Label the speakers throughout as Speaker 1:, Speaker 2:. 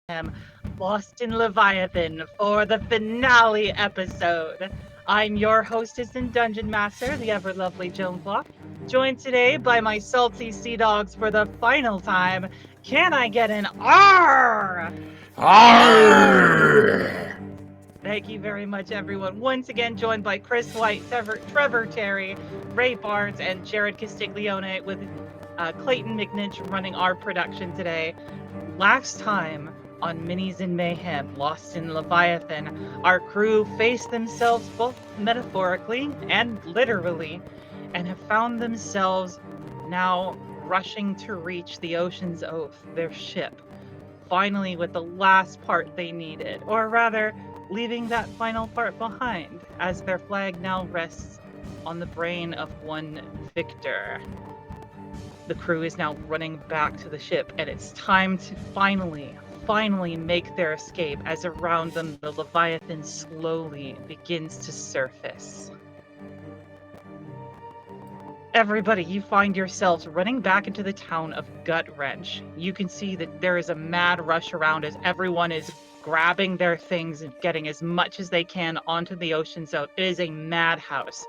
Speaker 1: Mayhem, Lost in Leviathan for the finale episode. I'm your hostess and dungeon master, the ever lovely Joan Klock, joined today by my salty sea dogs for the final time. Can I get an R?
Speaker 2: Arr!
Speaker 1: Thank you very much, everyone. Once again, joined by Chris White, Trevor Terry, Rae Barnes, and Jarid Castiglione, with Clayton McNinch running our production today. Last time on Minis in Mayhem, Lost in Leviathan, our crew faced themselves both metaphorically and literally, and have found themselves now rushing to reach the Ocean's Oath, their ship, finally with the last part they needed, or rather, leaving that final part behind, as their flag now rests on the brain of one victor. The crew is now running back to the ship, and it's time to finally make their escape, as around them the Leviathan slowly begins to surface. Everybody, you find yourselves running back into the town of Gut-Wrench. You can see that there is a mad rush around as everyone is grabbing their things and getting as much as they can onto the Ocean's Oath. It is a madhouse.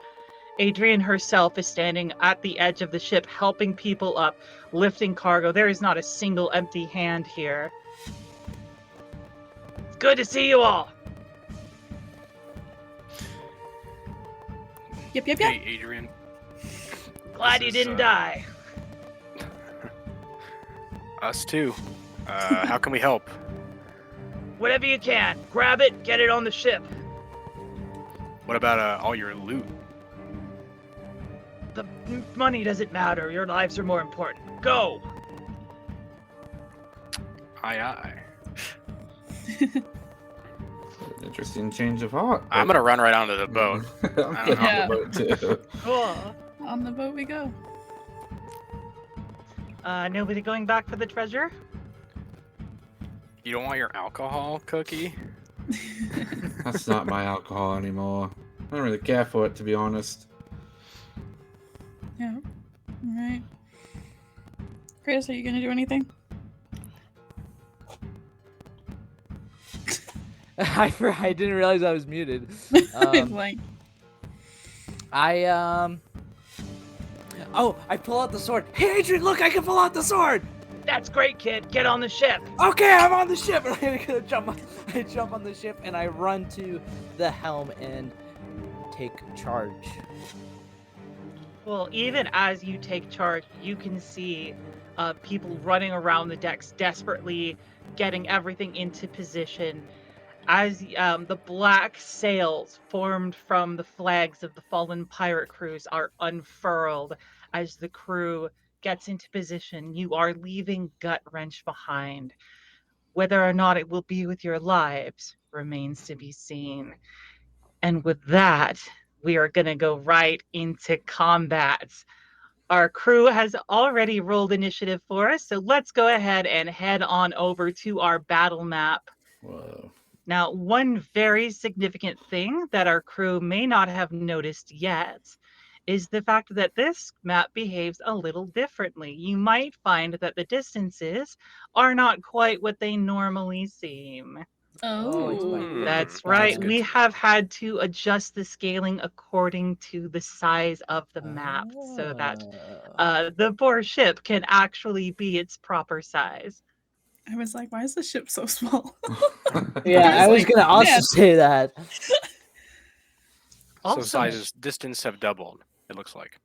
Speaker 1: Adrian herself is standing at the edge of the ship, helping people up, lifting cargo. There is not a single empty hand here. It's good to see you all.
Speaker 3: Yep.
Speaker 2: Hey, Adrian.
Speaker 1: Glad you didn't die.
Speaker 2: Us too. How can we help?
Speaker 1: Whatever you can. Grab it, get it on the ship.
Speaker 2: What about all your loot?
Speaker 1: The money doesn't matter. Your lives are more important. Go!
Speaker 2: Aye.
Speaker 4: Interesting change of heart.
Speaker 2: I'm gonna run right onto the boat.
Speaker 4: I'm getting
Speaker 3: Yeah.
Speaker 4: on the boat too.
Speaker 1: Cool.
Speaker 3: On the boat we go.
Speaker 1: Nobody going back for the treasure?
Speaker 2: You don't want your alcohol cookie?
Speaker 4: That's not my alcohol anymore. I don't really care for it, to be honest.
Speaker 3: Yeah. Alright. Chris, are you gonna do anything?
Speaker 5: I didn't realize I was muted.
Speaker 3: Like,
Speaker 5: I pull out the sword. Hey, Adrian, look, I can pull out the sword.
Speaker 1: That's great, kid. Get on the ship.
Speaker 5: Okay, I'm on the ship. And I'm gonna I jump on the ship and I run to the helm and take charge.
Speaker 1: Well, even as you take charge, you can see people running around the decks, desperately getting everything into position. As the black sails formed from the flags of the fallen pirate crews are unfurled, as the crew gets into position, you are leaving Gut-Wrench behind. Whether or not it will be with your lives remains to be seen. And with that, we are going to go right into combat. Our crew has already rolled initiative for us, so let's go ahead and head on over to our battle map.
Speaker 4: Whoa.
Speaker 1: Now, one very significant thing that our crew may not have noticed yet is the fact that this map behaves a little differently. You might find that the distances are not quite what they normally seem.
Speaker 3: oh.
Speaker 1: That's
Speaker 2: Hmm,
Speaker 1: right.
Speaker 2: good
Speaker 1: We
Speaker 2: to-
Speaker 1: have had to adjust the scaling according to the size of the map so that the poor ship can actually be its proper size.
Speaker 3: I was like, why is the ship so small?
Speaker 5: Yeah, I was
Speaker 3: like,
Speaker 5: gonna also
Speaker 3: yeah.
Speaker 5: say that.
Speaker 2: So
Speaker 1: Also,
Speaker 2: sizes, distance have doubled, it looks like.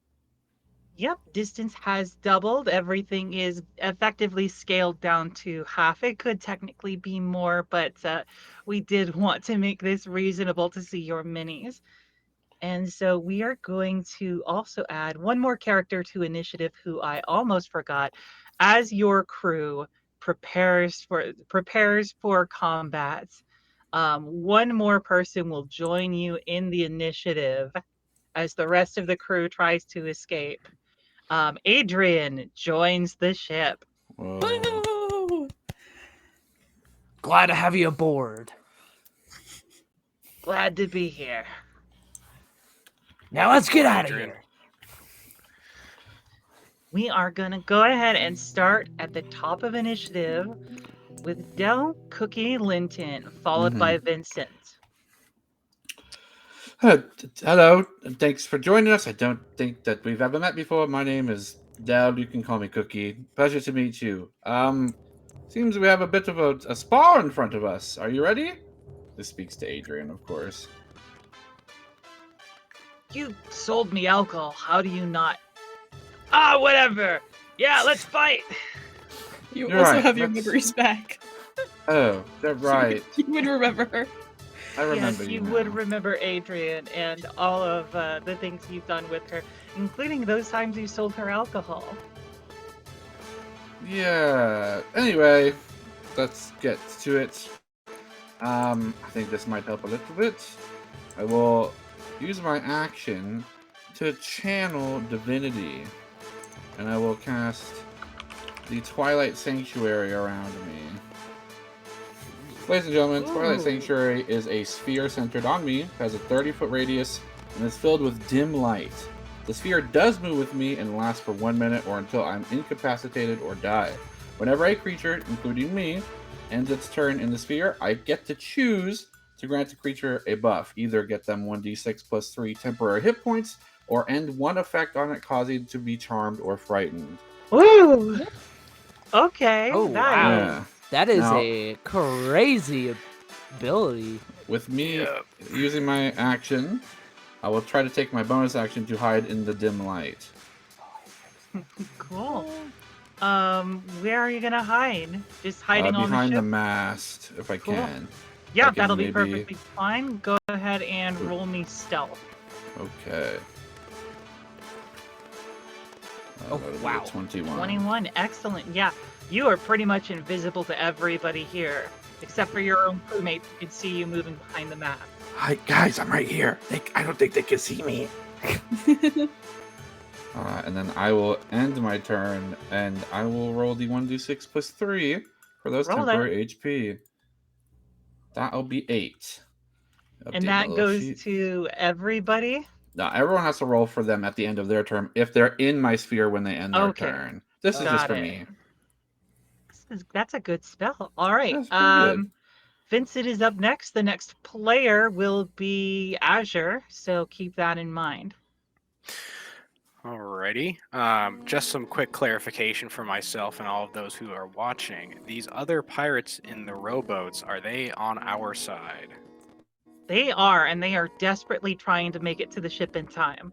Speaker 1: Yep, distance has doubled. Everything is effectively scaled down to half. It could technically be more, but we did want to make this reasonable to see your minis. And so we are going to also add one more character to initiative who I almost forgot. As your crew prepares for combat, one more person will join you in the initiative as the rest of the crew tries to escape. Adrian joins the ship.
Speaker 4: Whoa.
Speaker 3: Woo!
Speaker 5: Glad to have you aboard.
Speaker 1: Glad to be here.
Speaker 5: Now let's get out of
Speaker 2: Adrian.
Speaker 5: here.
Speaker 1: We are going to go ahead and start at the top of initiative with Dell, Cookie, Lintin, followed by Vincent.
Speaker 4: Hello, and thanks for joining us. I don't think that we've ever met before. My name is Dell. You can call me Cookie. Pleasure to meet you. Seems we have a bit of a spar in front of us. Are you ready? This speaks to Adrian, of course.
Speaker 1: You sold me alcohol. How do you not? Ah, whatever. Yeah, let's fight.
Speaker 3: You
Speaker 4: You're
Speaker 3: also
Speaker 4: right,
Speaker 3: have your
Speaker 4: let's-
Speaker 3: memories back.
Speaker 4: Oh, they're right.
Speaker 3: You would remember.
Speaker 4: I remember
Speaker 1: Yes,
Speaker 4: you
Speaker 1: you would
Speaker 4: now.
Speaker 1: remember Adrian and all of the things you've done with her, including those times you sold her alcohol.
Speaker 4: Yeah. Anyway, let's get to it. I think this might help a little bit. I will use my action to channel divinity, and I will cast the Twilight Sanctuary around me. Ladies and gentlemen, Twilight
Speaker 1: Ooh.
Speaker 4: Sanctuary is a sphere centered on me, has a 30-foot radius, and is filled with dim light. The sphere does move with me and lasts for 1 minute or until I'm incapacitated or die. Whenever a creature, including me, ends its turn in the sphere, I get to choose to grant the creature a buff. Either get them 1d6 plus 3 temporary hit points, or end one effect on it causing it to be charmed or frightened.
Speaker 1: Ooh. Okay.
Speaker 5: Oh,
Speaker 1: nice.
Speaker 5: wow.
Speaker 4: Yeah.
Speaker 5: That is
Speaker 4: Now-
Speaker 5: a crazy ability.
Speaker 4: With me using my action, I will try to take my bonus action to hide in the dim light.
Speaker 1: Cool. Where are you gonna hide? Just hiding on the
Speaker 4: behind
Speaker 1: ship?
Speaker 4: the mast, if I
Speaker 1: Cool.
Speaker 4: can.
Speaker 1: Yeah,
Speaker 4: I can
Speaker 1: that'll be
Speaker 4: maybe-
Speaker 1: perfectly fine. Go ahead and roll me stealth.
Speaker 4: Okay.
Speaker 5: Oh,
Speaker 4: That'll be a
Speaker 5: wow.
Speaker 4: 21.
Speaker 1: 21. Excellent. Yeah, you are pretty much invisible to everybody here, except for your own crewmates who can see you moving behind the mast.
Speaker 4: Hi, guys, I'm right here. I don't think they can see me. And then I will end my turn, and I will roll the 1d6 plus 3 for those
Speaker 1: Roll that.
Speaker 4: temporary HP. That'll be 8. Update
Speaker 1: And
Speaker 4: my
Speaker 1: that
Speaker 4: little
Speaker 1: goes
Speaker 4: sheet.
Speaker 1: to everybody.
Speaker 4: Now, everyone has to roll for them at the end of their turn if they're in my sphere when they end their
Speaker 1: Okay.
Speaker 4: turn. This is just
Speaker 1: Got
Speaker 4: for
Speaker 1: it.
Speaker 4: me.
Speaker 1: That's a good spell. All right.
Speaker 4: That's pretty good.
Speaker 1: Vincent is up next. The next player will be Azure, so keep that in mind.
Speaker 2: Alrighty. Just some quick clarification for myself and all of those who are watching. These other pirates in the rowboats, are they on our side?
Speaker 1: They are, and they are desperately trying to make it to the ship in time.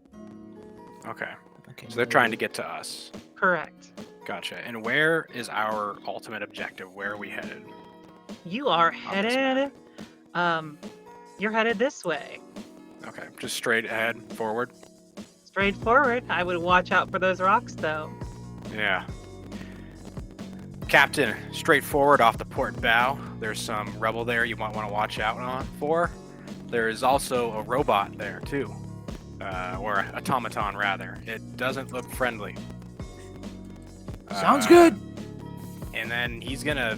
Speaker 2: Okay.
Speaker 5: Okay,
Speaker 2: So they're trying to get to us.
Speaker 1: Correct.
Speaker 2: Gotcha. And where is our ultimate objective? Where are we headed?
Speaker 1: You are
Speaker 2: this
Speaker 1: headed. You're headed this way.
Speaker 2: Okay. Just straight ahead, forward.
Speaker 1: Straight forward. I would watch out for those rocks, though.
Speaker 2: Yeah. Captain, straight forward off the port bow. There's some rubble there you might want to watch out for. There is also a robot there, too. Or an automaton, rather. It doesn't look friendly.
Speaker 5: Sounds good.
Speaker 2: And then he's gonna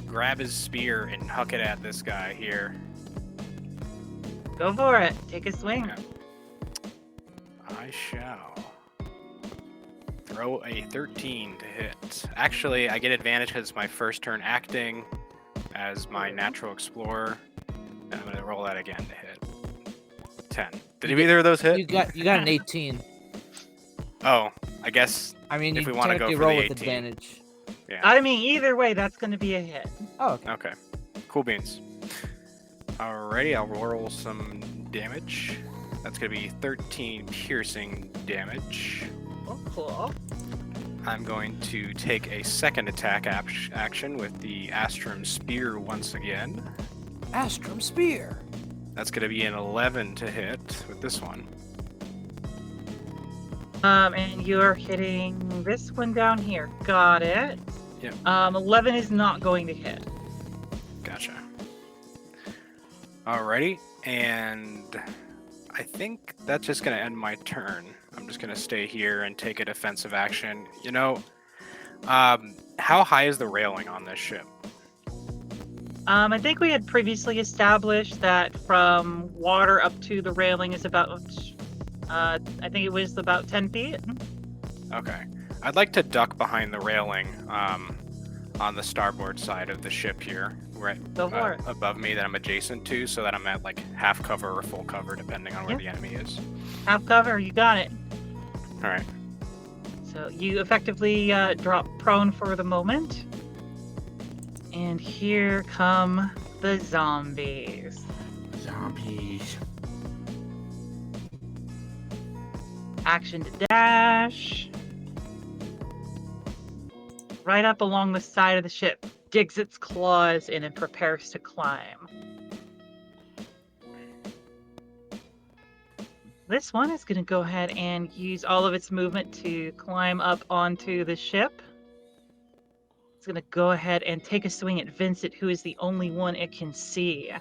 Speaker 2: grab his spear and huck it at this guy here.
Speaker 1: Go for it. Take a swing.
Speaker 2: Okay. I shall throw a 13 to hit. Actually, I get advantage because it's my first turn acting as my natural explorer. And I'm going to roll that again to hit. 10. Did either of those hit?
Speaker 5: You got an 18.
Speaker 2: Oh, I guess,
Speaker 5: I mean,
Speaker 2: If
Speaker 5: you
Speaker 2: we wanna go
Speaker 5: technically
Speaker 2: for
Speaker 5: roll
Speaker 2: the
Speaker 5: with
Speaker 2: 18.
Speaker 5: advantage.
Speaker 2: yeah.
Speaker 1: I mean, either way, that's going to be a hit.
Speaker 5: Oh, okay.
Speaker 2: Okay. Cool beans. Alrighty, I'll roll some damage. That's going to be 13 piercing damage.
Speaker 1: Oh, cool.
Speaker 2: I'm going to take a second attack action with the Astrum Spear once again.
Speaker 5: Astrum Spear.
Speaker 2: That's going to be an 11 to hit with this one.
Speaker 1: And you're hitting this one down here. Got it.
Speaker 2: Yep.
Speaker 1: 11 is not going to hit.
Speaker 2: Gotcha. Alrighty, and I think that's just going to end my turn. I'm just going to stay here and take a defensive action. You know, how high is the railing on this ship?
Speaker 1: I think we had previously established that from water up to the railing is about, I think it was about 10 feet.
Speaker 2: Okay. I'd like to duck behind the railing. on the starboard side of the ship here, right
Speaker 1: Go for it.
Speaker 2: above me that I'm adjacent to, so that I'm at like half cover or full cover, depending on where
Speaker 1: Yep.
Speaker 2: the enemy is.
Speaker 1: Half cover, you got it.
Speaker 2: All right.
Speaker 1: So you effectively drop prone for the moment. And here come the zombies.
Speaker 4: Zombies.
Speaker 1: Action to dash. Right up along the side of the ship, digs its claws in and prepares to climb. This one is going to go ahead and use all of its movement to climb up onto the ship. It's going to go ahead and take a swing at Vincent, who is the only one it can see.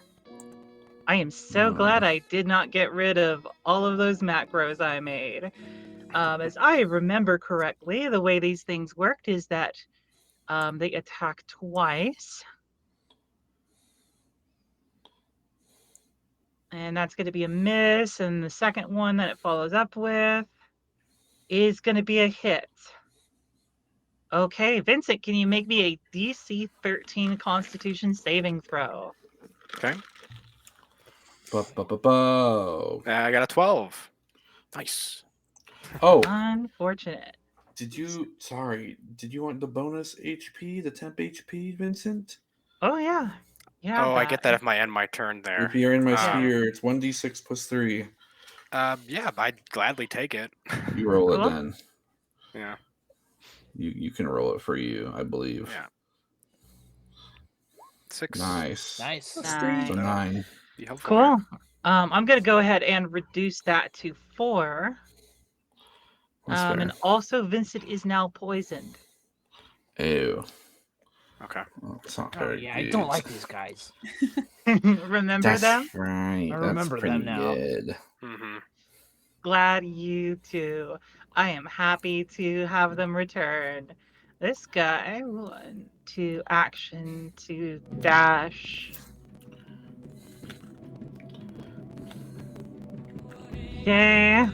Speaker 1: I am so glad I did not get rid of all of those macros I made. As I remember correctly, the way these things worked is that they attack twice. And that's going to be a miss. And the second one that it follows up with is going to be a hit. Okay, Vincent, can you make me a DC 13 Constitution saving throw?
Speaker 2: Okay.
Speaker 4: I
Speaker 2: I got a 12. Nice.
Speaker 4: Oh,
Speaker 1: Unfortunate.
Speaker 4: did you want the bonus HP, the temp HP, Vincent?
Speaker 1: Oh, yeah. Yeah.
Speaker 2: Oh, I get that if I end my turn there.
Speaker 4: If you're in my
Speaker 2: Um,
Speaker 4: sphere, it's 1d6 plus 3.
Speaker 2: Yeah, I'd gladly take it.
Speaker 4: You roll it
Speaker 1: Cool.
Speaker 4: then.
Speaker 2: Yeah.
Speaker 4: You can roll it for you, I believe.
Speaker 2: Yeah. 6.
Speaker 4: Nice.
Speaker 5: Nice.
Speaker 1: Nice.
Speaker 4: So 9.
Speaker 2: Be helpful
Speaker 1: Cool.
Speaker 2: here.
Speaker 1: I'm going to go ahead and reduce that to 4.
Speaker 4: That's fair.
Speaker 1: And also, Vincent is now poisoned.
Speaker 4: Ew.
Speaker 2: Okay.
Speaker 4: Well, it's not
Speaker 5: Oh
Speaker 4: very
Speaker 5: yeah, I
Speaker 4: good.
Speaker 5: don't like these guys.
Speaker 1: Remember
Speaker 4: That's
Speaker 1: them?
Speaker 4: right.
Speaker 5: I remember
Speaker 4: That's pretty
Speaker 5: them now.
Speaker 4: good.
Speaker 2: Mm-hmm.
Speaker 1: Glad you too. I am happy to have them return. This guy will to action to dash. Okay.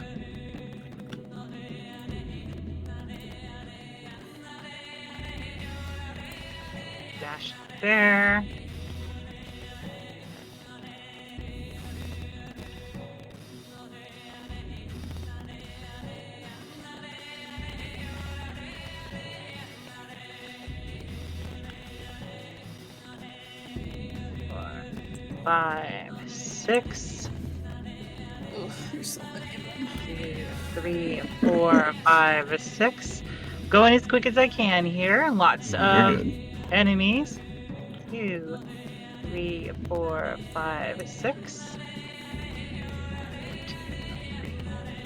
Speaker 1: Dash there. Four, 5, 6.
Speaker 3: Oof, there's so many of them.
Speaker 1: 2, 3, 4, 5, 6. Going as quick as I can here. Lots
Speaker 4: You're
Speaker 1: of
Speaker 4: good.
Speaker 1: enemies. 2, 3, 4, 5, 6.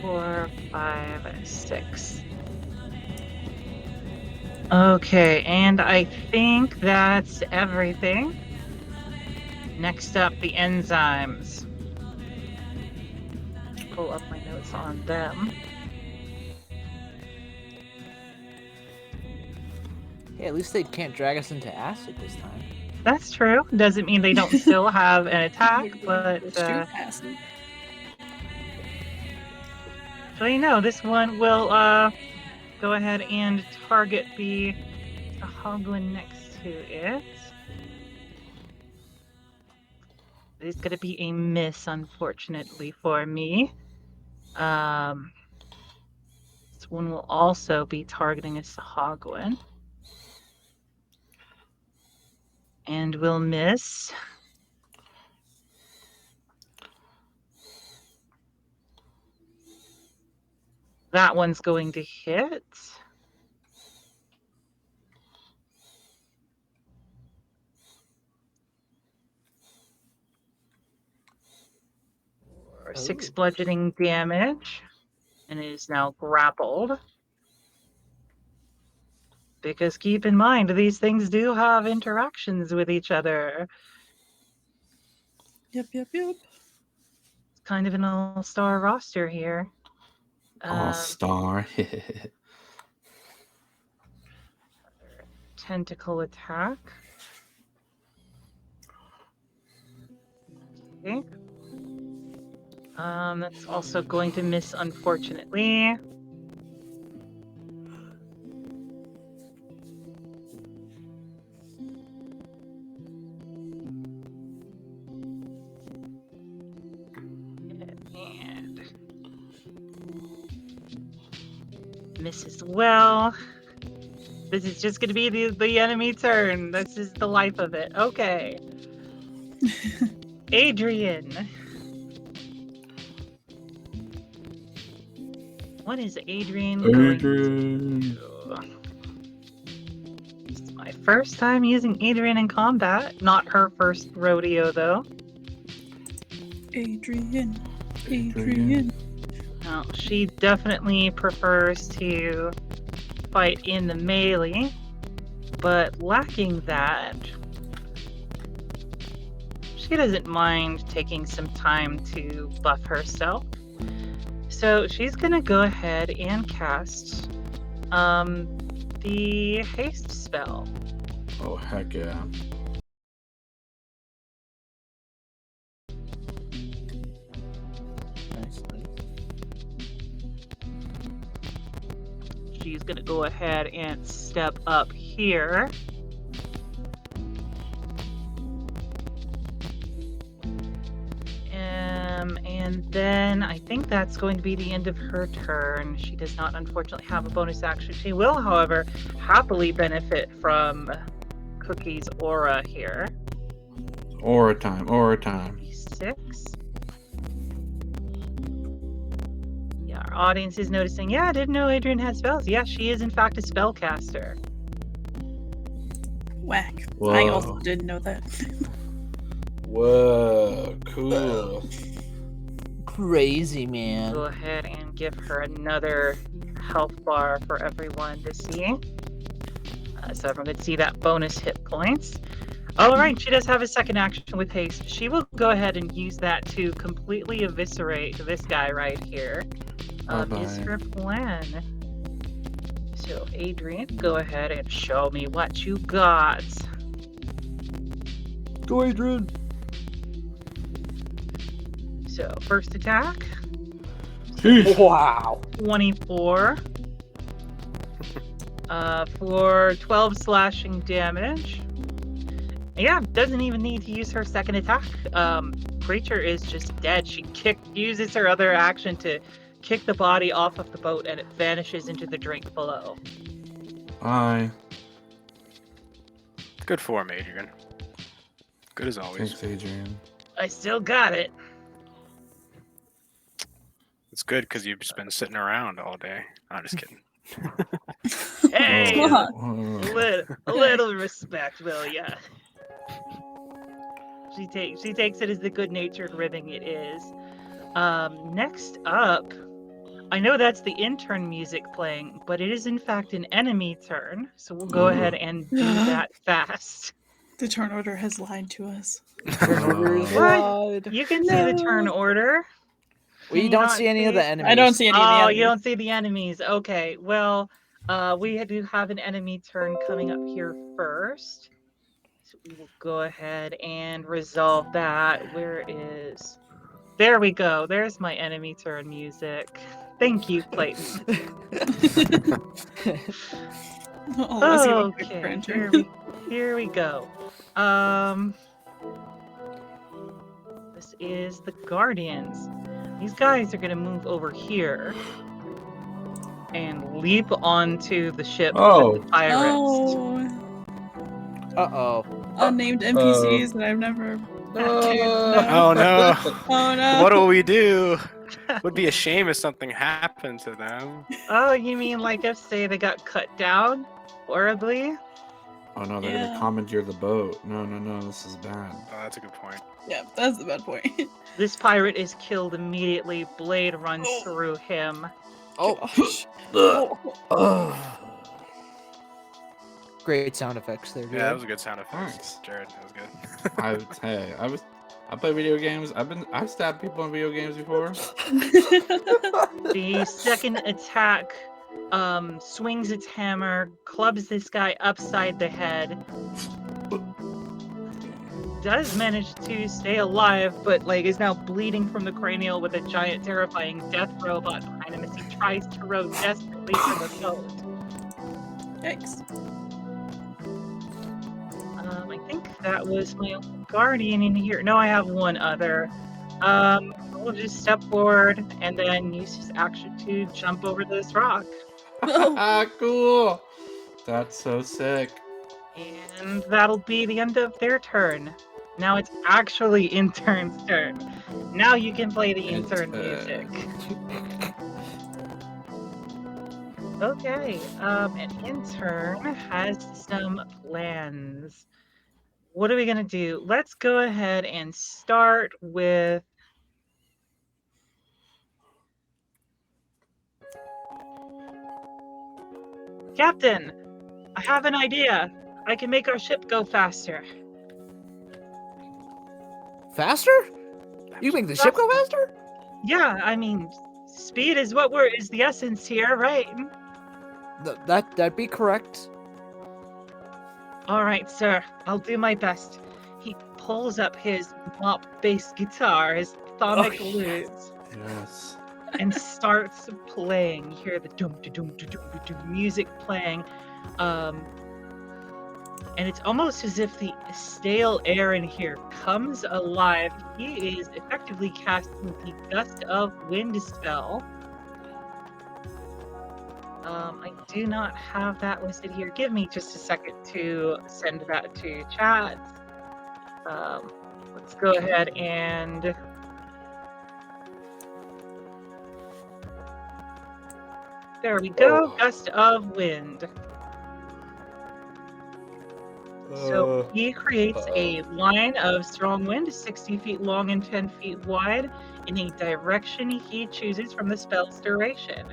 Speaker 1: 4, 5, 6. Okay, and I think that's everything. Next up, the enzymes. Pull up my notes on them.
Speaker 5: Hey, at least they can't drag us into acid this time.
Speaker 1: That's true. Doesn't mean they don't still have an attack, but
Speaker 3: Shoot acid.
Speaker 1: so you know, this one will go ahead and target the Hogwin next to it. It's going to be a miss, unfortunately for me. This one will also be targeting a Sahagwin. And will miss. That one's going to hit. For 6 bludgeoning damage. And it is now grappled. Because keep in mind, these things do have interactions with each other.
Speaker 3: Yep.
Speaker 1: It's kind of an all-star roster here.
Speaker 4: All-star.
Speaker 1: Tentacle attack. Okay. That's also going to miss, unfortunately. misses well. This is just going to be the enemy turn. This is the life of it. Okay. Adrian. What is Adrian going to do? It's my first time using Adrian in combat. Not her first rodeo, though.
Speaker 3: Adrian.
Speaker 1: Well, she definitely prefers to fight in the melee, but lacking that, she doesn't mind taking some time to buff herself. So she's gonna go ahead and cast the haste spell.
Speaker 4: Oh, heck yeah.
Speaker 5: Nice.
Speaker 1: She's gonna go ahead and step up here. And then I think that's going to be the end of her turn. She does not unfortunately have a bonus action. She will, however, happily benefit from Cookie's aura here.
Speaker 4: Aura time.
Speaker 1: 6. Yeah, our audience is noticing. Yeah, I didn't know Adrian had spells. Yeah, she is in fact a spellcaster.
Speaker 3: Whack.
Speaker 4: Whoa.
Speaker 3: I also didn't know that.
Speaker 4: Whoa, cool.
Speaker 5: Crazy, man.
Speaker 1: Go ahead and give her another health bar for everyone to see. So everyone can see that bonus hit points. All right, she does have a second action with haste. She will go ahead and use that to completely eviscerate this guy right here. Is her plan. So Adrian, go ahead and show me what you got.
Speaker 5: Go, Adrian.
Speaker 1: So first attack,
Speaker 5: Wow.
Speaker 1: 24. For 12 slashing damage. Yeah, doesn't even need to use her second attack. Creature is just dead. She uses her other action to kick the body off of the boat, and it vanishes into the drink below.
Speaker 4: Bye.
Speaker 2: Good form, Adrian. Good as always.
Speaker 4: Thanks, Adrian.
Speaker 1: I still got it.
Speaker 2: It's good because you've just been sitting around all day. I'm just kidding.
Speaker 1: Hey,
Speaker 4: Oh.
Speaker 1: a little respect, will ya? She takes it as the good-natured ribbing it is. Next up, I know that's the intern music playing, but it is in fact an enemy turn, so we'll go ahead and do that fast.
Speaker 3: The turn order has lied to us.
Speaker 1: What? You can see the turn order.
Speaker 5: We don't see any of the enemies.
Speaker 3: I don't see any of the
Speaker 1: Oh,
Speaker 3: enemies.
Speaker 1: you don't see the enemies. Okay, well, we do have an enemy turn coming up here first. So we will go ahead and resolve that. Where is... There we go. There's my enemy turn music. Thank you, Clayton. Okay, here we go. This is the Guardians. These guys are gonna move over here and leap onto the ship with the pirates.
Speaker 3: Oh,
Speaker 5: Uh-oh.
Speaker 3: unnamed NPCs that I've never
Speaker 2: Oh no!
Speaker 3: Oh no.
Speaker 2: What do we do? Would be a shame if something happened to them.
Speaker 1: Oh, you mean like if, say, they got cut down horribly?
Speaker 4: Oh no, they're
Speaker 3: Yeah.
Speaker 4: gonna commandeer the boat. No, this is bad.
Speaker 2: Oh, that's a good point.
Speaker 3: Yeah, that's the bad point.
Speaker 1: This pirate is killed immediately. Blade runs through him.
Speaker 5: Oh.
Speaker 3: Gosh.
Speaker 5: Great sound effects there, dude.
Speaker 2: Yeah, that was a good sound effect,
Speaker 4: Thanks.
Speaker 2: Jared. That was good.
Speaker 4: I play video games. I've stabbed people in video games before.
Speaker 1: The second attack swings its hammer, clubs this guy upside the head. Does manage to stay alive, but is now bleeding from the cranial with a giant, terrifying death robot behind him as he tries to row desperately for the boat.
Speaker 3: Yikes.
Speaker 1: I think that was my guardian in here. No, I have one other. We'll just step forward and then use his action to jump over this rock.
Speaker 3: Oh,
Speaker 4: Cool. That's so sick.
Speaker 1: And that'll be the end of their turn. Now it's actually Intern's turn. Now you can play the Intern music. Okay, an Intern has some plans. What are we gonna do? Let's go ahead and start with Captain. I have an idea. I can make our ship go faster.
Speaker 5: Faster? You make the ship go faster?
Speaker 1: Yeah, I mean, speed is is the essence here, right?
Speaker 5: That'd be correct.
Speaker 1: All right, sir. I'll do my best. He pulls up his mop bass guitar, his sonic
Speaker 5: Oh,
Speaker 1: lutes,
Speaker 4: Yes.
Speaker 1: and starts playing. You hear the dum dum dum dum dum music playing, and it's almost as if the stale air in here comes alive. He is effectively casting the gust of wind spell. I do not have that listed here. Give me just a second to send that to chat. Let's go ahead and there we go.
Speaker 4: Oh.
Speaker 1: Gust of wind. So he creates a line of strong wind, 60 feet long and 10 feet wide, in a direction he chooses from the spell's duration.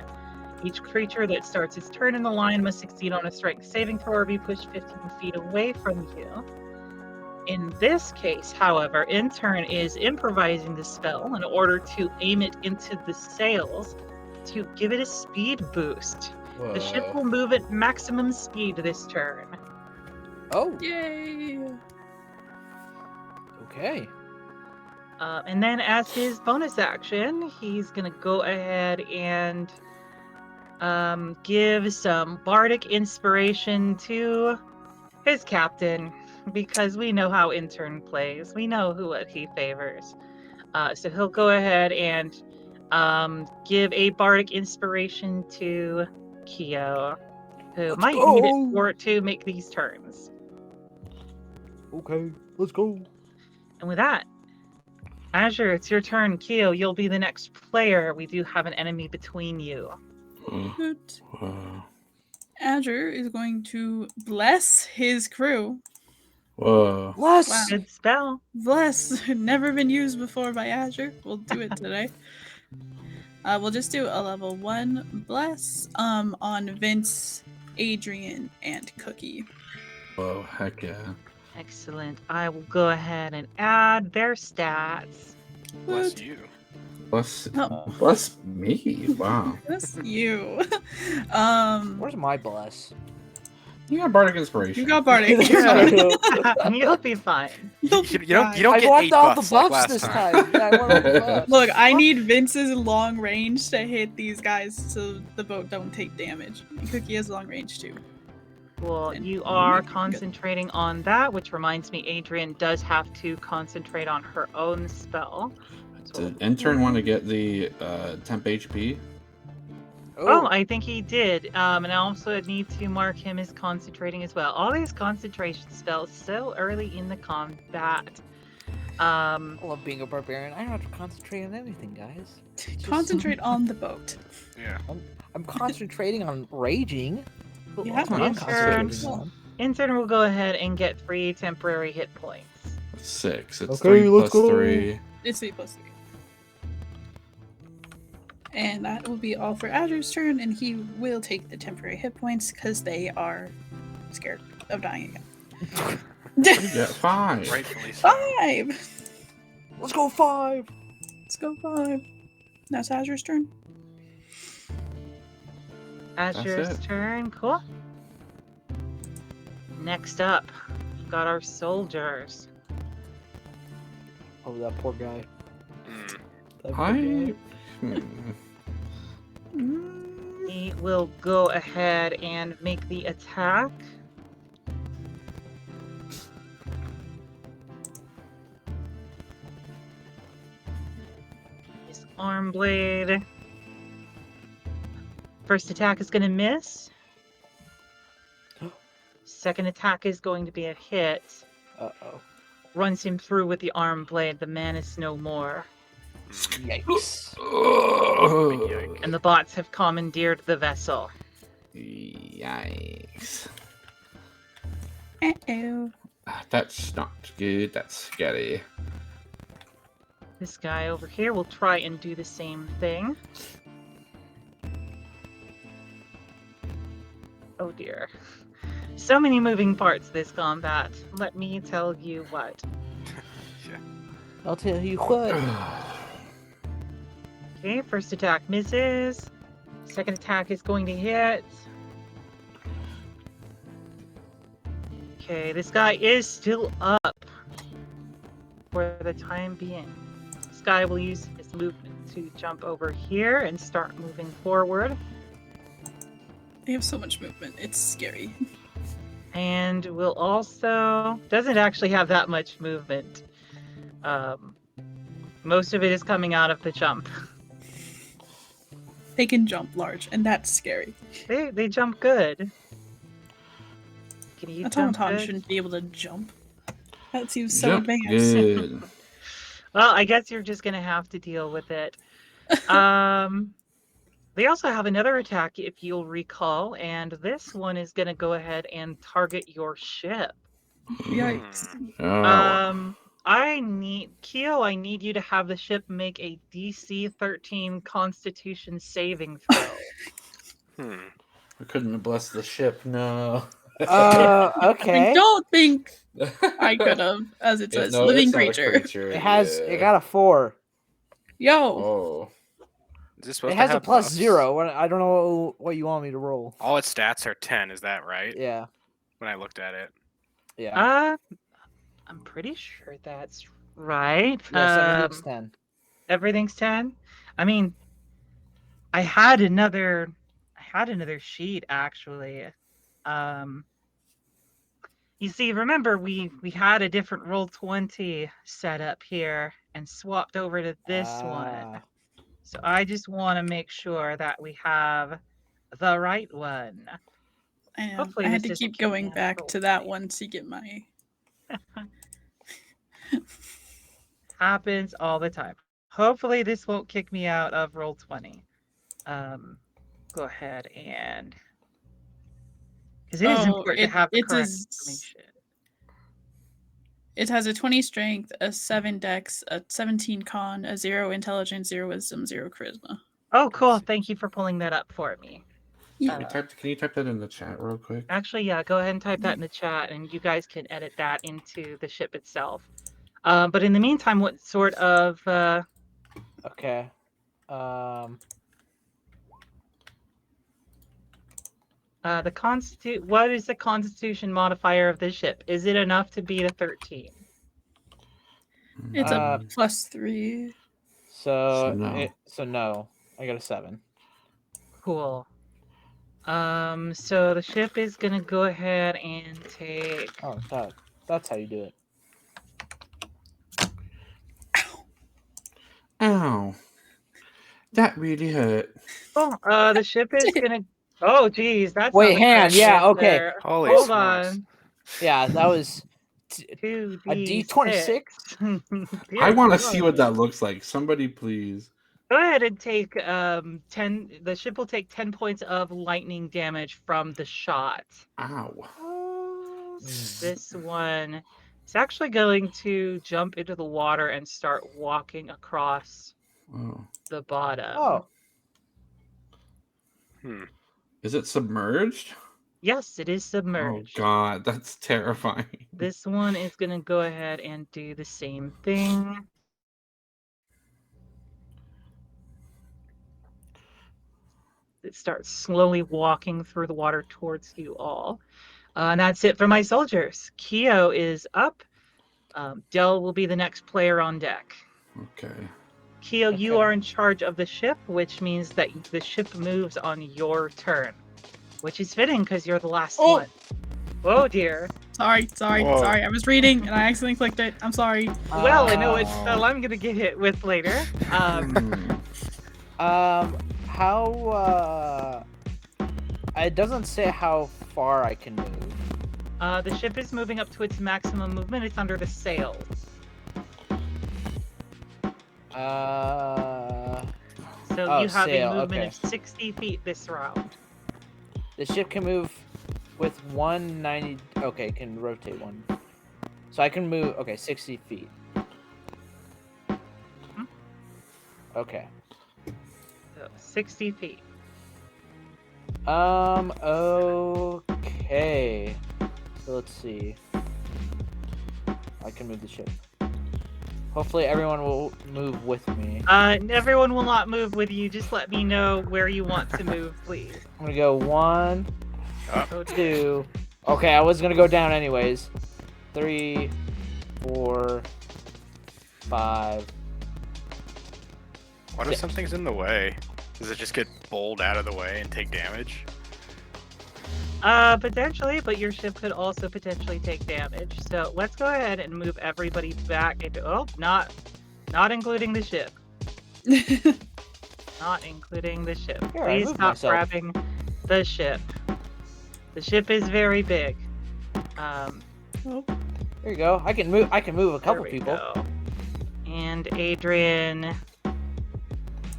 Speaker 1: Each creature that starts its turn in the line must succeed on a strength saving throw or be pushed 15 feet away from you. In this case, however, Intern is improvising the spell in order to aim it into the sails to give it a speed boost. The ship will move at maximum speed this turn.
Speaker 5: Oh,
Speaker 3: yay!
Speaker 5: okay.
Speaker 1: And then as his bonus action, he's going to go ahead and give some bardic inspiration to his captain, because we know how Intern plays. We know what he favors. So he'll go ahead and give a bardic inspiration to Kyo, who might need it for it to make these turns.
Speaker 5: Okay, let's go.
Speaker 1: And with that, Azure, it's your turn. Kyo, you'll be the next player. We do have an enemy between you.
Speaker 3: Good.
Speaker 4: Whoa.
Speaker 3: Azure is going to bless his crew.
Speaker 4: Whoa.
Speaker 5: Bless.
Speaker 3: Wow.
Speaker 1: Good spell.
Speaker 3: Bless. Never been used before by Azure. We'll do it today. We'll just do a level 1 bless on Vince, Adrian, and Cookie.
Speaker 4: Whoa, heck yeah.
Speaker 1: Excellent. I will go ahead and add their stats.
Speaker 2: Bless
Speaker 3: What?
Speaker 2: you.
Speaker 4: Bless me. Wow.
Speaker 3: Bless you.
Speaker 5: Where's my bless?
Speaker 4: You got bardic inspiration.
Speaker 3: You got Bardic.
Speaker 1: You'll be fine.
Speaker 2: You don't
Speaker 5: I
Speaker 2: get
Speaker 5: want
Speaker 2: 8
Speaker 5: all the
Speaker 2: buffs like
Speaker 5: buffs
Speaker 2: last
Speaker 5: this
Speaker 2: time.
Speaker 5: time. Yeah, I want all the buffs.
Speaker 3: Look, I need Vince's long range to hit these guys so the boat don't take damage. Cookie has long range too.
Speaker 1: Well, you are concentrating on that, which reminds me, Adrian does have to concentrate on her own spell. So
Speaker 4: Did Intern want to get the temp HP?
Speaker 1: oh, I think he did. And I also need to mark him as concentrating as well. All these concentration spells so early in the combat.
Speaker 5: I love being a barbarian. I don't have to concentrate on anything, guys.
Speaker 3: Concentrate on the boat.
Speaker 2: Yeah.
Speaker 5: I'm concentrating on raging.
Speaker 3: Yeah,
Speaker 5: That's what I'm
Speaker 1: Intern.
Speaker 5: concentrating on.
Speaker 1: Intern will go ahead and get 3 temporary hit points.
Speaker 4: 6. It's
Speaker 5: Okay,
Speaker 4: 3
Speaker 5: let's
Speaker 4: plus
Speaker 5: go.
Speaker 4: 3.
Speaker 3: It's 3 plus 3. And that will be all for Azure's turn, and he will take the temporary hit points because they are scared of dying again.
Speaker 4: Yeah, 5.
Speaker 2: Rightfully so.
Speaker 3: 5!
Speaker 5: Let's go 5.
Speaker 3: Let's go 5. That's Azure's turn.
Speaker 1: Azure's
Speaker 4: it.
Speaker 1: turn. Cool. Next up, we've got our soldiers.
Speaker 5: Oh, that poor guy.
Speaker 2: Mm.
Speaker 5: That poor guy.
Speaker 1: He will go ahead and make the attack. His arm blade. First attack is going to miss. Second attack is going to be a hit.
Speaker 5: Uh-oh.
Speaker 1: Runs him through with the arm blade. The man is no more.
Speaker 5: Yikes.
Speaker 1: And the bots have commandeered the vessel.
Speaker 4: Yikes.
Speaker 3: Uh-oh.
Speaker 4: That's not good. That's scary.
Speaker 1: This guy over here will try and do the same thing. Oh dear. So many moving parts this combat. Let me tell you what.
Speaker 5: I'll tell you what.
Speaker 1: Okay, first attack misses. Second attack is going to hit. Okay, this guy is still up for the time being. This guy will use his movement to jump over here and start moving forward.
Speaker 3: They have so much movement. It's scary.
Speaker 1: And will also doesn't actually have that much movement. Most of it is coming out of the jump.
Speaker 3: They can jump large, and that's scary.
Speaker 1: They jump good. Can you jump
Speaker 3: Automaton
Speaker 1: good?
Speaker 3: shouldn't be able to jump. That seems so
Speaker 4: Jump
Speaker 3: advanced.
Speaker 4: good.
Speaker 1: Well, I guess you're just gonna have to deal with it. They also have another attack, if you'll recall, and this one is gonna go ahead and target your ship.
Speaker 3: Yikes.
Speaker 4: Oh.
Speaker 1: I need you to have the ship make a DC 13 Constitution saving throw.
Speaker 4: I couldn't have blessed the ship, no.
Speaker 5: Okay.
Speaker 3: I don't think I could have, as it says,
Speaker 4: No,
Speaker 3: living
Speaker 4: it's not a
Speaker 3: creature.
Speaker 5: It got a 4.
Speaker 3: Yo,
Speaker 4: Oh.
Speaker 2: Is this supposed
Speaker 5: It
Speaker 2: to
Speaker 5: has a
Speaker 2: have
Speaker 5: plus
Speaker 2: buffs?
Speaker 5: 0. I don't know what you want me to roll.
Speaker 2: All its stats are 10, is that right?
Speaker 5: Yeah.
Speaker 2: When I looked at it.
Speaker 5: Yeah.
Speaker 1: I'm pretty sure that's right.
Speaker 5: Yeah, 17's 10.
Speaker 1: Everything's 10. I mean, I had another sheet actually. You see, remember we had a different roll 20 set up here and swapped over to this one. So I just want to make sure that we have the right one.
Speaker 3: I know.
Speaker 1: Hopefully
Speaker 3: I had
Speaker 1: this
Speaker 3: to
Speaker 1: isn't
Speaker 3: keep going
Speaker 1: kicking
Speaker 3: back
Speaker 1: out
Speaker 3: to that one to get my.
Speaker 1: Happens all the time. Hopefully this won't kick me out of roll 20. Go ahead and because it is important to have the correct information.
Speaker 3: It has a 20 strength, a 7 dex, a 17 con, a 0 intelligence, 0 wisdom, 0 charisma.
Speaker 1: Oh, cool. Thank you for pulling that up for me.
Speaker 3: Yeah.
Speaker 4: Can you type that in the chat real quick?
Speaker 1: Actually, yeah, go ahead and type that in the chat, and you guys can edit that into the ship itself. But in the meantime, what sort of...
Speaker 5: Okay.
Speaker 1: what is the constitution modifier of this ship? Is it enough to beat a 13?
Speaker 3: It's a +3.
Speaker 5: So
Speaker 4: no.
Speaker 5: I got a 7.
Speaker 1: Cool. So the ship is gonna go ahead and take...
Speaker 5: Oh, that's how you do it.
Speaker 4: Ow. That really hurt.
Speaker 1: Oh, the ship is gonna... Oh, geez, that's...
Speaker 5: Wait,
Speaker 1: not the
Speaker 5: hand,
Speaker 1: correct
Speaker 5: yeah,
Speaker 1: answer.
Speaker 5: okay.
Speaker 2: Holy
Speaker 1: Hold
Speaker 2: smokes.
Speaker 1: on.
Speaker 5: Yeah, that was
Speaker 1: 2D6.
Speaker 5: a D26.
Speaker 4: I want to
Speaker 1: Dear
Speaker 4: see what that looks like. Somebody please.
Speaker 1: Go ahead and take 10. The ship will take 10 points of lightning damage from the shot.
Speaker 4: Ow.
Speaker 1: This one is actually going to jump into the water and start walking across
Speaker 4: Oh.
Speaker 1: the bottom.
Speaker 5: Oh,
Speaker 4: Is it submerged?
Speaker 1: Yes, it is
Speaker 4: Oh
Speaker 1: submerged.
Speaker 4: god, that's terrifying.
Speaker 1: This one is going to go ahead and do the same thing. It starts slowly walking through the water towards you all. And that's it for my soldiers. Keo is up. Dell will be the next player on deck.
Speaker 4: Okay.
Speaker 1: Keo, you
Speaker 5: Okay.
Speaker 1: are in charge of the ship, which means that the ship moves on your turn, which is fitting because you're the last
Speaker 3: Oh.
Speaker 1: one. Whoa, dear.
Speaker 3: Sorry.
Speaker 2: Whoa.
Speaker 3: I was reading and I accidentally clicked it. I'm sorry.
Speaker 1: Well, I know which spell I'm going to get hit with later.
Speaker 4: Hmm.
Speaker 5: how It doesn't say how far I can move.
Speaker 1: The ship is moving up to its maximum movement. It's under the sails. So
Speaker 5: Oh,
Speaker 1: you have
Speaker 5: sail,
Speaker 1: a movement
Speaker 5: okay.
Speaker 1: of 60 feet this round.
Speaker 5: The ship can move with 190. Okay, can rotate one. So I can move. Okay, 60 feet. Okay.
Speaker 1: So 60 feet.
Speaker 5: Okay. So let's see. I can move the ship. Hopefully everyone will move with me.
Speaker 1: Everyone will not move with you. Just let me know where you want to move, please.
Speaker 5: I'm gonna go 1,
Speaker 2: Oh,
Speaker 5: 2. Okay, I was gonna go down anyways. 3, 4, 5.
Speaker 2: what if something's in the way? Does it just get bowled out of the way and take damage?
Speaker 1: Potentially, but your ship could also potentially take damage. So let's go ahead and move everybody back into. Oh, not including the ship. Not including the ship.
Speaker 5: Here, I
Speaker 1: Please
Speaker 5: moved
Speaker 1: stop
Speaker 5: myself.
Speaker 1: grabbing the ship. The ship is very big.
Speaker 3: Oh,
Speaker 5: There you go. I can move. I can move a couple
Speaker 1: there we
Speaker 5: people.
Speaker 1: go. And Adrian.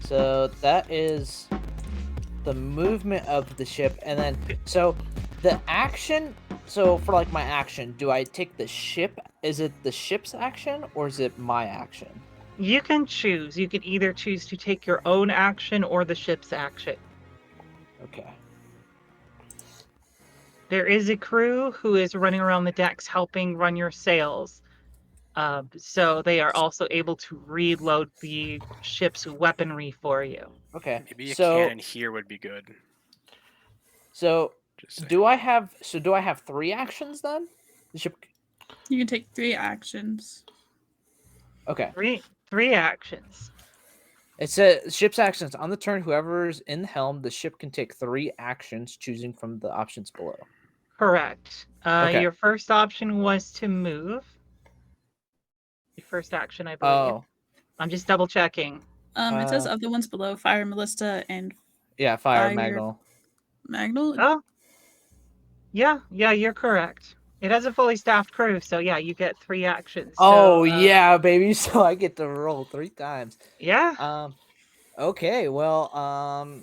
Speaker 5: So that is the movement of the ship, and then so the action. So for like my action, do I take the ship? Is it the ship's action or is it my action?
Speaker 1: You can choose. You can either choose to take your own action or the ship's action.
Speaker 5: Okay.
Speaker 1: There is a crew who is running around the decks helping run your sails. So they are also able to reload the ship's weaponry for you.
Speaker 5: Okay.
Speaker 2: Maybe a
Speaker 5: So
Speaker 2: cannon here would be good.
Speaker 5: so
Speaker 2: Just saying.
Speaker 5: do I have 3 actions then? The ship.
Speaker 3: you can take 3 actions.
Speaker 5: Okay.
Speaker 1: Three actions.
Speaker 5: It says ship's actions on the turn. Whoever's in the helm, the ship can take 3 actions, choosing from the options below.
Speaker 1: Correct.
Speaker 5: Okay.
Speaker 1: Your first option was to move. Your first action, I believe.
Speaker 5: Oh,
Speaker 1: I'm just double checking.
Speaker 3: It says of the ones below, Fire Ballista and
Speaker 5: yeah, fire
Speaker 3: Fire-
Speaker 5: magnal.
Speaker 3: Magnal.
Speaker 1: Oh. Yeah, you're correct. It has a fully staffed crew, so yeah, you get 3 actions.
Speaker 5: Oh
Speaker 1: So,
Speaker 5: yeah, baby. So I get to roll 3 times.
Speaker 1: Yeah.
Speaker 5: Okay. Well.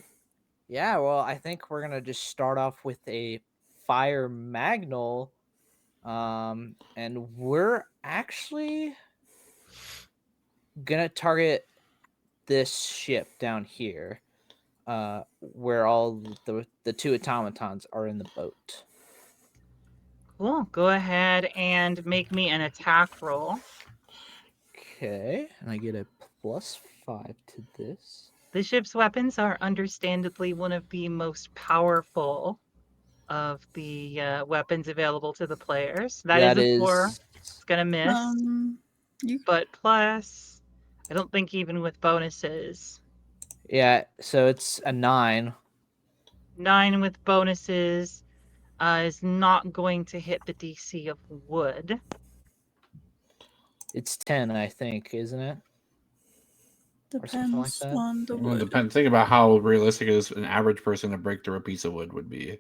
Speaker 5: Yeah. Well, I think we're gonna just start off with a fire magnal. And we're actually gonna target this ship down here, where all the 2 automatons are in the boat.
Speaker 1: Cool. Go ahead and make me an attack roll.
Speaker 5: Okay, and I get a +5 to this.
Speaker 1: The ship's weapons are understandably one of the most powerful of the weapons available to the players. That is a 4. It's gonna miss.
Speaker 3: You
Speaker 1: But plus, I don't think even with bonuses.
Speaker 5: Yeah, so it's a 9.
Speaker 1: 9 with bonuses is not going to hit the DC of wood.
Speaker 5: It's 10, I think, isn't it? Or something like
Speaker 3: depends
Speaker 5: that.
Speaker 3: on the
Speaker 4: Well,
Speaker 3: wood.
Speaker 4: think about how realistic it is an average person to break through a piece of wood would be.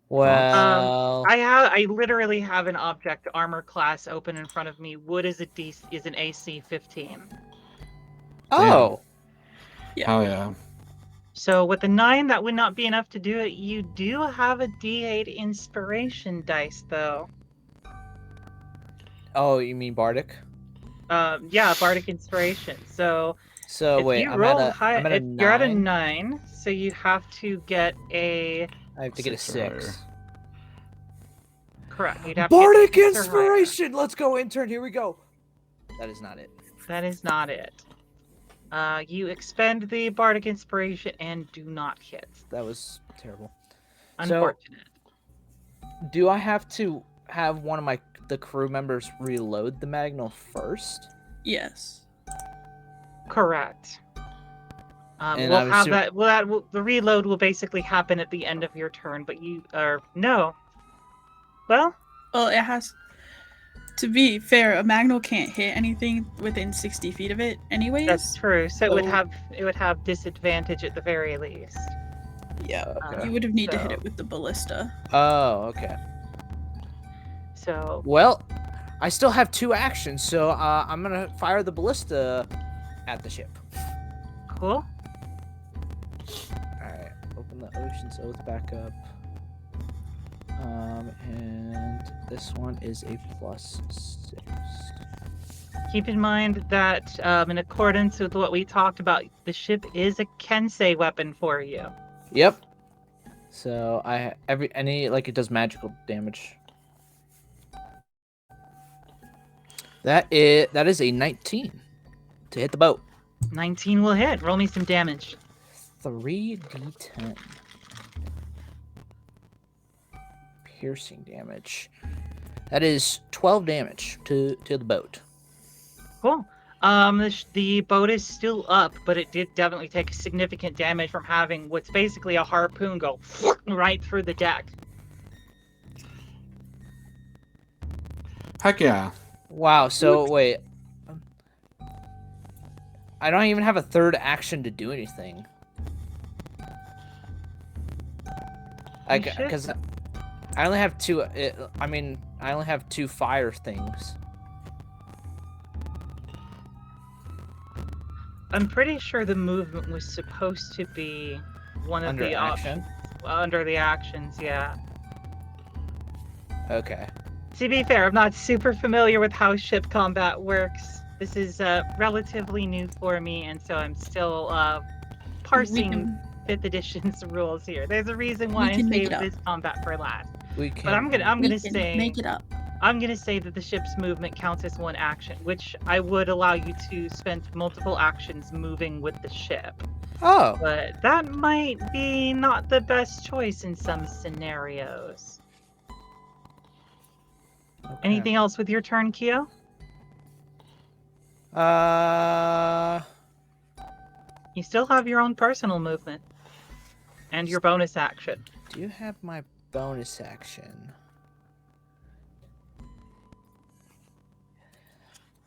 Speaker 5: Well,
Speaker 1: I literally have an object armor class open in front of me. Wood is an AC 15.
Speaker 5: oh,
Speaker 3: Yeah.
Speaker 4: Hell yeah.
Speaker 1: So with the 9, that would not be enough to do it. You do have a D8 inspiration dice, though.
Speaker 5: oh, you mean bardic?
Speaker 1: Yeah, bardic inspiration. So
Speaker 5: So
Speaker 1: if
Speaker 5: wait,
Speaker 1: you
Speaker 5: I'm
Speaker 1: roll
Speaker 5: at a
Speaker 1: high,
Speaker 5: I'm at a
Speaker 1: if
Speaker 5: 9.
Speaker 1: you're at a 9, so you have to get a
Speaker 5: I have to get a
Speaker 4: 6 or higher.
Speaker 5: 6.
Speaker 1: correct. You'd have to
Speaker 5: Bardic
Speaker 1: get 6 or higher.
Speaker 5: inspiration. Let's go, intern. Here we go. That is not it.
Speaker 1: That is not it. You expend the bardic inspiration and do not hit.
Speaker 5: That was terrible.
Speaker 1: Unfortunate.
Speaker 5: Do I have to have one of the crew members reload the magnal first?
Speaker 3: Yes.
Speaker 1: Correct.
Speaker 5: And
Speaker 1: We'll
Speaker 5: I'm
Speaker 1: have
Speaker 5: assu-
Speaker 1: the reload will basically happen at the end of your turn, but you are no. Well,
Speaker 3: Well, it has to be fair. A Magnal can't hit anything within 60 feet of it, anyways.
Speaker 1: that's true. So it
Speaker 3: So-
Speaker 1: would have disadvantage at the very least.
Speaker 3: Yeah.
Speaker 5: Okay.
Speaker 3: You would have need to hit
Speaker 1: So-
Speaker 3: it with the ballista.
Speaker 5: Oh, okay.
Speaker 1: So
Speaker 5: Well, I still have 2 actions, so I'm gonna fire the ballista at the ship.
Speaker 1: cool.
Speaker 5: Alright, open the Ocean's Oath back up. And this one is a +6.
Speaker 1: Keep in mind that in accordance with what we talked about, the ship is a Kensei weapon for you.
Speaker 5: Yep. So it does magical damage. That is a 19 to hit the boat.
Speaker 1: 19 will hit. Roll me some damage.
Speaker 5: 3d10 piercing damage. That is 12 damage to the boat.
Speaker 1: Cool. The boat is still up, but it did definitely take significant damage from having what's basically a harpoon go right through the deck.
Speaker 4: Heck yeah.
Speaker 5: Wow. So wait, I don't even have a third action to do anything.
Speaker 1: You should.
Speaker 5: Because I only have 2. I only have 2 fire things.
Speaker 1: I'm pretty sure the movement was supposed to be one of
Speaker 5: Under
Speaker 1: the
Speaker 5: action?
Speaker 1: options. Under the actions, yeah.
Speaker 5: Okay.
Speaker 1: To be fair, I'm not super familiar with how ship combat works. This is relatively new for me, and so I'm still parsing 5th edition's rules here. There's a reason why
Speaker 3: We
Speaker 1: I
Speaker 3: can make
Speaker 1: saved
Speaker 3: it up.
Speaker 1: this combat for last.
Speaker 5: We can.
Speaker 1: But I'm
Speaker 3: We
Speaker 1: gonna
Speaker 3: can
Speaker 1: say
Speaker 3: make it up.
Speaker 1: I'm gonna say that the ship's movement counts as one action, which I would allow you to spend multiple actions moving with the ship.
Speaker 5: Oh.
Speaker 1: But that might be not the best choice in some scenarios.
Speaker 5: Okay.
Speaker 1: Anything else with your turn, Kyo? You still have your own personal movement. And your bonus action.
Speaker 5: Do you have my bonus action?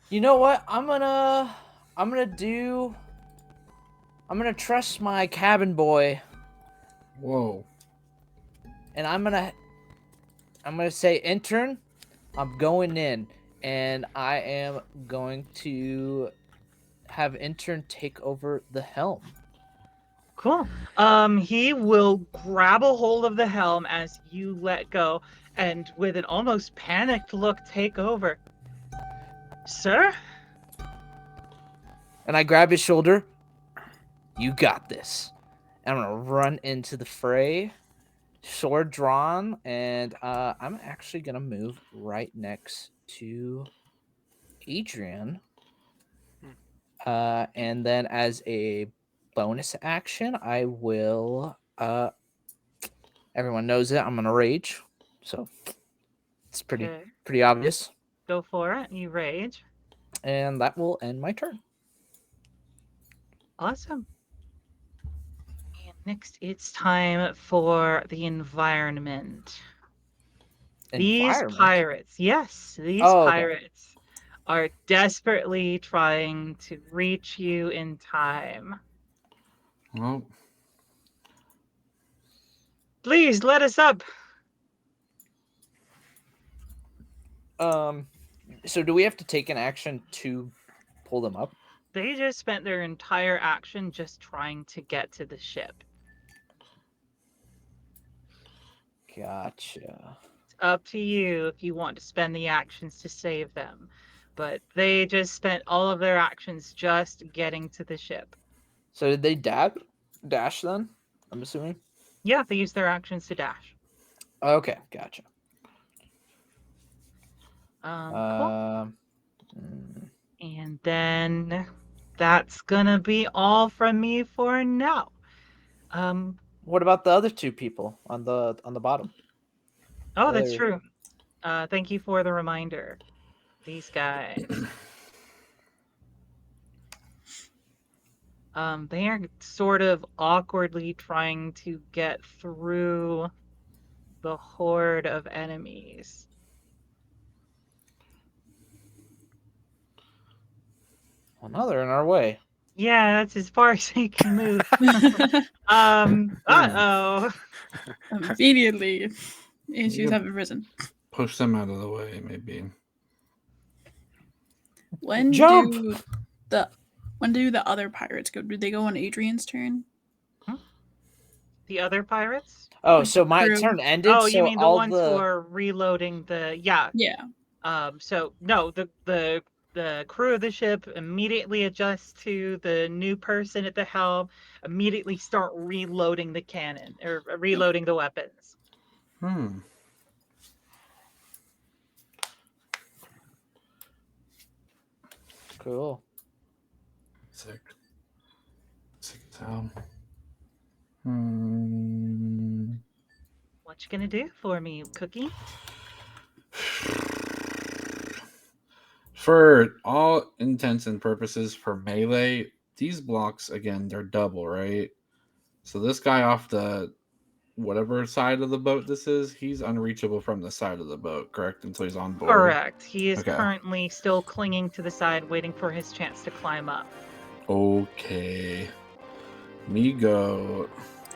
Speaker 5: You know what? I'm gonna trust my cabin boy,
Speaker 4: Whoa.
Speaker 5: and I'm gonna say, intern, I'm going in, and I am going to have intern take over the helm.
Speaker 1: Cool. He will grab a hold of the helm as you let go, and with an almost panicked look, take over. Sir?
Speaker 5: And I grab his shoulder. You got this. And I'm gonna run into the fray, sword drawn, and I'm actually gonna move right next to Adrian. And then as a bonus action, I will. Everyone knows it. I'm gonna rage, so it's pretty
Speaker 1: Okay.
Speaker 5: obvious.
Speaker 1: Go for it. You rage.
Speaker 5: And that will end my turn.
Speaker 1: Awesome. And next, it's time for the environment. These
Speaker 5: Environment?
Speaker 1: pirates, yes, these
Speaker 5: Oh, okay.
Speaker 1: pirates are desperately trying to reach you in time.
Speaker 4: Well,
Speaker 1: Please let us up.
Speaker 5: So do we have to take an action to pull them up?
Speaker 1: They just spent their entire action just trying to get to the ship.
Speaker 5: Gotcha.
Speaker 1: It's up to you if you want to spend the actions to save them. But they just spent all of their actions just getting to the ship.
Speaker 5: So did they dash then? I'm assuming.
Speaker 1: Yeah, they used their actions to dash.
Speaker 5: Okay, gotcha.
Speaker 1: Cool. And then that's gonna be all from me for now.
Speaker 5: What about the other 2 people on the bottom?
Speaker 1: Oh, that's
Speaker 5: There.
Speaker 1: true. Thank you for the reminder. These guys. They are sort of awkwardly trying to get through the horde of enemies.
Speaker 5: Well, now they're in our way.
Speaker 1: Yeah, that's as far as he can move. Uh-oh.
Speaker 3: Immediately, issues
Speaker 4: Yep.
Speaker 3: have arisen.
Speaker 4: Push them out of the way, maybe.
Speaker 3: When
Speaker 5: Jump!
Speaker 3: do the other pirates go? Do they go on Adrian's turn?
Speaker 1: The other pirates?
Speaker 5: Oh,
Speaker 3: Like
Speaker 5: so
Speaker 3: the
Speaker 5: my
Speaker 3: crew?
Speaker 5: turn ended.
Speaker 1: Oh,
Speaker 5: so
Speaker 1: you mean the
Speaker 5: all
Speaker 1: ones who are reloading the yeah.
Speaker 3: Yeah.
Speaker 1: So no, the crew of the ship immediately adjust to the new person at the helm, immediately start reloading the cannon or reloading the weapons.
Speaker 5: Cool.
Speaker 4: Sick as hell.
Speaker 1: What you gonna do for me, Cookie?
Speaker 4: For all intents and purposes, for melee, these blocks, again, they're double, right? So this guy off the whatever side of the boat this is, he's unreachable from the side of the boat, correct? Until he's on board.
Speaker 1: Correct. He is
Speaker 4: Okay.
Speaker 1: currently still clinging to the side, waiting for his chance to climb up.
Speaker 4: Okay. Me go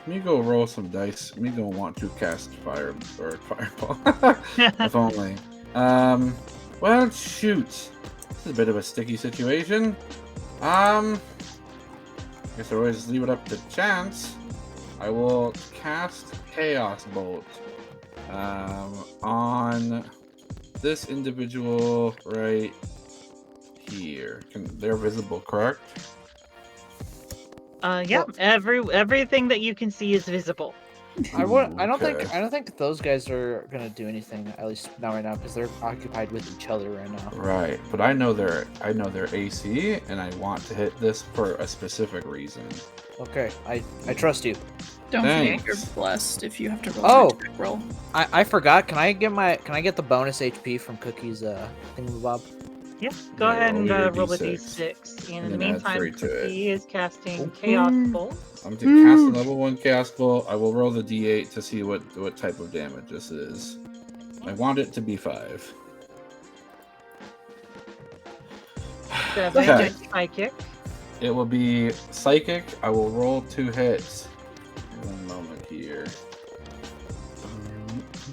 Speaker 4: roll some dice. Me go want to cast fireball. If only. Well, shoot. This is a bit of a sticky situation. Guess I always just leave it up to chance. I will cast Chaos Bolt on this individual right here. They're visible, correct?
Speaker 1: Yeah. Everything that you can see is visible.
Speaker 5: I don't
Speaker 4: Okay.
Speaker 5: think those guys are gonna do anything, at least not right now, because they're occupied with each other right now.
Speaker 4: Right, but I know their AC, and I want to hit this for a specific reason.
Speaker 5: Okay, I trust you.
Speaker 3: Don't forget
Speaker 4: Thanks.
Speaker 3: you're blessed if you have to roll
Speaker 5: Oh.
Speaker 3: an attack roll.
Speaker 5: I forgot. Can I get the bonus HP from Cookie's thingamabob?
Speaker 1: Yeah. Go
Speaker 4: Yeah,
Speaker 1: ahead and
Speaker 4: roll your
Speaker 1: roll a
Speaker 4: D6.
Speaker 1: d6. And in
Speaker 4: And
Speaker 1: the
Speaker 4: then add
Speaker 1: meantime,
Speaker 4: 3 to it.
Speaker 1: Cookie is casting
Speaker 5: Okay.
Speaker 1: Chaos Bolt.
Speaker 4: I'm to cast a level 1 Chaos Bolt. I will roll the D8 to see what type of damage this is. I want it to be 5.
Speaker 1: 7
Speaker 4: Okay.
Speaker 1: and Psychic.
Speaker 4: It will be Psychic. I will roll 2 hits. One moment here.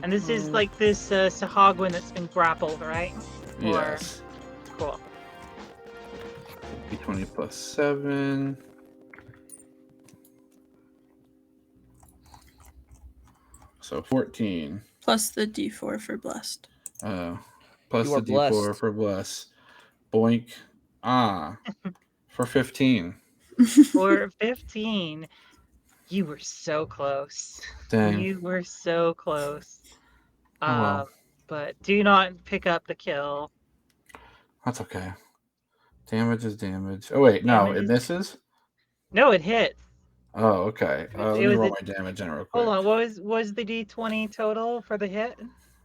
Speaker 1: And this is like this Sahagwin that's been grappled, right?
Speaker 4: Yes.
Speaker 1: Cool.
Speaker 4: D20 plus 7. So 14.
Speaker 3: Plus the D4 for blessed.
Speaker 4: Plus
Speaker 5: You are
Speaker 4: the D4
Speaker 5: blessed.
Speaker 4: for bless. Boink. For 15.
Speaker 1: For 15, you were so close.
Speaker 4: Dang.
Speaker 1: You were so close.
Speaker 4: Oh, well.
Speaker 1: But do not pick up the kill.
Speaker 4: That's okay. Damage is damage. Oh, wait. No,
Speaker 1: Damage
Speaker 4: it
Speaker 1: is-
Speaker 4: misses?
Speaker 1: No, it hits.
Speaker 4: Oh, okay. Let me
Speaker 1: was
Speaker 4: roll
Speaker 1: a-
Speaker 4: my damage in real quick.
Speaker 1: Hold on, what was the D20 total for the hit?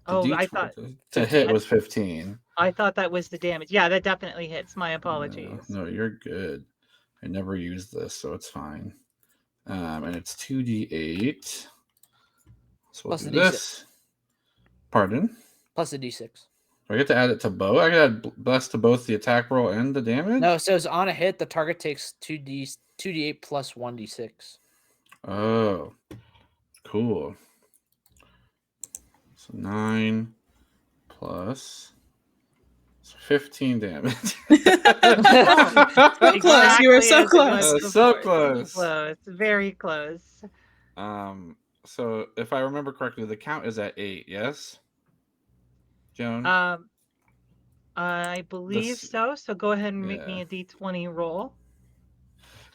Speaker 1: I thought
Speaker 4: To hit was 15.
Speaker 1: I thought that was the damage. Yeah, that definitely hits. My apologies.
Speaker 4: No, you're good. I never used this, so it's fine. And it's 2d8. So we'll
Speaker 5: Plus
Speaker 4: do
Speaker 5: the D6.
Speaker 4: this. Pardon?
Speaker 5: Plus a D6.
Speaker 4: Do I get to add it to both? I can add bless to both the attack roll and the damage?
Speaker 5: No, it says on a hit, the target takes 2d8 plus 1d6.
Speaker 4: Oh, cool. So 9 plus 15 damage.
Speaker 3: So close. You were so
Speaker 1: as it
Speaker 3: close.
Speaker 1: was
Speaker 4: So
Speaker 1: before.
Speaker 4: close.
Speaker 1: Close. Very close.
Speaker 4: So if I remember correctly, the count is at 8, yes? Joan?
Speaker 1: I believe so. So go ahead and make me
Speaker 4: Yeah.
Speaker 1: a D20 roll.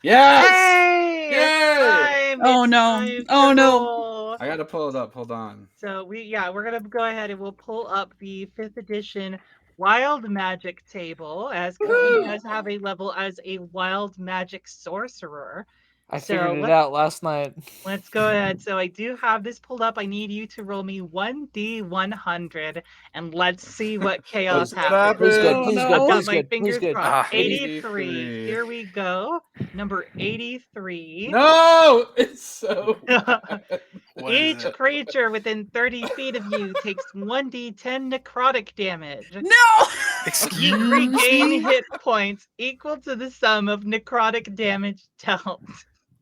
Speaker 4: Yes!
Speaker 1: Hey!
Speaker 4: Yay!
Speaker 1: It's time!
Speaker 3: Oh,
Speaker 1: It's
Speaker 3: no.
Speaker 1: time
Speaker 3: Oh,
Speaker 1: to
Speaker 3: no.
Speaker 1: roll.
Speaker 4: I gotta pull it up. Hold on.
Speaker 1: So we're gonna go ahead and we'll pull up the 5th edition Wild Magic table, as Cody does have a level as a Wild Magic Sorcerer.
Speaker 5: I
Speaker 1: So
Speaker 5: figured it
Speaker 1: what-
Speaker 5: out last night.
Speaker 1: Let's go ahead. So I do have this pulled up. I need you to roll me 1d100, and let's see what chaos
Speaker 4: Let's
Speaker 1: happens.
Speaker 5: Please good,
Speaker 3: Oh,
Speaker 5: please
Speaker 3: no.
Speaker 5: good,
Speaker 1: I've got
Speaker 5: please
Speaker 1: my
Speaker 5: good, please
Speaker 1: fingers
Speaker 5: good.
Speaker 1: crossed.
Speaker 4: 83.
Speaker 1: 83. Here we go. Number 83.
Speaker 4: No! It's so bad.
Speaker 2: What is
Speaker 1: Each
Speaker 2: it?
Speaker 1: creature within 30 feet of you takes 1d10 necrotic damage.
Speaker 3: No!
Speaker 1: You
Speaker 2: Excuse
Speaker 1: regain
Speaker 2: me?
Speaker 1: hit points equal to the sum of necrotic damage dealt.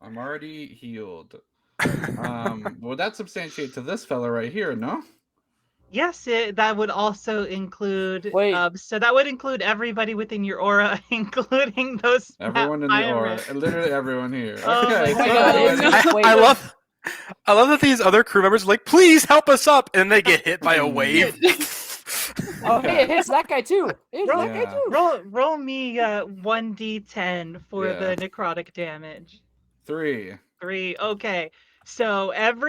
Speaker 4: I'm already healed. Would that substantiate to this fella right here, no?
Speaker 1: Yes, that would also include.
Speaker 5: Wait.
Speaker 1: So that would include everybody within your aura, including those.
Speaker 4: Everyone in the
Speaker 1: higher
Speaker 4: aura.
Speaker 1: risk.
Speaker 4: Literally everyone here.
Speaker 1: Oh
Speaker 4: Okay,
Speaker 1: my
Speaker 4: so
Speaker 1: God.
Speaker 4: everybody-
Speaker 5: Wait.
Speaker 2: I love that these other crew members are like, please help us up, and they get hit by a wave.
Speaker 5: Oh, hey, it hits that guy too. It hits that guy
Speaker 4: Yeah.
Speaker 5: too.
Speaker 1: Roll me 1d10 for
Speaker 4: Yeah.
Speaker 1: the necrotic damage.
Speaker 4: 3.
Speaker 1: 3. Okay. So
Speaker 4: And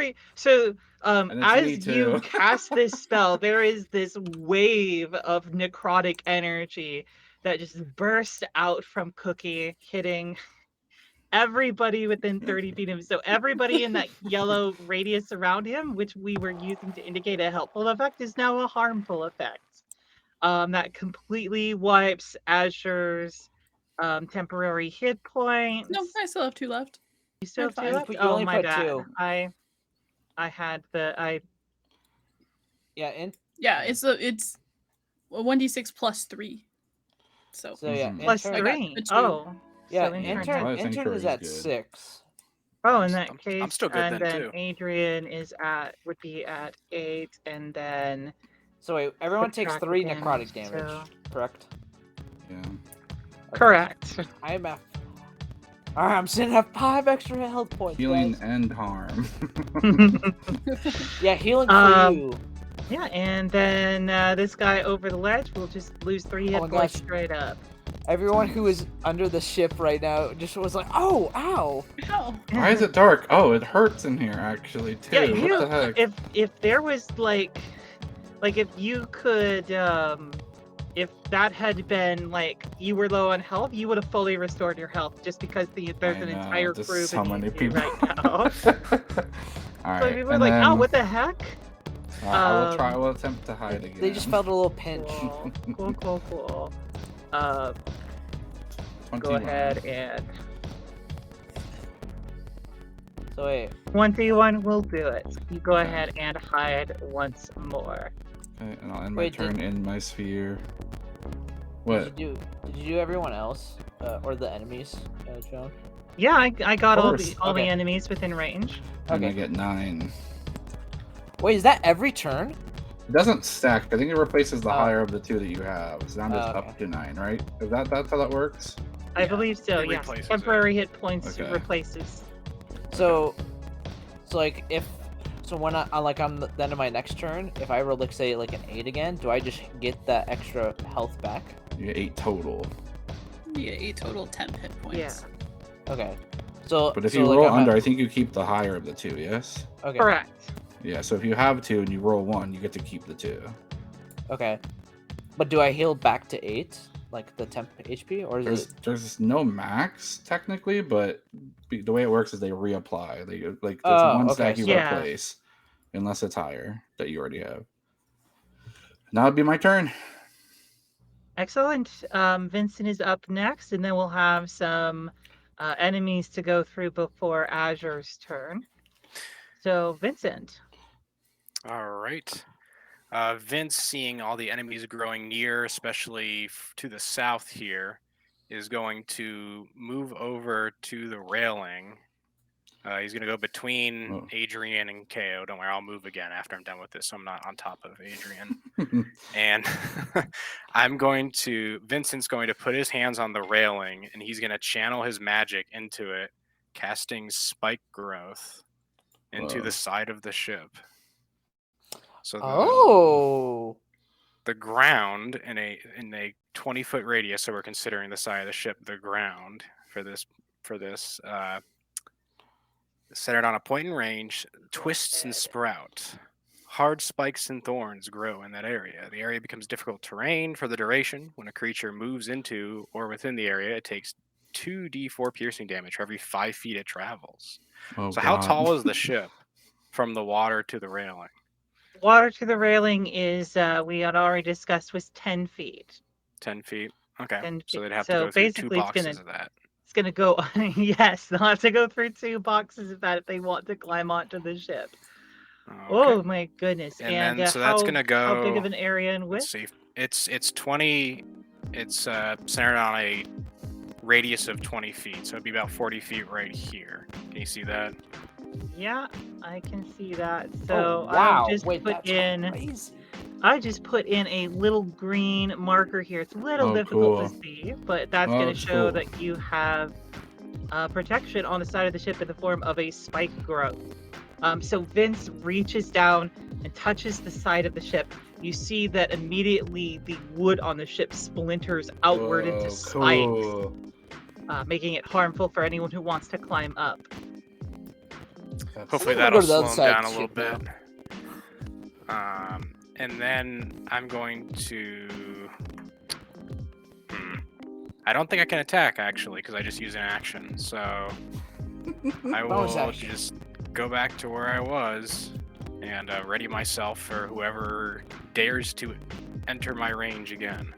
Speaker 4: it's
Speaker 1: as
Speaker 4: me
Speaker 1: you
Speaker 4: too.
Speaker 1: cast this spell, there is this wave of necrotic energy that just bursts out from Cookie, hitting everybody within 30 feet of him. So everybody in that yellow radius around him, which we were using to indicate a helpful effect, is now a harmful effect. That completely wipes Azure's temporary hit points.
Speaker 3: No, I still have 2 left.
Speaker 1: You still have
Speaker 3: Fine.
Speaker 1: 2
Speaker 3: You
Speaker 1: left?
Speaker 5: you
Speaker 1: Oh,
Speaker 5: only
Speaker 1: my
Speaker 5: put
Speaker 1: bad.
Speaker 5: 2.
Speaker 1: I had the
Speaker 5: Yeah, and
Speaker 3: Yeah, it's a 1d6 plus 3. So
Speaker 5: so yeah,
Speaker 4: Mhm.
Speaker 1: plus
Speaker 3: I got
Speaker 1: 3.
Speaker 3: a 2.
Speaker 1: Oh.
Speaker 5: Yeah,
Speaker 1: So
Speaker 5: intern
Speaker 4: Oh,
Speaker 5: intern is
Speaker 4: Sanctuary's
Speaker 5: at
Speaker 4: good.
Speaker 5: 6.
Speaker 1: Oh, in that case,
Speaker 2: I'm still good
Speaker 1: and
Speaker 2: then,
Speaker 1: then
Speaker 2: too.
Speaker 1: Adrian would be at 8, and then
Speaker 5: So wait, everyone takes
Speaker 1: subtract
Speaker 5: 3
Speaker 1: damage,
Speaker 5: necrotic damage,
Speaker 1: so-
Speaker 5: correct?
Speaker 4: Yeah.
Speaker 1: correct.
Speaker 5: I'm at. Alright, I'm sitting at 5 extra health points.
Speaker 4: Healing
Speaker 5: guys.
Speaker 4: and harm.
Speaker 5: Yeah, healing for
Speaker 1: Um,
Speaker 5: you.
Speaker 1: Yeah, and then this guy over the ledge will just lose 3 hit
Speaker 5: my
Speaker 1: points
Speaker 5: gosh.
Speaker 1: straight up.
Speaker 5: Everyone who is under the ship right now just was like, "Oh, ow!"
Speaker 3: Ow.
Speaker 4: Why is it dark? Oh, it hurts in here actually too.
Speaker 1: Yeah,
Speaker 4: What the heck?
Speaker 1: if there was like if you could if that had been like you were low on health, you would have fully restored your health just because there's
Speaker 4: I
Speaker 1: an
Speaker 4: know,
Speaker 1: entire
Speaker 4: there's
Speaker 1: crew
Speaker 4: so many
Speaker 1: beneath you
Speaker 4: people
Speaker 1: right now.
Speaker 4: All
Speaker 1: So
Speaker 4: right.
Speaker 1: people are
Speaker 4: and
Speaker 1: like,
Speaker 4: then,
Speaker 1: oh, what the heck?
Speaker 4: I will try. I will attempt to hide again.
Speaker 5: They just felt a little pinch.
Speaker 1: Cool. Go
Speaker 4: 21.
Speaker 1: ahead and
Speaker 5: So wait,
Speaker 1: 21 will do it. You go ahead and hide once more.
Speaker 4: Okay, and I'll end
Speaker 5: Wait,
Speaker 4: my turn in my sphere. What?
Speaker 5: did you do everyone else or the enemies, Joan?
Speaker 1: Yeah, I got all
Speaker 4: course.
Speaker 1: the
Speaker 5: Okay.
Speaker 1: enemies within range.
Speaker 4: And I
Speaker 5: Okay.
Speaker 4: get 9.
Speaker 5: Wait, is that every turn?
Speaker 4: It doesn't stack. I think it replaces the
Speaker 5: Oh.
Speaker 4: higher of the 2 that you have. So I'm just
Speaker 5: Oh,
Speaker 4: up to 9, right? Is that's how that works?
Speaker 1: I
Speaker 2: Yeah,
Speaker 1: believe so,
Speaker 2: it
Speaker 1: yes.
Speaker 2: replaces it.
Speaker 1: Temporary hit points
Speaker 4: Okay.
Speaker 1: replaces.
Speaker 5: So like when I'm the end of my next turn, if I roll like say like an 8 again, do I just get that extra health back?
Speaker 4: You get 8 total.
Speaker 3: Yeah, 8 total 10 hit points.
Speaker 1: Yeah.
Speaker 5: Okay. So
Speaker 4: But if
Speaker 5: so,
Speaker 4: you
Speaker 5: like,
Speaker 4: roll
Speaker 5: I'm
Speaker 4: under,
Speaker 5: at-
Speaker 4: I think you keep the higher of the 2, yes?
Speaker 5: okay.
Speaker 1: Correct.
Speaker 4: Yeah, so if you have 2 and you roll 1, you get to keep the 2.
Speaker 5: Okay. But do I heal back to 8? Like the temp HP? Or is it
Speaker 4: There's no max technically, but the way it works is they reapply. They like it's
Speaker 5: Oh,
Speaker 4: one
Speaker 5: okay,
Speaker 4: stack you
Speaker 5: so-
Speaker 1: Yeah.
Speaker 4: replace, unless it's higher that you already have. Now it'd be my turn.
Speaker 1: Excellent. Vincent is up next, and then we'll have some enemies to go through before Azure's turn. So, Vincent.
Speaker 2: All right. Vince, seeing all the enemies growing near, especially to the south here, is going to move over to the railing. He's going to go between
Speaker 4: Oh.
Speaker 2: Adrian and KO. Don't worry, I'll move again after I'm done with this, so I'm not on top of Adrian. And Vincent's going to put his hands on the railing, and he's going to channel his magic into it, casting spike growth into
Speaker 4: Whoa.
Speaker 2: the side of the ship. So the ground in a 20-foot radius, so we're considering the side of the ship, the ground for this centered on a point in range, twists and sprout. Hard spikes and thorns grow in that area. The area becomes difficult terrain for the duration. When a creature moves into or within the area, it takes 2d4 piercing damage for every 5 feet it travels.
Speaker 4: Oh,
Speaker 2: So how
Speaker 4: God.
Speaker 2: tall is the ship from the water to the railing?
Speaker 1: Water to the railing is, we had already discussed, was 10 feet.
Speaker 2: 10 feet. Okay.
Speaker 1: 10
Speaker 2: So
Speaker 1: feet.
Speaker 2: they'd have
Speaker 1: So
Speaker 2: to go through 2
Speaker 1: basically it's
Speaker 2: boxes
Speaker 1: gonna-
Speaker 2: of that.
Speaker 1: It's going to go, yes, they'll have to go through 2 boxes of that if they want to climb onto the ship. Oh my goodness!
Speaker 2: And then so
Speaker 1: how,
Speaker 2: that's gonna
Speaker 1: how big of
Speaker 2: go.
Speaker 1: an area in
Speaker 2: Let's
Speaker 1: width?
Speaker 2: see. It's 20. It's centered on a radius of 20 feet, so it'd be about 40 feet right here. Can you see that?
Speaker 1: Yeah, I can see that.
Speaker 5: Oh
Speaker 1: So
Speaker 5: wow!
Speaker 1: I just
Speaker 5: Wait,
Speaker 1: put
Speaker 5: that's
Speaker 1: in.
Speaker 5: crazy.
Speaker 1: I just put in a little green marker here. It's a little
Speaker 4: Oh,
Speaker 1: difficult to
Speaker 4: cool.
Speaker 1: see, but that's
Speaker 4: Oh,
Speaker 1: going to
Speaker 4: it's
Speaker 1: show
Speaker 4: cool.
Speaker 1: that you have protection on the side of the ship in the form of a spike growth. So Vince reaches down and touches the side of the ship. You see that immediately the wood on the ship splinters outward into
Speaker 4: Whoa,
Speaker 1: spikes,
Speaker 4: cool.
Speaker 1: making it harmful for anyone who wants to climb up.
Speaker 4: That's
Speaker 2: Hopefully
Speaker 5: I'm gonna
Speaker 2: that'll
Speaker 5: go to the
Speaker 2: slow
Speaker 5: other
Speaker 2: him
Speaker 5: side
Speaker 2: down
Speaker 5: of
Speaker 2: a
Speaker 5: the
Speaker 2: little
Speaker 5: ship
Speaker 2: bit.
Speaker 5: now.
Speaker 2: And then I'm going to. I don't think I can attack actually because I just used an action. So I
Speaker 5: Bonus
Speaker 2: will
Speaker 5: action.
Speaker 2: just go back to where I was and ready myself for whoever dares to enter my range again.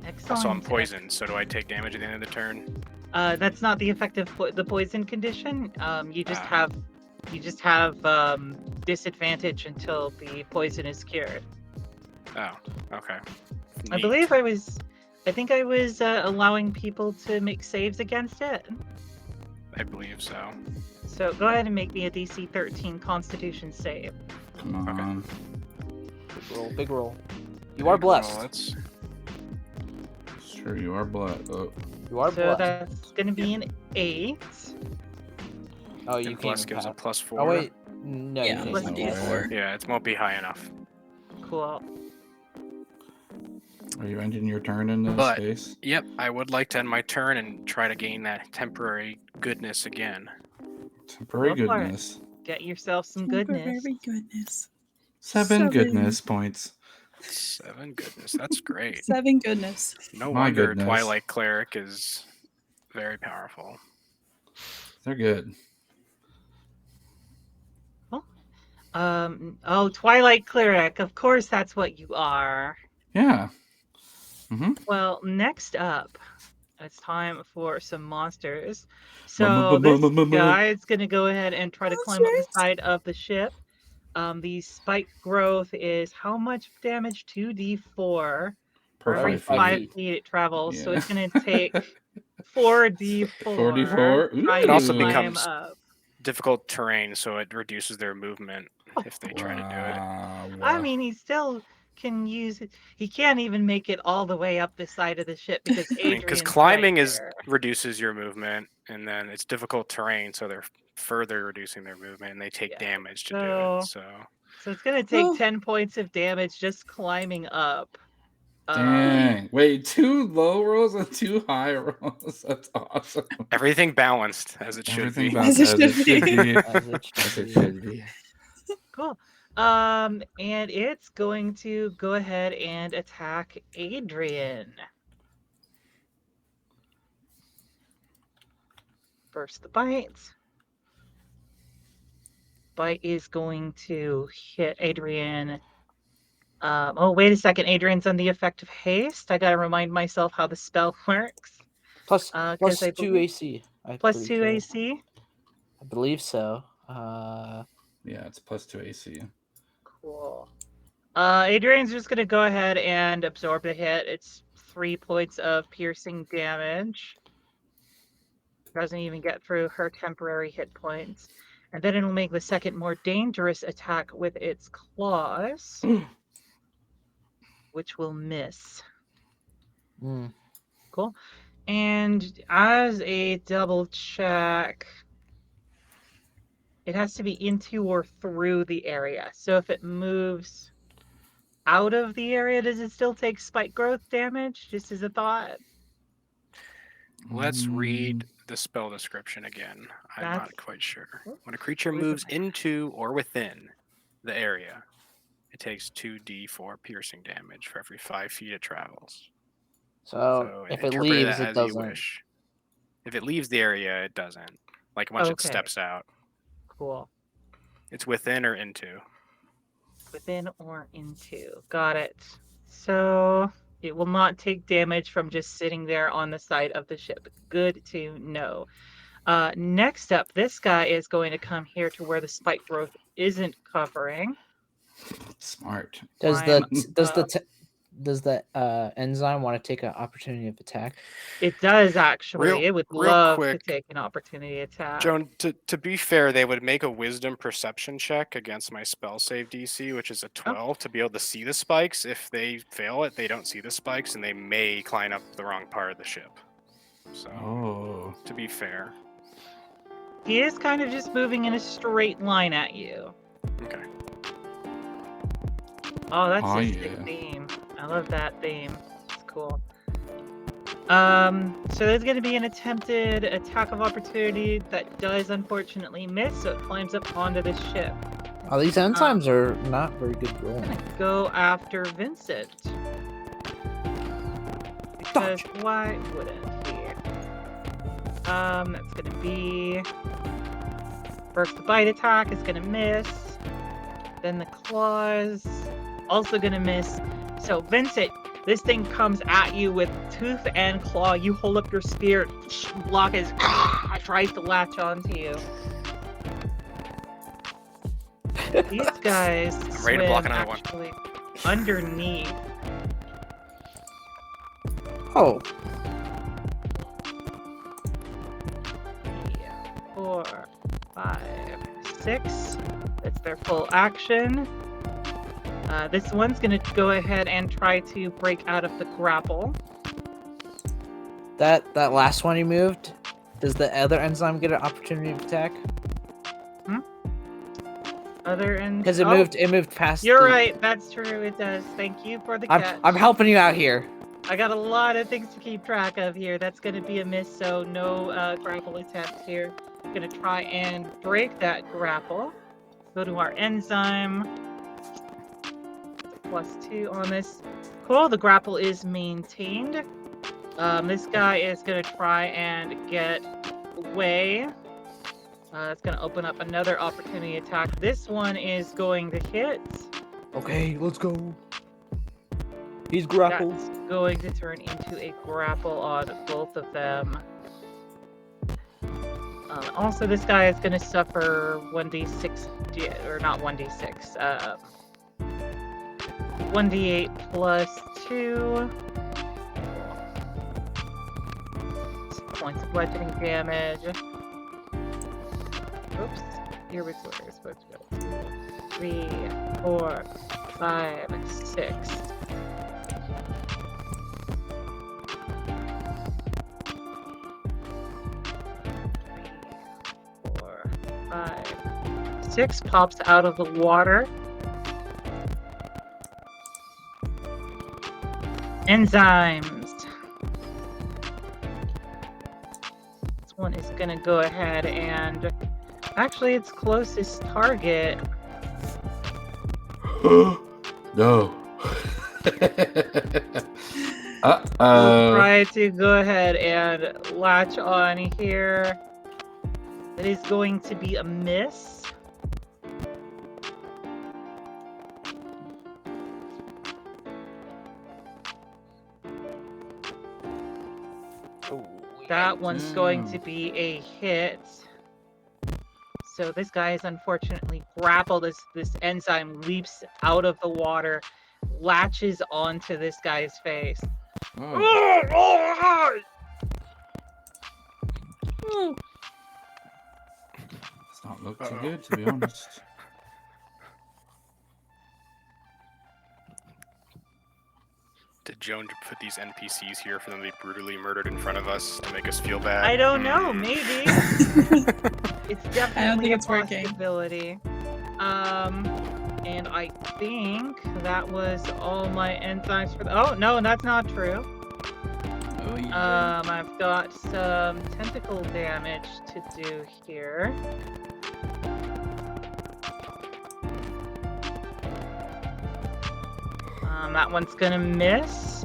Speaker 1: Excellent.
Speaker 2: Also, I'm poisoned, so do I take damage at the end of the turn?
Speaker 1: That's not the effect of the poison condition. You just
Speaker 2: Ah.
Speaker 1: have disadvantage until the poison is cured.
Speaker 2: Oh, okay.
Speaker 1: I
Speaker 2: Neat.
Speaker 1: believe I think I was allowing people to make saves against it.
Speaker 2: I believe so.
Speaker 1: So go ahead and make me a DC 13 Constitution save.
Speaker 4: Come
Speaker 2: Okay.
Speaker 4: on.
Speaker 5: Big roll, big roll. You are blessed.
Speaker 2: Well, that's
Speaker 4: Sure, you are blood. Oh,
Speaker 5: You are
Speaker 1: So
Speaker 5: blessed.
Speaker 1: that's going to be an 8.
Speaker 5: Oh, you
Speaker 2: and
Speaker 5: can't
Speaker 2: plus
Speaker 5: even
Speaker 2: gives a
Speaker 5: have.
Speaker 2: plus 4.
Speaker 5: Oh wait, no,
Speaker 3: Yeah,
Speaker 5: you
Speaker 1: plus
Speaker 5: can't.
Speaker 4: no
Speaker 5: have
Speaker 4: way.
Speaker 5: that.
Speaker 2: Yeah, it won't be high enough.
Speaker 1: Cool.
Speaker 4: are you ending your turn in this
Speaker 2: But-
Speaker 4: case?
Speaker 2: Yep, I would like to end my turn and try to gain that temporary goodness again.
Speaker 4: Temporary
Speaker 1: Go for it.
Speaker 4: goodness.
Speaker 1: Get yourself some goodness.
Speaker 3: Temporary goodness.
Speaker 4: 7 goodness points.
Speaker 2: 7 goodness, that's great.
Speaker 3: 7 goodness.
Speaker 2: No
Speaker 4: My
Speaker 2: wonder
Speaker 4: goodness.
Speaker 2: Twilight Cleric is very powerful.
Speaker 4: They're good.
Speaker 1: Oh, Twilight Cleric. Of course that's what you are.
Speaker 4: Yeah.
Speaker 1: Well, next up, it's time for some monsters. So this guy is going to go ahead and try to climb up the
Speaker 3: Monsters?
Speaker 1: side of the ship. The spike growth is how much damage? 2d4 for
Speaker 4: Per
Speaker 1: every
Speaker 5: 5
Speaker 1: 5
Speaker 5: feet.
Speaker 1: feet it travels. So
Speaker 4: Yeah.
Speaker 1: it's going to take 4d4.
Speaker 4: 4d4?
Speaker 1: Trying
Speaker 2: It
Speaker 1: to
Speaker 2: also
Speaker 1: climb
Speaker 2: becomes
Speaker 1: up.
Speaker 2: difficult terrain, so it reduces their movement if they try to do it.
Speaker 1: I mean, he still can use it. He can't even make it all the way up the side of the ship because
Speaker 2: I mean, because
Speaker 1: Adrian's
Speaker 2: climbing
Speaker 1: right
Speaker 2: is
Speaker 1: there.
Speaker 2: reduces your movement, and then it's difficult terrain, so they're further reducing their movement, and they take
Speaker 1: Yeah,
Speaker 2: damage to do
Speaker 1: so-
Speaker 2: it. So
Speaker 1: So it's gonna take
Speaker 3: Oh.
Speaker 1: 10 points of damage just climbing up.
Speaker 4: Dang. Wait, 2 low rolls and 2 high rolls. That's awesome.
Speaker 2: everything balanced as it should
Speaker 4: Everything
Speaker 2: be.
Speaker 4: about
Speaker 3: As
Speaker 4: as
Speaker 3: it
Speaker 4: it
Speaker 3: should
Speaker 4: should
Speaker 3: be.
Speaker 4: be.
Speaker 5: As it
Speaker 4: As
Speaker 5: should
Speaker 4: it
Speaker 5: be.
Speaker 4: should be.
Speaker 1: Cool. And it's going to go ahead and attack Adrian. First the bite. Bite is going to hit Adrian. Oh, wait a second. Adrian's on the effect of haste. I gotta remind myself how the spell works.
Speaker 5: Plus,
Speaker 1: 'Cause
Speaker 5: plus
Speaker 1: I
Speaker 5: 2
Speaker 1: believe-
Speaker 5: AC. I'm
Speaker 1: Plus
Speaker 5: pretty
Speaker 1: 2
Speaker 5: sure.
Speaker 1: AC.
Speaker 5: I believe so.
Speaker 4: Yeah, it's plus 2 AC.
Speaker 1: Cool. Adrian's just gonna go ahead and absorb the hit. It's 3 points of piercing damage. Doesn't even get through her temporary hit points. And then it'll make the second more dangerous attack with its claws, which will miss.
Speaker 5: mm.
Speaker 1: Cool. And as a double check, it has to be into or through the area. So if it moves out of the area, does it still take spike growth damage? Just as a thought.
Speaker 2: Let's read the spell description again. I'm
Speaker 1: That's-
Speaker 2: not quite sure. When a creature
Speaker 1: Where's the
Speaker 2: moves
Speaker 1: map?
Speaker 2: into or within the area, it takes 2d4 piercing damage for every 5 feet it travels.
Speaker 5: So if it
Speaker 2: interpret
Speaker 5: leaves,
Speaker 2: that
Speaker 5: it
Speaker 2: as you
Speaker 5: doesn't.
Speaker 2: wish. If it leaves the area, it doesn't. Like once it
Speaker 1: Okay.
Speaker 2: steps out,
Speaker 1: Cool.
Speaker 2: it's within or into.
Speaker 1: Within or into. Got it. So it will not take damage from just sitting there on the side of the ship. Good to know. Next up, this guy is going to come here to where the spike growth isn't covering.
Speaker 4: Smart.
Speaker 5: Does
Speaker 1: Climb
Speaker 5: the enzyme want to take an opportunity of attack?
Speaker 1: It does actually. It would
Speaker 2: real
Speaker 1: love
Speaker 2: quick,
Speaker 1: to take an opportunity attack.
Speaker 2: Joan, to be fair, they would make a wisdom perception check against my spell save DC, which is a 12, to be able to see the spikes. If they fail it, they don't see the spikes, and they may climb up the wrong part of the ship. So, to be fair.
Speaker 1: He is kind of just moving in a straight line at you.
Speaker 2: Okay.
Speaker 1: Oh, that's
Speaker 4: Oh,
Speaker 1: a
Speaker 4: yeah.
Speaker 1: sick theme. I love that theme. It's cool. So there's going to be an attempted attack of opportunity that does unfortunately miss, so it climbs up onto the ship.
Speaker 5: Oh, these enzymes are not very good rolling.
Speaker 1: Go after Vincent. Because why wouldn't he? That's going to be... First, the bite attack is going to miss. Then the claws, also going to miss. So, Vincent, this thing comes at you with tooth and claw. You hold up your spear, block it, tries to latch onto you. These guys
Speaker 2: I'm ready to block
Speaker 1: swim
Speaker 2: another one.
Speaker 1: actually underneath.
Speaker 5: Oh,
Speaker 1: 4, 5, 6. That's their full action. This one's going to go ahead and try to break out of the grapple.
Speaker 5: that last one you moved. Does the other enzyme get an opportunity of attack?
Speaker 1: Other end.
Speaker 5: Because it
Speaker 1: Oh,
Speaker 5: moved past.
Speaker 1: You're
Speaker 5: the-
Speaker 1: right. That's true. It does. Thank you for the catch.
Speaker 5: I'm helping you out here.
Speaker 1: I got a lot of things to keep track of here. That's going to be a miss, so no grapple attempt here. Going to try and break that grapple. Go to our enzyme. +2 on this. Cool. The grapple is maintained. This guy is going to try and get away. It's going to open up another opportunity attack. This one is going to hit.
Speaker 5: Okay, let's go. He's grappled.
Speaker 1: That's going to turn into a grapple on both of them. Also, this guy is going to suffer 1d6, or not 1d6, 1d8 +2 points of bludgeoning damage. Oops, here we go. We're supposed to go 2, 3, 4, 5, 6. 5, 6 pops out of the water. Enzymes. This one is gonna go ahead and actually its closest target.
Speaker 4: No.
Speaker 1: We'll try to go ahead and latch on here. It is going to be a miss. That one's going to be a hit. So this guy is unfortunately grappled as this enzyme leaps out of the water, latches onto this guy's face.
Speaker 4: Oh, it's not look too good, to be honest.
Speaker 2: Did Joan put these NPCs here for them to be brutally murdered in front of us to make us feel bad?
Speaker 1: I don't know, maybe. It's definitely
Speaker 3: I don't think it's
Speaker 1: a
Speaker 3: working.
Speaker 1: possibility. And I think that was all my enzymes for the. Oh no, that's not true.
Speaker 3: Oh yeah.
Speaker 1: I've got some tentacle damage to do here. That one's gonna miss.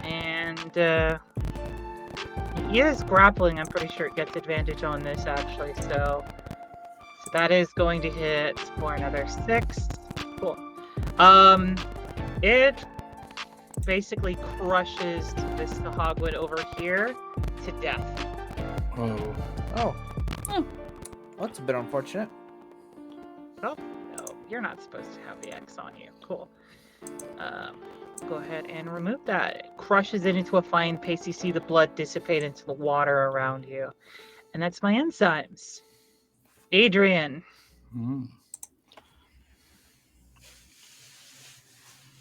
Speaker 1: And he is grappling. I'm pretty sure it gets advantage on this actually. So that is going to hit for another 6. Cool. It basically crushes this Hogwood over here to death.
Speaker 4: Oh.
Speaker 5: Oh. Well, that's a bit unfortunate.
Speaker 1: Oh, no, you're not supposed to have the X on you. Cool. Go ahead and remove that. It crushes it into a fine paste. You see the blood dissipate into the water around you. And that's my enzymes. Adrian.
Speaker 4: Mm.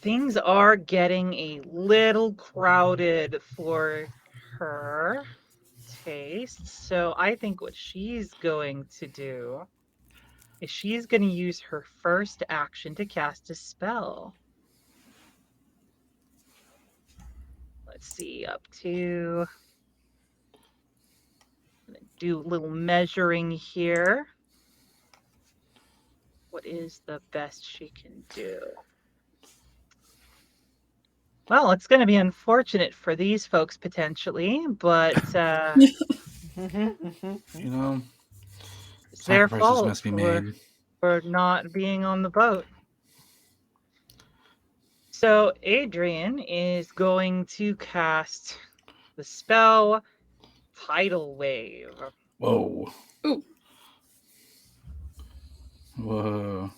Speaker 1: Things are getting a little crowded for her taste. So I think what she's going to do is she's going to use her first action to cast a spell. Let's see, up to... I'm going to do a little measuring here. What is the best she can do? Well, it's going to be unfortunate for these folks potentially, but
Speaker 4: You know,
Speaker 1: it's their
Speaker 4: sacrifices
Speaker 1: fault
Speaker 4: must be made.
Speaker 1: for not being on the boat. So Adrian is going to cast the spell Tidal Wave.
Speaker 4: Whoa.
Speaker 3: Ooh.
Speaker 4: Whoa.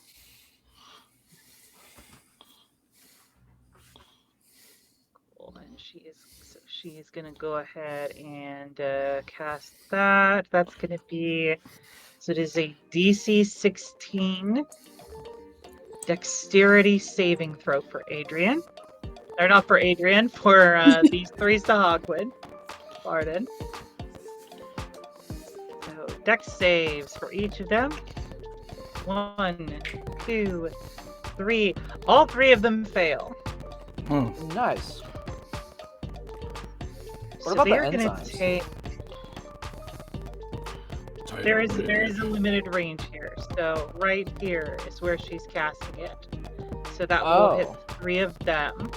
Speaker 1: And she is going to go ahead and cast that. That's going to be, so it is a DC 16 dexterity saving throw for Adrian. Or not for Adrian, for these three Sahagwin. Pardon. So dex saves for each of them. 1, 2, 3. All three of them fail.
Speaker 4: Oh.
Speaker 5: Nice.
Speaker 1: So
Speaker 5: about the
Speaker 1: they're going to
Speaker 5: enzymes?
Speaker 1: take. There is a limited range here. So right here is where she's casting it. So that will hit 3 of them.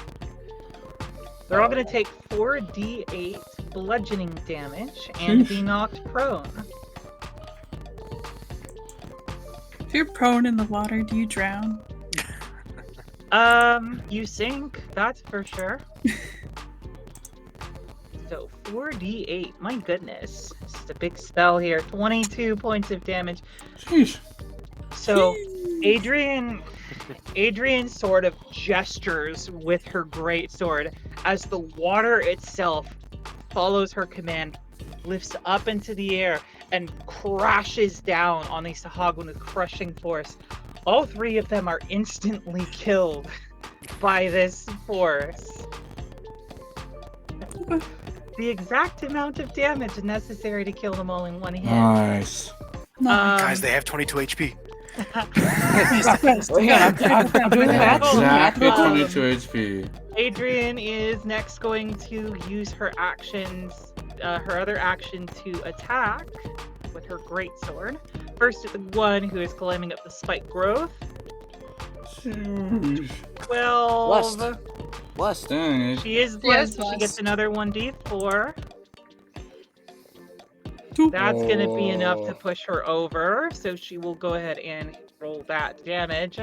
Speaker 1: They're all going to take 4d8 bludgeoning damage and be knocked prone.
Speaker 3: If you're prone in the water, do you drown?
Speaker 1: You sink, that's for sure. So 4d8, my goodness. This is a big spell here. 22 points of damage.
Speaker 4: Sheesh.
Speaker 1: So Adrian sort of gestures with her greatsword as the water itself follows her command, lifts up into the air, and crashes down on the Sahagwin with crushing force. All 3 of them are instantly killed by this force. The exact amount of damage necessary to kill them all in one hit.
Speaker 4: Nice.
Speaker 2: Guys, they have 22 HP.
Speaker 5: Hang on, I'm doing the math.
Speaker 4: Exactly 22 HP.
Speaker 1: Adrian is next going to use her actions, her other action to attack with her greatsword. First at the one who is climbing up the spike growth.
Speaker 4: Sheesh.
Speaker 1: 12.
Speaker 5: Blessed.
Speaker 4: Dang it.
Speaker 1: She is
Speaker 3: Yes,
Speaker 1: blessed. She gets
Speaker 3: blessed.
Speaker 1: another 1d4.
Speaker 3: Two.
Speaker 1: That's going to be enough to push her over. So she will go ahead and roll that damage.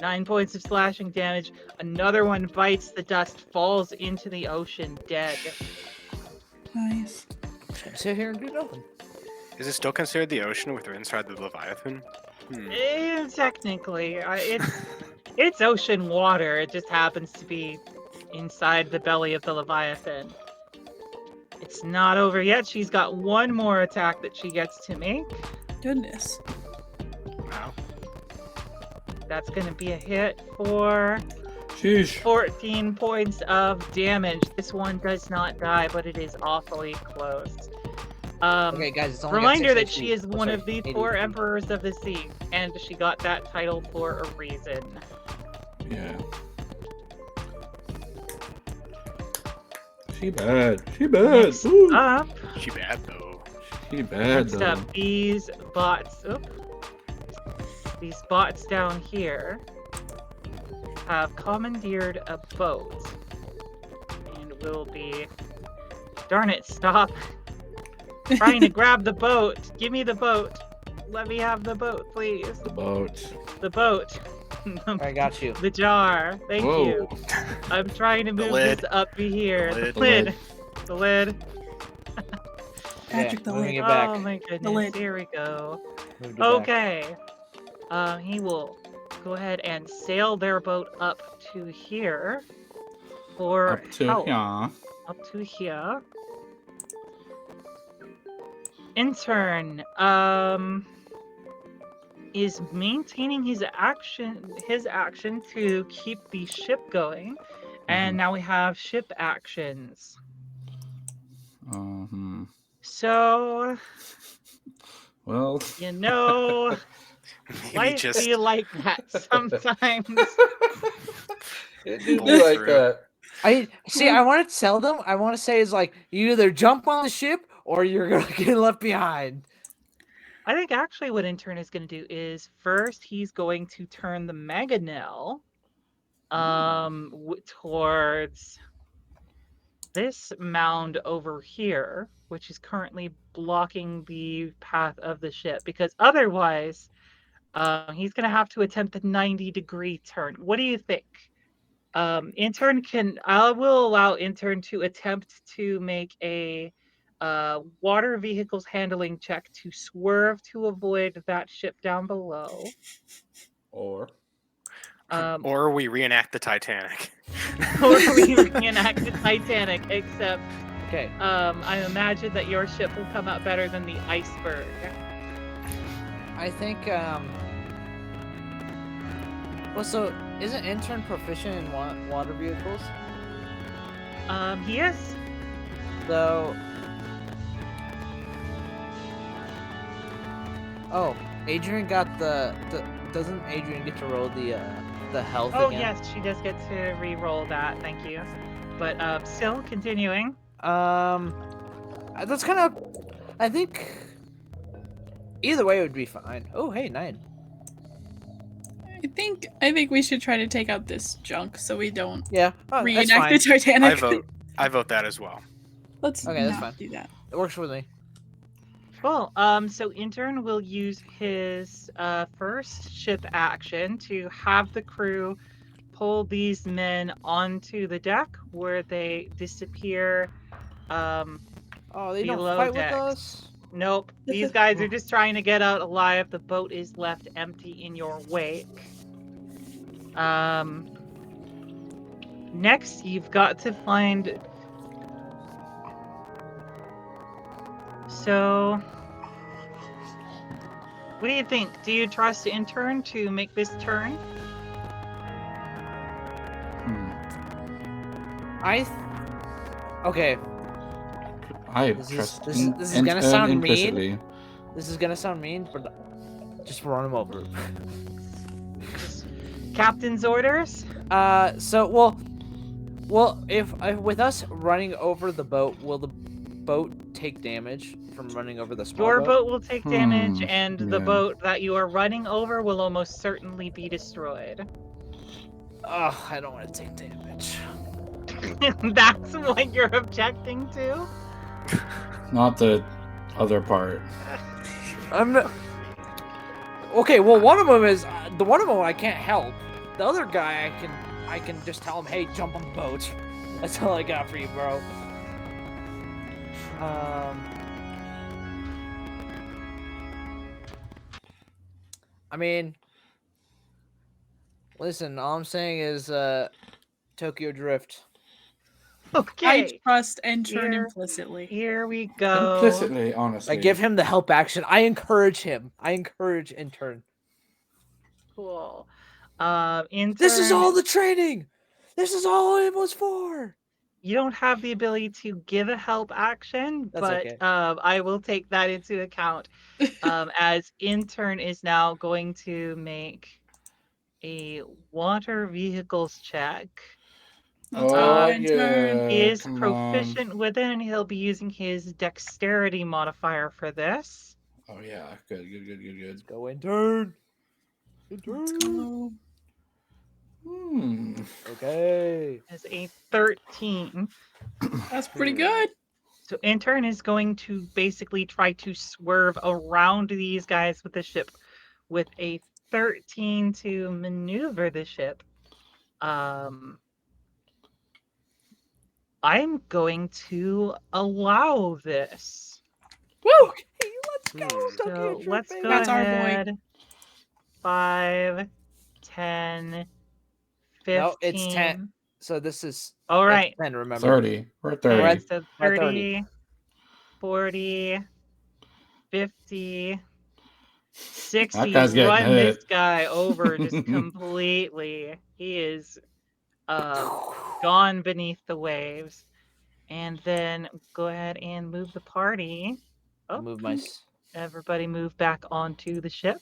Speaker 1: 9 points of slashing damage. Another one bites the dust, falls into the ocean dead.
Speaker 3: Nice.
Speaker 5: Sit here and do nothing.
Speaker 2: Is it still considered the ocean with her inside the Leviathan?
Speaker 1: Technically, it's ocean water. It just happens to be inside the belly of the Leviathan. It's not over yet. She's got one more attack that she gets to make.
Speaker 3: Goodness.
Speaker 2: Wow.
Speaker 1: That's going to be a hit for
Speaker 4: Sheesh.
Speaker 1: 14 points of damage. This one does not die, but it is awfully close.
Speaker 5: Okay, guys, it's only got
Speaker 1: Reminder
Speaker 5: 6
Speaker 1: that
Speaker 5: HP.
Speaker 1: she is one of the
Speaker 5: 80
Speaker 1: 4
Speaker 5: HP.
Speaker 1: Emperors of the Sea, and she got that title for a reason.
Speaker 4: Yeah. She bad. She bad.
Speaker 1: Next
Speaker 4: Ooh.
Speaker 1: up,
Speaker 2: She bad though.
Speaker 4: She bad
Speaker 1: next
Speaker 4: though.
Speaker 1: up, these bots. These bots down here have commandeered a boat, and will be. Darn it! Stop trying to grab the boat. Give me the boat. Let me have the boat, please.
Speaker 4: The boat.
Speaker 1: The boat.
Speaker 5: I got you.
Speaker 1: The jar. Thank
Speaker 4: Whoa.
Speaker 1: you. I'm trying to
Speaker 2: The
Speaker 1: move
Speaker 2: lid.
Speaker 1: this up here.
Speaker 2: The
Speaker 1: The
Speaker 2: lid.
Speaker 1: lid. The lid.
Speaker 3: Patrick, the
Speaker 5: moving
Speaker 3: lid.
Speaker 5: it back.
Speaker 1: Oh my goodness.
Speaker 3: lid.
Speaker 1: Here we go.
Speaker 5: Moved it back.
Speaker 1: Okay. He will go ahead and sail their boat up to here for
Speaker 4: Up to
Speaker 1: help.
Speaker 4: here.
Speaker 1: Up to here. Intern is maintaining his action to keep the ship going. And now we have ship actions. So,
Speaker 4: Well,
Speaker 1: you know,
Speaker 2: Maybe
Speaker 1: life
Speaker 2: just
Speaker 1: be like that sometimes.
Speaker 4: it do
Speaker 2: Pull
Speaker 4: be like
Speaker 2: through.
Speaker 4: that.
Speaker 5: I see. I want to tell them. I want to say it's like you either jump on the ship or you're gonna get left behind.
Speaker 1: I think actually what Intern is going to do is first he's going to turn the mangonel towards this mound over here, which is currently blocking the path of the ship, because otherwise he's going to have to attempt the 90-degree turn. What do you think? Intern I will allow Intern to attempt to make a water vehicles handling check to swerve to avoid that ship down below.
Speaker 4: Or
Speaker 2: or we reenact the Titanic.
Speaker 1: Or we reenact the Titanic, except
Speaker 5: Okay.
Speaker 1: I imagine that your ship will come out better than the iceberg.
Speaker 5: I think. Well, so isn't Intern proficient in water vehicles?
Speaker 1: He is.
Speaker 5: Though. Oh, Adrian got the. Doesn't Adrian get to roll the health
Speaker 1: Oh
Speaker 5: again?
Speaker 1: yes, she does get to re-roll that. Thank you. But still continuing.
Speaker 5: That's kind of. I think. Either way would be fine. Oh, hey, 9.
Speaker 3: I think we should try to take out this junk so we don't
Speaker 5: Yeah, that's
Speaker 3: reenact
Speaker 5: fine.
Speaker 3: the Titanic.
Speaker 2: I vote that as well.
Speaker 3: Let's
Speaker 5: Okay, that's
Speaker 3: not
Speaker 5: fine.
Speaker 3: do that.
Speaker 5: It works with me.
Speaker 1: Cool. So Intern will use his first ship action to have the crew pull these men onto the deck where they disappear.
Speaker 5: Oh, they don't
Speaker 1: Below
Speaker 5: fight
Speaker 1: decks.
Speaker 5: with us?
Speaker 1: Nope. These guys are just trying to get out alive. The boat is left empty in your wake. Next, you've got to find. So, what do you think? Do you trust Intern to make this turn?
Speaker 5: Okay.
Speaker 4: I
Speaker 5: This is-
Speaker 4: trust
Speaker 5: this is gonna sound mean.
Speaker 4: implicitly.
Speaker 5: This is gonna sound mean, but just run him over.
Speaker 1: Captain's orders?
Speaker 5: Well, if with us running over the boat, will the boat take damage from running over the small
Speaker 1: Your
Speaker 5: boat?
Speaker 1: boat will take damage,
Speaker 4: Hmm,
Speaker 1: and the
Speaker 4: yeah.
Speaker 1: boat that you are running over will almost certainly be destroyed.
Speaker 5: Ugh, I don't want to take damage.
Speaker 1: That's what you're objecting to?
Speaker 4: Not the other part.
Speaker 5: I'm not... Okay, well, one of them is the one of them I can't help. The other guy I can just tell him, hey, jump on the boat. That's all I got for you, bro. I mean, listen, all I'm saying is Tokyo Drift.
Speaker 1: Okay.
Speaker 3: I trust Intern
Speaker 1: Here-
Speaker 3: implicitly.
Speaker 1: Here we go.
Speaker 4: Implicitly, honestly.
Speaker 5: I give him the help action. I encourage him. I encourage Intern.
Speaker 1: Cool. Intern,
Speaker 5: This is all the training. This is all it was for.
Speaker 1: You don't have the ability to give a help action,
Speaker 5: That's
Speaker 1: but
Speaker 5: okay.
Speaker 1: I will take that into account. As Intern is now going to make a water vehicles check.
Speaker 3: Let's
Speaker 4: Oh,
Speaker 3: go,
Speaker 4: yeah.
Speaker 3: Intern.
Speaker 1: He is
Speaker 4: come
Speaker 1: proficient with it, and he'll be using his dexterity modifier for this.
Speaker 4: On. Oh, yeah. Good.
Speaker 5: Go Intern.
Speaker 3: Let's
Speaker 5: Intern.
Speaker 3: go.
Speaker 5: Okay.
Speaker 1: As a 13.
Speaker 3: That's pretty good.
Speaker 1: So Intern is going to basically try to swerve around these guys with the ship with a 13 to maneuver the ship. I'm going to allow this.
Speaker 5: Woo! Hey, let's go,
Speaker 2: Hmm.
Speaker 5: Tucky
Speaker 1: So
Speaker 5: and your
Speaker 1: let's
Speaker 5: baby.
Speaker 1: go
Speaker 3: That's our boy.
Speaker 1: ahead. 5, 10, 15.
Speaker 5: No, it's 10. So this is
Speaker 1: All
Speaker 5: that's
Speaker 1: right.
Speaker 5: 10, remember?
Speaker 4: 30. We're at 30.
Speaker 1: And so
Speaker 5: We're at 30.
Speaker 1: 30, 40, 50, 60.
Speaker 4: That guy's getting
Speaker 1: Run
Speaker 4: hit.
Speaker 1: this guy over just completely. He is gone beneath the waves. And then go ahead and move the party. Oh,
Speaker 5: Move my.
Speaker 1: everybody move back onto the ship.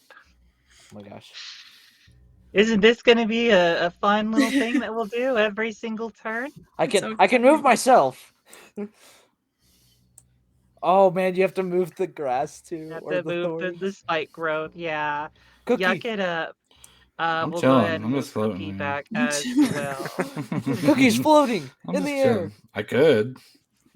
Speaker 5: Oh my gosh.
Speaker 1: Isn't this going to be a fun little thing that we'll do every single turn?
Speaker 5: I can
Speaker 3: so
Speaker 5: I can move
Speaker 3: exciting.
Speaker 5: myself. Oh man, you have to move the grass too,
Speaker 1: You have
Speaker 5: or
Speaker 1: to
Speaker 5: the
Speaker 1: move
Speaker 5: thorns.
Speaker 1: the spike growth. Yeah.
Speaker 5: Cookie.
Speaker 1: Yuck it up.
Speaker 4: I'm
Speaker 1: We'll
Speaker 4: chilling.
Speaker 1: go ahead and
Speaker 4: I'm
Speaker 1: move
Speaker 4: just floating,
Speaker 1: Cookie
Speaker 4: man.
Speaker 1: back
Speaker 3: I'm
Speaker 1: as
Speaker 3: chilling.
Speaker 1: well.
Speaker 5: Cookie's floating
Speaker 4: I'm
Speaker 5: in
Speaker 4: just
Speaker 5: the air.
Speaker 4: chilling. I could.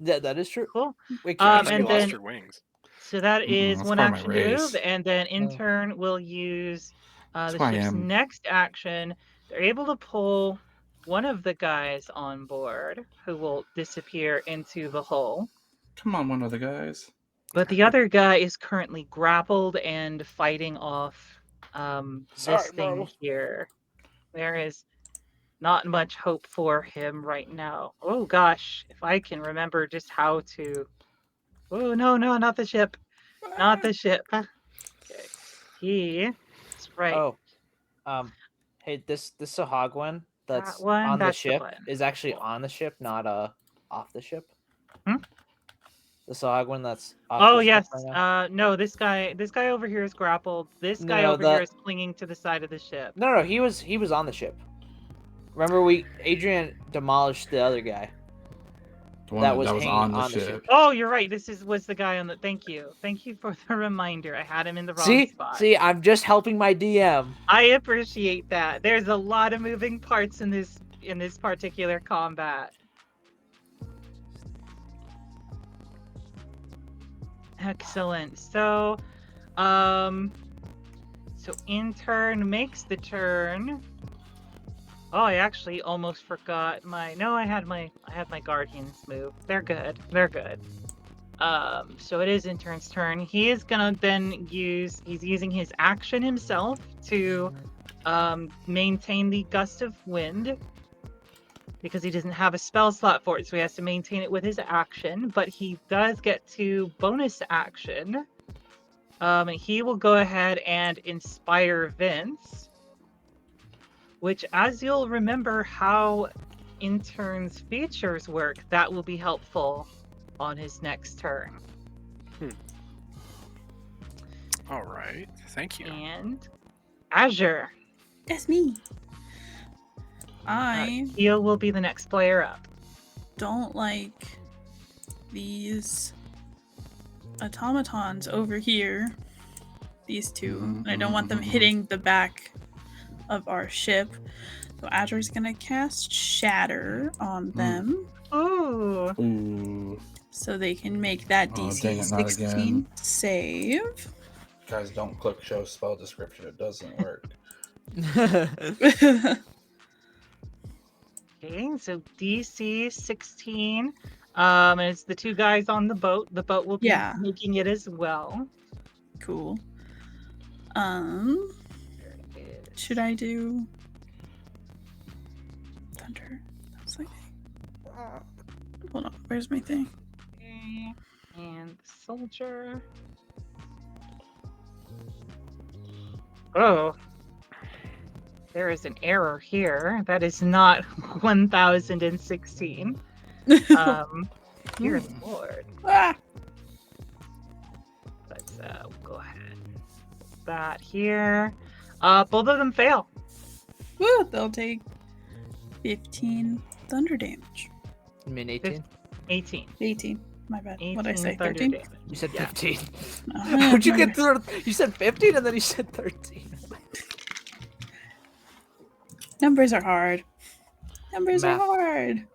Speaker 5: Yeah, that is true.
Speaker 1: Cool.
Speaker 5: Wait,
Speaker 2: Yeah,
Speaker 5: can
Speaker 2: you
Speaker 1: and
Speaker 2: lost
Speaker 1: then-
Speaker 2: your wings.
Speaker 1: So that is
Speaker 4: that's
Speaker 1: one
Speaker 4: part of my
Speaker 1: action to move,
Speaker 4: race.
Speaker 1: and then in
Speaker 5: Oh.
Speaker 1: turn we'll use
Speaker 4: That's
Speaker 1: the
Speaker 4: who I
Speaker 1: ship's
Speaker 4: am.
Speaker 1: next action. They're able to pull one of the guys on board, who will disappear into the hull.
Speaker 4: Come on, one of the guys.
Speaker 1: But the other guy is currently grappled and fighting off
Speaker 5: Sorry,
Speaker 1: this thing
Speaker 5: bro.
Speaker 1: here. There is not much hope for him right now. Oh gosh, if I can remember just how to. Oh no, not the ship. Not the ship. Okay. He. That's right.
Speaker 5: Oh, hey, this Sahagwan that's
Speaker 1: That one,
Speaker 5: on the
Speaker 1: that's the
Speaker 5: ship
Speaker 1: button.
Speaker 5: is actually on the ship, not off the ship.
Speaker 1: Hmm?
Speaker 5: The Sahagwan that's off
Speaker 1: Oh
Speaker 5: the
Speaker 1: yes.
Speaker 5: ship right now.
Speaker 1: No, this guy over here is grappled. This guy
Speaker 5: No,
Speaker 1: over here is clinging to the side of the ship.
Speaker 5: No, he was on the ship. Remember, Adrian demolished the other guy.
Speaker 4: The one
Speaker 5: That
Speaker 4: that
Speaker 5: was
Speaker 4: was
Speaker 5: hanging
Speaker 4: on the
Speaker 5: on the
Speaker 4: ship.
Speaker 5: ship.
Speaker 1: Oh, you're right. Was the guy on the. Thank you for the reminder. I had him in the wrong spot.
Speaker 5: See, I'm just helping my DM.
Speaker 1: I appreciate that. There's a lot of moving parts in this particular combat. Excellent. So intern makes the turn. Oh, I actually almost forgot I had my guardians move. They're good. So it is intern's turn. He is gonna then he's using his action himself to maintain the gust of wind, because he doesn't have a spell slot for it, so he has to maintain it with his action. But he does get to bonus action. And he will go ahead and inspire Vince, which, as you'll remember how intern's features work, that will be helpful on his next turn.
Speaker 2: All right. Thank you.
Speaker 1: And Azure.
Speaker 3: That's me. I
Speaker 1: Theo will be the next player up.
Speaker 3: don't like these automatons over here. These two. And I don't want them hitting the back of our ship. So Azure's gonna cast Shatter on them.
Speaker 1: Ooh.
Speaker 4: Ooh.
Speaker 3: So they can make that
Speaker 4: Oh,
Speaker 3: DC
Speaker 4: dang it, not
Speaker 3: 16
Speaker 4: again.
Speaker 3: save.
Speaker 4: Guys, don't click show spell description. It doesn't work.
Speaker 1: Okay, so DC 16. And it's the two guys on the boat. The boat will be making it as well.
Speaker 3: Cool. Should I do thunder? That's like. Hold on. Where's my thing?
Speaker 1: Okay, and the soldier. Oh. There is an error here. That is not 1016. Dear Lord.
Speaker 3: Ah!
Speaker 1: But we'll go ahead. Put that here. Both of them fail.
Speaker 3: Woo! They'll take 15 thunder damage.
Speaker 5: You mean 18?
Speaker 1: 18.
Speaker 3: 18. My bad.
Speaker 1: 18
Speaker 3: What'd I say?
Speaker 1: thunder
Speaker 3: 13?
Speaker 1: damage.
Speaker 5: You said
Speaker 1: Yeah.
Speaker 5: 15.
Speaker 3: Oh,
Speaker 5: How'd you
Speaker 3: my
Speaker 5: get
Speaker 3: bad.
Speaker 5: through? You said 15 and then you said 13.
Speaker 3: Numbers are hard. Numbers
Speaker 5: Math.
Speaker 3: are hard.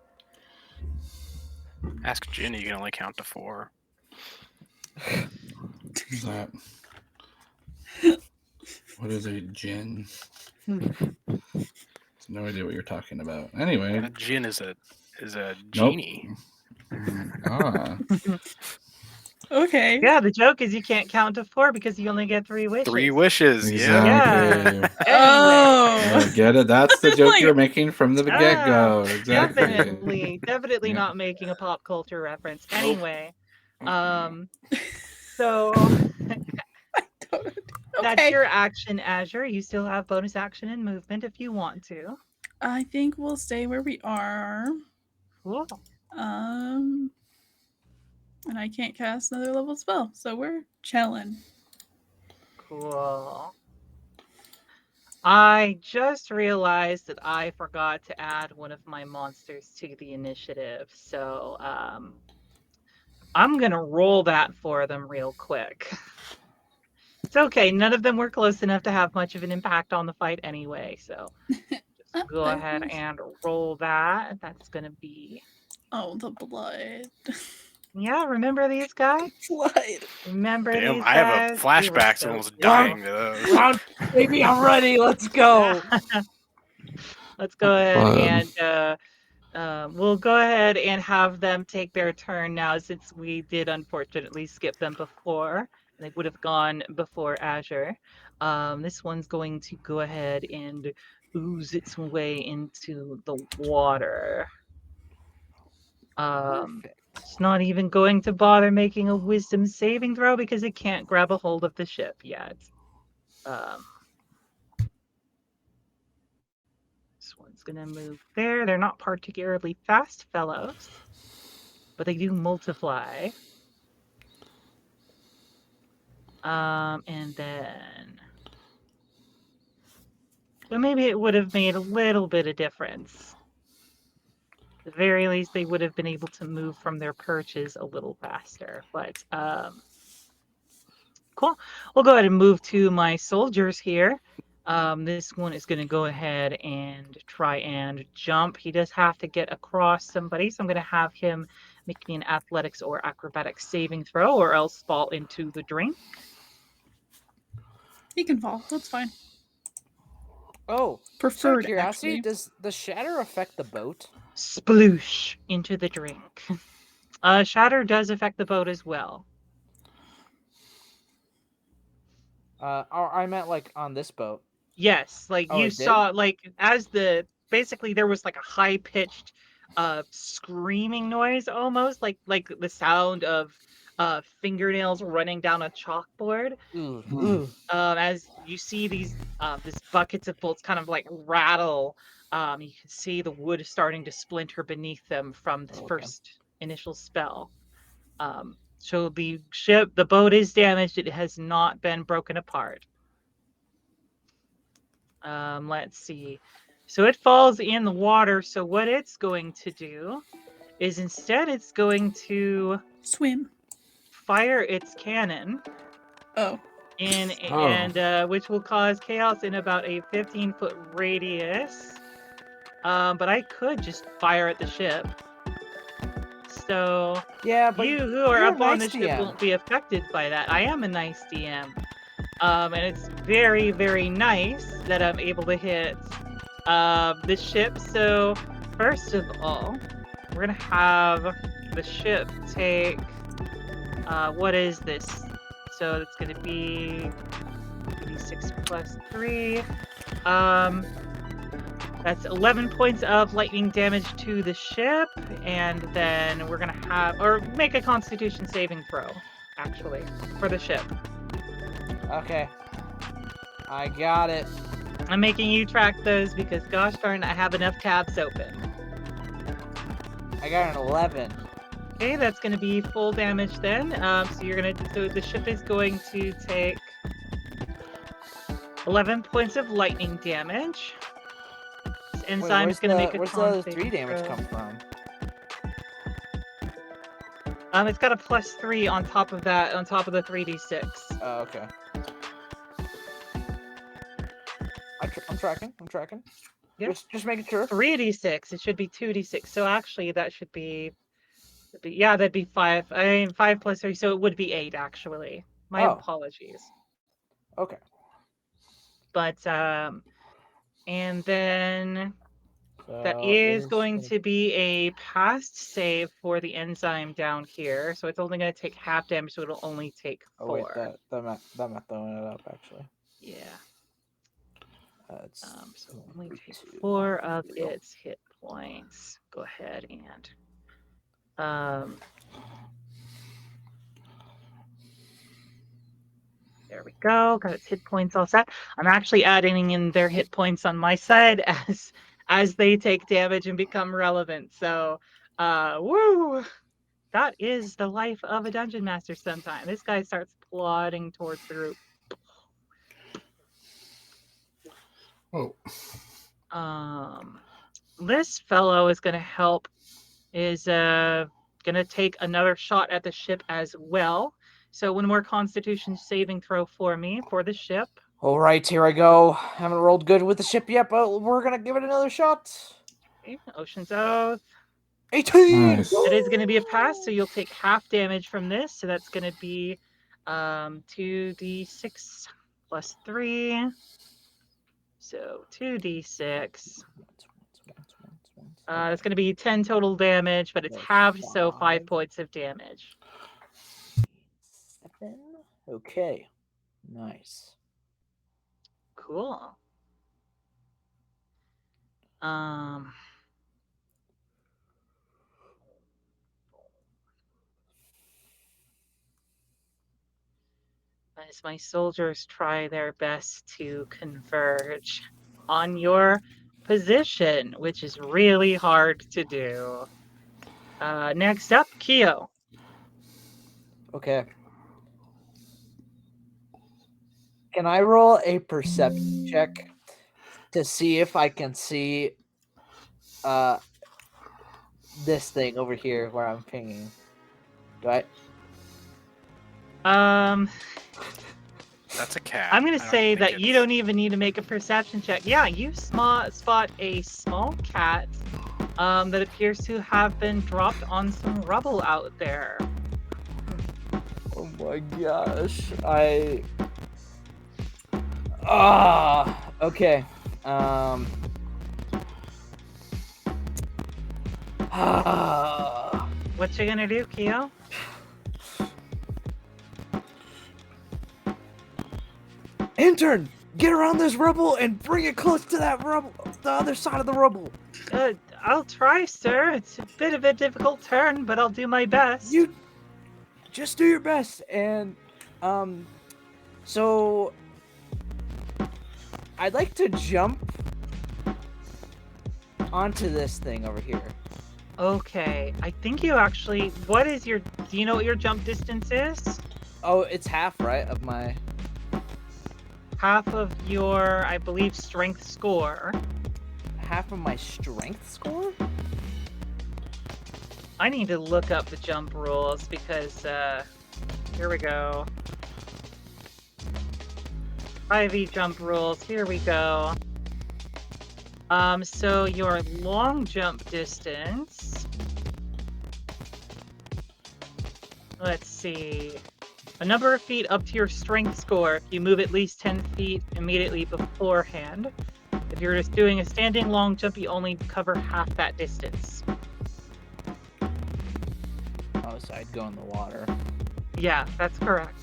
Speaker 2: Ask Ginny, you can only count to 4.
Speaker 4: Who's that? What is a djinn? No idea what you're talking about. Anyway.
Speaker 2: A djinn is a genie.
Speaker 4: Ah.
Speaker 3: Okay.
Speaker 1: Yeah, the joke is you can't count to 4 because you only get 3 wishes.
Speaker 2: 3 wishes.
Speaker 4: Exactly.
Speaker 1: Yeah.
Speaker 3: Oh.
Speaker 4: Yeah, get it? That's the joke
Speaker 3: Like-
Speaker 4: you're making from the get-go.
Speaker 1: Ah,
Speaker 4: Exactly.
Speaker 1: definitely
Speaker 4: Yeah.
Speaker 1: not making a pop culture reference.
Speaker 4: Nope.
Speaker 1: Anyway, so that's
Speaker 3: Okay.
Speaker 1: your action, Azure. You still have bonus action and movement if you want to.
Speaker 3: I think we'll stay where we are.
Speaker 1: Cool.
Speaker 3: And I can't cast another level spell, so we're chilling.
Speaker 1: Cool. I just realized that I forgot to add one of my monsters to the initiative, so I'm gonna roll that for them real quick. It's okay. None of them were close enough to have much of an impact on the fight anyway, so just go ahead and roll that. That's gonna be...
Speaker 3: Oh, the blood.
Speaker 1: Yeah, remember these guys?
Speaker 3: Blood.
Speaker 1: Remember
Speaker 2: Damn,
Speaker 1: these
Speaker 2: I have
Speaker 1: guys?
Speaker 2: a
Speaker 1: They were
Speaker 2: flashback to
Speaker 1: so
Speaker 2: almost
Speaker 1: cute.
Speaker 2: dying to those.
Speaker 5: Come on, baby, I'm ready. Let's go.
Speaker 1: Let's go ahead
Speaker 4: Fun.
Speaker 1: and we'll go ahead and have them take their turn now, since we did unfortunately skip them before. They would have gone before Azure. This one's going to go ahead and ooze its way into the water.
Speaker 5: Perfect.
Speaker 1: It's not even going to bother making a wisdom saving throw because it can't grab a hold of the ship yet. This one's gonna move there. They're not particularly fast fellows, but they do multiply. And then... So maybe it would have made a little bit of difference. At the very least, they would have been able to move from their perches a little faster. But cool. We'll go ahead and move to my soldiers here. This one is going to go ahead and try and jump. He does have to get across somebody, so I'm going to have him make me an athletics or acrobatics saving throw, or else fall into the drink.
Speaker 3: He can fall. That's fine.
Speaker 5: Oh,
Speaker 3: Preferred,
Speaker 5: curiosity,
Speaker 3: actually.
Speaker 5: does the shatter affect the boat?
Speaker 1: Sploosh into the drink. Shatter does affect the boat as well.
Speaker 5: I meant like on this boat.
Speaker 1: Yes, like
Speaker 5: Oh,
Speaker 1: you
Speaker 5: it did?
Speaker 1: saw, like as the basically there was like a high pitched screaming noise, almost like the sound of fingernails running down a chalkboard.
Speaker 5: Ooh.
Speaker 1: As you see these buckets of bolts kind of like rattle, you can see the wood starting to splinter beneath them from the
Speaker 5: Okay.
Speaker 1: first initial spell. So the boat is damaged. It has not been broken apart. Let's see. So it falls in the water. So what it's going to do is instead it's going to
Speaker 3: Swim.
Speaker 1: fire its cannon,
Speaker 3: Oh.
Speaker 1: and which will cause chaos in about a 15-foot radius. But I could just fire at the ship. So
Speaker 5: Yeah, but
Speaker 1: you who are
Speaker 5: you're
Speaker 1: up
Speaker 5: a
Speaker 1: on
Speaker 5: nice
Speaker 1: the ship
Speaker 5: DM.
Speaker 1: won't be affected by that. I am a nice DM. And it's very, very nice that I'm able to hit the ship. So first of all, we're gonna have the ship take what is this? So it's gonna be 6 plus 3. That's 11 points of lightning damage to the ship, and then we're gonna have, or make a Constitution saving throw, actually, for the ship.
Speaker 5: Okay. I got it.
Speaker 1: I'm making you track those because, gosh darn, I have enough tabs open.
Speaker 5: I got an 11.
Speaker 1: Okay, that's going to be full damage then. So the ship is going to take 11 points of lightning damage. This enzyme is going to make a
Speaker 5: where's the
Speaker 1: con
Speaker 5: other
Speaker 1: saving
Speaker 5: 3 damage
Speaker 1: throw.
Speaker 5: come from?
Speaker 1: It's got a +3 on top of that, on top of the 3d6.
Speaker 5: Oh, okay. I'm tracking.
Speaker 1: Yeah.
Speaker 5: Just making sure.
Speaker 1: 3d6. It should be 2d6. So actually, that should be, yeah, that'd be 5. I mean, 5 plus 3, so it would be 8 actually. My apologies.
Speaker 5: Okay.
Speaker 1: But and then That
Speaker 5: So
Speaker 1: is
Speaker 5: this
Speaker 1: going
Speaker 5: gonna-
Speaker 1: to be a past save for the enzyme down here, so it's only going to take half damage, so it'll only take 4.
Speaker 5: Oh wait, that I'm not throwing it up actually.
Speaker 1: Yeah.
Speaker 5: It's
Speaker 1: So only take
Speaker 5: 2,
Speaker 1: 4 of
Speaker 5: 0.
Speaker 1: its hit points. Go ahead and there we go. Got its hit points all set. I'm actually adding in their hit points on my side as they take damage and become relevant. So, woo! That is the life of a dungeon master sometime. This guy starts plodding towards the group.
Speaker 4: Oh.
Speaker 1: This fellow is going to help, is going to take another shot at the ship as well. So one more Constitution saving throw for me for the ship.
Speaker 5: All right, here I go. Haven't rolled good with the ship yet, but we're gonna give it another shot.
Speaker 1: Okay, Ocean's Oath.
Speaker 5: 18.
Speaker 4: Nice.
Speaker 1: It is going to be a pass, so you'll take half damage from this. So that's going to be 2d6 plus 3. So 2d6. It's going to be 10 total damage, but it's
Speaker 5: That's
Speaker 1: halved, so 5
Speaker 5: 5.
Speaker 1: points of damage.
Speaker 5: 7. Okay. Nice.
Speaker 1: Cool. As my soldiers try their best to converge on your position, which is really hard to do. Next up, Kyo.
Speaker 5: Okay. Can I roll a perception check to see if I can see this thing over here where I'm pinging? Do I?
Speaker 2: That's a cat.
Speaker 1: I'm going
Speaker 2: I
Speaker 1: to
Speaker 2: don't
Speaker 1: say
Speaker 2: think
Speaker 1: that you
Speaker 2: it's-
Speaker 1: don't even need to make a perception check. Yeah, you spot a small cat that appears to have been dropped on some rubble out there.
Speaker 5: Oh my gosh. Okay.
Speaker 1: What you gonna do, Kyo?
Speaker 5: Intern, get around this rubble and bring it close to that rubble, the other side of the rubble.
Speaker 1: I'll try, sir. It's a bit of a difficult turn, but I'll do my best.
Speaker 5: You just do your best. And so I'd like to jump onto this thing over here.
Speaker 1: Okay, I think you actually. What is your? Do you know what your jump distance is?
Speaker 5: Oh, it's half, right, of my.
Speaker 1: Half of your, I believe, strength score.
Speaker 5: Half of my strength score?
Speaker 1: I need to look up the jump rules because here we go. 5e jump rules. Here we go. So your long jump distance. Let's see. A number of feet up to your strength score if you move at least 10 feet immediately beforehand. If you're just doing a standing long jump, you only cover half that distance.
Speaker 5: Oh, so I'd go in the water.
Speaker 1: Yeah, that's correct.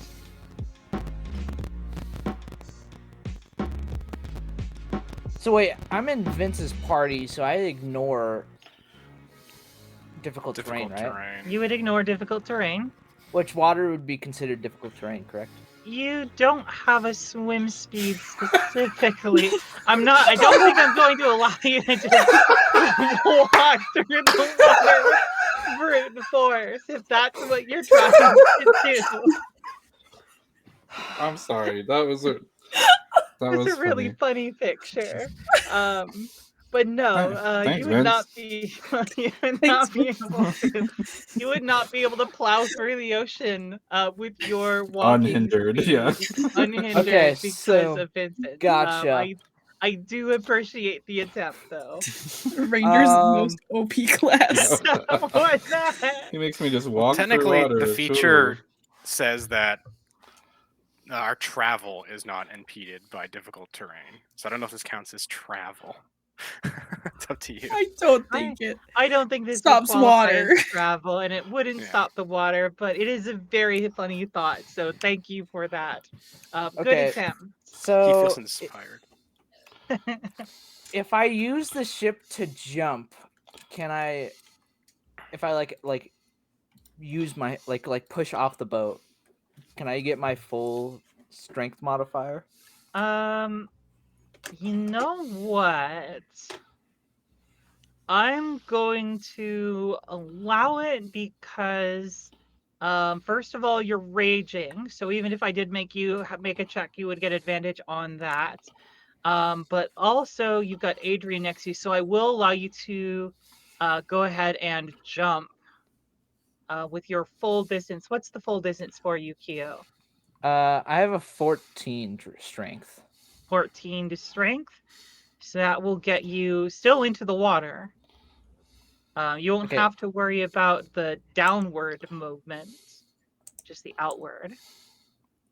Speaker 5: So wait, I'm in Vince's party, so I ignore difficult terrain, right?
Speaker 2: terrain.
Speaker 1: You would ignore difficult terrain.
Speaker 5: Which water would be considered difficult terrain, correct?
Speaker 1: You don't have a swim speed specifically. I don't think I'm going to allow you to just walk through the water with brute force if that's what you're trying to do.
Speaker 4: I'm sorry. That was a
Speaker 1: really funny picture. But no,
Speaker 4: Thanks,
Speaker 1: you would not
Speaker 4: Vince.
Speaker 1: be you would not be able to plow through the ocean with your walking
Speaker 4: Unhindered,
Speaker 1: speed.
Speaker 4: yeah.
Speaker 1: Unhindered
Speaker 5: Okay,
Speaker 1: because
Speaker 5: so,
Speaker 1: of Vincent.
Speaker 5: gotcha.
Speaker 1: I do appreciate the attempt though.
Speaker 3: Ranger's the most OP class.
Speaker 1: What's that?
Speaker 4: He makes me just walk through
Speaker 2: Technically,
Speaker 4: water.
Speaker 2: the
Speaker 4: Cool.
Speaker 2: feature says that our travel is not impeded by difficult terrain. So I don't know if this counts as travel. It's up to you.
Speaker 3: I don't think it.
Speaker 1: I don't think this
Speaker 3: Stops
Speaker 1: would qualify
Speaker 3: water.
Speaker 1: as travel, and it wouldn't
Speaker 2: Yeah.
Speaker 1: stop the water, but it is a very funny thought. So thank you for that. Good
Speaker 5: Okay.
Speaker 1: attempt.
Speaker 2: He
Speaker 5: So
Speaker 2: feels inspired.
Speaker 5: if I use the ship to jump, can I? If I like use my like push off the boat, can I get my full strength modifier?
Speaker 1: You know what? I'm going to allow it because, first of all, you're raging. So even if I did make you make a check, you would get advantage on that. But also you've got Adrian next to you, so I will allow you to go ahead and jump with your full distance. What's the full distance for you, Kyo?
Speaker 5: I have a 14 strength.
Speaker 1: 14 to strength. So that will get you still into the water. You won't
Speaker 5: Okay.
Speaker 1: have to worry about the downward movement, just the outward.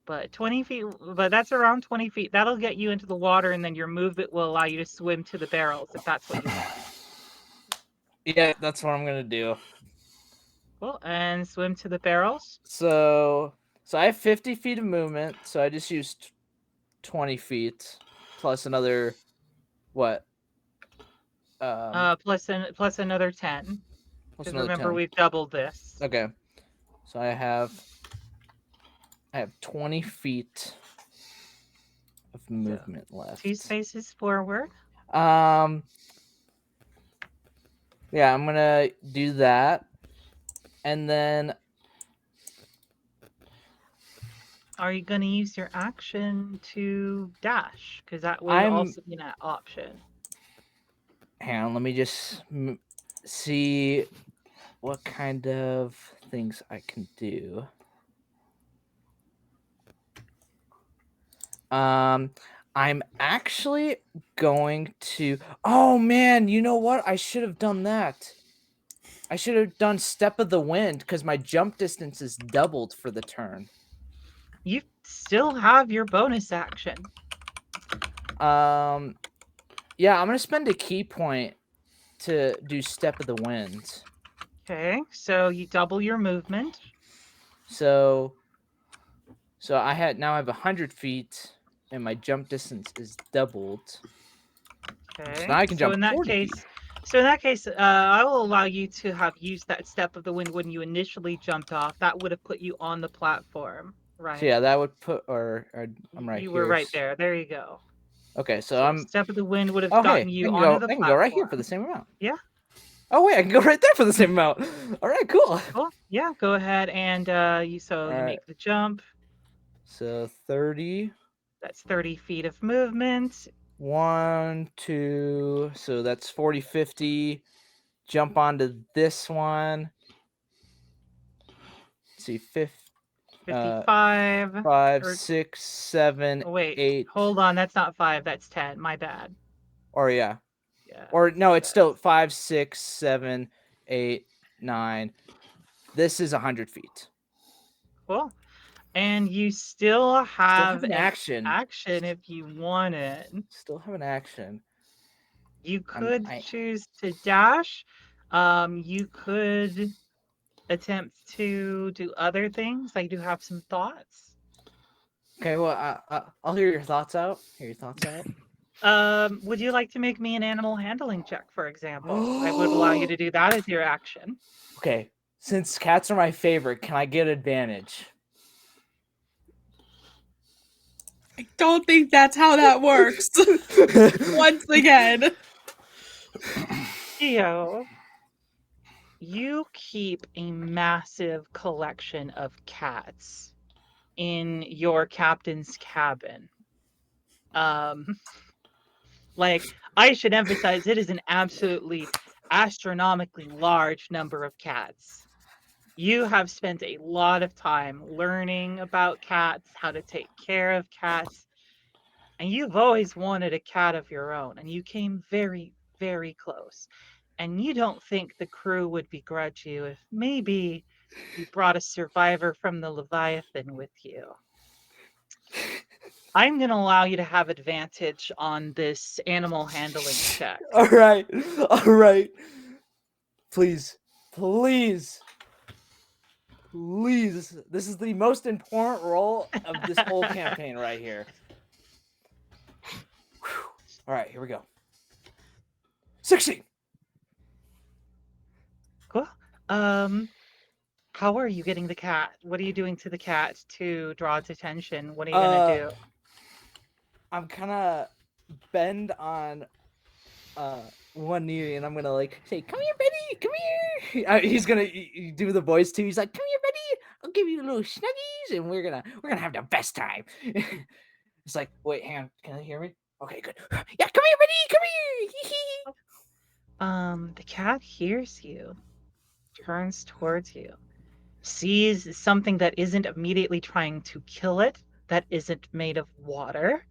Speaker 1: But 20 feet, but that's around 20 feet. That'll get you into the water, and then your movement will allow you to swim to the barrels if that's what you want.
Speaker 5: Yeah, that's what I'm gonna do.
Speaker 1: Cool. And swim to the barrels.
Speaker 5: So I have 50 feet of movement. So I just used 20 feet plus another what?
Speaker 1: Plus another 10.
Speaker 5: Plus
Speaker 1: Because
Speaker 5: another
Speaker 1: remember,
Speaker 5: 10.
Speaker 1: we've doubled this.
Speaker 5: Okay. So I have 20 feet of movement left.
Speaker 1: 2 spaces forward.
Speaker 5: Yeah, I'm gonna do that, and then
Speaker 1: Are you going to use your action to dash? Because that would
Speaker 5: I'm-
Speaker 1: also be an option.
Speaker 5: hang on. Let me just see what kind of things I can do. I'm actually going to. Oh man, you know what? I should have done that. I should have done Step of the Wind because my jump distance is doubled for the turn.
Speaker 1: You still have your bonus action.
Speaker 5: Yeah, I'm gonna spend a key point to do Step of the Wind.
Speaker 1: Okay, so you double your movement.
Speaker 5: So I have 100 feet, and my jump distance is doubled.
Speaker 1: Okay.
Speaker 5: So now I can jump
Speaker 1: in that
Speaker 5: 40
Speaker 1: case,
Speaker 5: feet.
Speaker 1: I will allow you to have used that Step of the Wind when you initially jumped off. That would have put you on the platform, right?
Speaker 5: So yeah, that would put or I'm right
Speaker 1: You
Speaker 5: here.
Speaker 1: were right there. There you go.
Speaker 5: Okay, so I'm.
Speaker 1: Step of the Wind would have
Speaker 5: Oh,
Speaker 1: gotten
Speaker 5: hey,
Speaker 1: you
Speaker 5: I
Speaker 1: onto the
Speaker 5: can
Speaker 1: platform.
Speaker 5: go right here for the same amount.
Speaker 1: Yeah.
Speaker 5: Oh wait, I can go right there for the same amount. All right, cool.
Speaker 1: Cool. Yeah, go ahead and you
Speaker 5: right.
Speaker 1: make the jump.
Speaker 5: So 30.
Speaker 1: That's 30 feet of movement.
Speaker 5: 1, 2. So that's 40, 50. Jump onto this one. Let's see,
Speaker 1: 55.
Speaker 5: 5,
Speaker 1: or-
Speaker 5: 6, 7,
Speaker 1: Oh, wait,
Speaker 5: 8.
Speaker 1: hold on. That's not 5. That's 10. My bad.
Speaker 5: Or yeah.
Speaker 1: Yeah.
Speaker 5: Or no, it's still 5, 6, 7, 8, 9. This is 100 feet.
Speaker 1: Cool. And you still have
Speaker 5: an action.
Speaker 1: Action if you want it.
Speaker 5: Still have an action.
Speaker 1: You could choose to dash. You could attempt to do other things. I do have some thoughts.
Speaker 5: Okay, well, I'll hear your thoughts out.
Speaker 1: Would you like to make me an animal handling check, for example? I would allow you to do that as your action.
Speaker 5: Okay, since cats are my favorite, can I get advantage?
Speaker 3: I don't think that's how that works. Once again.
Speaker 1: Theo, you keep a massive collection of cats in your captain's cabin. Like, I should emphasize, it is an absolutely astronomically large number of cats. You have spent a lot of time learning about cats, how to take care of cats, and you've always wanted a cat of your own, and you came very, very close. And you don't think the crew would begrudge you if maybe you brought a survivor from the Leviathan with you. I'm going to allow you to have advantage on this animal handling check.
Speaker 5: All right. All right. Please. Please. Please. This is the most important role of this whole campaign right here. All right, here we go. 16.
Speaker 1: Cool. How are you getting the cat? What are you doing to the cat to draw its attention? What are you going to do?
Speaker 5: I'm gonna bend on one knee and I'm gonna like say, "Come here, Betty, come here." He's gonna do the voice too. He's like, "Come here, Betty. I'll give you a little snuggies, and we're gonna have the best time." It's like, wait, hang on. Can you hear me? Okay, good. Yeah, come here, Betty. Come here.
Speaker 1: The cat hears you, turns towards you, sees something that isn't immediately trying to kill it, that isn't made of water,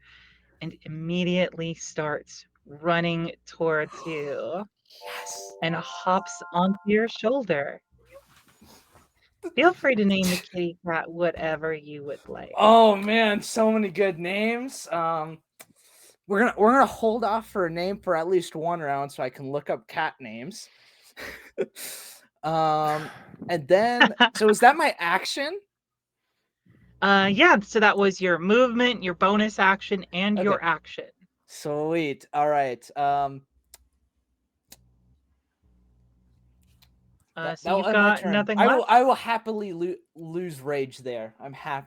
Speaker 1: and immediately starts running towards you.
Speaker 5: Yes.
Speaker 1: And hops onto your shoulder. Feel free to name the kitty cat whatever you would like.
Speaker 5: Oh man, so many good names. We're gonna hold off for a name for at least one round so I can look up cat names. And then so is that my action?
Speaker 1: Yeah, so that was your movement, your bonus action, and your action.
Speaker 5: Sweet. All right.
Speaker 1: So you've got nothing left?
Speaker 5: I will happily lose rage there.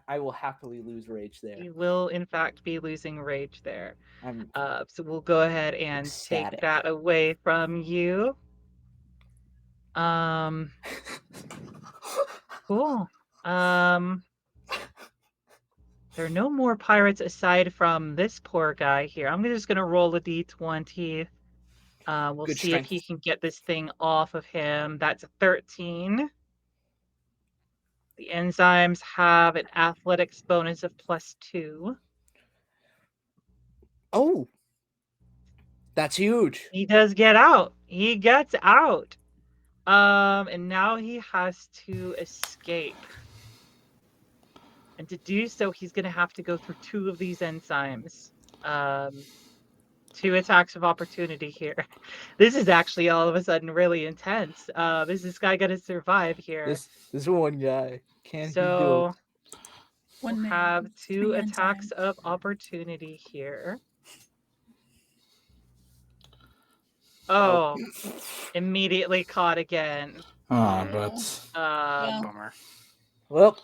Speaker 5: I will happily lose rage there.
Speaker 1: You will, in fact, be losing rage there. So we'll go ahead and take that away from you. Cool. There are no more pirates aside from this poor guy here. I'm just going to roll a d20. We'll
Speaker 5: Good
Speaker 1: see
Speaker 5: strength.
Speaker 1: if he can get this thing off of him. That's a 13. The enzymes have an athletics bonus of +2.
Speaker 5: Oh, that's huge.
Speaker 1: He does get out. He gets out. And now he has to escape. And to do so, he's going to have to go through 2 of these enzymes. 2 attacks of opportunity here. This is actually all of a sudden really intense. Is this guy going to survive here?
Speaker 5: This one guy. Can he do
Speaker 1: So
Speaker 5: it?
Speaker 1: we'll
Speaker 3: One man,
Speaker 1: have 2
Speaker 3: 3
Speaker 1: attacks
Speaker 3: enzymes.
Speaker 1: of opportunity here. Oh, immediately caught again.
Speaker 4: Ah, but
Speaker 3: Well.
Speaker 2: Bummer.
Speaker 5: Well,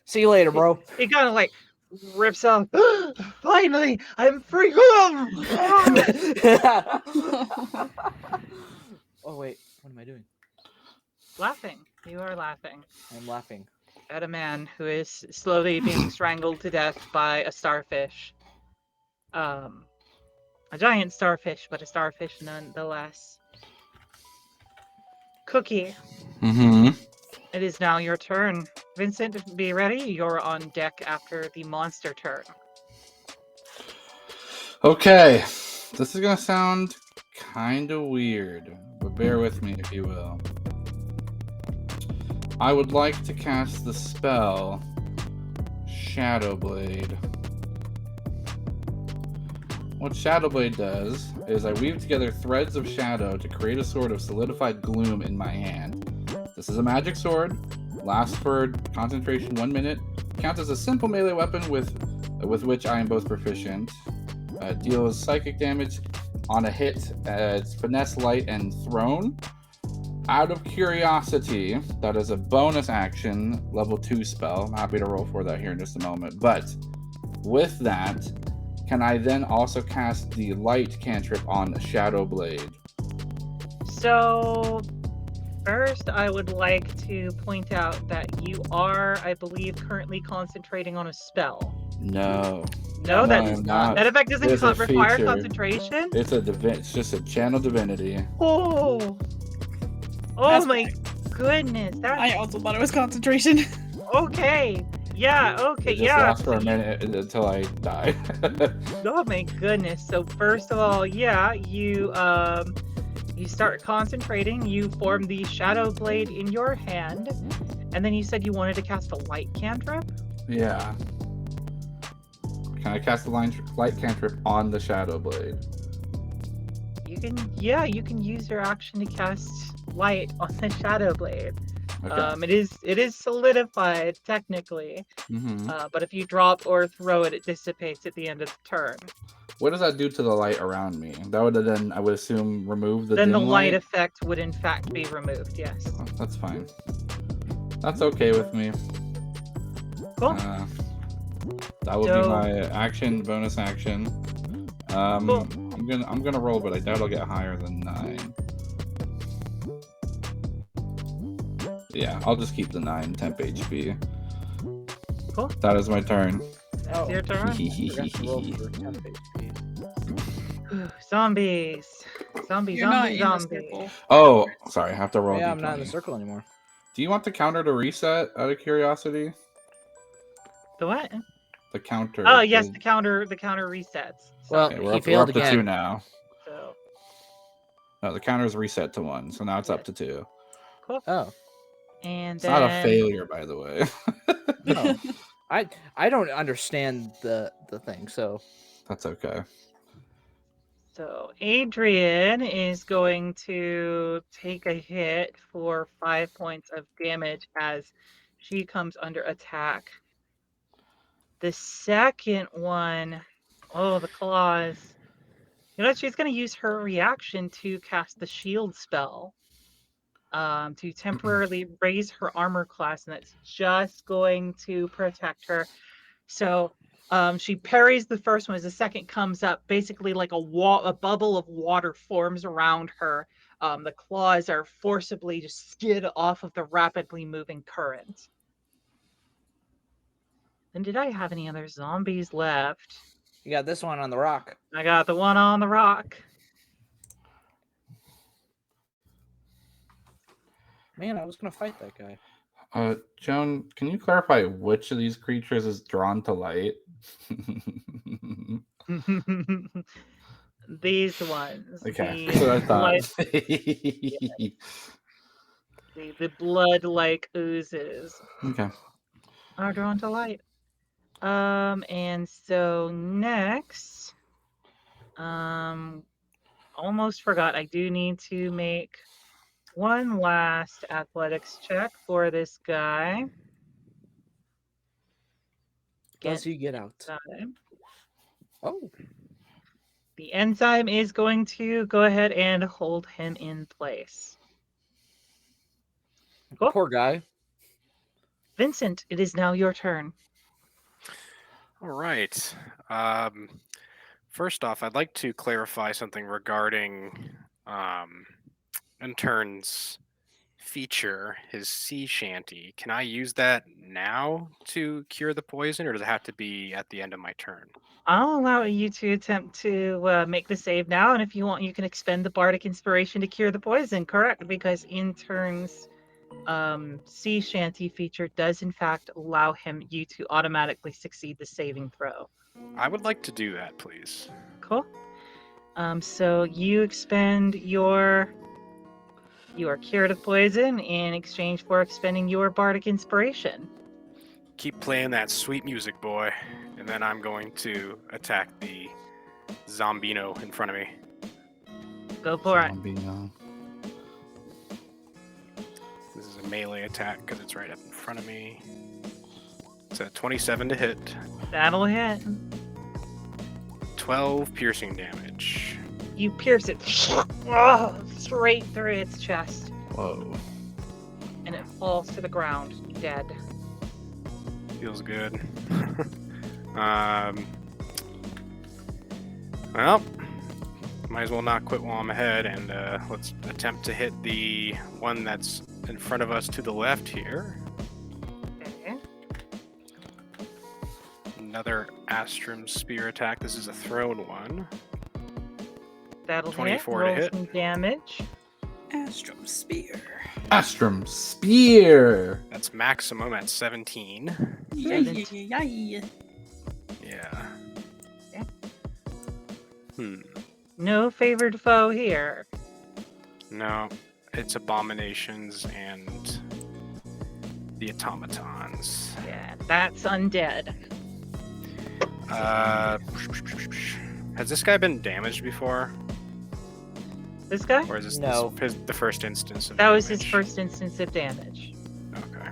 Speaker 5: see you later, bro.
Speaker 1: He kind of like rips off. Finally, I'm free.
Speaker 5: Oh wait, what am I doing?
Speaker 1: Laughing. You are laughing
Speaker 5: I'm laughing.
Speaker 1: at a man who is slowly being strangled to death by a starfish. A giant starfish, but a starfish nonetheless. Cookie, it is now your turn. Vincent, be ready. You're on deck after the monster turn.
Speaker 4: okay. This is gonna sound kind of weird, but bear with me if you will. I would like to cast the spell Shadow Blade. What Shadow Blade does is I weave together threads of shadow to create a sword of solidified gloom in my hand. This is a magic sword, lasts for concentration 1 minute, counts as a simple melee weapon with which I am both proficient. Deals psychic damage on a hit. It's finesse, light, and thrown. Out of curiosity, that is a bonus action, level 2 spell. I'm happy to roll for that here in just a moment. But with that, can I then also cast the light cantrip on Shadow Blade?
Speaker 1: So, first, I would like to point out that you are, I believe, currently concentrating on a spell.
Speaker 4: No.
Speaker 1: No, that
Speaker 4: I
Speaker 1: does
Speaker 4: am
Speaker 1: not.
Speaker 4: not.
Speaker 1: That effect doesn't
Speaker 4: It's a
Speaker 1: require
Speaker 4: feature.
Speaker 1: concentration.
Speaker 4: It's just a channel divinity.
Speaker 1: Oh
Speaker 3: That's
Speaker 1: my goodness. That's
Speaker 3: I also thought it was concentration.
Speaker 1: okay. Yeah, okay,
Speaker 4: It just
Speaker 1: yeah.
Speaker 4: lasts for a minute until I die.
Speaker 1: Oh my goodness. So first of all, yeah, you start concentrating, you form the shadow blade in your hand, and then you said you wanted to cast a light cantrip?
Speaker 4: Yeah. Can I cast a light cantrip on the Shadow Blade?
Speaker 1: You can use your action to cast light on the Shadow Blade.
Speaker 4: Okay.
Speaker 1: It is solidified technically, but if you drop or throw it, it dissipates at the end of the turn.
Speaker 4: What does that do to the light around me? That would then, I would assume, remove the
Speaker 1: Then
Speaker 4: dim
Speaker 1: the light effect would in fact be removed. Yes.
Speaker 4: Oh, that's fine. That's okay with me.
Speaker 1: Cool.
Speaker 4: That will be my action, bonus action.
Speaker 1: Cool.
Speaker 4: I'm gonna roll, but I doubt I'll get higher than 9. Yeah, I'll just keep the 9 temp HP.
Speaker 1: Cool.
Speaker 4: That is my turn.
Speaker 1: That's your turn.
Speaker 5: Forgot to roll for temp HP.
Speaker 1: Zombies.
Speaker 3: You're not in the circle.
Speaker 4: Oh, sorry, I have to roll.
Speaker 5: Yeah, I'm not in the
Speaker 4: D20.
Speaker 5: circle anymore.
Speaker 4: Do you want the counter to reset out of curiosity?
Speaker 1: The what?
Speaker 4: The counter.
Speaker 1: Oh yes, the counter resets.
Speaker 5: Well,
Speaker 4: Okay,
Speaker 5: he
Speaker 4: we're up
Speaker 5: failed
Speaker 4: to 2
Speaker 5: again.
Speaker 4: now.
Speaker 1: So
Speaker 4: No, the counter's reset to 1, so now it's up to 2.
Speaker 1: cool.
Speaker 5: Oh,
Speaker 1: And
Speaker 4: It's
Speaker 1: then
Speaker 4: not a failure, by the way.
Speaker 5: no. I don't understand the thing, so
Speaker 4: That's okay.
Speaker 1: So Adrian is going to take a hit for 5 points of damage as she comes under attack. The second one, oh, the claws. You know what? She's going to use her reaction to cast the shield spell to temporarily raise her armor class, and that's just going to protect her. So she parries the first one. As the second comes up, basically like a bubble of water forms around her. The claws are forcibly just skid off of the rapidly moving current. And did I have any other zombies left?
Speaker 5: you got this one on the rock.
Speaker 1: I got the one on the rock.
Speaker 5: Man, I was gonna fight that guy.
Speaker 4: Joan, can you clarify which of these creatures is drawn to light?
Speaker 1: These ones.
Speaker 4: Okay,
Speaker 1: The
Speaker 4: that's what I
Speaker 1: blood-
Speaker 4: thought.
Speaker 1: the blood-like oozes
Speaker 4: Okay.
Speaker 1: are drawn to light. And so next, almost forgot. I do need to make one last athletics check for this guy.
Speaker 5: Does he get out?
Speaker 1: Enzyme.
Speaker 5: Oh,
Speaker 1: The enzyme is going to go ahead and hold him in place. Cool.
Speaker 5: poor guy.
Speaker 1: Vincent, it is now your turn.
Speaker 2: All right. First off, I'd like to clarify something regarding Intern's feature, his sea shanty. Can I use that now to cure the poison, or does it have to be at the end of my turn?
Speaker 1: I'll allow you to attempt to make the save now, and if you want, you can expend the bardic inspiration to cure the poison. Correct, because Intern's sea shanty feature does in fact allow you to automatically succeed the saving throw.
Speaker 2: I would like to do that, please.
Speaker 1: Cool. So you expend your curative poison in exchange for expending your bardic inspiration.
Speaker 2: Keep playing that sweet music, boy. And then I'm going to attack the Zombino in front of me.
Speaker 1: Go for it.
Speaker 4: Zombino.
Speaker 2: This is a melee attack because it's right up in front of me. It's a 27 to hit.
Speaker 1: That'll hit.
Speaker 2: 12 piercing damage.
Speaker 1: You pierce it straight through its chest,
Speaker 4: Whoa.
Speaker 1: and it falls to the ground, dead.
Speaker 2: Feels good. Well, might as well not quit while I'm ahead, and let's attempt to hit the one that's in front of us to the left here.
Speaker 1: Okay.
Speaker 2: Another Astrum Spear attack. This is a thrown one.
Speaker 1: That'll
Speaker 2: 24
Speaker 1: hit.
Speaker 2: to
Speaker 1: Roll
Speaker 2: hit.
Speaker 1: some damage.
Speaker 3: Astrum Spear.
Speaker 4: Astrum Spear.
Speaker 2: That's maximum at 17.
Speaker 3: Yay.
Speaker 2: Yeah.
Speaker 1: Yeah.
Speaker 2: No,
Speaker 1: favored foe here.
Speaker 2: No, it's abominations and the automatons.
Speaker 1: Yeah, that's undead.
Speaker 2: Has this guy been damaged before?
Speaker 1: This guy?
Speaker 2: Or is this
Speaker 5: No.
Speaker 2: the first instance of
Speaker 1: That was his
Speaker 2: damage?
Speaker 1: first instance of damage.
Speaker 2: Okay.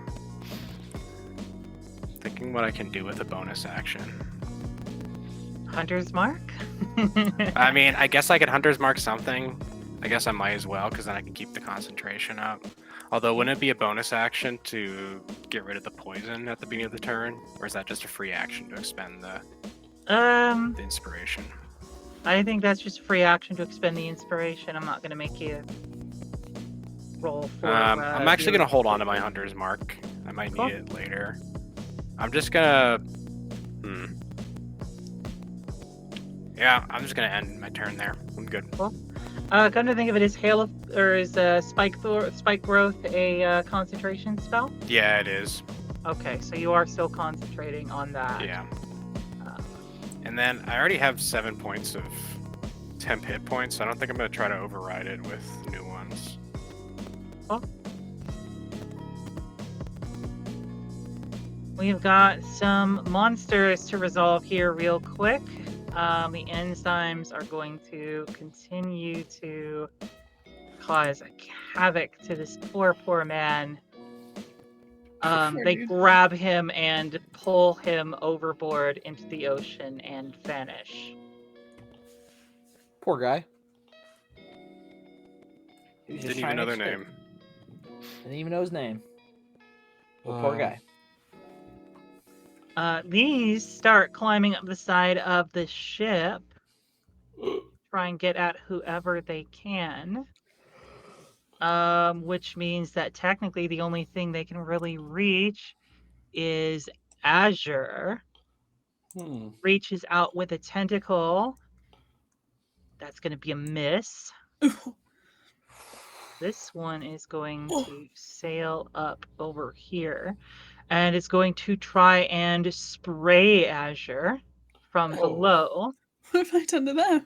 Speaker 2: Thinking what I can do with a bonus action.
Speaker 1: Hunter's mark?
Speaker 2: I mean, I guess I could Hunter's Mark something. I guess I might as well, because then I can keep the concentration up. Although, wouldn't it be a bonus action to get rid of the poison at the beginning of the turn? Or is that just a free action to expend the inspiration?
Speaker 1: I think that's just a free action to expend the inspiration. I'm not going to make you roll for...
Speaker 2: I'm actually
Speaker 1: your-
Speaker 2: going to hold on to my Hunter's Mark. I might need it later. I'm just going to... Yeah, I'm just going to end my turn there. I'm good.
Speaker 1: Come to think of it, is Hail of, or is Spike Growth a concentration spell?
Speaker 2: Yeah, it is.
Speaker 1: Okay, so you are still concentrating on that.
Speaker 2: Yeah. And then I already have 7 points of temp hit points, so I don't think I'm going to try to override it with new ones.
Speaker 1: We've got some monsters to resolve here real quick. The enzymes are going to continue to cause havoc to this poor man. They
Speaker 3: dude.
Speaker 1: grab him and pull him overboard into the ocean and vanish.
Speaker 5: Poor guy. He was just
Speaker 2: Didn't
Speaker 5: trying
Speaker 2: even know
Speaker 5: to
Speaker 2: their
Speaker 5: escape.
Speaker 2: name.
Speaker 5: Didn't even know his name. Poor guy.
Speaker 1: These start climbing up the side of the ship, try and get at whoever they can. Which means that technically the only thing they can really reach is Azure. Reaches out with a tentacle. That's going to be a miss. This one is going to sail up over here. And it's going to try and spray Azure from below.
Speaker 3: What have I done to them?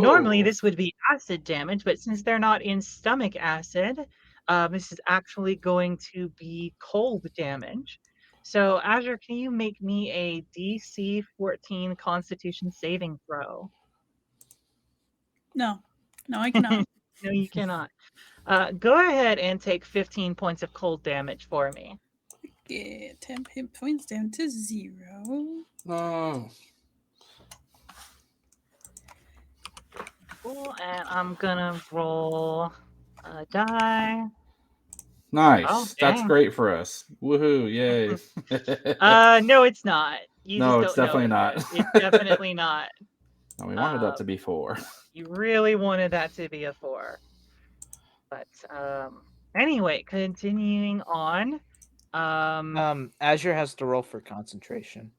Speaker 1: Normally this would be acid damage, but since they're not in stomach acid, this is actually going to be cold damage. So Azure, can you make me a DC 14 Constitution saving throw?
Speaker 3: No, I cannot.
Speaker 1: No, you cannot. Go ahead and take 15 points of cold damage for me.
Speaker 3: Get 10 hit points down to 0.
Speaker 4: No.
Speaker 1: Cool, and I'm gonna roll a die.
Speaker 4: Nice.
Speaker 1: Oh,
Speaker 4: That's
Speaker 1: dang.
Speaker 4: great for us. Woohoo! Yay.
Speaker 1: No, it's not. You
Speaker 4: No,
Speaker 1: just
Speaker 4: it's
Speaker 1: don't know
Speaker 4: definitely
Speaker 1: it
Speaker 4: not.
Speaker 1: yet. It's definitely not.
Speaker 4: No, we wanted that to be 4.
Speaker 1: You really wanted that to be a 4. But anyway, continuing on.
Speaker 5: Azure has to roll for concentration.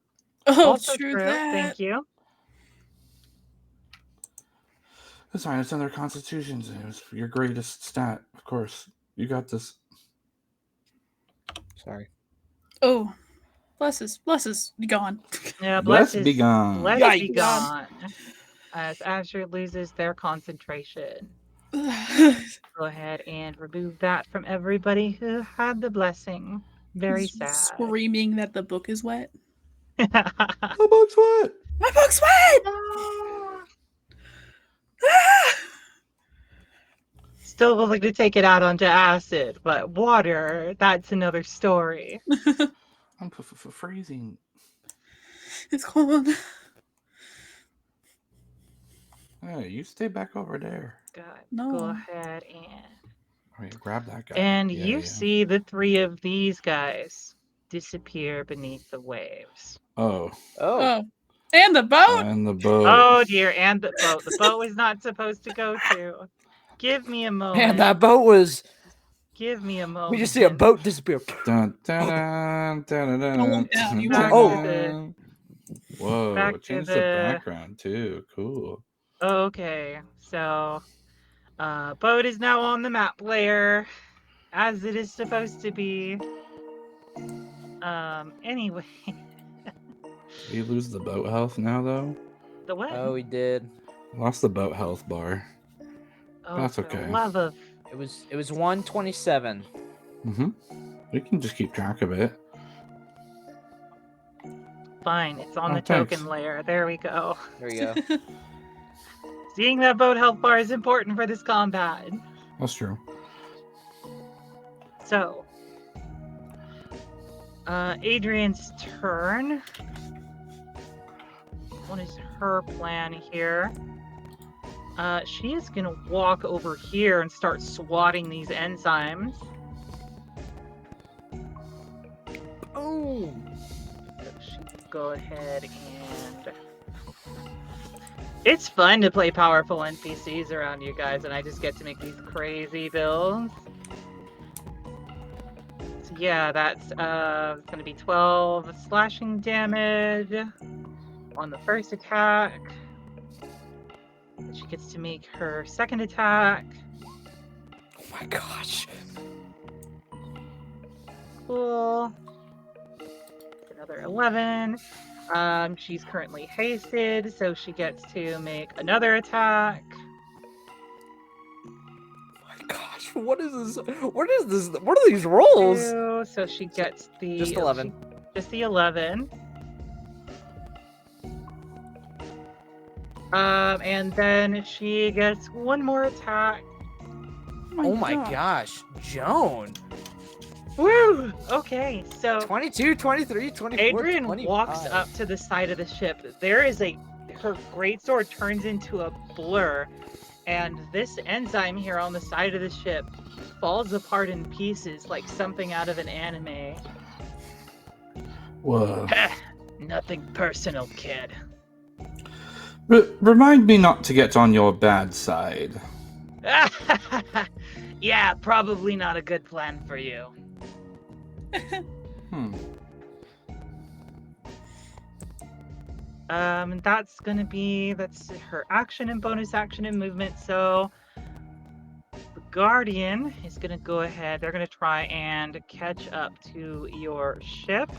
Speaker 3: Oh,
Speaker 1: Also
Speaker 3: true
Speaker 1: true.
Speaker 3: that.
Speaker 1: Thank you.
Speaker 4: That's fine. It's in their constitutions. It was your greatest stat, of course. You got this.
Speaker 5: Sorry.
Speaker 3: Oh, bless us, gone.
Speaker 1: Yeah,
Speaker 4: Bless be gone.
Speaker 1: Bless be
Speaker 5: Yikes.
Speaker 1: gone. As Azure loses their concentration. Go ahead and remove that from everybody who had the blessing. Very sad.
Speaker 3: Screaming that the book is wet.
Speaker 4: The book's wet.
Speaker 3: My book's wet! Ah!
Speaker 1: Still willing to take it out onto acid, but water, that's another story.
Speaker 4: I'm freezing.
Speaker 3: It's cold.
Speaker 4: Hey, you stay back over there.
Speaker 3: No.
Speaker 1: Go ahead and...
Speaker 4: All right, grab that guy.
Speaker 1: And
Speaker 4: Yeah,
Speaker 1: you
Speaker 4: yeah.
Speaker 1: see the 3 of these guys disappear beneath the waves.
Speaker 4: Oh.
Speaker 3: Oh. And the boat!
Speaker 4: And the boat.
Speaker 1: Oh dear, and the boat. The boat was not supposed to go to. Give me a moment.
Speaker 5: Man, that boat was.
Speaker 1: Give me a moment.
Speaker 5: We just see a boat disappear.
Speaker 4: Dun, dun, dun, dun, dun,
Speaker 3: Don't look down, you
Speaker 1: Back
Speaker 5: won't.
Speaker 1: to the-
Speaker 4: Whoa,
Speaker 1: back to
Speaker 4: change the
Speaker 1: the-
Speaker 4: background too. Cool.
Speaker 1: Okay, so boat is now on the map layer, as it is supposed to be. Anyway,
Speaker 4: Did you lose the boat health now, though?
Speaker 1: the what?
Speaker 5: Oh, we did.
Speaker 4: Lost the boat health bar.
Speaker 1: Oh,
Speaker 4: that's
Speaker 1: for the
Speaker 4: okay.
Speaker 1: love of...
Speaker 5: It was 127.
Speaker 4: Mm-hmm. We can just keep track of it.
Speaker 1: fine. It's on
Speaker 4: Oh,
Speaker 1: the token
Speaker 4: thanks.
Speaker 1: layer. There we go.
Speaker 5: There we go.
Speaker 1: Seeing that boat health bar is important for this combat.
Speaker 4: That's true.
Speaker 1: So, Adrian's turn. What is her plan here? She is gonna walk over here and start swatting these enzymes.
Speaker 5: Oh.
Speaker 1: So she can go ahead and... It's fun to play powerful NPCs around you guys, and I just get to make these crazy builds. So yeah, that's gonna be 12 slashing damage on the first attack. She gets to make her second attack.
Speaker 5: Oh my gosh.
Speaker 1: Cool. Another 11. She's currently hasted, so she gets to make another attack.
Speaker 5: Oh my gosh. What is this? What is this? What are these rolls?
Speaker 1: 2, so she gets the...
Speaker 5: Just 11.
Speaker 1: Just the 11. And then she gets one more attack.
Speaker 5: Oh my gosh. Joan.
Speaker 1: Woo! Okay, so
Speaker 5: 22, 23, 24,
Speaker 1: Adrian
Speaker 5: 25.
Speaker 1: walks up to the side of the ship. There is her greatsword turns into a blur, and this enzyme here on the side of the ship falls apart in pieces like something out of an anime.
Speaker 4: Whoa.
Speaker 1: Nothing personal, kid.
Speaker 4: Remind me not to get on your bad side.
Speaker 1: Yeah, probably not a good plan for you. That's her action and bonus action and movement. So the Guardian is gonna go ahead. They're gonna try and catch up to your ship.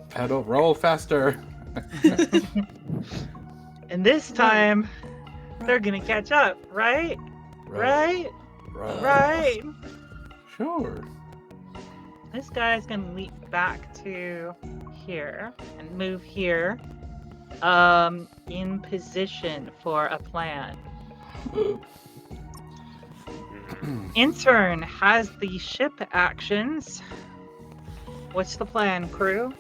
Speaker 4: Pedal, roll faster.
Speaker 1: And this time they're gonna catch up, right? Right?
Speaker 4: Sure.
Speaker 1: This guy's gonna leap back to here and move here. In position for a plan. Intern has the ship actions. What's the plan, crew?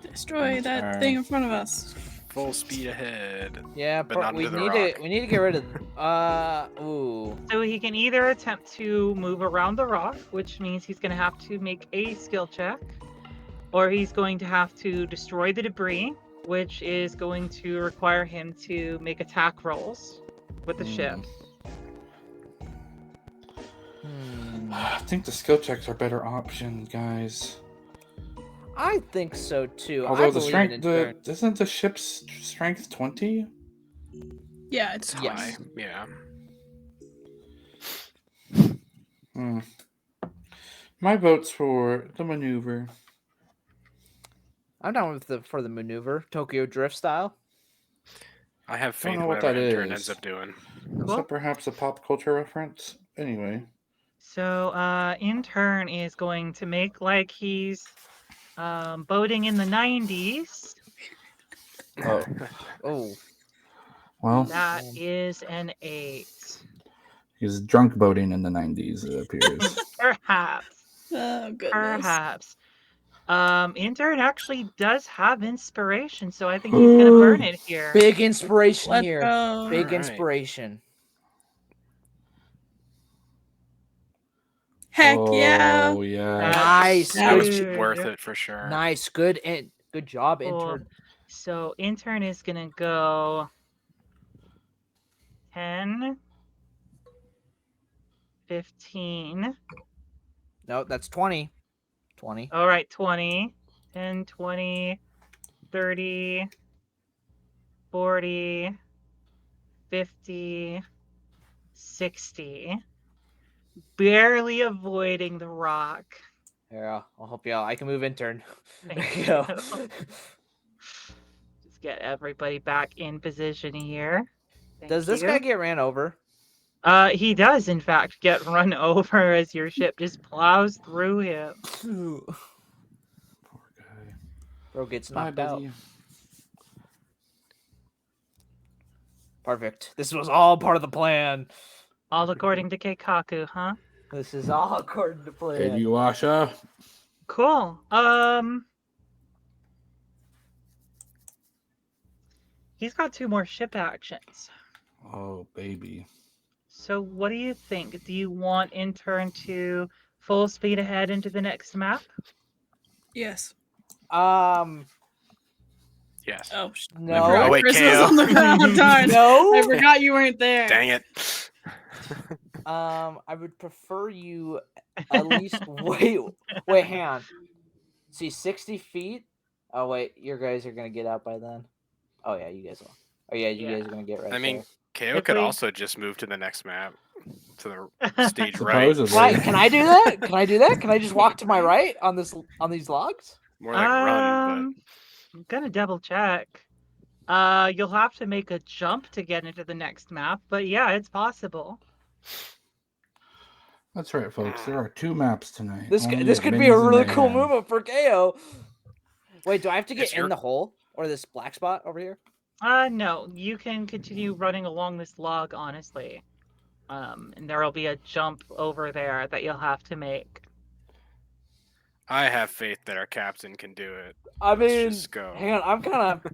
Speaker 3: Destroy that thing in front of us.
Speaker 2: Full speed ahead.
Speaker 5: Yeah,
Speaker 2: But not
Speaker 5: we
Speaker 2: under the
Speaker 5: need
Speaker 2: rock.
Speaker 5: to get rid of ooh.
Speaker 1: So he can either attempt to move around the rock, which means he's going to have to make a skill check, or he's going to have to destroy the debris, which is going to require him to make attack rolls with the ship.
Speaker 4: I think the skill checks are better options, guys.
Speaker 5: I think so too.
Speaker 4: Although
Speaker 5: I
Speaker 4: the
Speaker 5: believe
Speaker 4: strength,
Speaker 5: in Intern.
Speaker 4: isn't the ship's strength 20?
Speaker 3: Yeah, it's
Speaker 2: High. Yeah.
Speaker 4: My vote's for the maneuver.
Speaker 5: I'm down with for the maneuver, Tokyo Drift style.
Speaker 2: I have faith
Speaker 4: know what
Speaker 2: whatever
Speaker 4: that
Speaker 2: Intern
Speaker 4: is.
Speaker 2: ends up doing.
Speaker 4: Is that perhaps a pop culture reference? Anyway.
Speaker 1: So Intern is going to make like he's boating in the 90s.
Speaker 5: Oh.
Speaker 4: Well,
Speaker 1: That is an 8.
Speaker 4: he's drunk boating in the 90s, it appears.
Speaker 1: Perhaps.
Speaker 3: Oh, goodness.
Speaker 1: Perhaps. Intern actually does have inspiration, so I think he's gonna burn it here.
Speaker 5: Big inspiration
Speaker 3: Let's
Speaker 5: here.
Speaker 3: go.
Speaker 5: Big
Speaker 2: Alright.
Speaker 5: inspiration.
Speaker 3: Heck yeah.
Speaker 4: Oh, yeah.
Speaker 5: Nice.
Speaker 2: That was
Speaker 1: Dude.
Speaker 2: worth it for sure.
Speaker 5: Nice. Good job,
Speaker 1: Cool.
Speaker 5: Intern.
Speaker 1: So Intern is gonna go 10, 15.
Speaker 5: No, that's 20. 20.
Speaker 1: All right, 20, 10, 20, 30, 40, 50, 60. Barely avoiding the rock.
Speaker 5: Yeah, I'll help you out. I can move Intern. There
Speaker 1: Thank
Speaker 5: you go.
Speaker 1: Just get everybody back in position here. Thank
Speaker 5: Does this
Speaker 1: you.
Speaker 5: guy get ran over?
Speaker 1: He does, in fact, get run over as your ship just plows through him.
Speaker 4: Poor guy.
Speaker 5: Bro gets
Speaker 4: Bye,
Speaker 5: knocked out.
Speaker 4: buddy.
Speaker 5: Perfect. This was all part of the plan.
Speaker 1: All according to Keikaku, huh?
Speaker 5: This is all according to plan.
Speaker 4: Inuasha.
Speaker 1: Cool. He's got 2 more ship actions.
Speaker 4: Oh, baby.
Speaker 1: So what do you think? Do you want in turn to full speed ahead into the next map?
Speaker 3: Yes.
Speaker 2: Yes.
Speaker 3: Oh,
Speaker 5: No.
Speaker 3: I forgot
Speaker 2: Oh, wait,
Speaker 3: Chris
Speaker 2: KO.
Speaker 3: was on the ground. Darn.
Speaker 5: No.
Speaker 3: I forgot you weren't there.
Speaker 2: Dang it.
Speaker 5: I would prefer you at least wait, hang on. See, 60 feet. Oh wait, you guys are gonna get out by then. Oh yeah, you guys will. Oh yeah, you guys are gonna get right
Speaker 2: I mean,
Speaker 5: there.
Speaker 2: KO
Speaker 1: If
Speaker 2: could
Speaker 1: we-
Speaker 2: also just move to the next map, to the stage right.
Speaker 4: Supposedly.
Speaker 5: Can I do that? Can I do that? Can I just walk to my right on these logs?
Speaker 2: More like run,
Speaker 1: I'm gonna double check. You'll have to make a jump to get into the next map, but yeah, it's possible.
Speaker 4: That's right, folks. There are 2 maps tonight.
Speaker 5: This
Speaker 4: Only
Speaker 5: this
Speaker 4: at
Speaker 5: could be a
Speaker 4: Minis and
Speaker 5: really cool
Speaker 4: Mayhem.
Speaker 5: movement for KO. Wait, do I have to get
Speaker 2: It's
Speaker 5: in
Speaker 2: your-
Speaker 5: the hole or this black spot over here?
Speaker 1: No, you can continue running along this log, honestly. And there'll be a jump over there that you'll have to make.
Speaker 2: I have faith that our captain can do it.
Speaker 5: I
Speaker 2: Let's
Speaker 5: mean,
Speaker 2: just go.
Speaker 5: hang on, I'm kind of.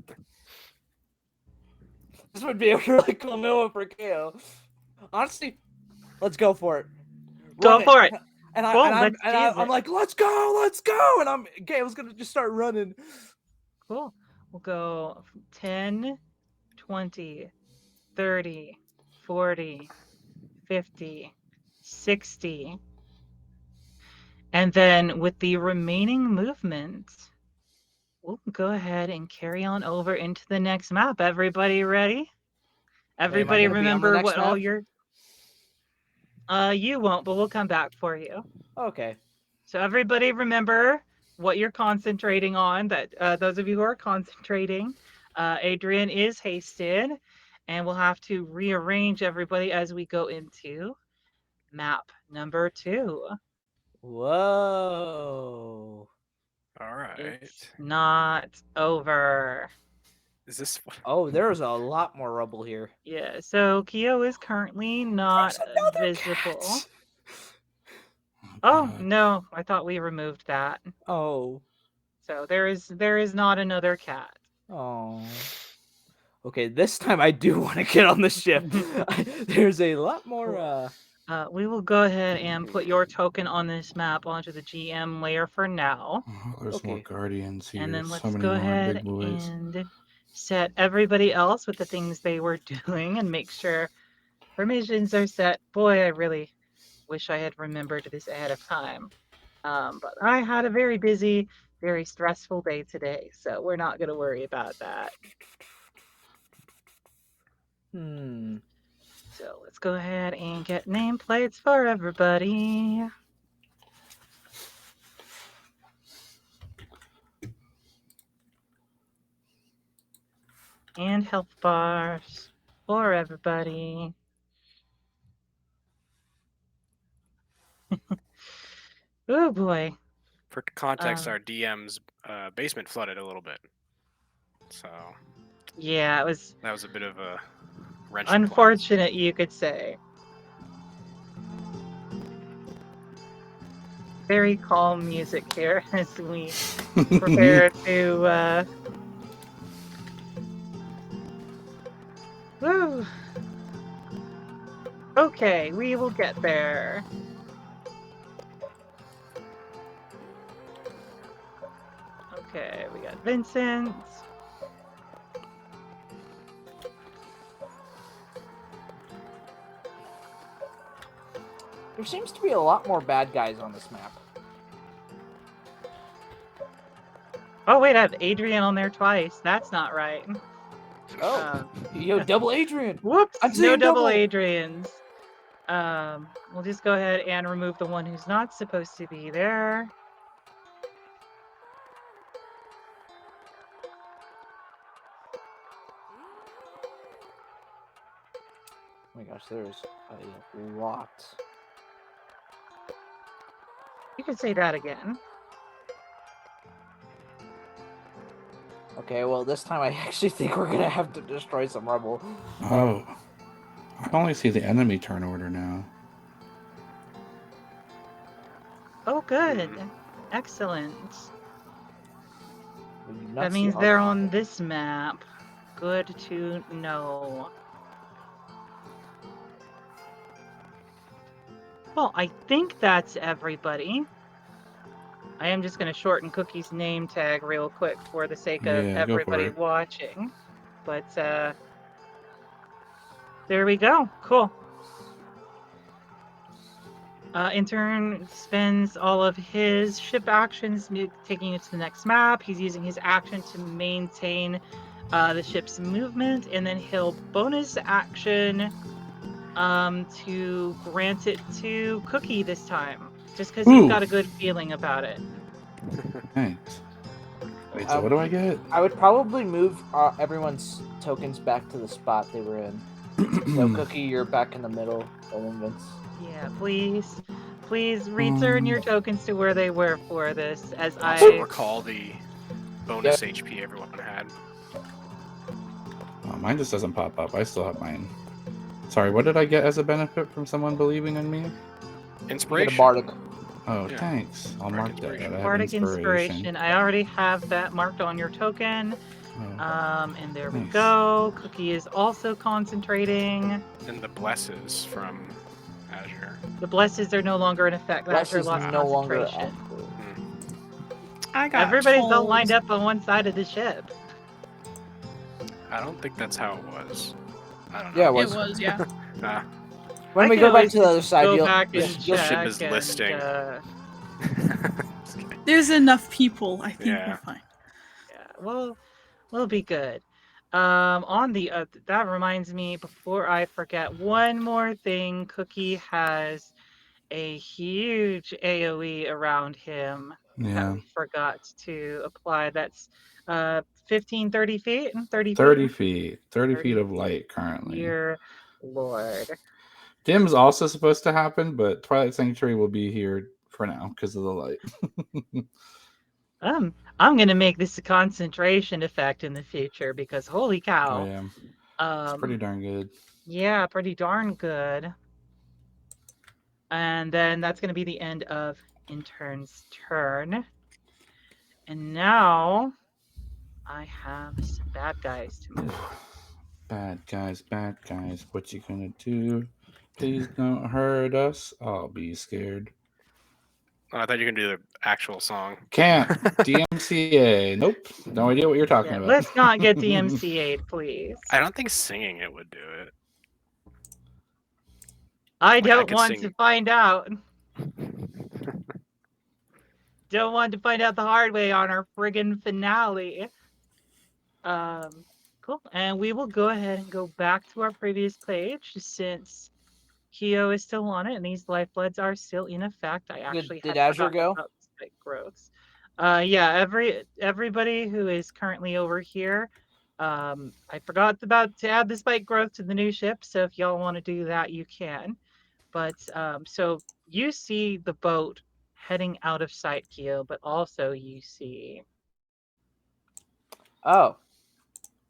Speaker 5: This would be a really cool movement for KO. Honestly, let's go for it.
Speaker 1: Go
Speaker 5: Run
Speaker 1: for it.
Speaker 5: And
Speaker 1: Cool,
Speaker 5: I'm
Speaker 1: let's do it.
Speaker 5: like, let's go, and KO's gonna just start running.
Speaker 1: Cool. We'll go 10, 20, 30, 40, 50, 60. And then with the remaining movement, we'll go ahead and carry on over into the next map. Everybody ready? Everybody
Speaker 5: gonna be on the
Speaker 1: remember
Speaker 5: next
Speaker 1: what all
Speaker 5: map?
Speaker 1: your... You won't, but we'll come back for you.
Speaker 5: Okay.
Speaker 1: So everybody remember what you're concentrating on. That those of you who are concentrating, Adrian is hasted, and we'll have to rearrange everybody as we go into map number 2.
Speaker 5: Whoa.
Speaker 2: All right.
Speaker 1: It's not over.
Speaker 2: Is this what?
Speaker 5: Oh, there's a lot more rubble here.
Speaker 1: Yeah, so Kyo is currently not
Speaker 5: There's another
Speaker 1: visible.
Speaker 5: cat.
Speaker 1: Oh
Speaker 4: God.
Speaker 1: no, I thought we removed that.
Speaker 5: Oh.
Speaker 1: So there is not another cat.
Speaker 5: Oh. Okay, this time I do want to get on the ship. There's a lot more.
Speaker 1: We will go ahead and put your token on this map onto the GM layer for now.
Speaker 4: Oh, there's more
Speaker 5: Okay.
Speaker 4: guardians here.
Speaker 1: And then
Speaker 4: So
Speaker 1: let's
Speaker 4: many
Speaker 1: go
Speaker 4: more
Speaker 1: ahead
Speaker 4: big boys.
Speaker 1: and set everybody else with the things they were doing and make sure permissions are set. Boy, I really wish I had remembered this ahead of time. But I had a very busy, very stressful day today, so we're not going to worry about that. So let's go ahead and get nameplates for everybody. And health bars for everybody. Oh boy.
Speaker 2: For context,
Speaker 1: Um,
Speaker 2: our DM's basement flooded a little bit, so
Speaker 1: Yeah, it was
Speaker 2: that was a bit of a wrench. in plans.
Speaker 1: unfortunate, you could say. Very calm music here as we prepare to woo. Okay, we will get there. Okay, we got Vincent.
Speaker 5: There seems to be a lot more bad guys on this map.
Speaker 1: Oh wait, I have Adrian on there twice. That's not right.
Speaker 5: Oh, yo, double Adrian.
Speaker 1: Whoops,
Speaker 5: I'm
Speaker 1: no
Speaker 5: seeing
Speaker 1: double
Speaker 5: double.
Speaker 1: Adrians. We'll just go ahead and remove the one who's not supposed to be there.
Speaker 5: Oh my gosh, there's a lot.
Speaker 1: You can say that again.
Speaker 5: Okay, well this time I actually think we're gonna have to destroy some rubble.
Speaker 4: Oh. I only see the enemy turn order now.
Speaker 1: Oh, good. Excellent.
Speaker 5: We do not
Speaker 1: That
Speaker 5: see
Speaker 1: means
Speaker 5: our
Speaker 1: they're on
Speaker 5: combat.
Speaker 1: this map. Good to know. Well, I think that's everybody. I am just going to shorten Cookie's name tag real quick for the sake of
Speaker 4: Yeah, go for
Speaker 1: everybody
Speaker 4: it.
Speaker 1: watching. But there we go. Cool. Intern spends all of his ship actions taking it to the next map. He's using his action to maintain the ship's movement, and then he'll bonus action to grant it to Cookie this time, just because he's
Speaker 4: Ooh.
Speaker 1: got a good feeling about it.
Speaker 4: Thanks. Wait, so what do I get?
Speaker 5: I would probably move everyone's tokens back to the spot they were in. So Cookie, you're back in the middle, and then Vince.
Speaker 1: Yeah, please return your tokens to where they were for this, as
Speaker 2: Also
Speaker 1: I
Speaker 2: recall the bonus HP everyone had.
Speaker 4: Oh, mine just doesn't pop up. I still have mine. Sorry, what did I get as a benefit from someone believing in me?
Speaker 5: You get a
Speaker 2: Inspiration.
Speaker 5: bardic.
Speaker 4: Oh,
Speaker 2: Yeah.
Speaker 4: thanks. I'll mark that.
Speaker 2: Inspiration.
Speaker 4: I have
Speaker 1: Bardic Inspiration. I already have that marked on your token.
Speaker 4: Oh,
Speaker 1: And there we
Speaker 4: nice.
Speaker 1: go. Cookie is also concentrating.
Speaker 2: And the blesses from Azure.
Speaker 1: The blesses are no longer in effect.
Speaker 5: Bless
Speaker 1: Azure
Speaker 5: is
Speaker 1: lost
Speaker 5: no longer
Speaker 1: concentration.
Speaker 5: active.
Speaker 3: I got
Speaker 1: Everybody's all
Speaker 3: told-
Speaker 1: lined up on one side of the ship.
Speaker 2: I don't think that's how it was. I don't
Speaker 5: Yeah,
Speaker 2: know.
Speaker 5: it
Speaker 3: It
Speaker 5: was.
Speaker 3: was, yeah.
Speaker 5: When
Speaker 1: I
Speaker 5: we
Speaker 1: can
Speaker 5: go back
Speaker 1: always
Speaker 5: to the other side,
Speaker 1: go
Speaker 5: you'll
Speaker 1: back
Speaker 5: you'll,
Speaker 1: and
Speaker 5: you'll
Speaker 2: ship
Speaker 1: check
Speaker 2: is
Speaker 1: and,
Speaker 2: listing.
Speaker 3: There's enough people. I think
Speaker 2: Yeah.
Speaker 3: we're fine.
Speaker 1: Yeah, we'll be good. On the that reminds me, before I forget, one more thing. Cookie has a huge AoE around him that
Speaker 4: Yeah.
Speaker 1: we forgot to apply. That's 15, 30 feet, 30
Speaker 4: 30
Speaker 1: feet.
Speaker 4: feet. 30 feet
Speaker 1: 30
Speaker 4: of light currently.
Speaker 1: Dear Lord.
Speaker 4: Dim's also supposed to happen, but Twilight Sanctuary will be here for now because of the light.
Speaker 1: I'm gonna make this a concentration effect in the future because holy
Speaker 4: Oh,
Speaker 1: cow.
Speaker 4: yeah. It's pretty darn good.
Speaker 1: Yeah, pretty darn good. And then that's gonna be the end of Intern's turn. And now I have some bad guys to move.
Speaker 4: Bad guys, what you gonna do? Please don't hurt us. I'll be scared.
Speaker 2: Oh, I thought you were gonna do the actual song.
Speaker 4: Can't. DMCA. Nope. No idea what you're talking
Speaker 1: Yeah,
Speaker 4: about.
Speaker 1: let's not get DMCA'd, please.
Speaker 2: I don't think singing it would do it.
Speaker 1: I
Speaker 2: I
Speaker 1: don't
Speaker 2: could
Speaker 1: want
Speaker 2: sing-
Speaker 1: to find out. Don't want to find out the hard way on our friggin' finale. Cool. And we will go ahead and go back to our previous page since Keo is still on it and these lifebloods are still in effect. I actually
Speaker 5: Did
Speaker 1: had
Speaker 5: Azure
Speaker 1: forgotten
Speaker 5: go?
Speaker 1: about spike growths. Yeah, everybody who is currently over here. I forgot to add the spike growth to the new ship, so if y'all want to do that, you can. But so you see the boat heading out of sight, Keo, but also you see.
Speaker 5: Oh,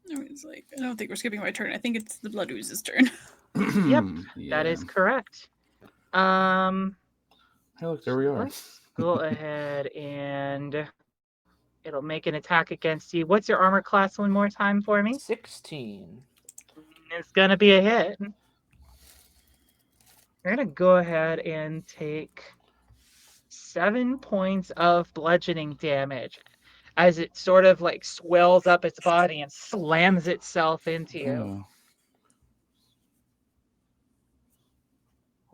Speaker 3: It's like, I don't think we're skipping my turn. I think it's the Blood Ooze's turn.
Speaker 1: Yep,
Speaker 4: Yeah.
Speaker 1: that is correct.
Speaker 4: Hey, look, there we are.
Speaker 1: Let's go ahead and it'll make an attack against you. What's your armor class one more time for me?
Speaker 5: 16.
Speaker 1: It's gonna be a hit. We're gonna go ahead and take 7 points of bludgeoning damage as it sort of like swells up its body and slams itself into you.
Speaker 4: Oh.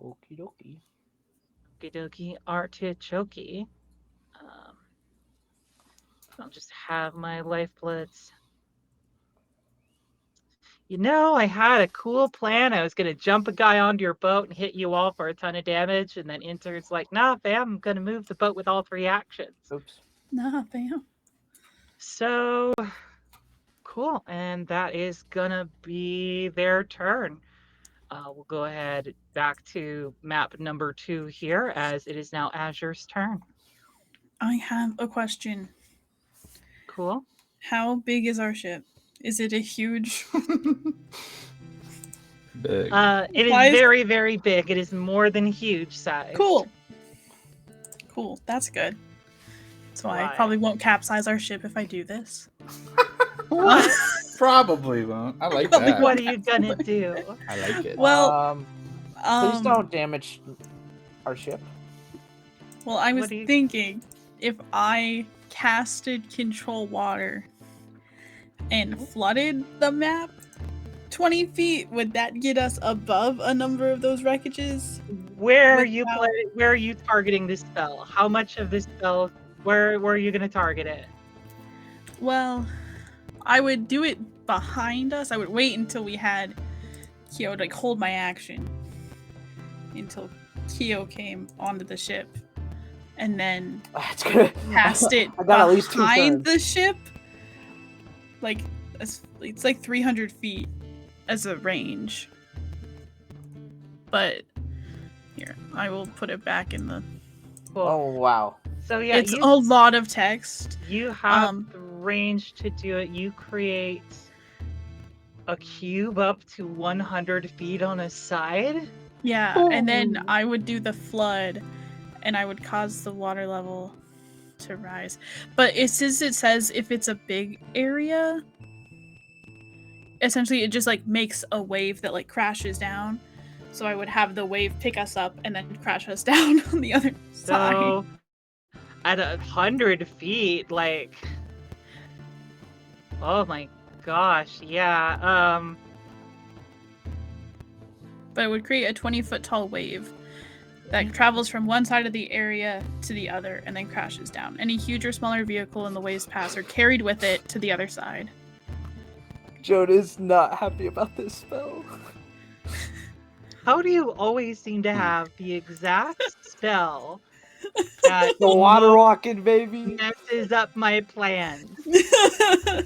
Speaker 5: Okie dokie.
Speaker 1: Okie dokie artichoke. I'll just have my lifebloods. You know, I had a cool plan. I was going to jump a guy onto your boat and hit you all for a ton of damage. And then Intern's like, nah, fam, I'm going to move the boat with all 3 actions.
Speaker 5: Oops.
Speaker 3: Nah, fam.
Speaker 1: So, cool. And that is going to be their turn. We'll go ahead back to map number 2 here, as it is now Azure's turn.
Speaker 3: I have a question.
Speaker 1: Cool.
Speaker 3: How big is our ship? Is it a huge?
Speaker 4: Big.
Speaker 1: It is
Speaker 3: Size?
Speaker 1: very, very big. It is more than huge size.
Speaker 3: Cool. Cool. That's good. So I
Speaker 1: Why?
Speaker 3: probably won't capsize our ship if I do this.
Speaker 1: What?
Speaker 4: Probably won't. I like
Speaker 3: Probably
Speaker 4: that.
Speaker 1: What are you gonna do?
Speaker 4: I like it.
Speaker 3: Well,
Speaker 5: Please don't damage our ship.
Speaker 3: Well, I was
Speaker 1: What do you-
Speaker 3: thinking if I casted control water and flooded the map 20 feet, would that get us above a number of those wreckages?
Speaker 1: Where are
Speaker 3: Without-
Speaker 1: where are you targeting this spell? How much of this spell? Where are you gonna target it?
Speaker 3: Well, I would do it behind us. I would wait until we had Kyo to hold my action until Kyo came onto the ship, and then
Speaker 5: It's gonna
Speaker 3: cast it
Speaker 5: I got at least 2
Speaker 3: behind
Speaker 5: turns.
Speaker 3: the ship. Like it's like 300 feet as a range. But here, I will put it back in the.
Speaker 1: Cool.
Speaker 5: Oh wow.
Speaker 1: So yeah,
Speaker 3: It's a lot of text.
Speaker 1: you have
Speaker 3: um,
Speaker 1: the range to do it. You create a cube up to 100 feet on a side.
Speaker 3: Yeah, and then
Speaker 5: Ooh.
Speaker 3: I would do the flood, and I would cause the water level to rise. But it says if it's a big area, essentially it just like makes a wave that like crashes down. So I would have the wave pick us up and then crash us down on the other side.
Speaker 1: So at 100 feet, like, oh my gosh, yeah.
Speaker 3: But it would create a 20-foot tall wave that travels from one side of the area to the other and then crashes down. Any huge or smaller vehicle in the wave's path are carried with it to the other side.
Speaker 5: Joan is not happy about this spell.
Speaker 1: How do you always seem to have the exact spell that
Speaker 5: The water walking, baby.
Speaker 1: messes up my plans?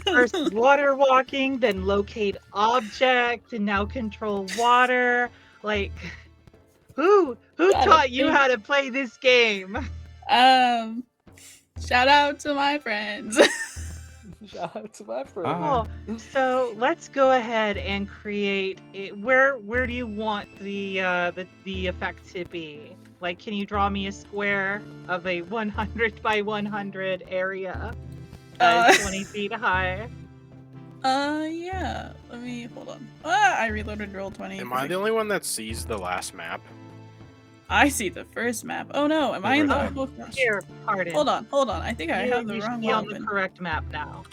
Speaker 1: First water walking, then locate object, and now control water. Like, who
Speaker 3: Gotta
Speaker 1: taught you
Speaker 3: think.
Speaker 1: how to play this game?
Speaker 3: Shout out to my friends.
Speaker 5: Shout out to my friend.
Speaker 4: Uh-huh.
Speaker 1: Cool. So let's go ahead and create it. Where do you want the effect to be? Like, can you draw me a square of a 100 by 100 area that is 20 feet high?
Speaker 3: Yeah. Let me hold on. I reloaded roll 20.
Speaker 2: Am I the only one that sees the last map?
Speaker 3: I see the first map. Oh no, am I in the?
Speaker 2: Where's
Speaker 3: Oh, gosh.
Speaker 1: Here, pardon.
Speaker 3: Hold on. I think I have the
Speaker 1: You should
Speaker 3: wrong
Speaker 1: be
Speaker 3: one
Speaker 1: on the
Speaker 3: open.
Speaker 1: correct map now.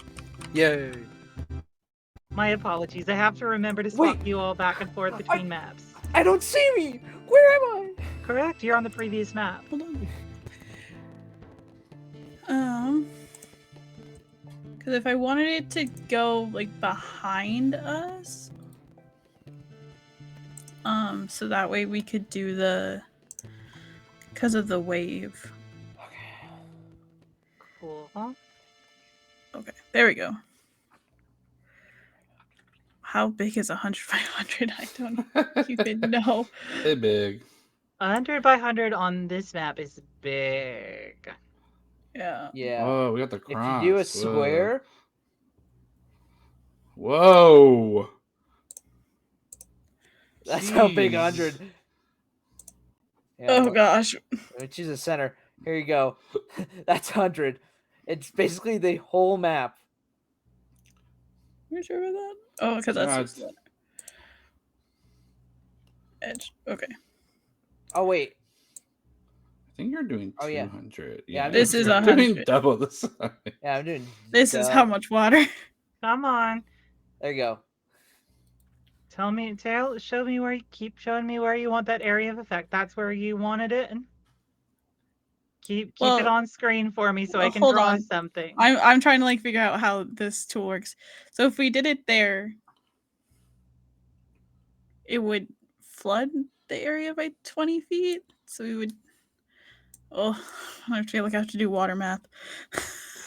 Speaker 2: Yay!
Speaker 1: My apologies. I have to remember to swap
Speaker 5: Wait.
Speaker 1: you all back and forth between maps.
Speaker 5: I don't see me. Where am I?
Speaker 1: Correct. You're on the previous map.
Speaker 3: Hold on. Because if I wanted it to go like behind us, so that way we could do the, because of the wave.
Speaker 1: Cool.
Speaker 3: Okay, there we go. How big is 100 by 100? I don't even know.
Speaker 4: Hey, big.
Speaker 1: 100 by 100 on this map is big.
Speaker 3: Yeah.
Speaker 5: Yeah.
Speaker 4: Oh, we got the
Speaker 5: If
Speaker 4: cross.
Speaker 5: you do a
Speaker 4: Whoa.
Speaker 5: square,
Speaker 4: Whoa.
Speaker 5: that's how big
Speaker 4: Jeez.
Speaker 5: 100. Yeah,
Speaker 3: Oh gosh.
Speaker 5: Let me choose a center. Here you go. That's 100. It's basically the whole map.
Speaker 3: You sure about that? Oh, because that's
Speaker 4: Yeah,
Speaker 3: just the edge. Okay.
Speaker 5: Oh wait.
Speaker 4: I think you're doing 200.
Speaker 5: Oh, yeah. Yeah,
Speaker 3: This is
Speaker 4: you're
Speaker 3: 100.
Speaker 4: doing double the size.
Speaker 5: Yeah, I'm doing.
Speaker 3: This is
Speaker 5: Dell.
Speaker 3: how much water.
Speaker 1: Come on.
Speaker 5: There you go.
Speaker 1: Show me where keep showing me where you want that area of effect. That's where you wanted it. Keep it
Speaker 3: Well,
Speaker 1: on screen for me so I can
Speaker 3: hold
Speaker 1: draw
Speaker 3: on.
Speaker 1: something.
Speaker 3: I'm trying to like figure out how this tool works. So if we did it there, it would flood the area by 20 feet. So we would. Oh, I feel like I have to do water math.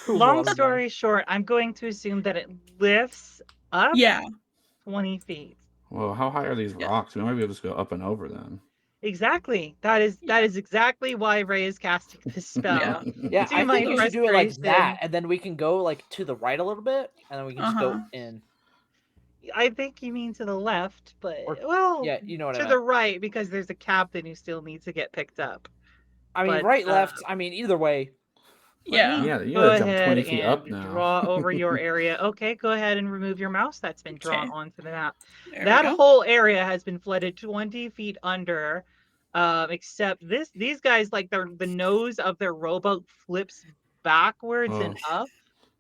Speaker 1: Long
Speaker 5: Water
Speaker 1: story short, I'm going to assume that it lifts up
Speaker 3: Yeah.
Speaker 1: 20 feet.
Speaker 4: Well, how high are these
Speaker 3: Yeah.
Speaker 4: rocks? We might be able to just go up and over them.
Speaker 1: Exactly. That is exactly why Rae is casting this spell.
Speaker 5: Yeah,
Speaker 1: To
Speaker 5: I
Speaker 1: my
Speaker 5: think you should do it like that,
Speaker 1: frustration.
Speaker 5: and then we can go like to the right a little bit, and then we can just go
Speaker 3: Uh-huh.
Speaker 5: in.
Speaker 1: I think you mean to the left, but
Speaker 5: Or
Speaker 1: well,
Speaker 5: yeah, you know what I
Speaker 1: to
Speaker 5: meant.
Speaker 1: the right because there's a captain who still needs to get picked up.
Speaker 5: I mean,
Speaker 1: But
Speaker 5: right, left. I mean, either way.
Speaker 1: let
Speaker 3: Yeah.
Speaker 1: me
Speaker 4: Yeah, you
Speaker 1: go
Speaker 4: gotta jump
Speaker 1: ahead
Speaker 4: 20 feet up
Speaker 1: and
Speaker 4: now.
Speaker 1: draw over your area. Okay, go ahead and remove your mouse. That's been drawn
Speaker 3: Okay.
Speaker 1: onto the map.
Speaker 3: There we
Speaker 1: That
Speaker 3: go.
Speaker 1: whole area has been flooded 20 feet under. Except these guys, like the nose of their rowboat flips backwards and
Speaker 4: Oh,
Speaker 1: up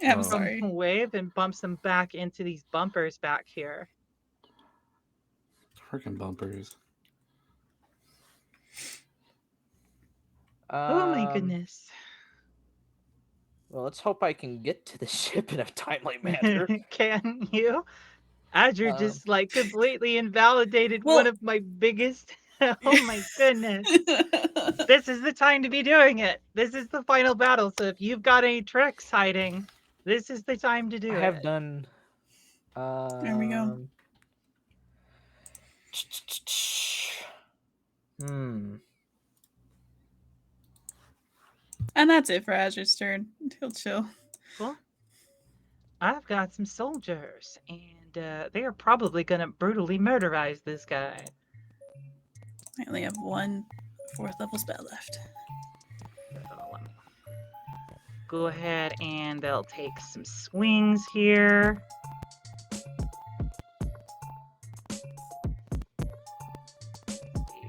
Speaker 3: I'm
Speaker 4: Oh.
Speaker 1: from
Speaker 3: sorry.
Speaker 1: the wave and bumps them back into these bumpers back here.
Speaker 4: freaking bumpers.
Speaker 1: Oh my goodness.
Speaker 5: Well, let's hope I can get to the ship in a timely manner.
Speaker 1: Can you? Azure
Speaker 5: Um,
Speaker 1: just like completely invalidated
Speaker 3: Well-
Speaker 1: one of my biggest. Oh my goodness. This is the time to be doing it. This is the final battle. So if you've got any tricks hiding, this is the time to do
Speaker 5: I
Speaker 1: it.
Speaker 5: have done.
Speaker 3: There we go.
Speaker 5: Hmm.
Speaker 3: And that's it for Azure's turn. He'll chill.
Speaker 1: Cool. I've got some soldiers, and they are probably gonna brutally murderize this guy.
Speaker 3: I only have one 4th level spell left.
Speaker 1: So let me go ahead and they'll take some swings here.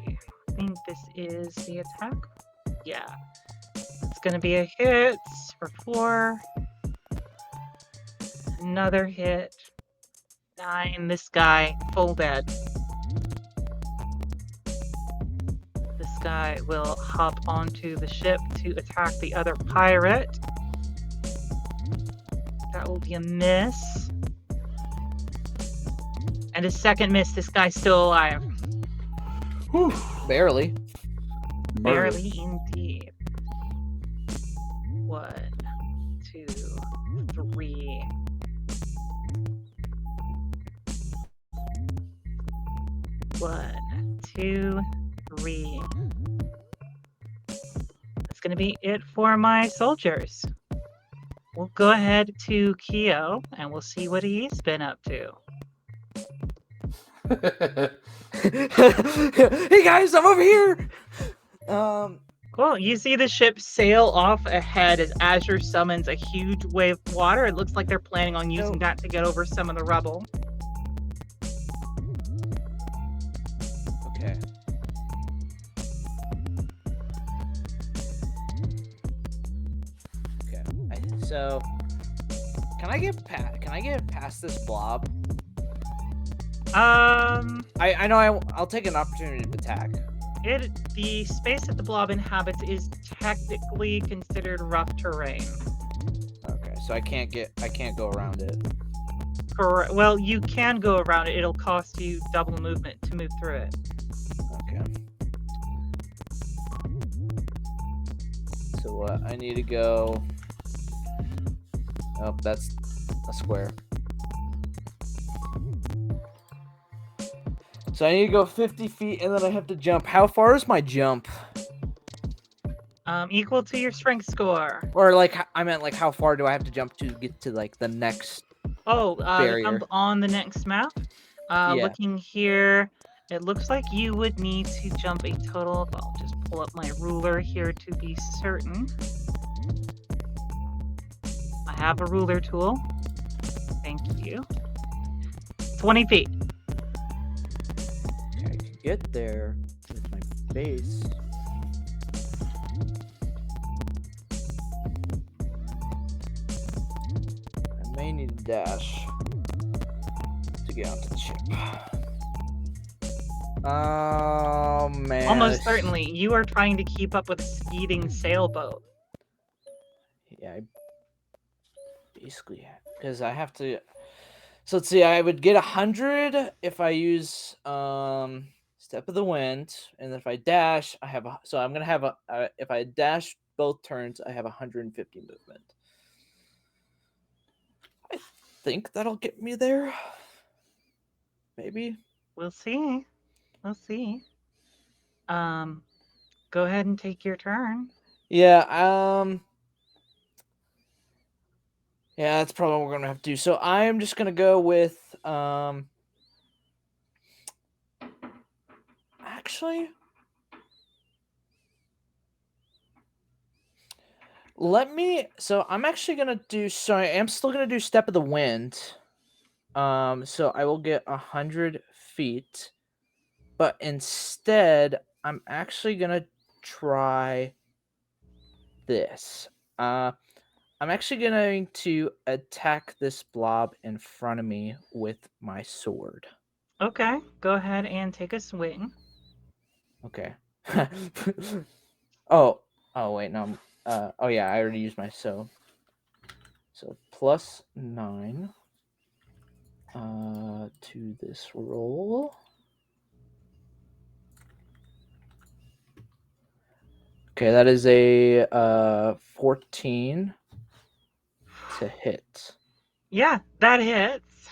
Speaker 1: I think this is the attack. Yeah. It's gonna be a hit for 4. Another hit. 9. This guy, full dead. This guy will hop onto the ship to attack the other pirate. That will be a miss. And a second miss. This guy's still alive.
Speaker 4: Whew.
Speaker 5: Barely.
Speaker 4: Murder.
Speaker 1: Barely indeed. 1, 2, 3. One, 2, 3. That's going to be it for my soldiers. We'll go ahead to Keo and we'll see what he's been up to.
Speaker 5: Hey guys, I'm over here.
Speaker 1: Cool. You see the ship sail off ahead as Azure summons a huge wave of water. It looks like they're planning on using that to get over some of the rubble.
Speaker 5: Okay. Okay. So, can I get past this blob? I know I'll take an opportunity to attack.
Speaker 1: The space that the blob inhabits is technically considered rough terrain.
Speaker 5: Okay, so I can't go around it.
Speaker 1: Correct. Well, you can go around it. It'll cost you double movement to move through it.
Speaker 5: Okay. So what? I need to go. Oh, that's a square. So I need to go 50 feet, and then I have to jump. How far is my jump?
Speaker 1: Equal to your strength score.
Speaker 5: Or like, I meant like, how far do I have to jump to get to like the next?
Speaker 1: Oh,
Speaker 5: barrier.
Speaker 1: jump on the next map.
Speaker 5: Yeah.
Speaker 1: Looking here, it looks like you would need to jump a total of, I'll just pull up my ruler here to be certain. I have a ruler tool. Thank you. 20 feet.
Speaker 5: Okay, I can get there with my base. I may need to dash to get onto the ship. Oh man.
Speaker 1: Almost certainly. You are trying to keep up with a speeding sailboat.
Speaker 5: Yeah, I basically, because I have to. So let's see. I would get 100 if I use Step of the Wind, and if I dash, I have so I'm gonna have if I dash both turns, I have 150 movement. I think that'll get me there. Maybe.
Speaker 1: We'll see. We'll see. Go ahead and take your turn.
Speaker 5: Yeah, yeah, that's probably what we're gonna have to do. So I am just gonna go with actually I'm actually gonna do I'm still gonna do Step of the Wind. So I will get 100 feet, but instead I'm actually gonna try this. I'm actually going to attack this blob in front of me with my sword.
Speaker 1: Okay, go ahead and take a swing.
Speaker 5: Okay. oh wait, no. Oh yeah, I already used my so plus 9 to this roll. Okay, that is a 14 to hit.
Speaker 1: Yeah, that hits.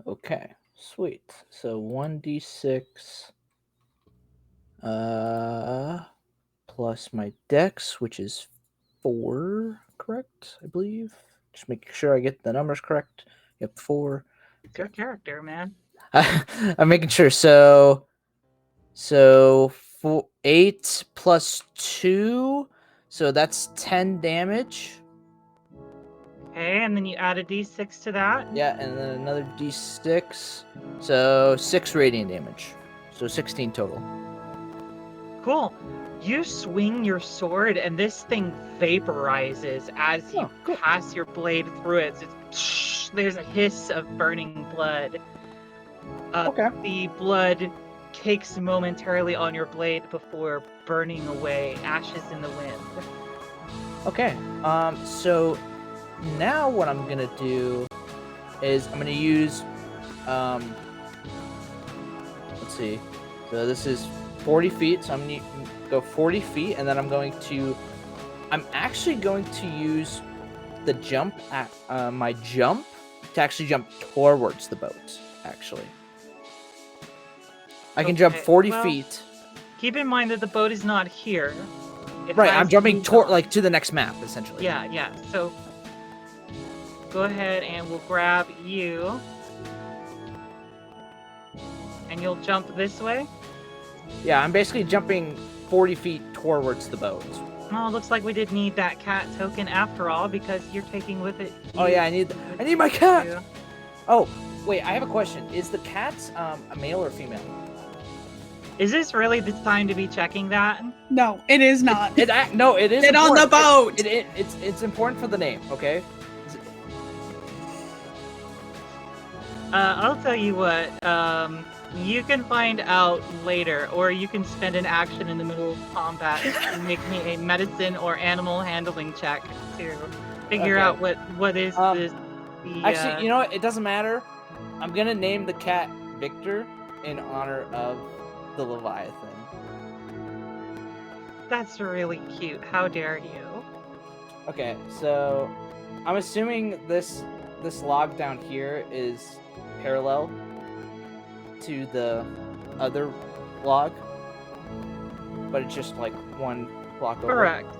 Speaker 5: Okay, sweet. So 1d6 plus my dex, which is 4, correct? I believe. Just making sure I get the numbers correct. Yep, 4.
Speaker 1: It's your character, man.
Speaker 5: I'm making sure. So 8 plus 2, so that's 10 damage.
Speaker 1: Okay, and then you add a d6 to that.
Speaker 5: Yeah, and then another d6, so 6 radiant damage. So 16 total.
Speaker 1: Cool. You swing your sword, and this thing vaporizes as you
Speaker 5: cool.
Speaker 1: pass your blade through it. There's a hiss of burning blood.
Speaker 5: Okay.
Speaker 1: The blood cakes momentarily on your blade before burning away, ashes in the wind.
Speaker 5: Okay. So now what I'm gonna do is I'm gonna use let's see. So this is 40 feet, so I'm gonna go 40 feet, and then I'm actually going to use the jump at my jump to actually jump towards the boat. Actually, I can jump 40 feet.
Speaker 1: Keep in mind that the boat is not here.
Speaker 5: Right, I'm jumping to the next map, essentially.
Speaker 1: Yeah. So go ahead and we'll grab you, and you'll jump this way.
Speaker 5: Yeah, I'm basically jumping 40 feet towards the boat.
Speaker 1: Oh, looks like we did need that cat token after all, because you're taking with it.
Speaker 5: Oh yeah, I need my cat. Oh, wait, I have a question. Is the cat a male or female?
Speaker 1: Is this really the time to be checking that?
Speaker 3: No, it is not.
Speaker 5: No, it is.
Speaker 3: Get on the boat.
Speaker 5: It's important for the name, okay?
Speaker 1: I'll tell you what. You can find out later, or you can spend an action in the middle of combat and make me a medicine or animal handling check to figure out what is this.
Speaker 5: Actually, you know what? It doesn't matter. I'm gonna name the cat Victor in honor of the Leviathan.
Speaker 1: That's really cute. How dare you?
Speaker 5: Okay, so I'm assuming this log down here is parallel to the other log, but it's just like one block over.
Speaker 1: Correct.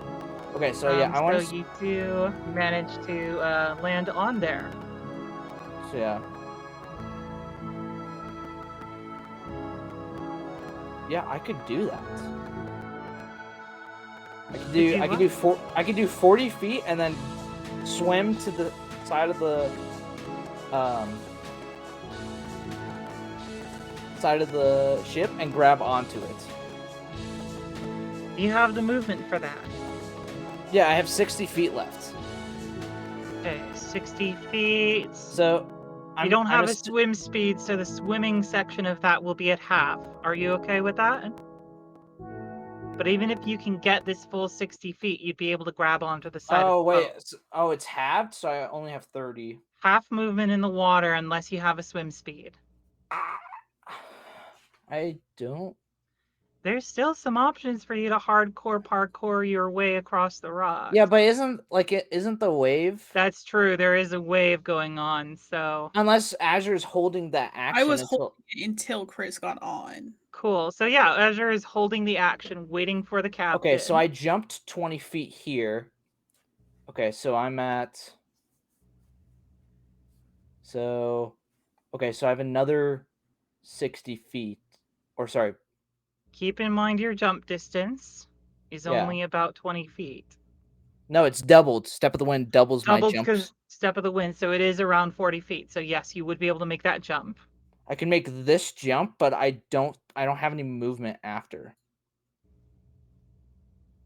Speaker 5: Okay, so yeah, I want to.
Speaker 1: So you do manage to land on there.
Speaker 5: So yeah. Yeah, I could do that. I could do 40 feet and then swim to the side of the ship and grab onto it.
Speaker 1: You have the movement for that.
Speaker 5: Yeah, I have 60 feet left.
Speaker 1: Okay, 60 feet.
Speaker 5: So
Speaker 1: you don't have a swim speed, so the swimming section of that will be at half. Are you okay with that? But even if you can get this full 60 feet, you'd be able to grab onto the side.
Speaker 5: Oh, wait. Oh, it's halved, so I only have 30.
Speaker 1: Half movement in the water unless you have a swim speed.
Speaker 5: I don't.
Speaker 1: There's still some options for you to hardcore parkour your way across the rock.
Speaker 5: Yeah, but isn't the wave?
Speaker 1: That's true. There is a wave going on, so
Speaker 5: unless Azure is holding that action.
Speaker 3: I was holding it until Chris got on.
Speaker 1: Cool. So yeah, Azure is holding the action, waiting for the captain.
Speaker 5: Okay, so I jumped 20 feet here. Okay, so I'm at. So, okay, so I have another 60 feet. Or sorry.
Speaker 1: Keep in mind your jump distance is
Speaker 5: Yeah.
Speaker 1: only about 20 feet.
Speaker 5: No, it's doubled. Step of the wind doubles my
Speaker 1: Doubled
Speaker 5: jump.
Speaker 1: because step of the wind, so it is around 40 feet. So yes, you would be able to make that jump.
Speaker 5: I can make this jump, but I don't have any movement after.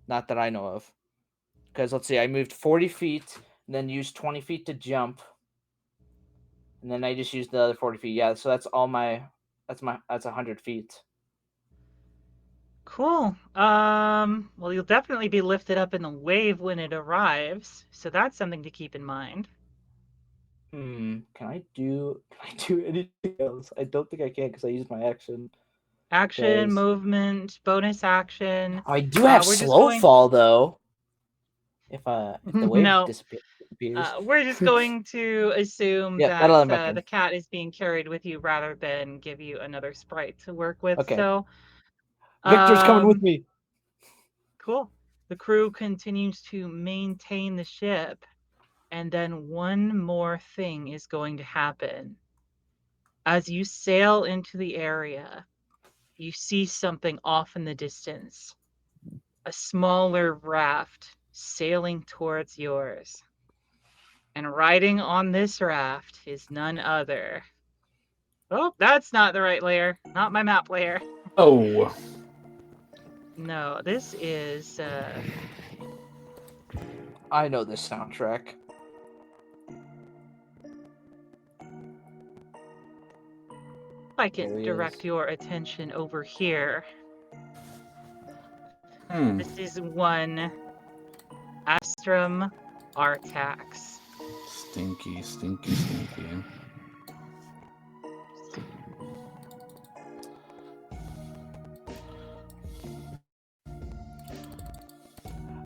Speaker 5: Not that I know of. Because let's see, I moved 40 feet, and then used 20 feet to jump. And then I just used the other 40 feet. Yeah, so that's all my that's 100 feet.
Speaker 1: Cool. Well, you'll definitely be lifted up in the wave when it arrives, so that's something to keep in mind.
Speaker 5: Can I do anything else? I don't think I can because I used my action.
Speaker 1: Action,
Speaker 5: Guys.
Speaker 1: movement, bonus action.
Speaker 5: I do have
Speaker 1: we're just
Speaker 5: slow
Speaker 1: going-
Speaker 5: fall though. If the wave
Speaker 1: No.
Speaker 5: disappears.
Speaker 1: We're just going to assume
Speaker 5: Yeah, that'll end my
Speaker 1: that
Speaker 5: turn.
Speaker 1: the cat is being carried with you rather than give you another sprite to work with.
Speaker 5: Okay.
Speaker 1: So
Speaker 5: Victor's coming with me.
Speaker 1: Cool. The crew continues to maintain the ship, and then one more thing is going to happen. As you sail into the area, you see something off in the distance. A smaller raft sailing towards yours. And riding on this raft is none other. Oh, that's not the right layer. Not my map layer.
Speaker 4: Oh.
Speaker 1: No, this is
Speaker 5: I know this soundtrack.
Speaker 1: if I can direct your attention over here. This is one Astrum Artax.
Speaker 4: Stinky, stinky, stinky.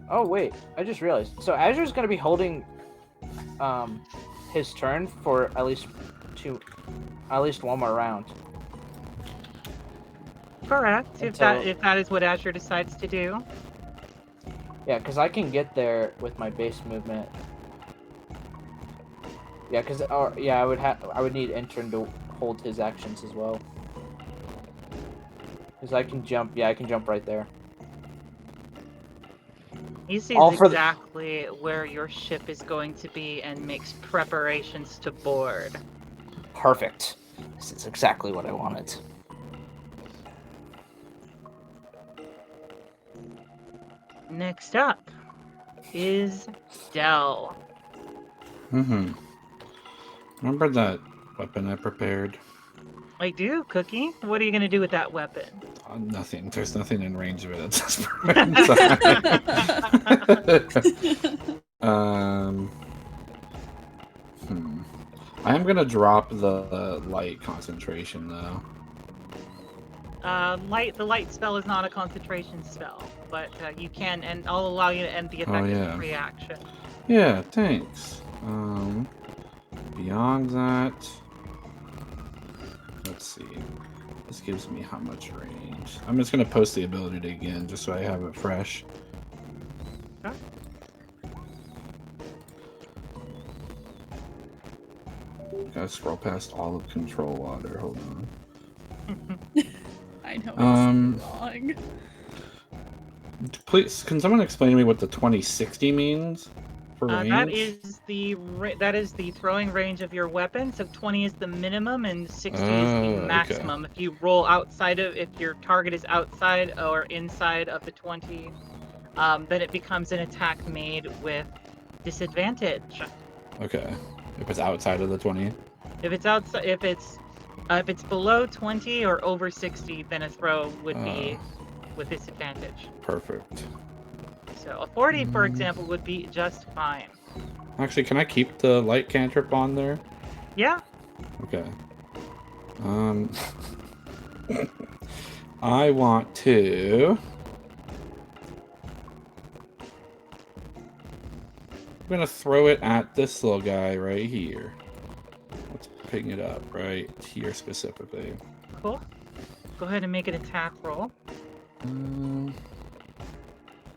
Speaker 5: Oh wait, I just realized. So Azure's gonna be holding his turn for at least one more round.
Speaker 1: Correct. If that is what Azure decides to do.
Speaker 5: Yeah, because I can get there with my base movement. Yeah, because I would need Intern to hold his actions as well. Because I can jump. Yeah, I can jump right there.
Speaker 1: He sees exactly where your ship is going to be and makes preparations to board.
Speaker 5: Perfect. This is exactly what I wanted.
Speaker 1: Next up is Dell.
Speaker 4: Remember that weapon I prepared?
Speaker 1: I do, Cookie. What are you going to do with that weapon?
Speaker 4: Nothing. There's nothing in range of it at this point. I am gonna drop the light concentration though.
Speaker 1: The light spell is not a concentration spell, but you can, and I'll allow you to end the effect as a free action.
Speaker 4: Yeah, thanks. Beyond that, let's see. This gives me how much range? I'm just gonna post the ability again, just so I have it fresh.
Speaker 1: Okay.
Speaker 4: Gotta scroll past all of control water. Hold on.
Speaker 3: I know it's long.
Speaker 4: Please, can someone explain to me what the 2060 means for range?
Speaker 1: That is the throwing range of your weapon. So 20 is the minimum and 60 is the maximum.
Speaker 4: Okay.
Speaker 1: If you roll if your target is outside or inside of the 20, then it becomes an attack made with disadvantage.
Speaker 4: Okay. If it's outside of the 20?
Speaker 1: If it's below 20 or over 60, then a throw would be with disadvantage.
Speaker 4: Perfect.
Speaker 1: So a 40, for example, would be just fine.
Speaker 4: Actually, can I keep the light cantrip on there?
Speaker 1: Yeah.
Speaker 4: Okay. I want to... I'm gonna throw it at this little guy right here. Let's pick it up right here specifically.
Speaker 1: Cool. Go ahead and make an attack roll.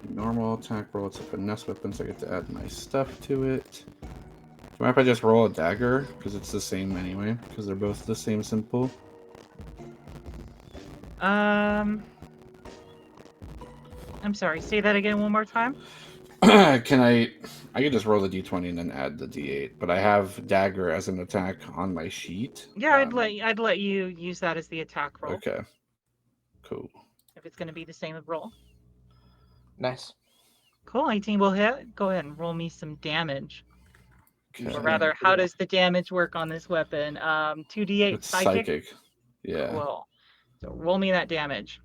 Speaker 4: Normal attack roll. It's a finesse weapon, so I get to add my stuff to it. Do you mind if I just roll a dagger? Because it's the same anyway. Because they're both the same simple.
Speaker 1: I'm sorry. Say that again one more time.
Speaker 4: Can I can just roll the d20 and then add the d8, but I have dagger as an attack on my sheet.
Speaker 1: Yeah, I'd let you use that as the attack roll.
Speaker 4: Okay. Cool.
Speaker 1: If it's going to be the same roll.
Speaker 5: Nice.
Speaker 1: Cool. 18 will hit. Go ahead and roll me some damage.
Speaker 4: Okay.
Speaker 1: Or rather, how does the damage work on this weapon? 2d8
Speaker 4: It's
Speaker 1: psychic.
Speaker 4: psychic. Yeah.
Speaker 1: Cool. So roll me that damage.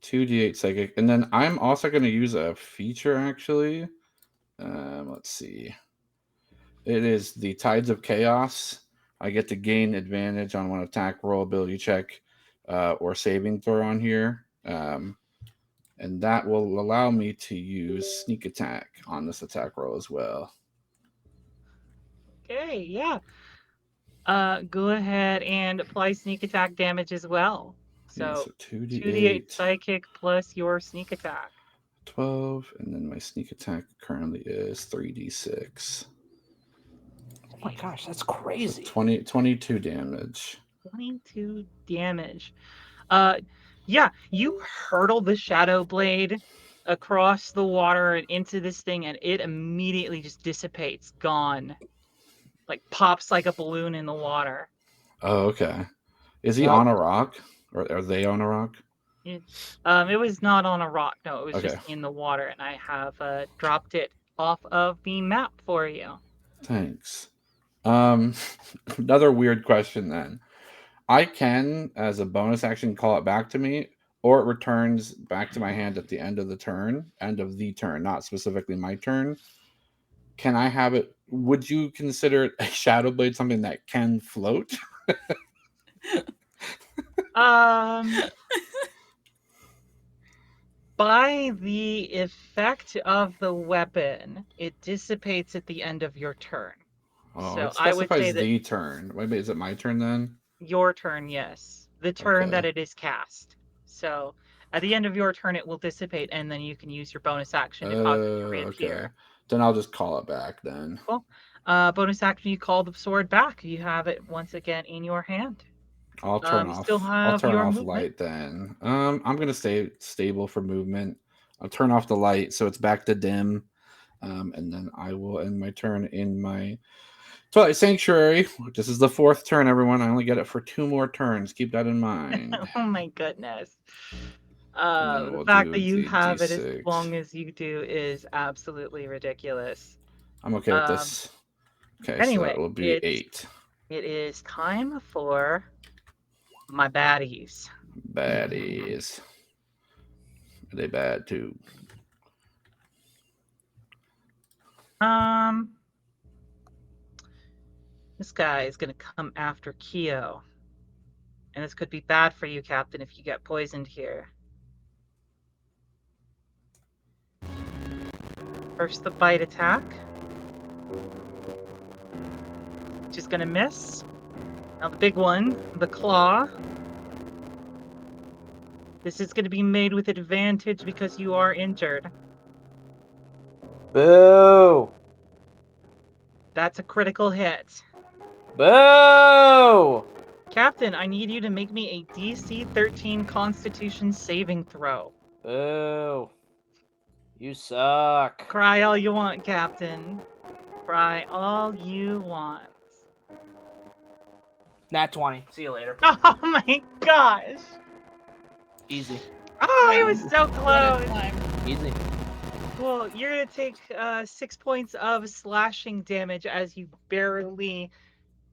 Speaker 4: 2d8 psychic, and then I'm also going to use a feature actually. Let's see. It is the Tides of Chaos. I get to gain advantage on one attack roll, ability check, or saving throw on here. And that will allow me to use sneak attack on this attack roll as well.
Speaker 1: Okay, yeah. Go ahead and apply sneak attack damage as well. So 2d8 psychic plus your sneak attack.
Speaker 4: 12, and then my sneak attack currently is 3d6.
Speaker 5: Oh my gosh, that's crazy.
Speaker 4: So 22 damage.
Speaker 1: 22 damage. Yeah, you hurtle the shadow blade across the water and into this thing, and it immediately just dissipates, gone. Like pops like a balloon in the water.
Speaker 4: Oh, okay. Is he on a rock? Or are they on a rock?
Speaker 1: It was not on a rock. No, it was just in the water, and I have dropped it off of the map for you.
Speaker 4: Thanks. Another weird question then. I can, as a bonus action, call it back to me, or it returns back to my hand at the end of the turn, not specifically my turn. Can I have it? Would you consider a Shadow Blade something that can float?
Speaker 1: By the effect of the weapon, it dissipates at the end of your turn.
Speaker 4: Oh,
Speaker 1: so
Speaker 4: it specifies
Speaker 1: I would say
Speaker 4: the turn. Wait, is it my turn then?
Speaker 1: Your turn, yes. The turn that it is cast. So at the end of your turn, it will dissipate, and then you can use your bonus action to cause it to reappear.
Speaker 4: Okay. Then I'll just call it back then.
Speaker 1: Cool. Bonus action, you call the sword back. You have it once again in your hand.
Speaker 4: I'll turn off. I'll turn off light then. I'm gonna stay stable for movement. I'll turn off the light so it's back to dim, and then I will end my turn in my Twilight Sanctuary. This is the 4th turn, everyone. I only get it for 2 more turns. Keep that in mind.
Speaker 1: Oh my goodness. The fact that you have it as long as you do is absolutely ridiculous.
Speaker 4: I'm okay with this. Okay,
Speaker 1: anyway,
Speaker 4: so that will be 8.
Speaker 1: It is time for my baddies.
Speaker 4: Baddies. Are they bad too?
Speaker 1: This guy is going to come after Keo. And this could be bad for you, Captain, if you get poisoned here. First, the bite attack. Which is going to miss. Now the big one, the claw. This is going to be made with advantage because you are injured.
Speaker 5: Boo!
Speaker 1: That's a critical hit.
Speaker 5: Boo!
Speaker 1: Captain, I need you to make me a DC 13 Constitution saving throw.
Speaker 5: Boo! You suck.
Speaker 1: Cry all you want, Captain. Cry all you want.
Speaker 5: Nat 20. See you later.
Speaker 1: Oh my gosh!
Speaker 5: Easy.
Speaker 1: Oh, it was so close!
Speaker 5: Easy.
Speaker 1: Well, you're gonna take 6 points of slashing damage as you barely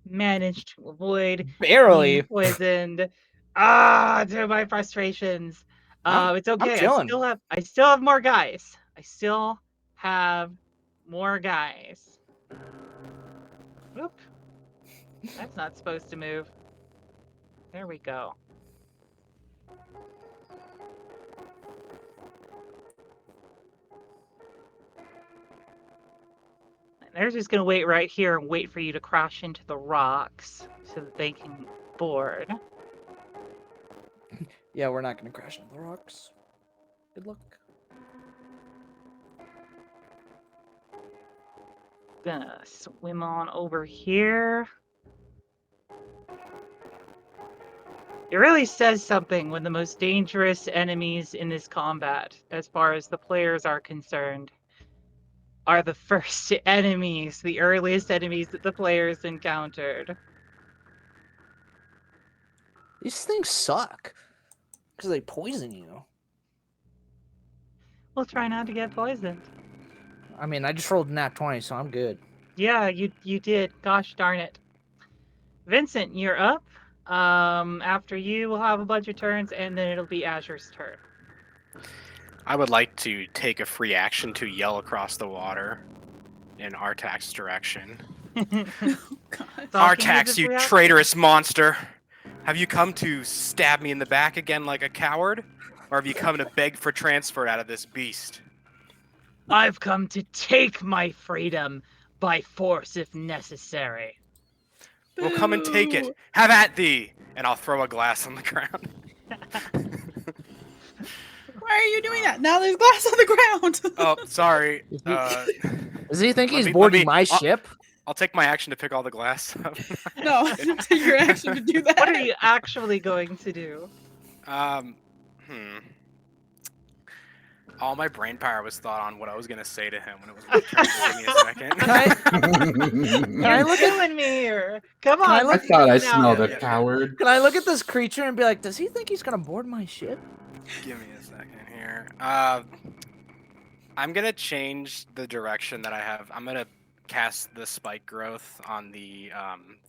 Speaker 1: managed to avoid
Speaker 5: Barely
Speaker 1: being poisoned. To my frustrations. It's okay. I still have more guys. Whoop. That's not supposed to move. There we go. They're just going to wait right here and wait for you to crash into the rocks so that they can board.
Speaker 5: Yeah, we're not gonna crash into the rocks. Good luck.
Speaker 1: Gonna swim on over here. It really says something when the most dangerous enemies in this combat, as far as the players are concerned, are the first enemies, the earliest enemies that the players encountered.
Speaker 5: These things suck because they poison you.
Speaker 1: We'll try not to get poisoned.
Speaker 5: I mean, I just rolled a nat 20, so I'm good.
Speaker 1: Yeah, you did. Gosh darn it. Vincent, you're up. After you, we'll have a bunch of turns, and then it'll be Azure's turn.
Speaker 2: I would like to take a free action to yell across the water in Artax's direction.
Speaker 3: Oh, God.
Speaker 2: Artax, you traitorous monster! Have you come to stab me in the back again like a coward? Or have you come to beg for transfer out of this beast?
Speaker 1: I've come to take my freedom by force if necessary.
Speaker 2: Well, come and take
Speaker 3: Boo.
Speaker 2: it. Have at thee! And I'll throw a glass on the ground.
Speaker 3: Why are you doing that? Now there's glass on the ground.
Speaker 2: Oh, sorry.
Speaker 5: Does he think
Speaker 2: Let
Speaker 5: he's
Speaker 2: me-
Speaker 5: boarding
Speaker 2: let
Speaker 5: my
Speaker 2: me-
Speaker 5: ship?
Speaker 2: I'll take my action to pick all the glass up.
Speaker 3: No, take your action to do that.
Speaker 1: What are you actually going to do?
Speaker 2: All my brain power was thought on what I was gonna say to him when it was my turn. Give me a second.
Speaker 5: Can I
Speaker 1: You're
Speaker 5: look at
Speaker 1: killing me here. Come
Speaker 5: Can I
Speaker 1: on.
Speaker 5: look-
Speaker 4: I thought I
Speaker 1: now.
Speaker 4: smelled a
Speaker 2: Yeah.
Speaker 4: coward.
Speaker 5: Can I look at this creature and be like, does he think he's gonna board my ship?
Speaker 2: Give me a second here. I'm gonna change the direction that I have. I'm gonna cast the spike growth on the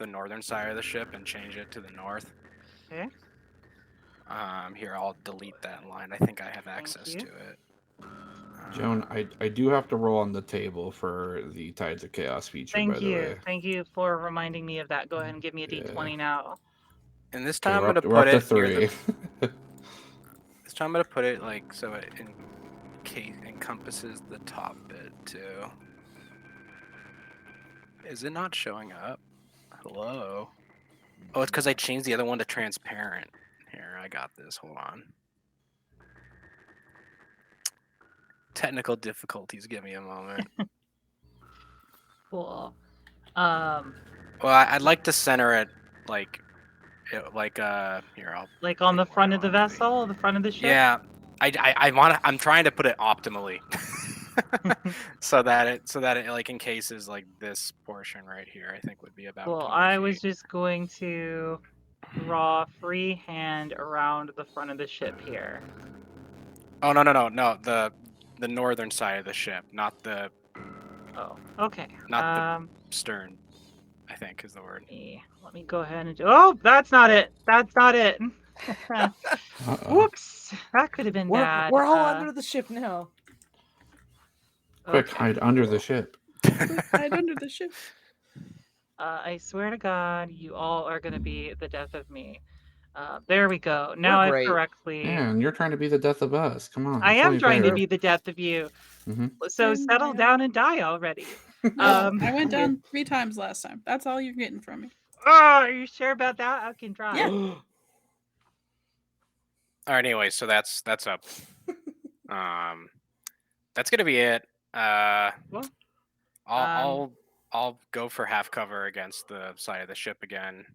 Speaker 2: northern side of the ship and change it to the north.
Speaker 1: Okay.
Speaker 2: Here I'll delete that line. I think I have access
Speaker 1: you.
Speaker 2: to it.
Speaker 4: Joan, I do have to roll on the table for the Tides of Chaos feature, by
Speaker 1: Thank
Speaker 4: the
Speaker 1: you.
Speaker 4: way.
Speaker 1: Thank you for reminding me of that. Go ahead and give me a d20 now.
Speaker 2: And this
Speaker 4: Okay,
Speaker 2: time I'm gonna
Speaker 4: we're up
Speaker 2: put
Speaker 4: to
Speaker 2: it near
Speaker 4: 3.
Speaker 2: the. This time I'm gonna put it like so it encompasses the top bit too. Is it not showing up? Hello. Oh, it's because I changed the other one to transparent. Here, I got this. Hold on. Technical difficulties. Give me a moment.
Speaker 1: Cool.
Speaker 2: Well, I'd like to center it like, here. I'll
Speaker 1: Like on the
Speaker 2: think
Speaker 1: front
Speaker 2: where
Speaker 1: of the
Speaker 2: I wanna be.
Speaker 1: vessel, the front of the ship.
Speaker 2: Yeah, I want to. I'm trying to put it optimally, so that it like encases like this portion right here. I think would be about.
Speaker 1: Well,
Speaker 2: 20
Speaker 1: I
Speaker 2: feet.
Speaker 1: was just going to draw freehand around the front of the ship here.
Speaker 2: Oh no. The northern side of the ship, not the
Speaker 1: Oh, okay.
Speaker 2: Not stern. I think is the word.
Speaker 1: Let me go ahead and do. Oh, that's not it. That's not it.
Speaker 4: Uh-oh.
Speaker 1: Whoops, that could have been bad.
Speaker 5: We're all under the ship now.
Speaker 4: Quick,
Speaker 1: Okay.
Speaker 4: hide under the ship.
Speaker 3: Hide under the ship.
Speaker 1: I swear to God, you all are going to be the death of me. There we go. Now
Speaker 5: We're
Speaker 1: I've
Speaker 5: great.
Speaker 1: correctly.
Speaker 4: Man, you're trying to be the death of us. Come on.
Speaker 1: I
Speaker 4: it's
Speaker 1: am
Speaker 4: only
Speaker 1: trying to
Speaker 4: fair.
Speaker 1: be the death of you.
Speaker 4: Mhm.
Speaker 1: So
Speaker 3: I
Speaker 1: settle
Speaker 3: know.
Speaker 1: down and die already.
Speaker 3: I went down 3 times last time. That's all you're getting from me.
Speaker 1: Oh, are you sure about that? I can try.
Speaker 3: Yeah.
Speaker 2: All right. Anyway, so that's up. That's gonna be it.
Speaker 1: Well,
Speaker 2: I'll go for half cover against the side of the ship again,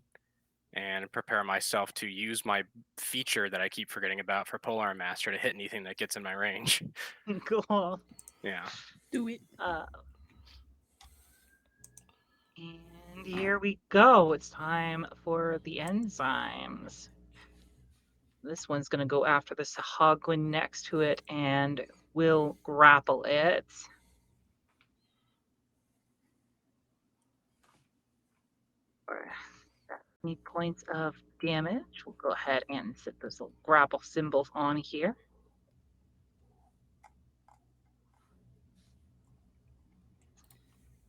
Speaker 2: and prepare myself to use my feature that I keep forgetting about for Polar Master to hit anything that gets in my range.
Speaker 1: Cool.
Speaker 2: Yeah.
Speaker 3: Do it.
Speaker 1: And here we go. It's time for the enzymes. This one's going to go after the Sahagwin next to it and will grapple it. For 70 points of damage. We'll go ahead and set those little grapple symbols on here.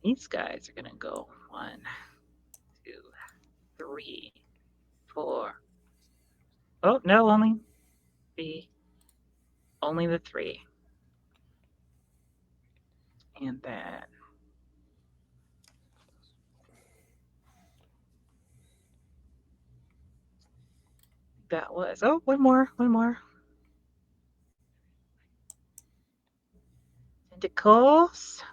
Speaker 1: These guys are going to go 1, 2, 3, 4. Oh, no, only the 3. And then that was. Oh, one more. Tentacles.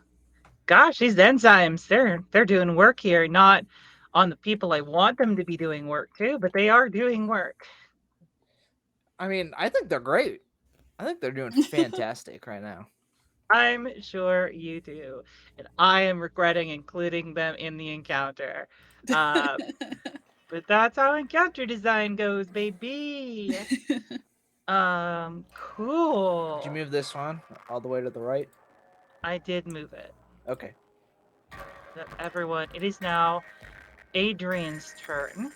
Speaker 1: Gosh, these enzymes, they're doing work here. Not on the people I want them to be doing work too, but they are doing work.
Speaker 5: I mean, I think they're great. I think they're doing fantastic right now.
Speaker 1: I'm sure you do. And I am regretting including them in the encounter. But that's how encounter design goes, baby. Cool.
Speaker 5: Did you move this one all the way to the right?
Speaker 1: I did move it.
Speaker 5: Okay.
Speaker 1: Everyone, it is now Adrian's turn.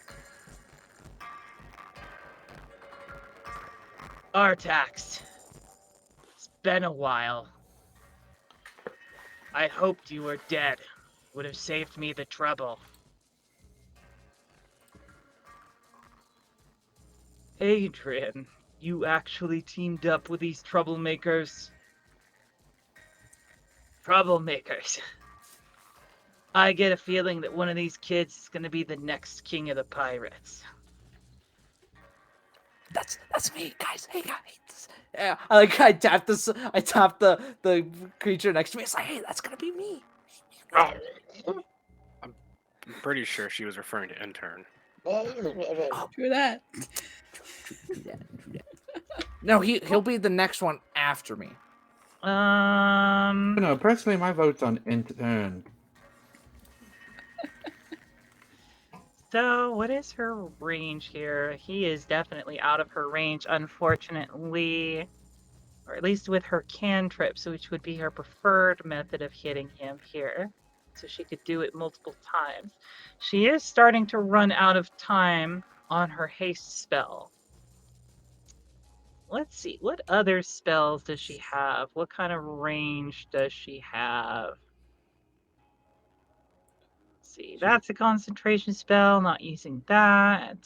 Speaker 1: Artax. It's been a while. I hoped you were dead. Would have saved me the trouble. Adrian, you actually teamed up with these troublemakers. Troublemakers. I get a feeling that one of these kids is going to be the next king of the pirates.
Speaker 5: That's me, guys. Hey, guys. Yeah, I tapped this. I tapped the creature next to me. It's like, hey, that's gonna be me.
Speaker 2: I'm pretty sure she was referring to intern.
Speaker 3: True that.
Speaker 5: No, he'll be the next one after me.
Speaker 4: No, personally, my vote's on intern.
Speaker 1: So, what is her range here? He is definitely out of her range, unfortunately. Or at least with her cantrips, which would be her preferred method of hitting him here. So she could do it multiple times. She is starting to run out of time on her haste spell. Let's see, what other spells does she have? What kind of range does she have? See, that's a concentration spell, not using that.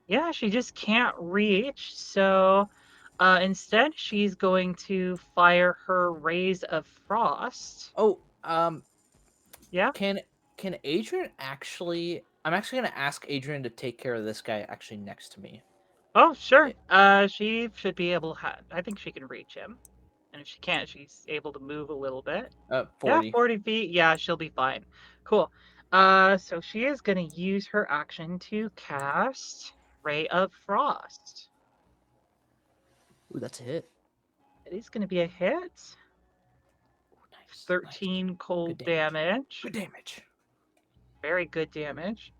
Speaker 1: Yeah, she just can't reach, so instead she's going to fire her Rays of Frost.
Speaker 5: Oh,
Speaker 1: Yeah?
Speaker 5: Can Adrian actually? I'm actually gonna ask Adrian to take care of this guy actually next to me.
Speaker 1: Oh, sure. She should be able to I think she can reach him. And if she can't, she's able to move a little bit.
Speaker 5: 40.
Speaker 1: Yeah, 40 feet. Yeah, she'll be fine. Cool. So she is going to use her action to cast Ray of Frost.
Speaker 5: Ooh, that's a hit.
Speaker 1: It is going to be a hit.
Speaker 5: Ooh, nice.
Speaker 1: 13
Speaker 5: nice.
Speaker 1: cold
Speaker 5: Good
Speaker 1: damage.
Speaker 5: Good damage.
Speaker 1: Very good damage.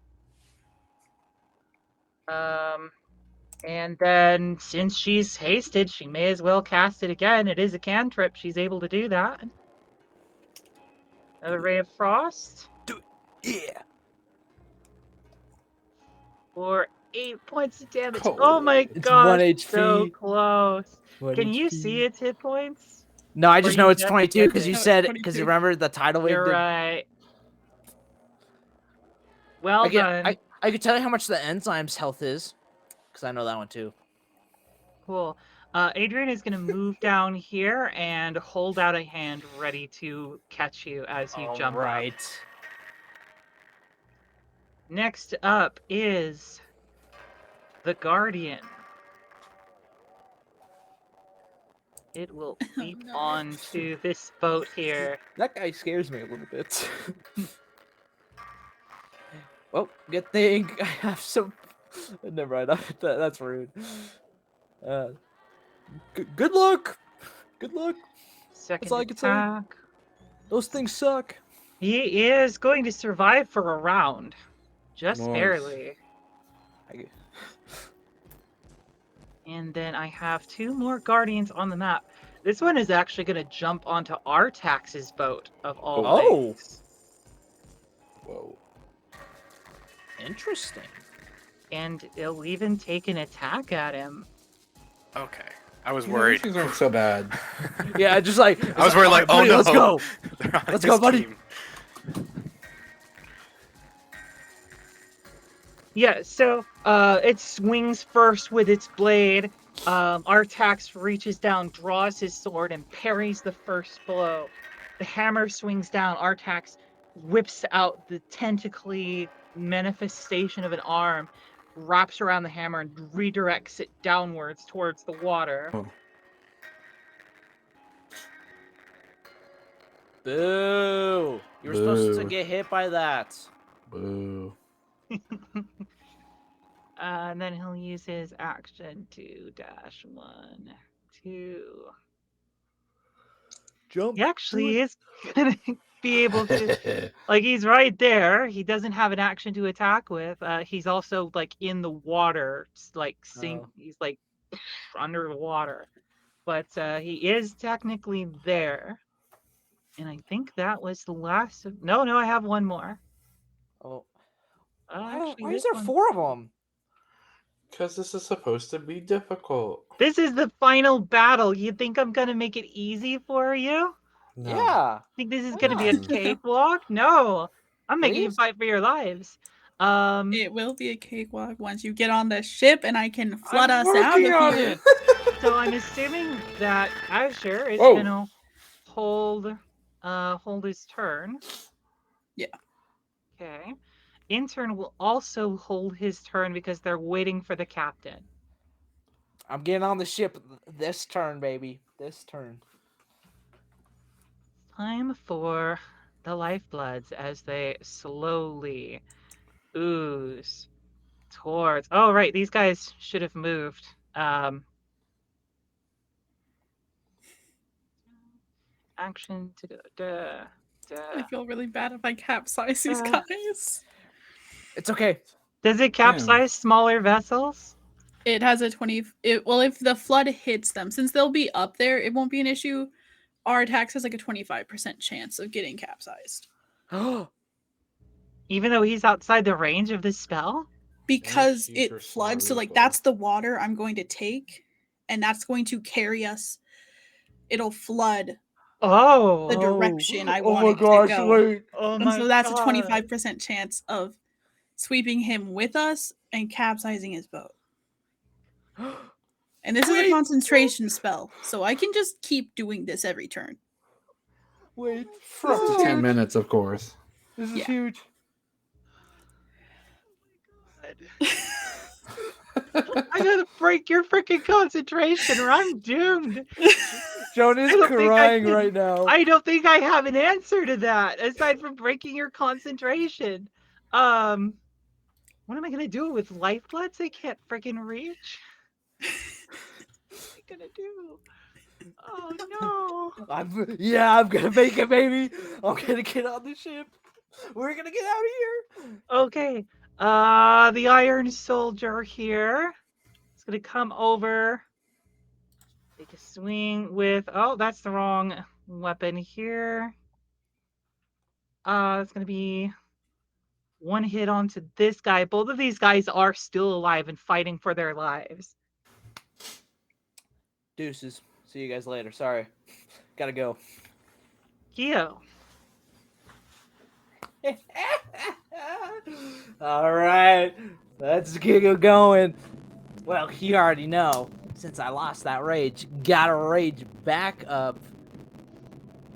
Speaker 1: And then since she's hasted, she may as well cast it again. It is a cantrip. She's able to do that. Another Ray of Frost.
Speaker 5: Do it. Yeah.
Speaker 1: For 8 points of damage.
Speaker 4: Cool.
Speaker 1: Oh my
Speaker 5: It's
Speaker 1: gosh,
Speaker 5: 1 HP.
Speaker 1: so close.
Speaker 5: 1
Speaker 1: Can you
Speaker 5: HP.
Speaker 1: see its hit points?
Speaker 5: No, I just
Speaker 1: Or
Speaker 5: know
Speaker 1: you
Speaker 5: it's
Speaker 1: just
Speaker 5: 22 because
Speaker 1: guessed
Speaker 5: you
Speaker 1: it?
Speaker 5: said
Speaker 3: 22.
Speaker 5: because you remember the tidal wave.
Speaker 1: You're
Speaker 5: did-
Speaker 1: right. Well done.
Speaker 5: I could tell you how much the enzyme's health is because I know that one too.
Speaker 1: Cool. Adrian is going to move down here and hold out a hand ready to catch you as you jump up. Next up is the Guardian. It will leap
Speaker 3: no.
Speaker 1: onto this boat here.
Speaker 5: That guy scares me a little bit. Well, good thing I have some. Never mind. That's rude. Good luck. Good luck.
Speaker 1: Second
Speaker 5: all I can say.
Speaker 1: attack.
Speaker 5: Those things suck.
Speaker 1: He is going to survive for a round. Just
Speaker 4: Nice.
Speaker 1: barely.
Speaker 5: I-
Speaker 1: And then I have 2 more Guardians on the map. This one is actually going to jump onto Artax's boat, of all
Speaker 5: Oh.
Speaker 1: things.
Speaker 4: Whoa.
Speaker 5: Interesting.
Speaker 1: And it'll even take an attack at him.
Speaker 2: Okay. I was
Speaker 4: These
Speaker 2: worried.
Speaker 4: things aren't so bad.
Speaker 5: Yeah, just like
Speaker 2: I was worried, like, oh
Speaker 5: buddy,
Speaker 2: no.
Speaker 5: let's go.
Speaker 2: They're on
Speaker 5: Let's
Speaker 2: his
Speaker 5: go, buddy.
Speaker 2: team.
Speaker 1: Yeah, so it swings first with its blade. Artax reaches down, draws his sword, and parries the first blow. The hammer swings down. Artax whips out the tentacly manifestation of an arm, wraps around the hammer and redirects it downwards towards the water.
Speaker 4: Oh.
Speaker 5: Boo! You were supposed to
Speaker 4: Boo.
Speaker 5: get hit by that.
Speaker 4: Boo.
Speaker 1: And then he'll use his action to dash 1, 2.
Speaker 5: Jump.
Speaker 1: He actually is gonna be able to, like, he's right there. He doesn't have an action to attack with. He's also like in the water, like
Speaker 5: Oh.
Speaker 1: he's like under the water. But he is technically there. And I think that was the last of. No, I have one more.
Speaker 5: Oh.
Speaker 1: Actually,
Speaker 5: Why is
Speaker 1: this
Speaker 5: there
Speaker 1: one-
Speaker 5: 4 of them?
Speaker 4: Because this is supposed to be difficult.
Speaker 1: This is the final battle. You think I'm gonna make it easy for you?
Speaker 4: No.
Speaker 5: Yeah.
Speaker 1: Think this is
Speaker 5: Why
Speaker 1: gonna be a
Speaker 3: not?
Speaker 1: cakewalk? No, I'm making you
Speaker 5: Please?
Speaker 1: fight for your lives.
Speaker 3: It will be a cakewalk once you get on the ship and I can flood
Speaker 4: I'm
Speaker 3: us out
Speaker 4: working on
Speaker 3: of here.
Speaker 4: it.
Speaker 1: So I'm assuming that Azure is
Speaker 4: Whoa.
Speaker 1: gonna hold his turn.
Speaker 3: Yeah.
Speaker 1: Okay. Intern will also hold his turn because they're waiting for the captain.
Speaker 5: I'm getting on the ship this turn, baby. This turn.
Speaker 1: Time for the lifebloods as they slowly ooze towards. Oh, right. These guys should have moved. Action to go.
Speaker 3: I feel really bad if I capsize these
Speaker 1: Uh.
Speaker 3: guys.
Speaker 5: It's okay.
Speaker 1: Does it capsize smaller vessels?
Speaker 3: It has a 20. Well, if the flood hits them, since they'll be up there, it won't be an issue. Our attacks has like a 25% chance of getting capsized.
Speaker 1: Even though he's outside the range of this spell?
Speaker 3: Because
Speaker 4: future
Speaker 3: it floods, so
Speaker 4: scenario
Speaker 3: like
Speaker 4: flood.
Speaker 3: that's the water I'm going to take, and that's going to carry us. It'll flood
Speaker 1: Oh.
Speaker 3: the direction I
Speaker 5: Oh
Speaker 3: want
Speaker 5: my
Speaker 3: it
Speaker 5: gosh,
Speaker 3: to go.
Speaker 5: wait.
Speaker 1: Oh
Speaker 3: And
Speaker 1: my
Speaker 3: so that's
Speaker 1: God.
Speaker 3: a 25% chance of sweeping him with us and capsizing his boat. And this is a
Speaker 5: Wait.
Speaker 3: concentration spell, so I can just keep doing this every turn.
Speaker 5: Wait.
Speaker 4: For up to 10 minutes, of course.
Speaker 5: This is
Speaker 3: Yeah.
Speaker 5: huge.
Speaker 1: I gotta break your freaking concentration or I'm doomed.
Speaker 5: Joan is
Speaker 1: I don't think I
Speaker 5: crying
Speaker 1: can-
Speaker 5: right now.
Speaker 1: I don't think I have an answer to that aside from breaking your concentration. What am I gonna do with lifebloods I can't freaking reach? What am I gonna do? Oh no.
Speaker 5: I'm gonna make it, baby. I'm gonna get on the ship. We're gonna get out of here.
Speaker 1: Okay. The Iron Soldier here. It's gonna come over. Take a swing with. Oh, that's the wrong weapon here. It's gonna be one hit onto this guy. Both of these guys are still alive and fighting for their lives.
Speaker 5: Deuces. See you guys later. Sorry. Gotta go.
Speaker 1: Kyo.
Speaker 5: All right. Let's get it going. Well, you already know. Since I lost that rage, gotta rage back up.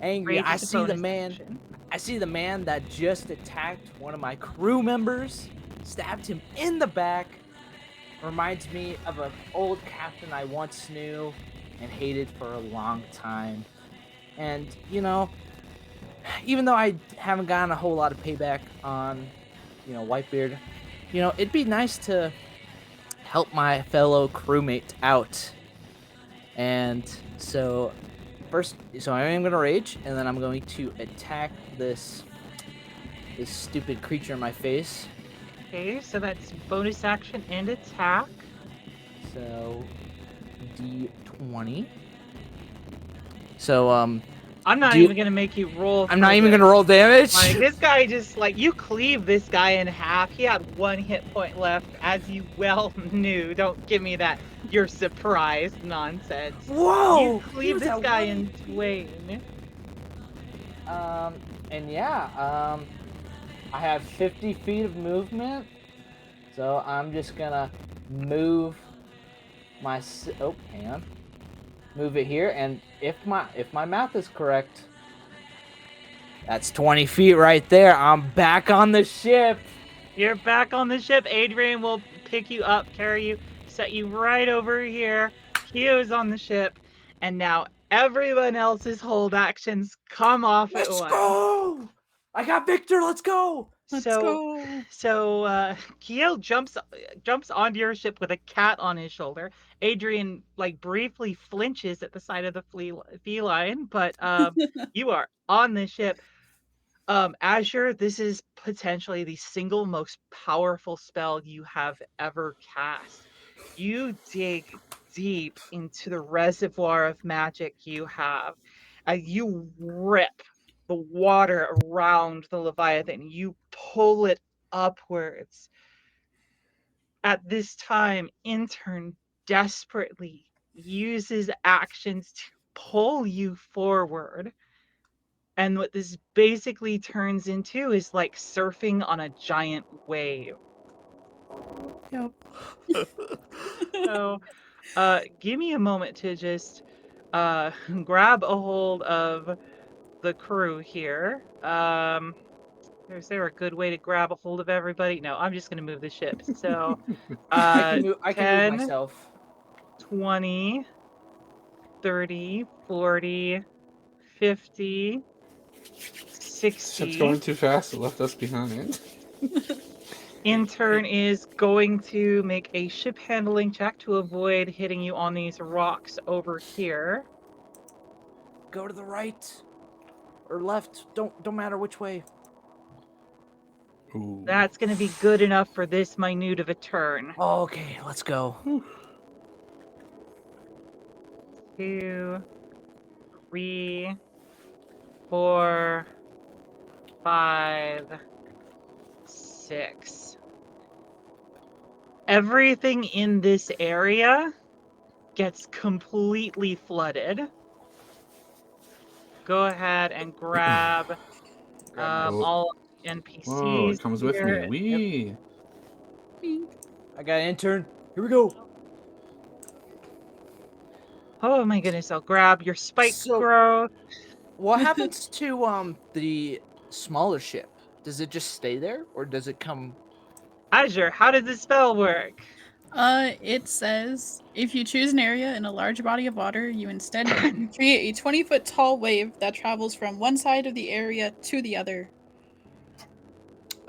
Speaker 5: Angry.
Speaker 1: Rage
Speaker 5: I
Speaker 1: is a
Speaker 5: see the
Speaker 1: bonus
Speaker 5: man.
Speaker 1: action.
Speaker 5: I see the man that just attacked one of my crew members, stabbed him in the back. Reminds me of an old captain I once knew and hated for a long time. And, you know, even though I haven't gotten a whole lot of payback on, Whitebeard, it'd be nice to help my fellow crewmate out. And so I am going to rage, and then I'm going to attack this stupid creature in my face.
Speaker 1: Okay, so that's bonus action and attack.
Speaker 5: So D20. So
Speaker 1: I'm not
Speaker 5: Do you-
Speaker 1: even gonna make you roll.
Speaker 5: I'm
Speaker 1: for
Speaker 5: not even
Speaker 1: this.
Speaker 5: gonna roll damage.
Speaker 1: Like, this guy just, you cleave this guy in half. He had 1 hit point left, as you well knew. Don't give me that you're surprised nonsense.
Speaker 5: Whoa!
Speaker 1: You
Speaker 5: He
Speaker 1: cleave
Speaker 5: was
Speaker 1: this
Speaker 5: at
Speaker 1: guy
Speaker 5: 1
Speaker 1: in
Speaker 5: HP.
Speaker 1: twain.
Speaker 5: And yeah, I have 50 feet of movement, so I'm just gonna move hang on, move it here, and if my math is correct, that's 20 feet right there. I'm back on the ship.
Speaker 1: You're back on the ship. Adrian will pick you up, carry you, set you right over here. Kyo's on the ship, and now everyone else's hold actions come off at
Speaker 5: Let's
Speaker 1: once.
Speaker 5: go! I got Victor. Let's go!
Speaker 3: Let's
Speaker 1: So,
Speaker 3: go.
Speaker 1: so Kyo jumps onto your ship with a cat on his shoulder. Adrian like briefly flinches at the sight of the feline, but you are on the ship. Azure, this is potentially the single most powerful spell you have ever cast. You dig deep into the reservoir of magic you have. You rip the water around the Leviathan. You pull it upwards. At this time, Intern desperately uses actions to pull you forward. And what this basically turns into is like surfing on a giant wave.
Speaker 3: Yep.
Speaker 1: So, give me a moment to just grab a hold of the crew here. Is there a good way to grab a hold of everybody? No, I'm just going to move the ship. So,
Speaker 5: I can move
Speaker 1: 10,
Speaker 5: myself.
Speaker 1: 20, 30, 40, 50,
Speaker 4: Ship's
Speaker 1: 60.
Speaker 4: going too fast. It left us behind.
Speaker 1: Intern is going to make a ship handling check to avoid hitting you on these rocks over here.
Speaker 5: Go to the right or left. Don't matter which way.
Speaker 4: Ooh.
Speaker 1: That's going to be good enough for this minute of a turn.
Speaker 5: Oh, okay, let's go.
Speaker 1: 2, 3, 4, 5, 6. Everything in this area gets completely flooded. Go ahead and grab all NPCs.
Speaker 4: Whoa, it comes with
Speaker 1: here.
Speaker 4: me. Wee.
Speaker 3: Bing.
Speaker 5: I got an intern. Here we go.
Speaker 1: Oh my goodness, I'll grab your spike
Speaker 5: So-
Speaker 1: growth.
Speaker 5: What happens to the smaller ship? Does it just stay there, or does it come?
Speaker 1: Azure, how does this spell work?
Speaker 3: It says if you choose an area in a large body of water, you instead create a 20-foot tall wave that travels from one side of the area to the other.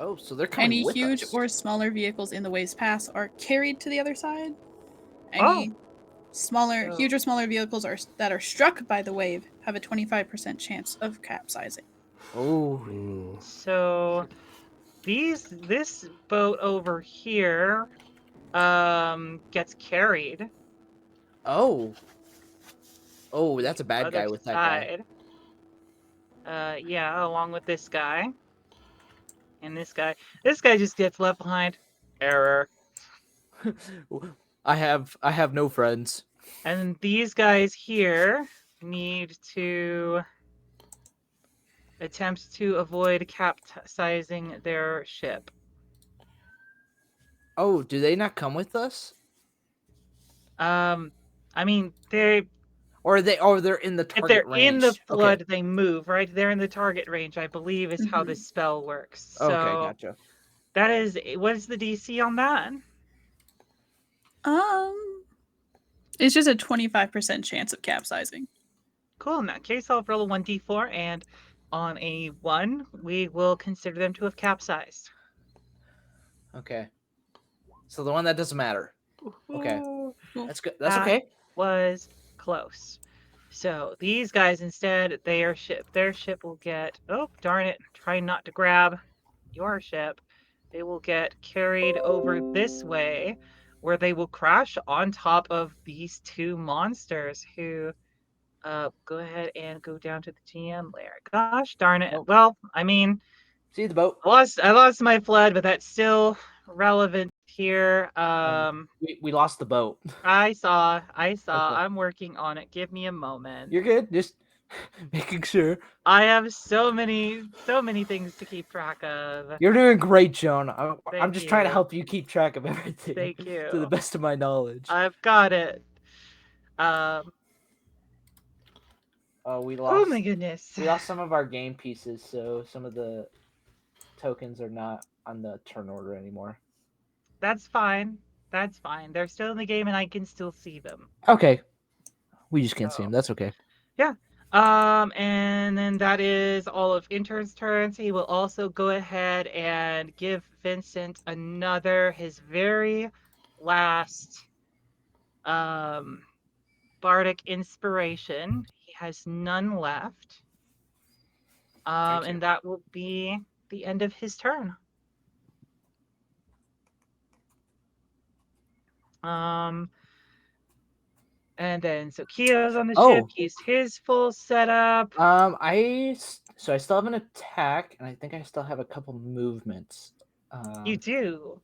Speaker 5: Oh, so they're coming
Speaker 3: Any
Speaker 5: with
Speaker 3: huge
Speaker 5: us.
Speaker 3: or smaller vehicles in the wave's path are carried to the other side. Any huge or smaller vehicles that are struck by the wave have a 25% chance of capsizing.
Speaker 5: Oh,
Speaker 4: Ooh.
Speaker 1: So this boat over here gets carried.
Speaker 5: oh, that's a bad
Speaker 1: Other
Speaker 5: guy with that guy.
Speaker 1: side. Yeah, along with this guy. And this guy. This guy just gets left behind. Error.
Speaker 5: I have no friends.
Speaker 1: And these guys here need to attempt to avoid capsizing their ship.
Speaker 5: Oh, do they not come with us?
Speaker 1: I mean, they're
Speaker 5: Or they're in the
Speaker 1: if
Speaker 5: target
Speaker 1: they're
Speaker 5: range?
Speaker 1: in the
Speaker 5: Okay.
Speaker 1: flood, they move, right? They're in the target range, I believe, is how this spell works. So
Speaker 5: Okay, gotcha.
Speaker 1: that is, what is the DC on that?
Speaker 3: It's just a 25% chance of capsizing.
Speaker 1: Cool. In that case, I'll roll a 1d4, and on a 1, we will consider them to have capsized.
Speaker 5: Okay. So the one that doesn't matter. Okay.
Speaker 1: Ooh,
Speaker 5: That's good. That's
Speaker 1: that
Speaker 5: okay.
Speaker 1: was close. So these guys instead, their ship will get, oh darn it, try not to grab your ship. They will get carried over this way, where they will crash on top of these two monsters who go ahead and go down to the GM layer. Gosh darn it.
Speaker 5: Nope.
Speaker 1: Well, I mean,
Speaker 5: See the boat?
Speaker 1: I lost my flood, but that's still relevant here.
Speaker 5: We lost the boat.
Speaker 1: I saw.
Speaker 5: Okay.
Speaker 1: I'm working on it. Give me a moment.
Speaker 5: You're good. Just making sure.
Speaker 1: I have so many things to keep track of.
Speaker 5: You're doing great, Joan. I'm
Speaker 1: Thank
Speaker 5: just trying to
Speaker 1: you.
Speaker 5: help you keep track of everything.
Speaker 1: Thank
Speaker 5: To the
Speaker 1: you.
Speaker 5: best of my knowledge.
Speaker 1: I've got it.
Speaker 5: We
Speaker 1: Oh
Speaker 5: lost.
Speaker 1: my goodness.
Speaker 5: We lost some of our game pieces, so some of the tokens are not on the turn order anymore.
Speaker 1: That's fine. That's fine. They're still in the game, and I can still see them.
Speaker 5: Okay. We just can't see
Speaker 1: So,
Speaker 5: him. That's okay.
Speaker 1: yeah. And then that is all of Intern's turns. He will also go ahead and give Vincent his very last bardic inspiration. He has none left.
Speaker 2: Thank you.
Speaker 1: And that will be the end of his turn. And then so Kio's on the ship.
Speaker 5: Oh.
Speaker 1: He's his full setup.
Speaker 5: So I still have an attack, and I think I still have a couple movements.
Speaker 1: You do.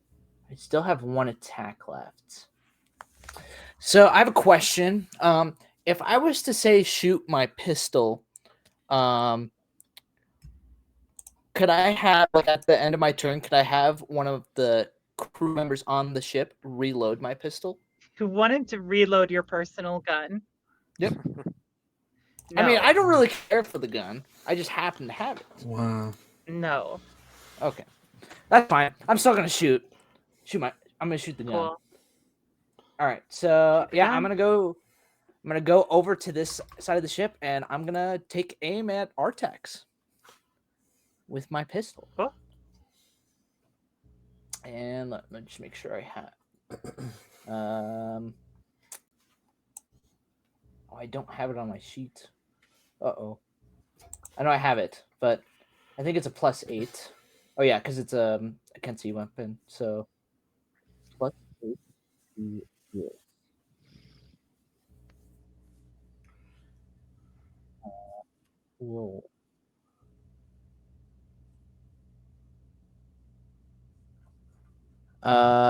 Speaker 5: I still have one attack left. So I have a question. If I was to say shoot my pistol, could I have, like, at the end of my turn, could I have one of the crew members on the ship reload my pistol?
Speaker 1: Who wanted to reload your personal gun?
Speaker 5: Yep.
Speaker 1: No.
Speaker 5: I mean, I don't really care for the gun. I just happen to have it.
Speaker 4: Wow.
Speaker 1: No.
Speaker 5: Okay, that's fine. I'm still gonna shoot. I'm gonna shoot the gun.
Speaker 1: Cool.
Speaker 5: All right. So
Speaker 1: the
Speaker 5: yeah,
Speaker 1: gun.
Speaker 5: I'm gonna go over to this side of the ship, and I'm gonna take aim at Artax with my pistol.
Speaker 1: Cool.
Speaker 5: And let me just make sure I have. Oh, I don't have it on my sheet. Uh-oh. I know I have it, but I think it's a +8. Oh yeah, because it's a against E weapon, so +8 to this. Roll.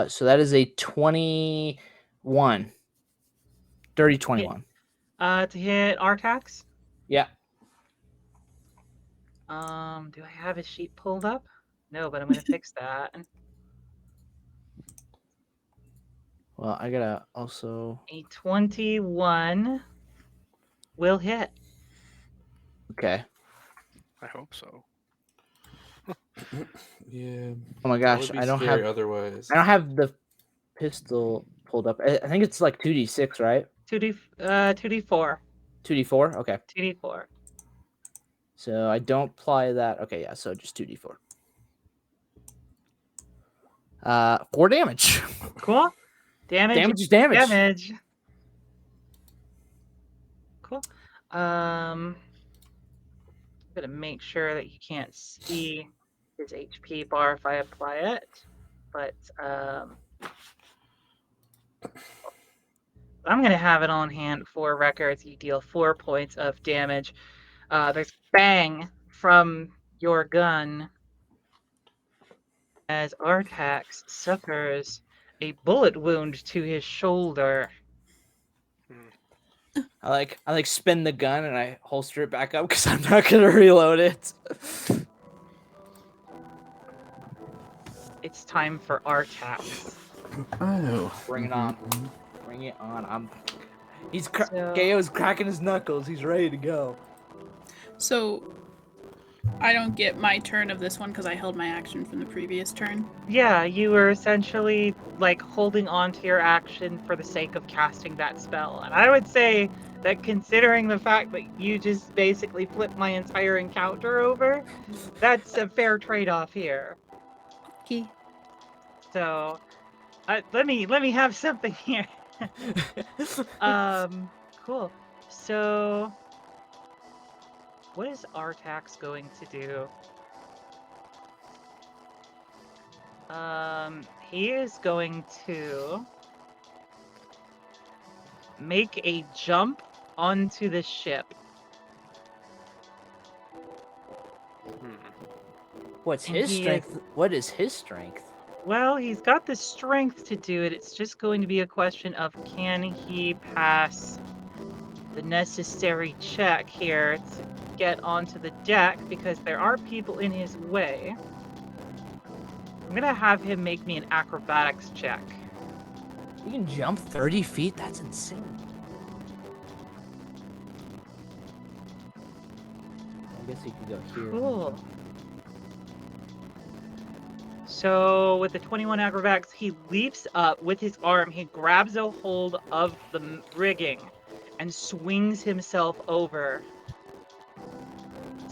Speaker 5: So that is a 21. Dirty 21.
Speaker 1: To hit Artax.
Speaker 5: Yeah.
Speaker 1: Do I have his sheet pulled up? No, but I'm gonna fix that.
Speaker 5: Well, I gotta also.
Speaker 1: A 21 will hit.
Speaker 5: Okay.
Speaker 2: I hope so.
Speaker 4: Yeah.
Speaker 5: Oh my
Speaker 4: That
Speaker 5: gosh,
Speaker 4: would be
Speaker 5: I don't
Speaker 4: scary
Speaker 5: have.
Speaker 4: otherwise.
Speaker 5: I don't have the pistol pulled up. I think it's like 2d6, right?
Speaker 1: 2d4.
Speaker 5: 2d4. Okay.
Speaker 1: 2d4.
Speaker 5: So I don't apply that. Okay, yeah. So just 2d4. 4 damage.
Speaker 1: Cool. Damage.
Speaker 5: Damage is damage.
Speaker 1: Damage. Cool. I'm gonna make sure that you can't see his HP bar if I apply it, but I'm gonna have it on hand for records. You deal 4 points of damage. There's bang from your gun as Artax suffers a bullet wound to his shoulder.
Speaker 5: I like spin the gun and I holster it back up because I'm not gonna reload it.
Speaker 1: It's time for Artax.
Speaker 4: Oh.
Speaker 5: Bring it on. Bring it on.
Speaker 1: So-
Speaker 5: Gao's cracking his knuckles. He's ready to go.
Speaker 3: So, I don't get my turn of this one because I held my action from the previous turn.
Speaker 1: Yeah, you were essentially like holding on to your action for the sake of casting that spell. And I would say that considering the fact that you just basically flipped my entire encounter over, that's a fair trade-off here.
Speaker 3: Okay.
Speaker 1: So, let me have something here. Cool. So, what is Artax going to do? He is going to make a jump onto the ship.
Speaker 5: What's
Speaker 1: And
Speaker 5: his
Speaker 1: he
Speaker 5: strength? What is his strength?
Speaker 1: Well, he's got the strength to do it. It's just going to be a question of can he pass the necessary check here to get onto the deck because there are people in his way. I'm gonna have him make me an acrobatics check.
Speaker 5: You can jump 30 feet? That's insane. I guess he could go here.
Speaker 1: Cool. So with the 21 acrobatics, he leaps up with his arm. He grabs a hold of the rigging and swings himself over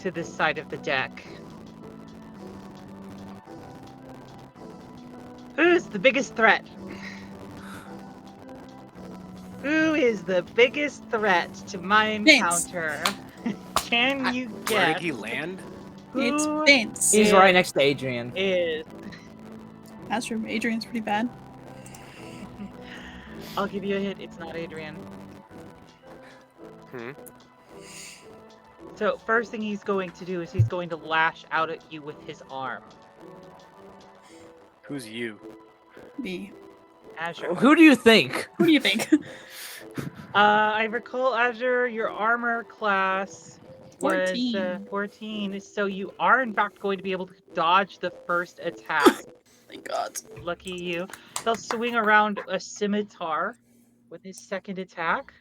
Speaker 1: to this side of the deck. Who's the biggest threat? Who is the biggest threat to my encounter? Can you
Speaker 2: Where did
Speaker 1: guess
Speaker 2: he land?
Speaker 3: It's
Speaker 1: who
Speaker 3: Vince.
Speaker 5: He's right next to Adrian.
Speaker 1: is?
Speaker 3: That's true. Adrian's pretty bad.
Speaker 1: I'll give you a hint. It's not Adrian.
Speaker 2: Hmm.
Speaker 1: So first thing he's going to do is he's going to lash out at you with his arm.
Speaker 2: Who's you?
Speaker 3: Me.
Speaker 1: Azure.
Speaker 5: Who do you think?
Speaker 3: Who do you think?
Speaker 1: I recall, Azure, your armor class was
Speaker 3: 14.
Speaker 1: 14, so you are in fact going to be able to dodge the first attack.
Speaker 3: Thank God.
Speaker 1: Lucky you. He'll swing around a scimitar with his second attack,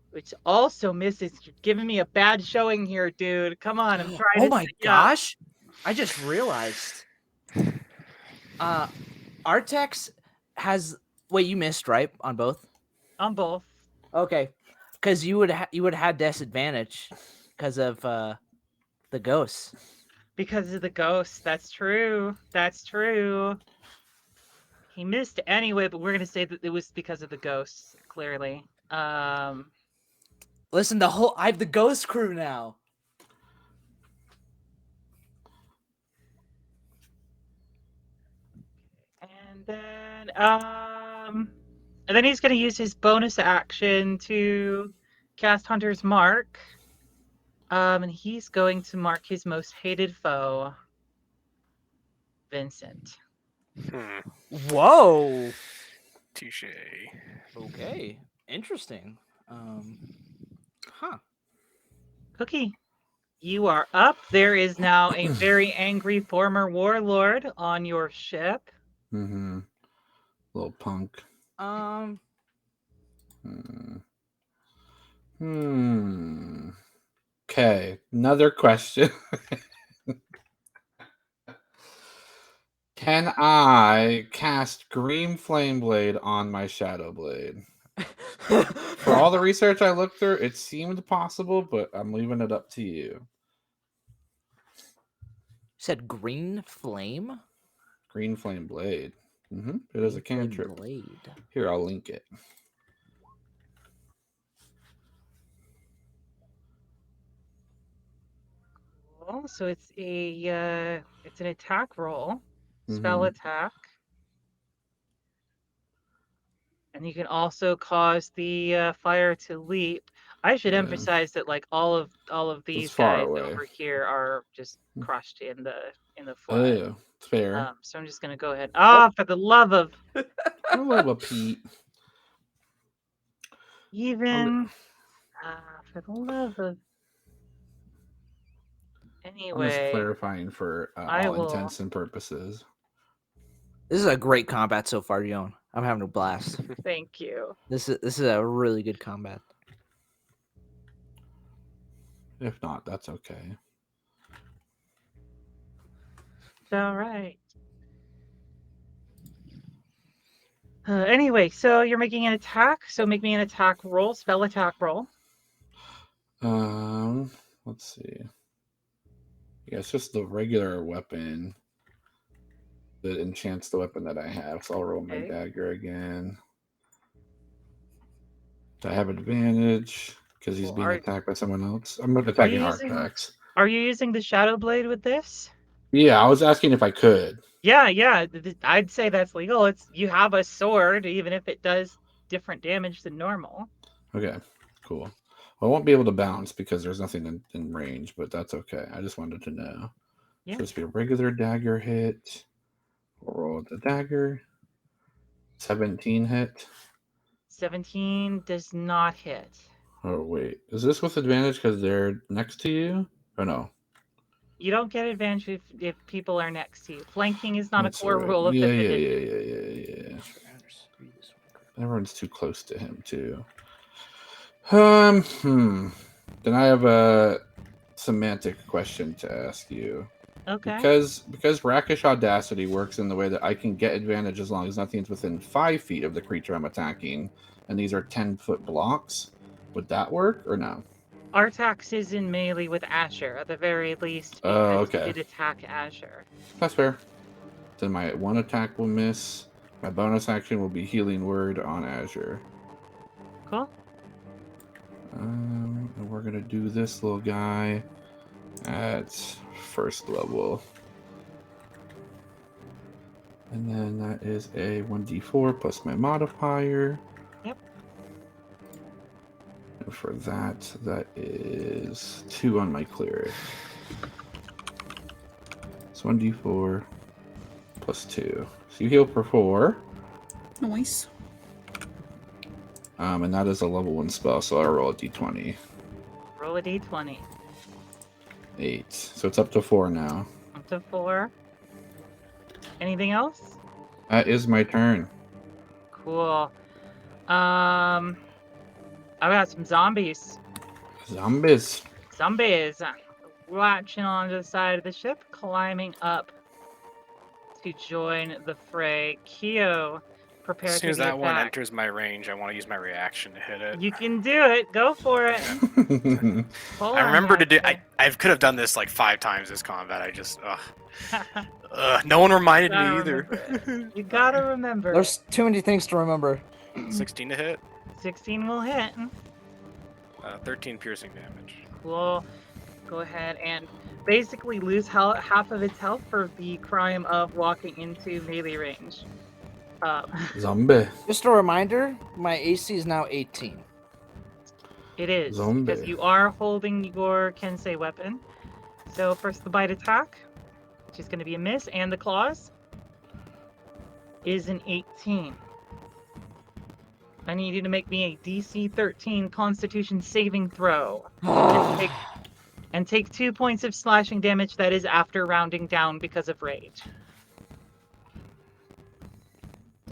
Speaker 1: which also misses. You're giving me a bad showing here, dude. Come on, I'm trying to.
Speaker 5: Oh my gosh! I just realized. Artex has. Wait, you missed, right? On both?
Speaker 1: On both.
Speaker 5: Okay. Because you would have had disadvantage because of the ghosts.
Speaker 1: Because of the ghosts. That's true. That's true. He missed anyway, but we're gonna say that it was because of the ghosts, clearly.
Speaker 5: Listen, I have the ghost crew now.
Speaker 1: And then he's gonna use his bonus action to cast Hunter's Mark. And he's going to mark his most hated foe, Vincent.
Speaker 5: Whoa.
Speaker 2: Touche.
Speaker 5: Okay. Interesting. Huh.
Speaker 1: Cookie, you are up. There is now a very angry former warlord on your ship.
Speaker 4: Mm-hmm. Little punk. Okay, another question. Can I cast Green Flame Blade on my Shadow Blade? For all the research I looked through, it seemed possible, but I'm leaving it up to you.
Speaker 5: Said green flame?
Speaker 4: Green Flame Blade. It is a cantrip.
Speaker 5: Blade.
Speaker 4: Here, I'll link it.
Speaker 1: So it's an attack roll, spell attack, and you can also cause the fire to leap. I should emphasize that like all of these guys over here are just crushed in the flood.
Speaker 4: Oh, it's fair.
Speaker 1: So I'm just gonna go ahead. For the love of
Speaker 4: I love a Pete.
Speaker 1: even for the love of.
Speaker 4: I'm just
Speaker 1: Anyway,
Speaker 4: clarifying for all intents and purposes.
Speaker 5: This is a great combat so far, Joan. I'm having a blast.
Speaker 1: Thank you.
Speaker 5: This is a really good combat.
Speaker 4: If not, that's okay.
Speaker 1: All right. Anyway, so you're making an attack. So make me an attack roll, spell attack roll.
Speaker 4: Let's see. Yeah, it's just the regular weapon that enchants the weapon that I have. So I'll roll my dagger again. Do I have advantage because he's being attacked by someone else? I'm attacking Artax.
Speaker 1: Are you using the Shadow Blade with this?
Speaker 4: Yeah, I was asking if I could.
Speaker 1: Yeah. I'd say that's legal. You have a sword, even if it does different damage than normal.
Speaker 4: Okay, cool. Well, I won't be able to bounce because there's nothing in range, but that's okay. I just wanted to know.
Speaker 1: Yeah.
Speaker 4: So this be a regular dagger hit. We'll roll the dagger. 17 hit.
Speaker 1: 17 does not hit.
Speaker 4: Oh, wait. Is this with advantage because they're next to you? Or no?
Speaker 1: You don't get advantage if people are next to you. Flanking is not
Speaker 4: That's
Speaker 1: a core
Speaker 4: right.
Speaker 1: rule of the
Speaker 4: Yeah. Everyone's too close to him, too. Then I have a semantic question to ask you.
Speaker 1: Okay.
Speaker 4: Because Rakish Audacity works in the way that I can get advantage as long as nothing's within 5 feet of the creature I'm attacking, and these are 10-foot blocks. Would that work or no?
Speaker 1: Artax is in melee with Azure, at the very least,
Speaker 4: Oh,
Speaker 1: because
Speaker 4: okay.
Speaker 1: you did attack Azure.
Speaker 4: That's fair. Then my one attack will miss. My bonus action will be Healing Word on Azure.
Speaker 1: Cool.
Speaker 4: And we're gonna do this little guy at first level. And then that is a 1d4 plus my modifier.
Speaker 1: Yep.
Speaker 4: And for that, that is 2 on my cleric. It's 1d4 plus 2. So you heal for 4.
Speaker 3: Nice.
Speaker 4: And that is a level 1 spell, so I roll a d20.
Speaker 1: Roll a d20.
Speaker 4: 8. So it's up to 4 now.
Speaker 1: Up to 4. Anything else?
Speaker 4: That is my turn.
Speaker 1: Cool. I've got some zombies.
Speaker 4: Zombies.
Speaker 1: Zombies latching onto the side of the ship, climbing up to join the fray. Keo, prepare
Speaker 2: As soon as
Speaker 1: to
Speaker 2: that one
Speaker 1: attack.
Speaker 2: enters my range, I want to use my reaction to hit it.
Speaker 1: You can do it. Go for it. Hold
Speaker 2: I
Speaker 1: on,
Speaker 2: remember to do.
Speaker 1: Azure.
Speaker 2: I could have done this like 5 times this combat. I just. No one reminded me
Speaker 1: Gotta
Speaker 2: either.
Speaker 1: remember it. You gotta remember.
Speaker 5: There's too many things to remember.
Speaker 2: 16 to hit.
Speaker 1: 16 will hit.
Speaker 2: 13 piercing damage.
Speaker 1: Cool. Go ahead and basically lose half of its health for the crime of walking into melee range.
Speaker 4: Zombie.
Speaker 5: Just a reminder, my AC is now 18.
Speaker 1: It is,
Speaker 4: Zombie.
Speaker 1: because you are holding your Kensei weapon. So first the bite attack, which is going to be a miss, and the claws is an 18. I need you to make me a DC 13 Constitution saving throw. And take 2 points of slashing damage. That is after rounding down because of rage.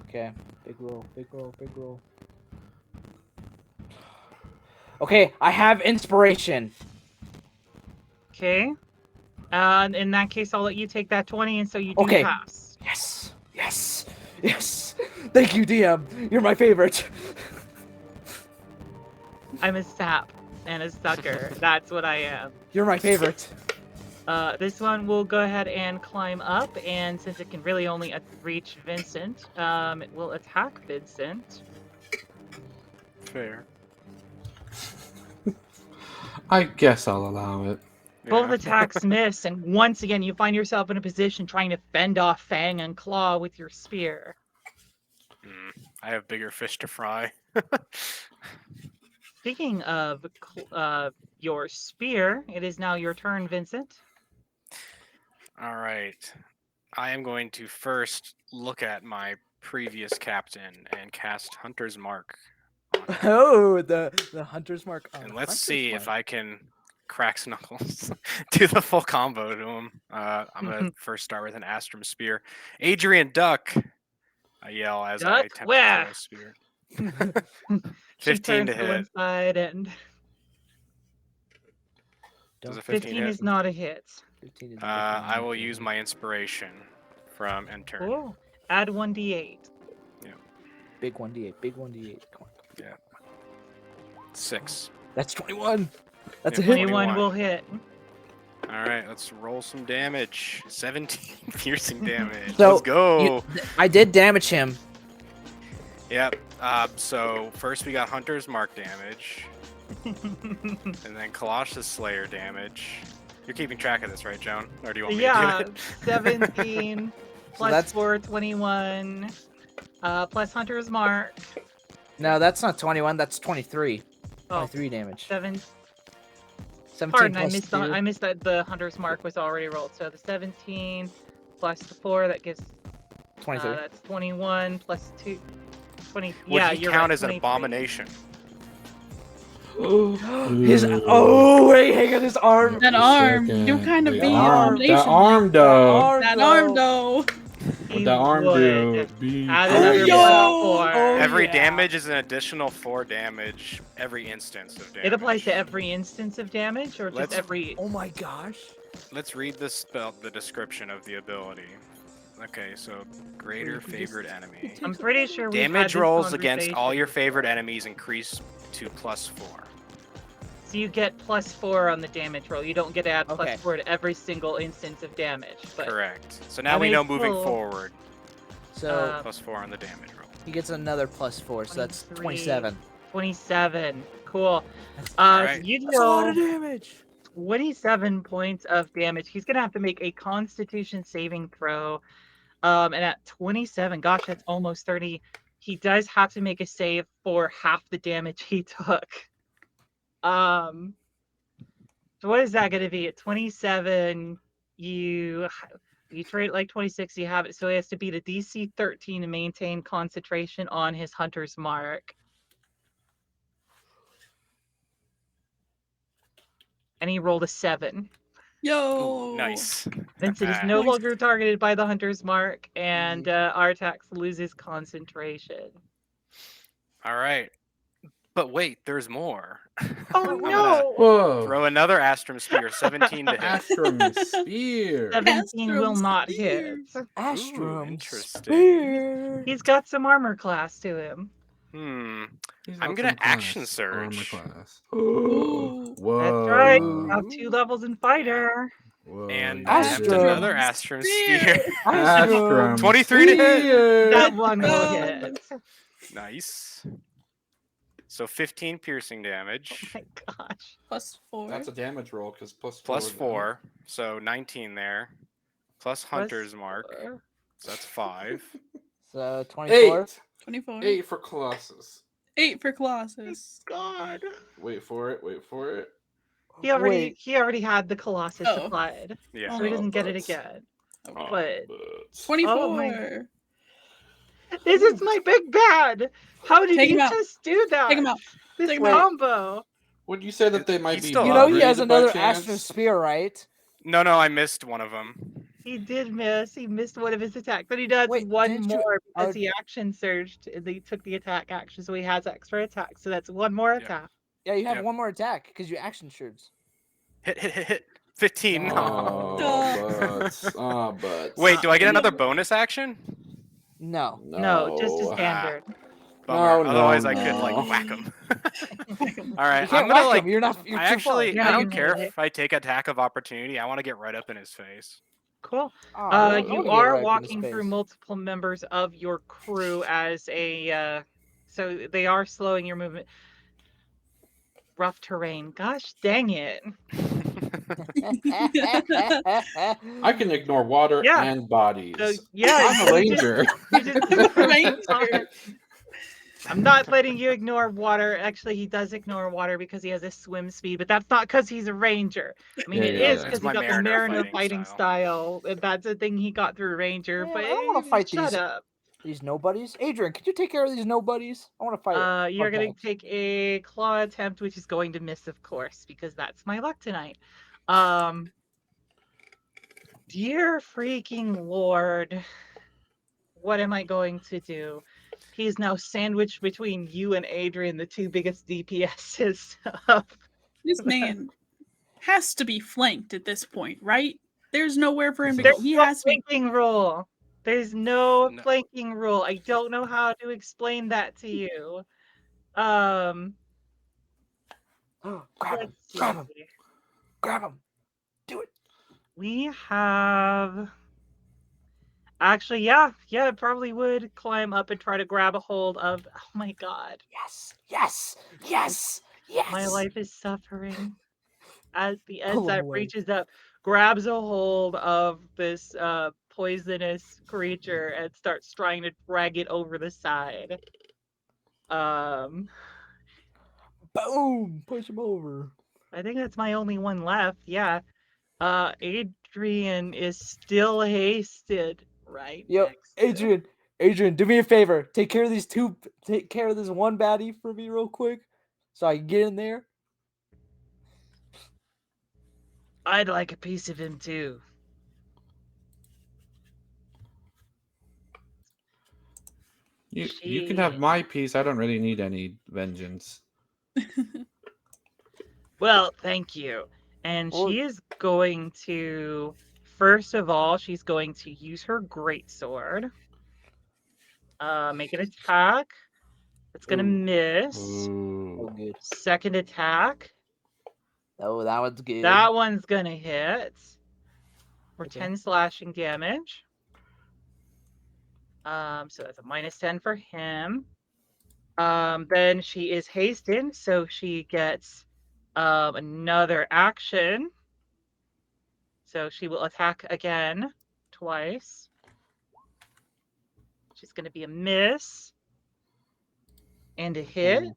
Speaker 5: Okay, big roll, big roll, big roll. Okay, I have inspiration.
Speaker 1: Okay. In that case, I'll let you take that 20, and so you do
Speaker 5: Okay.
Speaker 1: pass.
Speaker 5: Yes, yes, yes. Thank you, DM. You're my favorite.
Speaker 1: I'm a sap and a sucker. That's what I am.
Speaker 5: You're my favorite.
Speaker 1: This one will go ahead and climb up, and since it can really only reach Vincent, it will attack Vincent.
Speaker 2: Fair.
Speaker 4: I guess I'll allow it.
Speaker 1: Both
Speaker 2: Yeah.
Speaker 1: attacks miss, and once again, you find yourself in a position trying to fend off Fang and Claw with your spear.
Speaker 2: I have bigger fish to fry.
Speaker 1: Speaking of your spear, it is now your turn, Vincent.
Speaker 2: All right. I am going to first look at my previous captain and cast Hunter's Mark.
Speaker 5: Oh, the hunter's mark.
Speaker 2: And let's see if I can crack Snuggles. Do the full combo to him. I'm going to first start with an Astrum Spear. Adrian, duck! I yell as I
Speaker 1: Duck?
Speaker 2: attempt
Speaker 1: Where?
Speaker 2: to throw a spear.
Speaker 1: She
Speaker 2: 15 to
Speaker 1: turns one
Speaker 2: hit.
Speaker 1: side, and
Speaker 2: Does a 15
Speaker 1: 15
Speaker 2: hit?
Speaker 1: is not a hit.
Speaker 5: 15 is
Speaker 2: I will use my inspiration from enter.
Speaker 1: Cool. Add 1d8.
Speaker 5: Big 1d8, big 1d8. Come on.
Speaker 2: 6.
Speaker 5: That's 21. That's a
Speaker 2: Yeah,
Speaker 5: hit.
Speaker 1: 21 will hit.
Speaker 2: All right, let's roll some damage. 17 piercing damage.
Speaker 5: So,
Speaker 2: Let's go.
Speaker 5: I did damage him.
Speaker 2: Yep. So first we got Hunter's Mark damage, and then Colossus Slayer damage. You're keeping track of this, right, Joan? Or do you want me
Speaker 1: Yeah,
Speaker 2: to do it?
Speaker 1: 17 plus
Speaker 5: that's-
Speaker 1: 4, 21. Plus Hunter's Mark.
Speaker 5: No, that's not 21. That's 23.
Speaker 1: Oh,
Speaker 5: 23 damage.
Speaker 1: 7.
Speaker 5: 17
Speaker 1: Pardon, I
Speaker 5: plus
Speaker 1: missed
Speaker 5: 2.
Speaker 1: I missed that the Hunter's Mark was already rolled. So the 17 plus the 4, that gives
Speaker 5: 23.
Speaker 1: that's 21 plus 2. 20.
Speaker 2: Would
Speaker 1: Yeah,
Speaker 2: he
Speaker 1: you're
Speaker 2: count
Speaker 1: right,
Speaker 2: as an
Speaker 1: 23.
Speaker 2: abomination?
Speaker 5: His wait, hang on, his arm.
Speaker 3: That arm. You kind of
Speaker 4: The
Speaker 3: be an
Speaker 4: arm,
Speaker 3: abomination.
Speaker 4: that arm, though.
Speaker 3: That arm, though.
Speaker 4: What that arm do? Be
Speaker 1: Add another
Speaker 3: Yo!
Speaker 1: plus 4.
Speaker 5: Oh,
Speaker 2: Every
Speaker 5: yeah.
Speaker 2: damage is an additional 4 damage every instance of damage.
Speaker 1: It applies to every instance of damage, or just
Speaker 2: Let's-
Speaker 1: every.
Speaker 5: Oh my gosh.
Speaker 2: Let's read the description of the ability. Okay, so greater
Speaker 3: you can just-
Speaker 2: favorite enemy.
Speaker 1: I'm pretty sure we
Speaker 2: Damage rolls against all your favorite enemies increase to +4.
Speaker 1: So you get +4 on the damage roll. You don't get to add
Speaker 5: Okay.
Speaker 1: +4 to every single instance of damage. But
Speaker 2: Correct. So now
Speaker 1: I
Speaker 2: we
Speaker 1: mean,
Speaker 2: know
Speaker 1: it's
Speaker 2: moving
Speaker 1: still-
Speaker 2: forward,
Speaker 5: So
Speaker 2: +4 on the damage roll.
Speaker 5: he gets another +4, so that's
Speaker 1: 23.
Speaker 5: 27.
Speaker 1: 27. Cool.
Speaker 2: Alright.
Speaker 1: So you
Speaker 5: That's a lot of
Speaker 1: deal
Speaker 5: damage.
Speaker 1: 27 points of damage. He's gonna have to make a Constitution saving throw. And at 27, gosh, that's almost 30. He does have to make a save for half the damage he took. So what is that going to be? At 27, you trade it like 26, you have it. So he has to beat a DC 13 to maintain concentration on his hunter's mark. And he rolled a 7.
Speaker 3: Yo.
Speaker 2: Ooh, nice.
Speaker 1: Vincent is no longer targeted by the hunter's mark, and Artax loses concentration.
Speaker 2: All right. But wait, there's more.
Speaker 1: Oh
Speaker 2: I'm gonna
Speaker 1: no!
Speaker 4: Whoa.
Speaker 2: Throw another Astrum Spear, 17 to hit.
Speaker 4: Astrum Spear.
Speaker 1: 17 will
Speaker 3: Astrum
Speaker 1: not
Speaker 3: Spear.
Speaker 1: hit.
Speaker 5: Astrum
Speaker 2: interesting.
Speaker 5: Spear.
Speaker 1: He's got some armor class to him.
Speaker 4: He's
Speaker 2: I'm
Speaker 4: got
Speaker 2: gonna
Speaker 4: some
Speaker 2: action
Speaker 4: class,
Speaker 2: surge.
Speaker 4: armor class.
Speaker 3: Ooh.
Speaker 4: Whoa.
Speaker 1: That's right. Have 2 levels in fighter.
Speaker 4: Whoa,
Speaker 2: And
Speaker 4: you
Speaker 2: attempt
Speaker 4: did it.
Speaker 2: another Astrum Spear.
Speaker 4: Astrum
Speaker 2: 23 to hit.
Speaker 4: Spear.
Speaker 1: That one will
Speaker 3: God.
Speaker 1: hit.
Speaker 2: Nice. So 15 piercing
Speaker 1: Oh
Speaker 2: damage.
Speaker 1: my gosh.
Speaker 3: +4.
Speaker 4: That's a damage roll because
Speaker 2: Plus 4. So 19 there. Plus Hunter's
Speaker 1: Plus
Speaker 2: Mark.
Speaker 1: 4.
Speaker 2: So that's 5.
Speaker 5: So 24.
Speaker 3: 24.
Speaker 4: 8 for Colossus.
Speaker 3: 8 for Colossus.
Speaker 1: God.
Speaker 4: Wait for it.
Speaker 1: He already
Speaker 5: Wait.
Speaker 1: he already had the Colossus
Speaker 3: Oh.
Speaker 1: applied,
Speaker 2: Yeah.
Speaker 1: so he doesn't get it
Speaker 4: butts.
Speaker 1: again.
Speaker 3: Okay.
Speaker 1: But
Speaker 3: 24.
Speaker 1: Oh my- This is my big bad. How did
Speaker 3: Take
Speaker 1: you
Speaker 3: him out.
Speaker 1: just do that?
Speaker 3: Take him out.
Speaker 1: This
Speaker 3: Take him out.
Speaker 1: combo.
Speaker 4: Would you say that they might
Speaker 2: He's
Speaker 4: be
Speaker 2: still
Speaker 5: You know he
Speaker 2: Upgrade
Speaker 5: has
Speaker 4: upgraded by
Speaker 5: another
Speaker 4: chance?
Speaker 5: Astrum Spear, right?
Speaker 2: No, I missed one of them.
Speaker 1: He did miss. He missed one of his attacks, but he does
Speaker 5: Wait,
Speaker 1: one
Speaker 5: didn't you-
Speaker 1: more because
Speaker 5: are-
Speaker 1: he action surged. They took the attack action, so he has extra attack. So that's one more
Speaker 2: Yep.
Speaker 1: attack.
Speaker 5: Yeah, you have
Speaker 2: Yep.
Speaker 5: one more attack because you action surge.
Speaker 2: Hit. 15. No.
Speaker 4: Oh, but.
Speaker 2: Wait, do I get another bonus action?
Speaker 5: No.
Speaker 1: No, just a standard.
Speaker 2: Bummer.
Speaker 4: No,
Speaker 2: Otherwise,
Speaker 4: no,
Speaker 2: I could like
Speaker 4: no.
Speaker 2: whack him. All
Speaker 5: You
Speaker 2: right,
Speaker 5: can't
Speaker 2: I'm gonna
Speaker 5: whack
Speaker 2: like.
Speaker 5: him. You're not. You're
Speaker 2: I
Speaker 5: too
Speaker 2: actually,
Speaker 1: Yeah,
Speaker 2: I
Speaker 1: you
Speaker 2: don't care
Speaker 1: made it.
Speaker 2: if I take attack of opportunity. I want to get right up in his face.
Speaker 1: Cool.
Speaker 5: far. I
Speaker 1: You
Speaker 5: wanna get
Speaker 1: are
Speaker 5: right up in his
Speaker 1: walking through
Speaker 5: face.
Speaker 1: multiple members of your crew as a, so they are slowing your movement. Rough terrain. Gosh dang it.
Speaker 4: I can ignore water
Speaker 1: Yeah.
Speaker 4: and bodies.
Speaker 1: So yeah,
Speaker 4: I'm a ranger.
Speaker 1: you just-
Speaker 3: Ranger.
Speaker 1: I'm not letting you ignore water. Actually, he does ignore water because he has a swim speed, but that's not because he's a ranger. I mean,
Speaker 4: Yeah,
Speaker 1: it
Speaker 4: yeah,
Speaker 1: is
Speaker 4: yeah.
Speaker 1: because
Speaker 2: It's
Speaker 1: he
Speaker 2: my
Speaker 1: got the
Speaker 2: mariner
Speaker 1: mariner fighting style. And that's a thing he got through ranger.
Speaker 5: Man,
Speaker 1: but
Speaker 5: I don't wanna fight
Speaker 1: shut
Speaker 5: these-
Speaker 1: up.
Speaker 5: These nobodies. Adrian, could you take care of these nobodies? I want to fight.
Speaker 1: You're gonna
Speaker 5: Okay.
Speaker 1: take a claw attempt, which is going to miss, of course, because that's my luck tonight. Dear freaking Lord, what am I going to do? He's now sandwiched between you and Adrian, the 2 biggest DPSs of
Speaker 3: This man has to be flanked at this point, right? There's nowhere for him to
Speaker 1: There's
Speaker 3: go. He
Speaker 1: no
Speaker 3: has to be.
Speaker 1: flanking rule. There's no
Speaker 2: No.
Speaker 1: flanking rule. I don't know how to explain that to you.
Speaker 5: Grab him.
Speaker 1: Let's
Speaker 5: Grab him.
Speaker 1: see.
Speaker 5: Grab him. Do it.
Speaker 1: We have actually, yeah, it probably would climb up and try to grab a hold of. Oh my god,
Speaker 5: Yes.
Speaker 1: my life is suffering. As the
Speaker 5: Pull him
Speaker 1: Edzap
Speaker 5: away.
Speaker 1: reaches up, grabs a hold of this poisonous creature and starts trying to drag it over the side.
Speaker 5: Boom. Push him over.
Speaker 1: I think that's my only one left. Yeah. Adrian is still hasted right
Speaker 5: Yo,
Speaker 1: next to-
Speaker 5: Adrian, do me a favor. Take care of these two. Take care of this one baddie for me, real quick, so I can get in there.
Speaker 1: I'd like a piece of him too.
Speaker 4: You can have my piece. I don't really need any vengeance.
Speaker 1: Well, thank you. And
Speaker 5: Well-
Speaker 1: she is going to, first of all, she's going to use her greatsword. Make an attack. It's gonna
Speaker 5: Ooh.
Speaker 1: miss.
Speaker 5: Oh,
Speaker 4: Ooh.
Speaker 5: good.
Speaker 1: Second attack.
Speaker 5: Oh, that one's good.
Speaker 1: That one's gonna hit for
Speaker 5: Okay.
Speaker 1: 10 slashing damage. So that's a -10 for him. Then she is hasted, so she gets another action. So she will attack again twice. She's gonna be a miss and a hit.
Speaker 5: Ooh.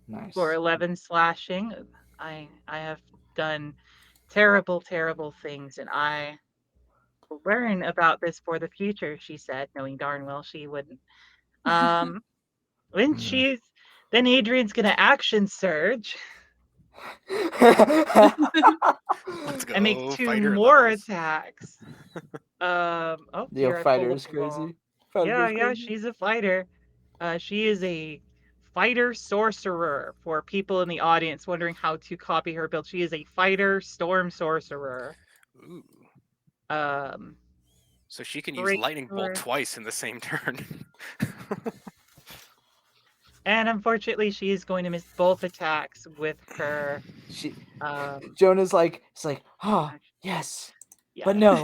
Speaker 5: Nice.
Speaker 1: For 11 slashing. I have done terrible, terrible things, and I will learn about this for the future, she said, knowing darn well she wouldn't. When she's then Adrian's gonna action surge
Speaker 2: Let's go.
Speaker 1: and make 2
Speaker 2: fighter
Speaker 1: more
Speaker 2: levels.
Speaker 1: attacks.
Speaker 5: The
Speaker 1: Here, I pulled
Speaker 5: fighter
Speaker 1: up
Speaker 5: is
Speaker 1: the wrong-
Speaker 5: crazy. Fighter
Speaker 1: Yeah,
Speaker 5: is
Speaker 1: yeah,
Speaker 5: crazy.
Speaker 1: she's a fighter. She is a fighter sorcerer for people in the audience wondering how to copy her build. She is a fighter storm sorcerer.
Speaker 2: Ooh.
Speaker 1: Um,
Speaker 2: So she can use
Speaker 1: Great
Speaker 2: lightning bolt
Speaker 1: sword.
Speaker 2: twice in the same turn.
Speaker 1: and unfortunately, she is going to miss both attacks with her.
Speaker 5: She
Speaker 1: Joan
Speaker 5: is like, it's like, oh yes,
Speaker 1: Yeah.
Speaker 5: but no.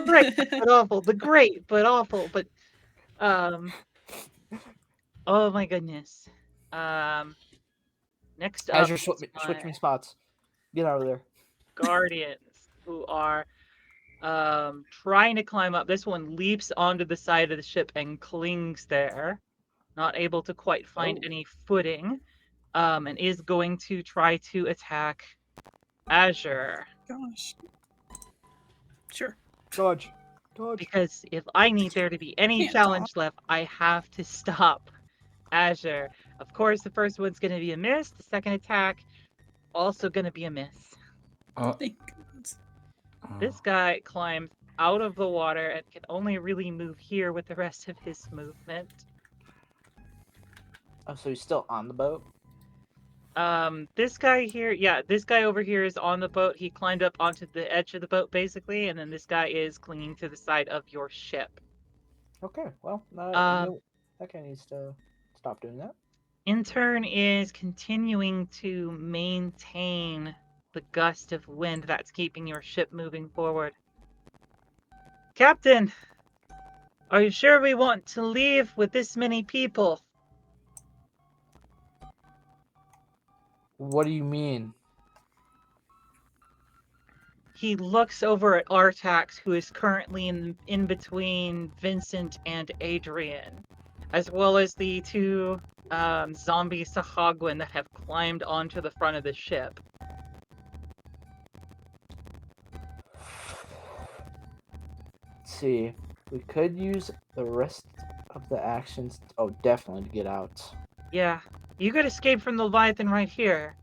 Speaker 1: Great, but awful. The great, but awful. But oh my goodness. Next up,
Speaker 5: Azure,
Speaker 1: is
Speaker 5: switch
Speaker 1: my
Speaker 5: me spots. Get out of there.
Speaker 1: guardians who are trying to climb up. This one leaps onto the side of the ship and clings there, not able to quite find
Speaker 4: Oh.
Speaker 1: any footing, and is going to try to attack Azure.
Speaker 3: Gosh. Sure.
Speaker 5: Dodge.
Speaker 1: Because if I need there to be any
Speaker 3: Can't
Speaker 1: challenge left, I have to stop Azure. Of course, the first one's going to be a miss. The second attack, also going to be a miss.
Speaker 3: Thank goodness.
Speaker 1: This guy climbs out of the water and can only really move here with the rest of his movement.
Speaker 5: Oh, so he's still on the boat?
Speaker 1: This guy here, yeah, this guy over here is on the boat. He climbed up onto the edge of the boat, basically, and then this guy is clinging to the side of your ship.
Speaker 5: Okay, well,
Speaker 1: Um,
Speaker 5: that guy needs to stop doing that.
Speaker 1: Intern is continuing to maintain the gust of wind that's keeping your ship moving forward. Captain, are you sure we want to leave with this many people?
Speaker 5: What do you mean?
Speaker 1: He looks over at Artax, who is currently in between Vincent and Adrian, as well as the 2 zombie Sahagwin that have climbed onto the front of the ship.
Speaker 5: Let's see. We could use the rest of the actions. Oh, definitely to get out.
Speaker 1: Yeah, you could escape from the Leviathan right here,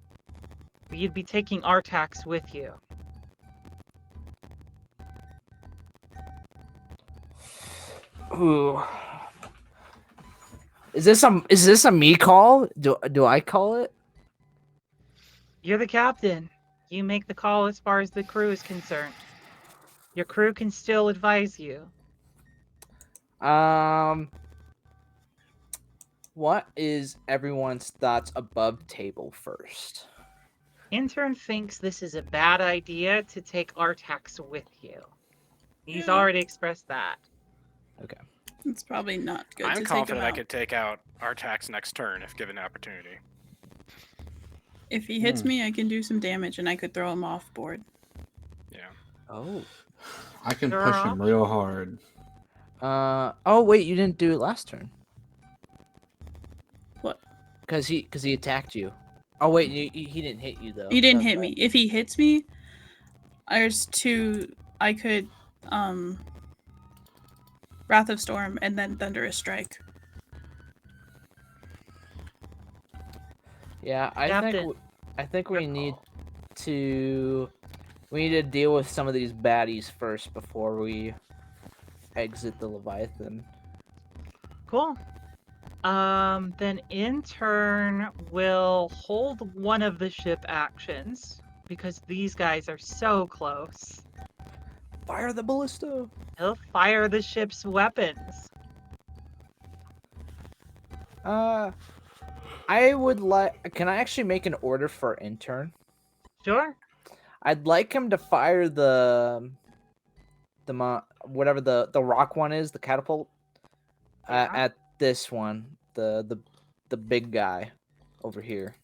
Speaker 1: but you'd be taking Artax with you.
Speaker 5: Ooh. Is this a me call? Do I call it?
Speaker 1: You're the captain. You make the call as far as the crew is concerned. Your crew can still advise you.
Speaker 5: What is everyone's thoughts above table first?
Speaker 1: Intern thinks this is a bad idea to take Artax with you. He's
Speaker 3: Yeah.
Speaker 1: already expressed that.
Speaker 5: Okay.
Speaker 3: It's probably not good
Speaker 2: I'm
Speaker 3: to
Speaker 2: confident
Speaker 3: take
Speaker 2: I
Speaker 3: him out.
Speaker 2: could take out Artax next turn if given the opportunity.
Speaker 3: If he hits me, I can do some damage and I could throw him off board.
Speaker 2: Yeah.
Speaker 5: Oh.
Speaker 4: I can
Speaker 1: There
Speaker 4: push
Speaker 1: are
Speaker 4: him real hard.
Speaker 5: Oh wait, you didn't do it last turn.
Speaker 3: What?
Speaker 5: Because he attacked you. Oh wait, he didn't hit you though.
Speaker 3: He didn't
Speaker 5: That's
Speaker 3: hit
Speaker 5: right.
Speaker 3: me. If he hits me, there's 2. I could Wrath of Storm and then Thunderous Strike.
Speaker 5: Yeah, I
Speaker 1: Captain,
Speaker 5: think we
Speaker 1: your
Speaker 5: need
Speaker 1: call.
Speaker 5: to deal with some of these baddies first before we exit the Leviathan.
Speaker 1: Cool. Then Intern will hold one of the ship actions because these guys are so close.
Speaker 5: Fire the ballista.
Speaker 1: He'll fire the ship's weapons.
Speaker 5: I would like. Can I actually make an order for intern?
Speaker 1: Sure.
Speaker 5: I'd like him to fire whatever the rock one is, the catapult,
Speaker 1: Yeah.
Speaker 5: at this one, the big guy over here.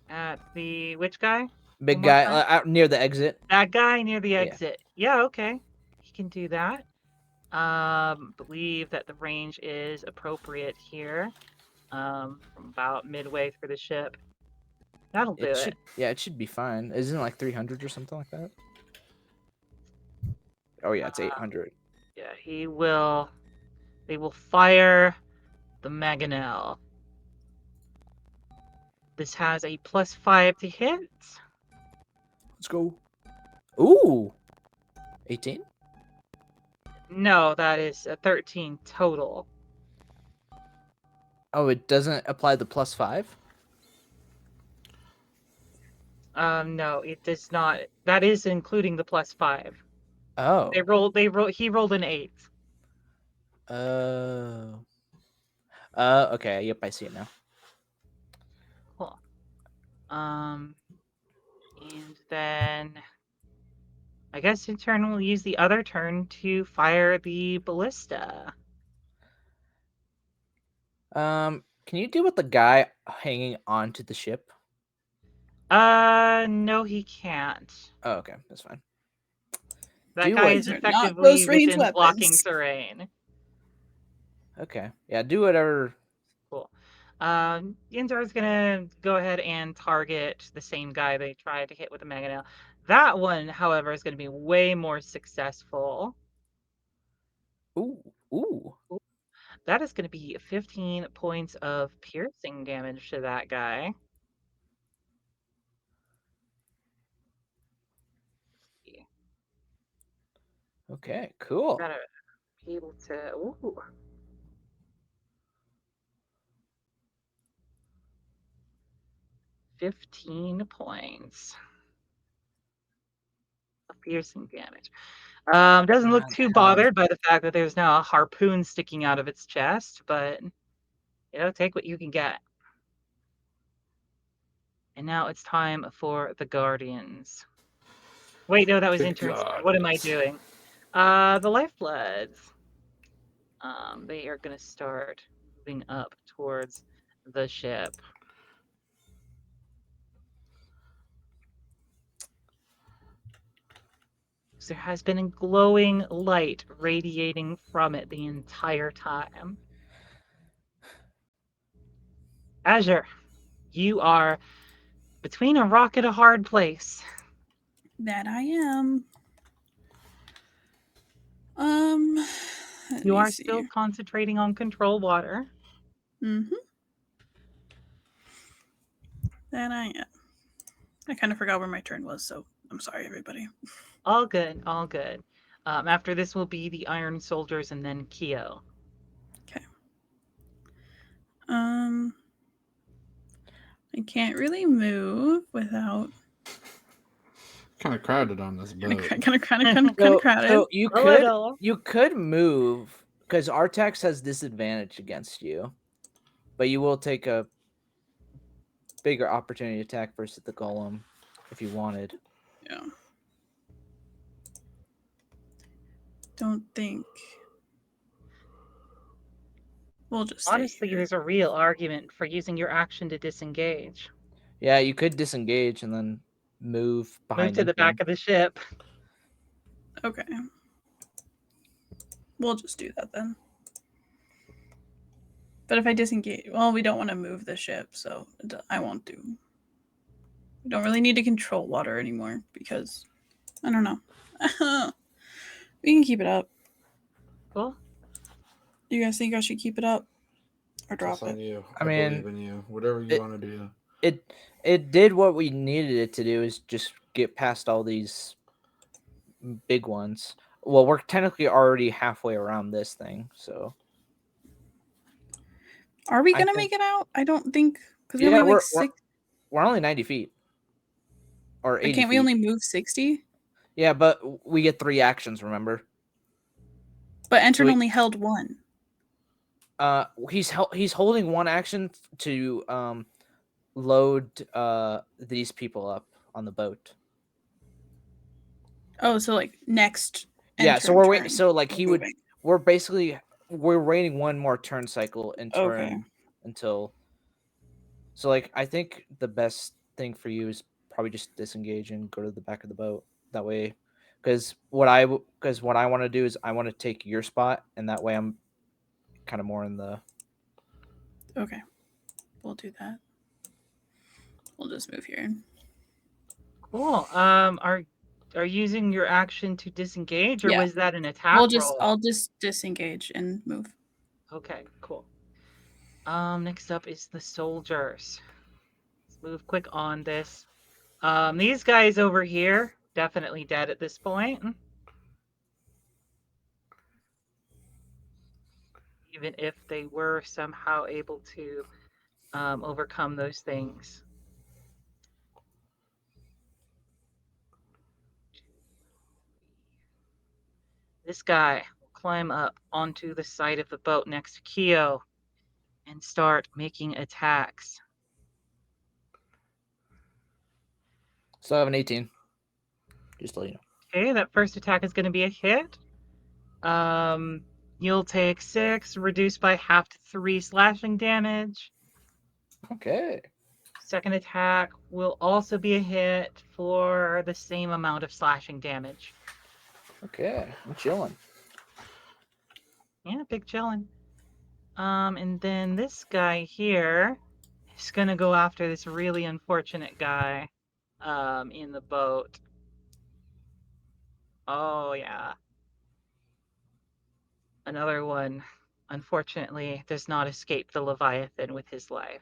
Speaker 1: At the which guy?
Speaker 5: Big
Speaker 1: One more
Speaker 5: guy
Speaker 1: time?
Speaker 5: out near the exit.
Speaker 1: That guy near the
Speaker 5: Yeah.
Speaker 1: exit. Yeah, okay. He can do that. Believe that the range is appropriate here. From about midway through the ship. That'll do it.
Speaker 5: Yeah, it should be fine. Isn't it like 300 or something like that? Oh yeah, it's 800.
Speaker 1: Yeah, they will fire the mangonel. This has a +5 to hit.
Speaker 5: Let's go. Ooh, 18.
Speaker 1: No, that is a 13 total.
Speaker 5: Oh, it doesn't apply the +5.
Speaker 1: No, it does not. That is including the +5.
Speaker 5: Oh.
Speaker 1: He rolled an 8.
Speaker 5: Oh. Okay. Yep, I see it now.
Speaker 1: Cool. And then I guess in turn we'll use the other turn to fire the ballista.
Speaker 5: Can you deal with the guy hanging onto the ship?
Speaker 1: No, he can't.
Speaker 5: Oh, okay, that's fine.
Speaker 1: That
Speaker 5: Do
Speaker 1: guy
Speaker 5: what
Speaker 1: is
Speaker 3: These are not
Speaker 1: effectively
Speaker 3: close range
Speaker 1: within blocking
Speaker 3: weapons.
Speaker 1: terrain.
Speaker 5: Okay, yeah, do whatever.
Speaker 1: Cool. Yinzar's gonna go ahead and target the same guy they tried to hit with the mangonel. That one, however, is gonna be way more successful.
Speaker 5: Ooh.
Speaker 1: That is gonna be 15 points of piercing damage to that guy.
Speaker 5: Okay, cool.
Speaker 1: Gotta be able to. Ooh. "15 points of piercing damage." Doesn't look
Speaker 5: God,
Speaker 1: too
Speaker 5: hell.
Speaker 1: bothered by the fact that there's now a harpoon sticking out of its chest, but take what you can get. And now it's time for the Guardians. Wait, no, that was interns. What am I doing? The Lifebloods. They are gonna start moving up towards the ship. There has been a glowing light radiating from it the entire time. Azure, you are between a rock and a hard place.
Speaker 3: That I am.
Speaker 1: You are still concentrating on control water.
Speaker 3: Mm-hmm. That I am. I kind of forgot where my turn was, so I'm sorry, everybody.
Speaker 1: All good, all good. After this will be the Iron Soldiers and then Keo.
Speaker 3: Okay. I can't really move without.
Speaker 4: Kind of crowded on this boat.
Speaker 3: Kind of crowded.
Speaker 5: So you could move because Artax has disadvantage against you, but you will take a bigger opportunity attack versus the golem if you wanted.
Speaker 3: Yeah. Don't think. We'll just
Speaker 1: honestly, there's a real argument for using your action to disengage.
Speaker 5: Yeah, you could disengage and then move behind.
Speaker 1: Move to the back of the ship.
Speaker 3: Okay. We'll just do that then. But if I disengage, well, we don't want to move the ship, so I won't do. We don't really need to control water anymore because I don't know. We can keep it up.
Speaker 1: Cool.
Speaker 3: Do you guys think I should keep it up or drop
Speaker 4: That's on
Speaker 3: it?
Speaker 4: you.
Speaker 5: I mean,
Speaker 4: believe in you. Whatever you want to do.
Speaker 5: It did what we needed it to do, is just get past all these big ones. Well, we're technically already halfway around this thing, so.
Speaker 3: Are we gonna make it out? I don't think because we're only like 6.
Speaker 5: We're only 90 feet. or 80
Speaker 3: Can't we
Speaker 5: feet.
Speaker 3: only move 60?
Speaker 5: Yeah, but we get 3 actions, remember?
Speaker 3: But Entrin
Speaker 5: we-
Speaker 3: only held 1.
Speaker 5: He's holding 1 action to load these people up on the boat.
Speaker 3: Oh, so like next.
Speaker 5: Yeah, so
Speaker 3: Entrin
Speaker 5: we're waiting.
Speaker 3: turn,
Speaker 5: So like
Speaker 3: we're moving.
Speaker 5: we're waiting 1 more turn cycle and turn
Speaker 3: Okay.
Speaker 5: until. So like I think the best thing for you is probably just disengage and go to the back of the boat. That way, because what I want to do is I want to take your spot, and that way I'm kind of more in the.
Speaker 3: Okay. We'll do that. We'll just move here.
Speaker 1: Cool. Are you using your action to disengage, or
Speaker 3: Yeah.
Speaker 1: was that an attack roll?
Speaker 3: I'll just disengage and move.
Speaker 1: Okay, cool. Next up is the soldiers. Let's move quick on this. These guys over here, definitely dead at this point. Even if they were somehow able to overcome those things. This guy will climb up onto the side of the boat next to Keo and start making attacks.
Speaker 5: So I have an 18. Just to let you know.
Speaker 1: Okay, that first attack is going to be a hit. You'll take 6, reduced by half to 3 slashing damage.
Speaker 5: Okay.
Speaker 1: Second attack will also be a hit for the same amount of slashing damage.
Speaker 5: Okay. I'm chilling.
Speaker 1: Yeah, big chillin'. And then this guy here is gonna go after this really unfortunate guy, in the boat. Oh yeah. Another one, unfortunately, does not escape the Leviathan with his life.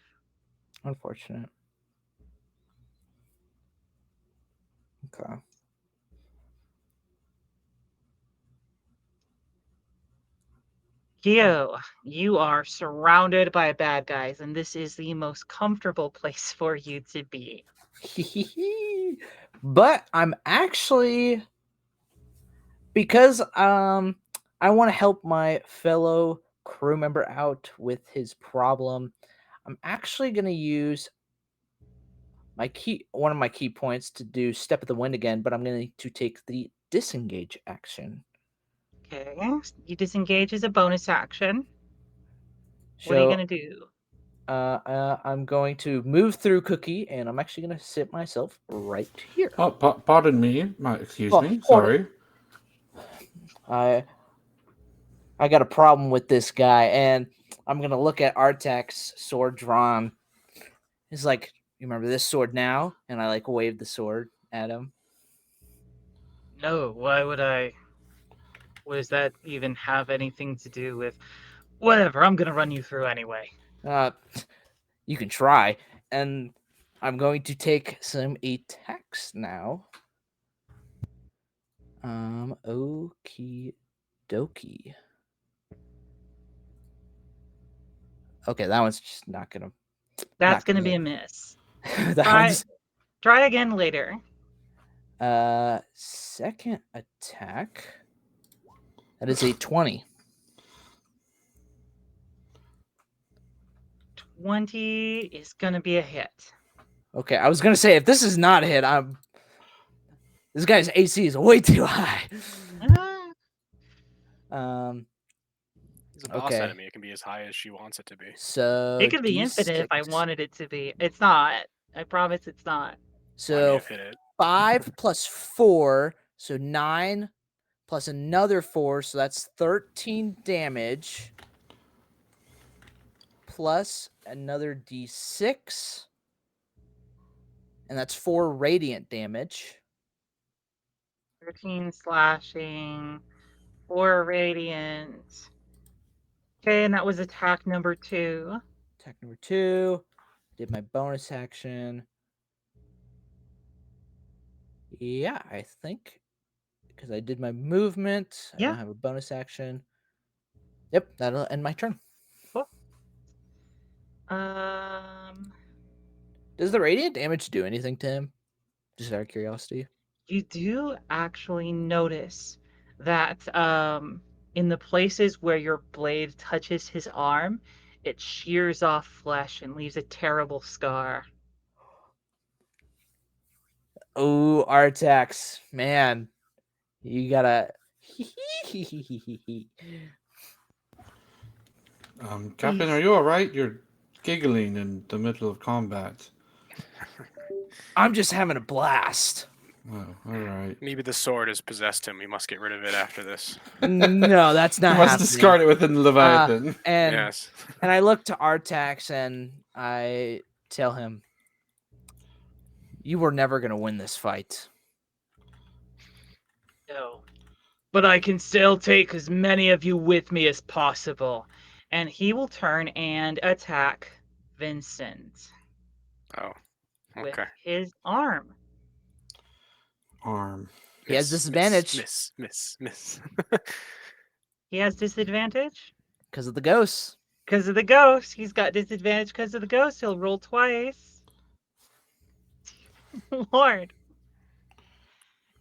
Speaker 5: Unfortunate. Okay.
Speaker 1: Geo, you are surrounded by bad guys, and this is the most comfortable place for you to be.
Speaker 5: But I'm actually, because I want to help my fellow crew member out with his problem. I'm actually going to use one of my key points to do Step of the Wind again, but I'm going to take the disengage action.
Speaker 1: Okay, you disengage as a bonus action.
Speaker 5: So,
Speaker 1: what are you gonna do?
Speaker 5: I'm going to move through Cookie, and I'm actually going to sit myself right here.
Speaker 4: Oh, pardon me. Excuse me.
Speaker 5: Pardon.
Speaker 4: Sorry.
Speaker 5: I got a problem with this guy, and I'm gonna look at Artak's sword drawn. He's like, "You remember this sword now?" And I like wave the sword at him.
Speaker 1: No, why would I? What does that even have anything to do with? Whatever, I'm gonna run you through anyway.
Speaker 5: You can try, and I'm going to take some attacks now. Okie dokie. Okay, that one's just not gonna.
Speaker 1: That's gonna be a miss.
Speaker 5: That one's.
Speaker 1: Try again later.
Speaker 5: Second attack. That is a 20.
Speaker 1: 20 is gonna be a hit.
Speaker 5: Okay, I was gonna say if this is not a hit, this guy's AC is way too high.
Speaker 2: He's a boss enemy. It can be as high as she wants it to be.
Speaker 5: So
Speaker 1: it can be infinite if I wanted it to be. It's not. I promise it's not.
Speaker 5: So 5 plus 4, so 9 plus another 4, so that's 13 damage. Plus another d6. And that's 4 radiant damage.
Speaker 1: 13 slashing, 4 radiant. Okay, and that was attack number 2.
Speaker 5: Attack number 2. Did my bonus action. Yeah, I think because I did my movement, I don't have a bonus action. Yep, that'll end my turn.
Speaker 1: Cool.
Speaker 5: Does the radiant damage do anything to him? Just out of curiosity.
Speaker 1: You do actually notice that in the places where your blade touches his arm, it shears off flesh and leaves a terrible scar.
Speaker 5: Oh, Artax, man, you gotta.
Speaker 4: Captain, are you all right? You're giggling in the middle of combat.
Speaker 5: I'm just having a blast.
Speaker 4: Oh, all right.
Speaker 2: Maybe the sword has possessed him. We must get rid of it after this.
Speaker 5: No, that's
Speaker 4: You
Speaker 5: not
Speaker 4: must
Speaker 5: happening.
Speaker 4: discard it within the Leviathan.
Speaker 5: And
Speaker 2: Yes.
Speaker 5: and I look to Artax and I tell him, "You were never gonna win this fight."
Speaker 1: No. But I can still take as many of you with me as possible. And he will turn and attack Vincent
Speaker 2: Oh.
Speaker 1: with
Speaker 2: Okay.
Speaker 1: his arm.
Speaker 4: Arm.
Speaker 5: He has disadvantage
Speaker 2: Miss.
Speaker 1: He has disadvantage
Speaker 5: because of the ghosts.
Speaker 1: because of the ghost. He's got disadvantage because of the ghost. He'll roll twice. Lord.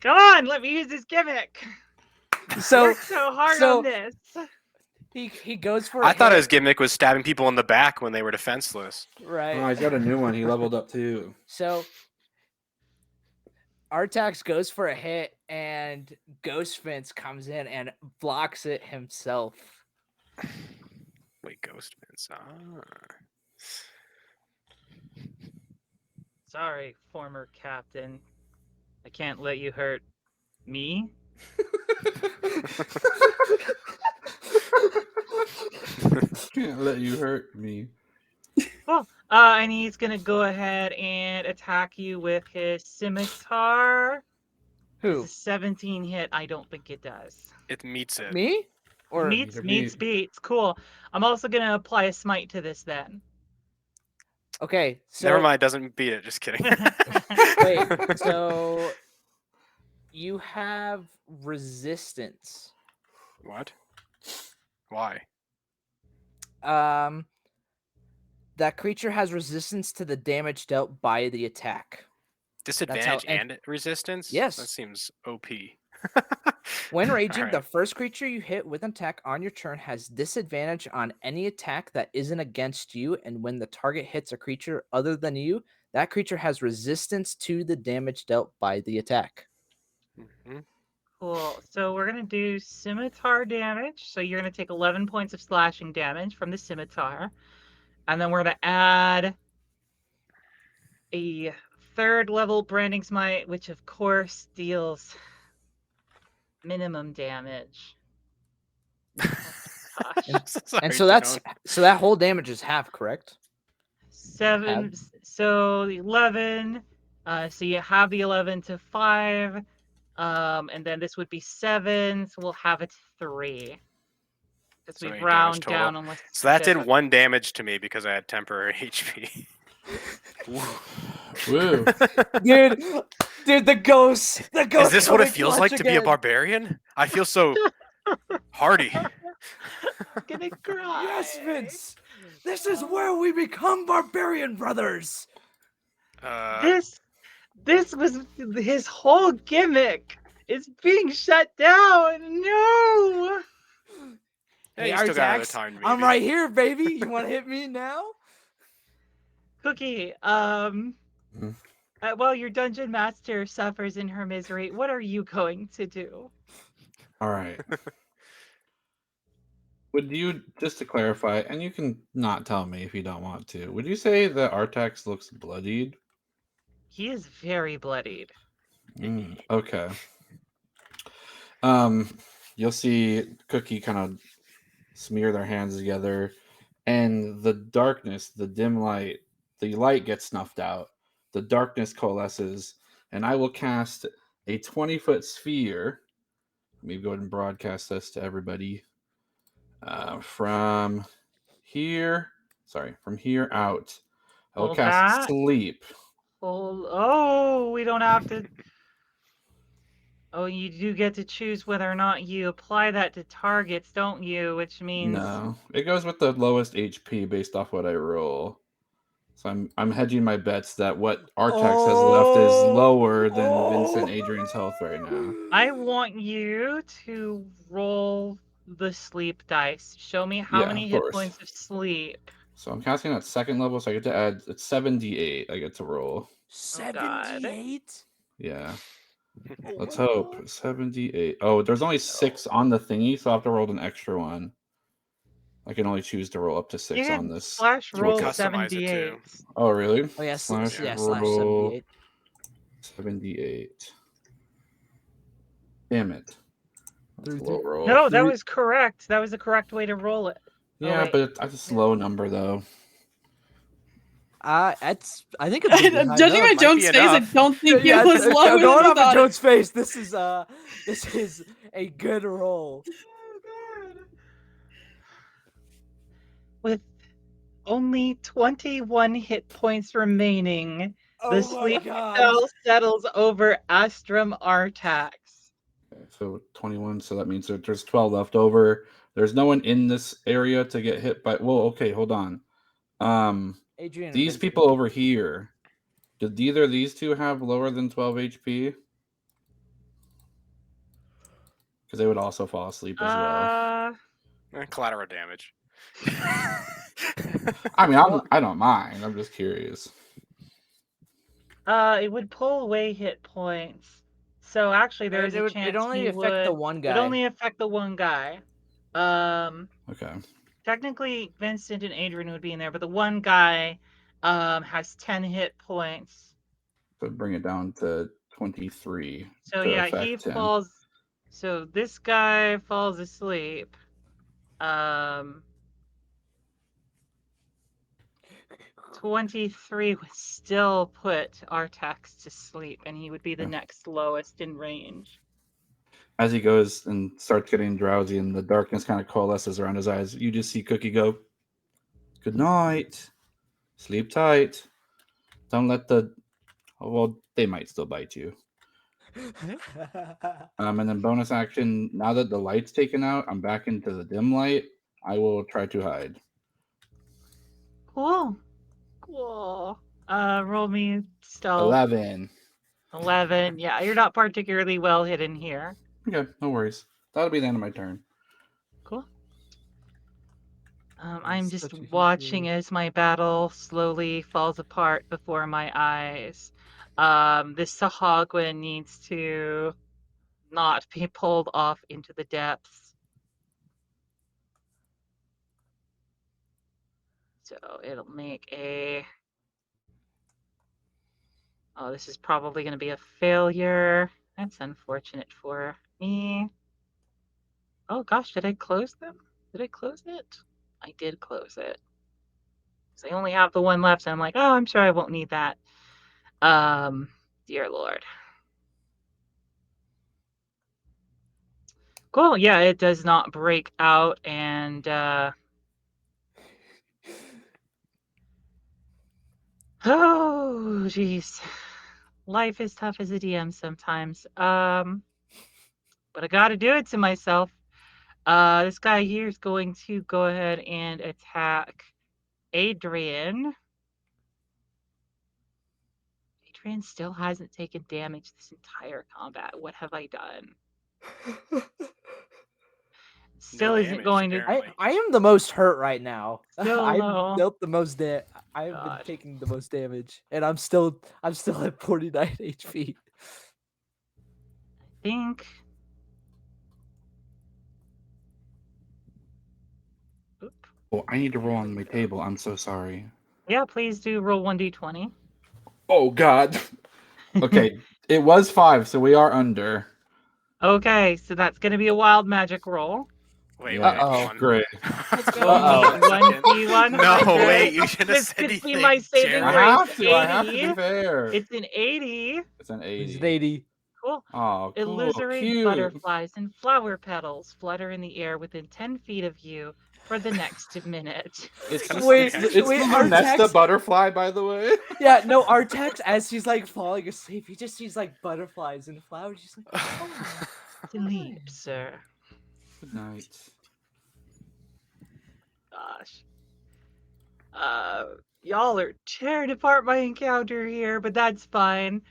Speaker 1: Come on, let me use this gimmick.
Speaker 5: So
Speaker 1: Worked so hard
Speaker 5: so-
Speaker 1: on this.
Speaker 5: he goes for.
Speaker 2: I thought
Speaker 5: hit,
Speaker 2: his gimmick was stabbing people in the back when they were defenseless.
Speaker 5: right.
Speaker 4: Oh, he's got a new one. He leveled up too.
Speaker 5: So Artax goes for a hit, and Ghost Vince comes in and blocks it himself.
Speaker 2: Wait, Ghost Vince.
Speaker 1: Sorry, former captain. I can't let you hurt me.
Speaker 4: Can't let you hurt me.
Speaker 1: Cool. And he's gonna go ahead and attack you with his scimitar.
Speaker 5: Who?
Speaker 1: It's a 17 hit. I don't think it does.
Speaker 2: It meets it.
Speaker 5: Me? Or
Speaker 1: Meets
Speaker 4: Meet.
Speaker 1: beats. Cool. I'm also gonna apply a smite to this then.
Speaker 5: okay. So
Speaker 2: Never mind, doesn't beat it. Just kidding.
Speaker 5: wait. So you have resistance.
Speaker 2: What? Why?
Speaker 5: That creature has resistance to the damage dealt by the attack.
Speaker 2: Disadvantage and resistance?
Speaker 5: Yes.
Speaker 2: That seems OP.
Speaker 5: When raging,
Speaker 2: Alright.
Speaker 5: the first creature you hit with an attack on your turn has disadvantage on any attack that isn't against you, and when the target hits a creature other than you, that creature has resistance to the damage dealt by the attack.
Speaker 2: Mhm.
Speaker 1: Cool. So we're gonna do scimitar damage. So you're gonna take 11 points of slashing damage from the scimitar, and then we're gonna add a third level branding smite, which of course deals minimum damage. Gosh.
Speaker 2: Sorry,
Speaker 5: And so that's
Speaker 2: Joan.
Speaker 5: so that whole damage is half, correct?
Speaker 1: 7. So the 11. So you have the 11 to 5. And then this would be 7. So we'll have it 3. Because
Speaker 2: So
Speaker 1: we
Speaker 2: 8 damage
Speaker 1: round
Speaker 2: total.
Speaker 1: down unless.
Speaker 2: So that did
Speaker 1: specific.
Speaker 2: 1 damage to me because I had temporary HP.
Speaker 4: Woo.
Speaker 5: Dude, the ghost.
Speaker 2: Is this what it feels like to be a barbarian? I feel so hardy.
Speaker 1: Gonna cry.
Speaker 5: Yes, Vince. This is where we become barbarian brothers.
Speaker 1: This was his whole gimmick. It's being shut down. No.
Speaker 2: Hey, you still got another
Speaker 5: Artax,
Speaker 2: time,
Speaker 5: I'm
Speaker 2: maybe.
Speaker 5: right here, baby. You want to hit me now?
Speaker 1: Cookie,
Speaker 4: Mhm.
Speaker 1: while your dungeon master suffers in her misery, what are you going to do?
Speaker 4: All right. Would you, just to clarify, and you can not tell me if you don't want to, would you say that Artax looks bloodied?
Speaker 1: He is very bloodied.
Speaker 4: Okay. You'll see Cookie kind of smear their hands together, and the darkness, the dim light, the light gets snuffed out. The darkness coalesces, and I will cast a 20-foot sphere. Let me go ahead and broadcast this to everybody. From here out. I will
Speaker 1: Hold
Speaker 4: cast
Speaker 1: that.
Speaker 4: sleep.
Speaker 1: Oh, we don't have to. Oh, you do get to choose whether or not you apply that to targets, don't you? Which means
Speaker 4: No, it goes with the lowest HP based off what I roll. So I'm hedging my bets that what Artax has left is lower than
Speaker 5: Oh.
Speaker 4: Vincent Adrian's health right now.
Speaker 1: I want you to roll the sleep dice. Show me how
Speaker 4: Yeah,
Speaker 1: many
Speaker 4: of
Speaker 1: hit
Speaker 4: course.
Speaker 1: points of sleep.
Speaker 4: So I'm casting at 2nd level, so I get to add it's 78. I get to roll.
Speaker 5: 78?
Speaker 4: Yeah. Let's hope 78. Oh, there's only 6 on the thingy, so I have to roll an extra one. I can only choose to roll up to 6
Speaker 1: You
Speaker 4: on
Speaker 1: can
Speaker 4: this.
Speaker 1: slash
Speaker 2: You can
Speaker 1: roll
Speaker 2: customize it,
Speaker 1: 78.
Speaker 2: too.
Speaker 4: Oh, really?
Speaker 5: Oh yeah,
Speaker 4: Slash
Speaker 5: yeah,
Speaker 4: roll
Speaker 5: /78.
Speaker 4: 78. Damn it. That's a low roll.
Speaker 1: No, that was correct. That was the correct way to roll it.
Speaker 4: Yeah,
Speaker 1: wait.
Speaker 4: but that's a slow number though.
Speaker 5: I think it's a pretty high
Speaker 3: Judging by
Speaker 5: number.
Speaker 3: Joan's
Speaker 2: be
Speaker 3: face, I
Speaker 2: enough.
Speaker 3: don't think
Speaker 5: Yeah,
Speaker 3: it was lower
Speaker 5: going
Speaker 3: than
Speaker 5: off
Speaker 3: I
Speaker 5: of
Speaker 3: thought.
Speaker 5: Joan's face, this is a good roll.
Speaker 1: With only 21 hit points remaining, the sleep spell settles over Astrum Artax.
Speaker 4: Okay, so 21, so that means that there's 12 left over. There's no one in this area to get hit by. Whoa, okay, hold on.
Speaker 5: Adrian,
Speaker 4: These
Speaker 5: Vincent.
Speaker 4: people over here, did either of these two have lower than 12 HP? Because they would also fall asleep as well.
Speaker 2: Collateral damage.
Speaker 4: I mean, I don't mind. I'm just curious.
Speaker 1: It would pull away hit points. So actually, there's a chance
Speaker 5: it only
Speaker 1: he
Speaker 5: affect
Speaker 1: would.
Speaker 5: the one guy.
Speaker 1: It only affect the one guy.
Speaker 4: Okay.
Speaker 1: Technically, Vincent and Adrian would be in there, but the one guy has 10 hit points.
Speaker 4: So bring it down to 23.
Speaker 1: So
Speaker 4: to
Speaker 1: yeah, he
Speaker 4: affect him.
Speaker 1: falls. So this guy falls asleep. 23 would still put Artax to sleep, and he would be the next lowest in range.
Speaker 4: As he goes and starts getting drowsy and the darkness kind of coalesces around his eyes, you just see Cookie go, "Good night. Sleep tight. Don't let the..." Well, they might still bite you. And then bonus action, now that the light's taken out, I'm back into the dim light. I will try to hide.
Speaker 1: Cool. Roll me stealth.
Speaker 4: 11.
Speaker 1: 11. Yeah, you're not particularly well hidden here.
Speaker 4: Okay, no worries. That'll be the end of my turn.
Speaker 1: Cool. I'm just watching as my battle slowly falls apart before my eyes. This Sahagwin needs to not be pulled off into the depths. So it'll make a... Oh, this is probably going to be a failure. That's unfortunate for me. Oh gosh, did I close them? Did I close it? I did close it. So I only have the one left, and I'm like, oh, I'm sure I won't need that. Dear Lord. Cool, yeah, it does not break out, and oh, jeez. Life is tough as a DM sometimes. But I gotta do it to myself. This guy here is going to go ahead and attack Adrian. Adrian still hasn't taken damage this entire combat. What have I done? Still isn't
Speaker 2: damage,
Speaker 1: going to.
Speaker 2: apparently.
Speaker 5: I am the most hurt right now.
Speaker 1: Still
Speaker 5: I've
Speaker 1: no.
Speaker 5: dealt the most damage. I've been
Speaker 1: God.
Speaker 5: taking the most damage, and I'm still at 49 HP.
Speaker 1: I think. Oop.
Speaker 4: Oh, I need to roll on my table. I'm so sorry.
Speaker 1: Yeah, please do roll 1d20.
Speaker 4: Oh, God. Okay, it was 5, so we are under.
Speaker 1: Okay, so that's going to be a wild magic roll.
Speaker 2: Wait,
Speaker 5: Uh-oh.
Speaker 2: one.
Speaker 4: Great.
Speaker 5: Uh-oh.
Speaker 1: 1d100.
Speaker 2: No, wait, you shouldn't have
Speaker 1: This
Speaker 2: said
Speaker 1: could
Speaker 2: anything.
Speaker 1: be my saving
Speaker 2: Jared.
Speaker 1: rate.
Speaker 4: I have to be fair.
Speaker 1: It's an 80.
Speaker 4: It's an 80.
Speaker 5: It's an 80.
Speaker 1: Cool.
Speaker 4: Oh, cool.
Speaker 1: Illusory
Speaker 4: Cute.
Speaker 1: butterflies and flower petals flutter in the air within 10 feet of you for the next minute.
Speaker 4: It's
Speaker 2: Kinda
Speaker 5: Wait,
Speaker 2: scary.
Speaker 4: It's
Speaker 5: wait,
Speaker 4: the
Speaker 5: our
Speaker 4: Nesta
Speaker 5: text-
Speaker 4: butterfly, by the way.
Speaker 5: Yeah, no, Artax, as he's like falling asleep, he just sees like butterflies and flowers. He's like, oh.
Speaker 1: Sleep, sir.
Speaker 4: Good night.
Speaker 1: Gosh. Y'all are tearing apart my encounter here, but that's fine.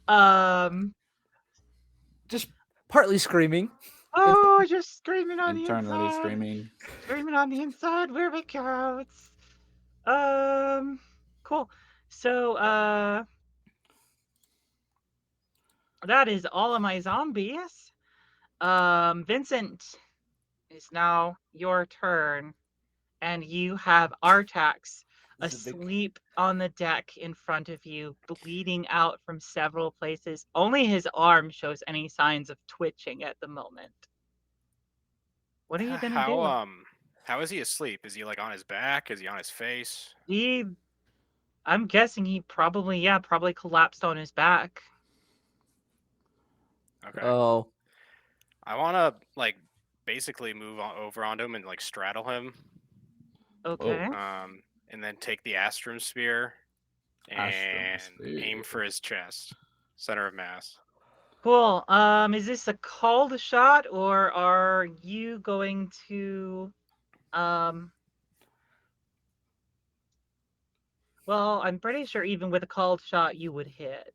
Speaker 1: Um,
Speaker 5: Just partly screaming.
Speaker 1: oh, just screaming on the
Speaker 4: Internally
Speaker 1: inside.
Speaker 4: screaming.
Speaker 1: Screaming on the inside where it counts. Cool. So, that is all of my zombies. Vincent, it's now your turn, and you have Artax
Speaker 5: This is a big-
Speaker 1: asleep on the deck in front of you, bleeding out from several places. Only his arm shows any signs of twitching at the moment. What are you gonna do?
Speaker 2: How is he asleep? Is he like on his back? Is he on his face?
Speaker 1: I'm guessing he probably collapsed on his back.
Speaker 2: Okay.
Speaker 5: Oh,
Speaker 2: I want to like basically move over onto him and like straddle him.
Speaker 1: Okay.
Speaker 2: And then take the Astrum Spear and
Speaker 4: Astrum Spear.
Speaker 2: aim for his chest, center of mass.
Speaker 1: Cool. Is this a called shot, or are you going to well, I'm pretty sure even with a called shot you would hit.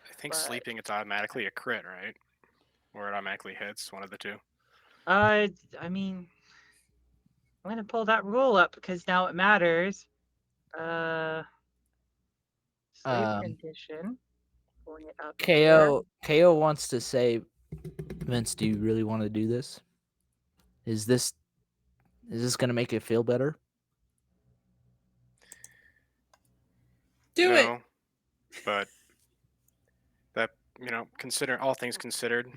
Speaker 2: I think
Speaker 1: But-
Speaker 2: sleeping it's automatically a crit, right? Or it automatically hits, one of the two.
Speaker 1: I mean, I'm gonna pull that rule up because now it matters. Sleep condition. Pulling it up. here.
Speaker 5: KO wants to say, Vince, do you really want to do this? Is this gonna make it feel better?
Speaker 3: Do it.
Speaker 2: No, but that, consider all things considered,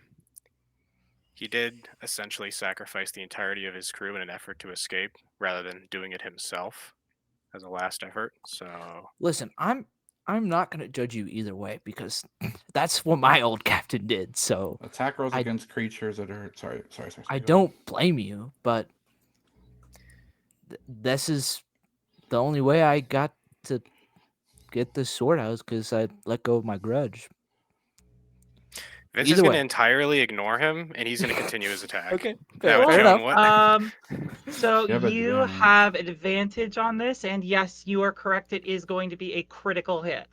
Speaker 2: he did essentially sacrifice the entirety of his crew in an effort to escape rather than doing it himself as a last effort. So
Speaker 5: Listen, I'm not gonna judge you either way because that's what my old captain did. So
Speaker 4: Attack rolls against creatures that are sorry.
Speaker 5: I
Speaker 4: go
Speaker 5: don't blame you, but this is the only way I got to get this sword out because I let go of my grudge.
Speaker 2: Vince
Speaker 5: Either
Speaker 2: is going
Speaker 5: way.
Speaker 2: to entirely ignore him, and he's going to continue his attack.
Speaker 5: Okay,
Speaker 2: Now,
Speaker 5: fair
Speaker 2: Joan,
Speaker 5: enough.
Speaker 2: what?
Speaker 1: So
Speaker 4: You have
Speaker 1: you
Speaker 4: advantage.
Speaker 1: have advantage on this, and yes, you are correct. It is going to be a critical hit,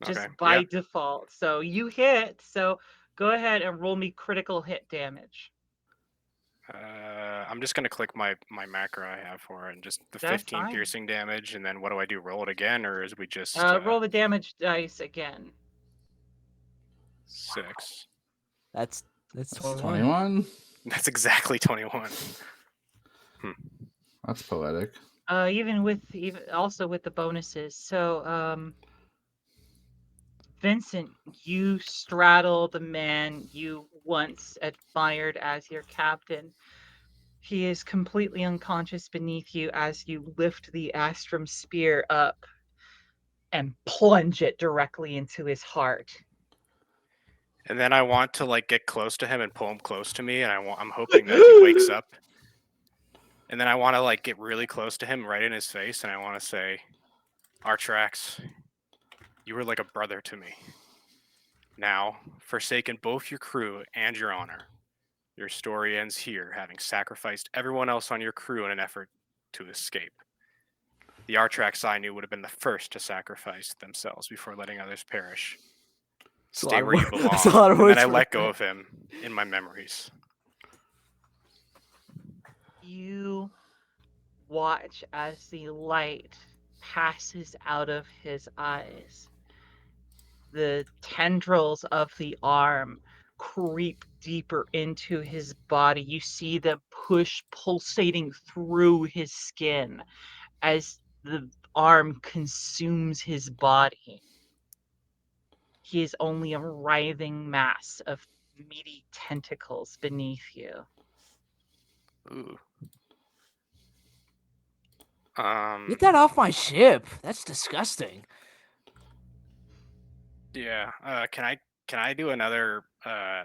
Speaker 1: just
Speaker 2: Okay,
Speaker 1: by
Speaker 2: yeah.
Speaker 1: default. So you hit. So go ahead and roll me critical hit damage.
Speaker 2: I'm just going to click my macro I have for it, and just the
Speaker 1: That's
Speaker 2: 15
Speaker 1: fine.
Speaker 2: piercing damage, and then what do I do? Roll it again, or is we just
Speaker 1: Roll the damage dice again.
Speaker 2: 6?
Speaker 5: That's 21.
Speaker 4: 21.
Speaker 2: That's exactly 21.
Speaker 4: That's poetic.
Speaker 1: Even also with the bonuses. So Vincent, you straddle the man you once admired as your captain. He is completely unconscious beneath you as you lift the Astrum Spear up and plunge it directly into his heart.
Speaker 2: And then I want to like get close to him and pull him close to me, and I'm hoping that he wakes up. And then I want to like get really close to him, right in his face, and I want to say, Artrax, you were like a brother to me. Now, forsaken both your crew and your honor, your story ends here, having sacrificed everyone else on your crew in an effort to escape. The Artrax I knew would have been the first to sacrifice themselves before letting others perish. Stay where you belong.
Speaker 5: That's a lot of
Speaker 2: And then
Speaker 5: words
Speaker 2: I
Speaker 5: for
Speaker 2: let
Speaker 5: that.
Speaker 2: go of him in my memories.
Speaker 1: You watch as the light passes out of his eyes. The tendrils of the arm creep deeper into his body. You see them pulsating through his skin as the arm consumes his body. He is only a writhing mass of meaty tentacles beneath you.
Speaker 2: Ooh.
Speaker 5: Get that off my ship. That's disgusting.
Speaker 2: Yeah. Can I do another? I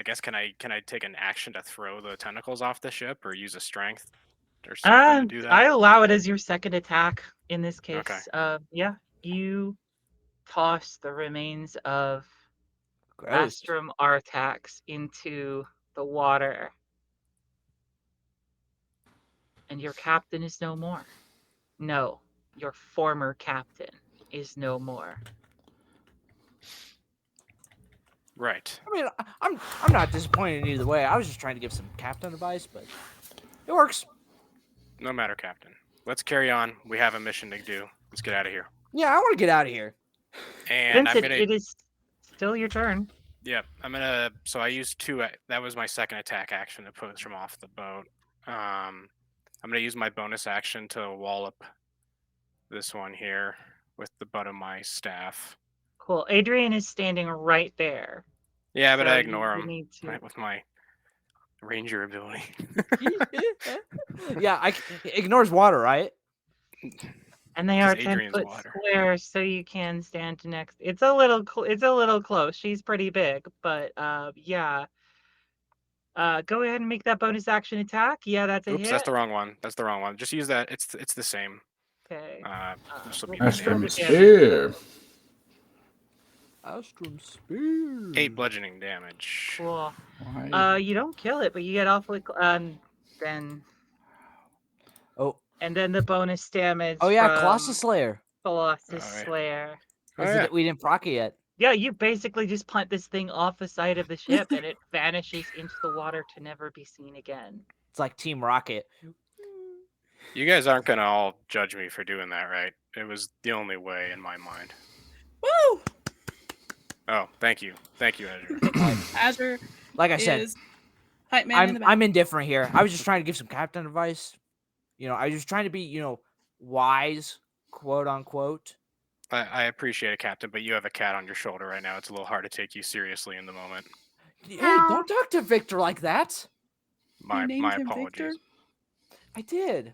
Speaker 2: guess can I take an action to throw the tentacles off the ship, or use a strength or something to do that?
Speaker 1: I allow it as your second attack in this case.
Speaker 2: Okay.
Speaker 1: Yeah, you toss the remains of
Speaker 5: Gross.
Speaker 1: Astrum Artax into the water. And your captain is no more. No, your former captain is no more.
Speaker 2: Right.
Speaker 5: I mean, I'm not disappointed either way. I was just trying to give some captain advice, but it works.
Speaker 2: No matter, Captain. Let's carry on. We have a mission to do. Let's get out of here.
Speaker 5: Yeah, I want to get out of here.
Speaker 2: And I'm
Speaker 1: Vincent,
Speaker 2: gonna.
Speaker 1: it is still your turn.
Speaker 2: Yep. I'm gonna. So I used two. That was my second attack action to push him off the boat. I'm gonna use my bonus action to wallop this one here with the butt of my staff.
Speaker 1: Cool. Adrian is standing right there.
Speaker 2: Yeah, but
Speaker 1: So
Speaker 2: I ignore
Speaker 1: you
Speaker 2: him
Speaker 1: need to-
Speaker 2: right, with my ranger ability.
Speaker 5: Yeah, ignores water, right?
Speaker 1: And they
Speaker 2: 'Cause
Speaker 1: are 10
Speaker 2: Adrian's
Speaker 1: foot
Speaker 2: water.
Speaker 1: squares, so you can stand next. It's a little close. She's pretty big, but yeah. Go ahead and make that bonus action attack. Yeah, that's a
Speaker 2: Oops,
Speaker 1: hit.
Speaker 2: that's the wrong one. That's the wrong one. Just use that. It's the same.
Speaker 1: Okay.
Speaker 2: This will be
Speaker 1: we'll
Speaker 2: the
Speaker 1: roll
Speaker 2: name.
Speaker 1: the
Speaker 4: Astrum
Speaker 1: damage.
Speaker 4: Spear.
Speaker 5: Astrum Spear.
Speaker 2: 8 bludgeoning damage.
Speaker 1: Cool.
Speaker 4: Why?
Speaker 1: You don't kill it, but you get awfully then
Speaker 5: Oh,
Speaker 1: and then the bonus damage.
Speaker 5: oh yeah,
Speaker 1: from
Speaker 5: Colossus Slayer.
Speaker 1: Colossus
Speaker 2: Alright.
Speaker 1: Slayer.
Speaker 2: Oh, yeah.
Speaker 5: We didn't proc it yet.
Speaker 1: Yeah, you basically just punt this thing off the side of the ship, and it vanishes into the water to never be seen again.
Speaker 5: It's like Team Rocket.
Speaker 2: You guys aren't gonna all judge me for doing that, right? It was the only way in my mind.
Speaker 3: Woo!
Speaker 2: Oh, thank you, Azure.
Speaker 3: Azure
Speaker 5: Like I said,
Speaker 3: is hype man in the back.
Speaker 5: I'm indifferent here. I was just trying to give some captain advice. You know, I was just trying to be, wise, quote unquote.
Speaker 2: I appreciate it, Captain, but you have a cat on your shoulder right now. It's a little hard to take you seriously in the moment.
Speaker 5: Hey, don't talk to Victor like that.
Speaker 2: My
Speaker 3: named him
Speaker 2: apologies.
Speaker 3: Victor?
Speaker 5: I did.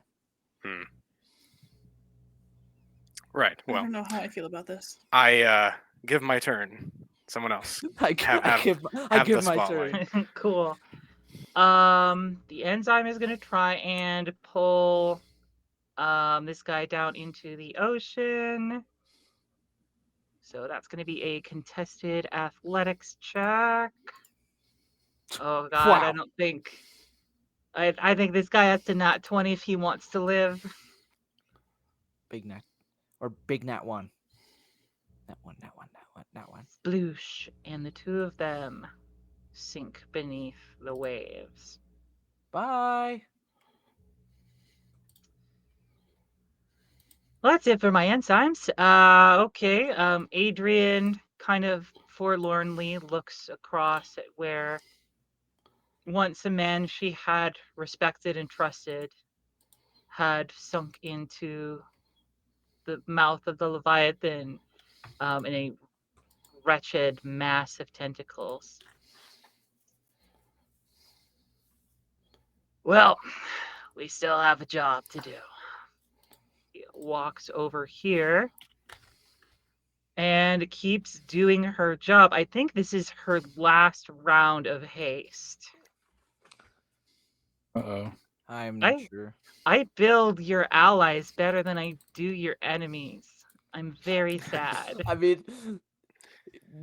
Speaker 2: Right.
Speaker 3: I
Speaker 2: Well,
Speaker 3: don't know how I feel about this.
Speaker 2: I give my turn. Someone else.
Speaker 5: I give
Speaker 2: the
Speaker 5: my
Speaker 2: spotlight.
Speaker 5: turn.
Speaker 1: Cool. The enzyme is gonna try and pull this guy down into the ocean. So that's gonna be a contested athletics check. Oh god,
Speaker 5: Wow.
Speaker 1: I don't think I think this guy has to nat 20 if he wants to live.
Speaker 5: Big Nat. Or Big Nat 1. That one.
Speaker 1: Sploosh, and the two of them sink beneath the waves.
Speaker 5: Bye.
Speaker 1: Well, that's it for my enzymes. Okay. Adrian kind of forlornly looks across at where once a man she had respected and trusted had sunk into the mouth of the Leviathan in a wretched mass of tentacles. Well, we still have a job to do. He walks over here and keeps doing her job. I think this is her last round of haste.
Speaker 4: Uh-oh.
Speaker 5: I'm not sure.
Speaker 1: I build your allies better than I do your enemies. I'm very sad.
Speaker 5: I mean,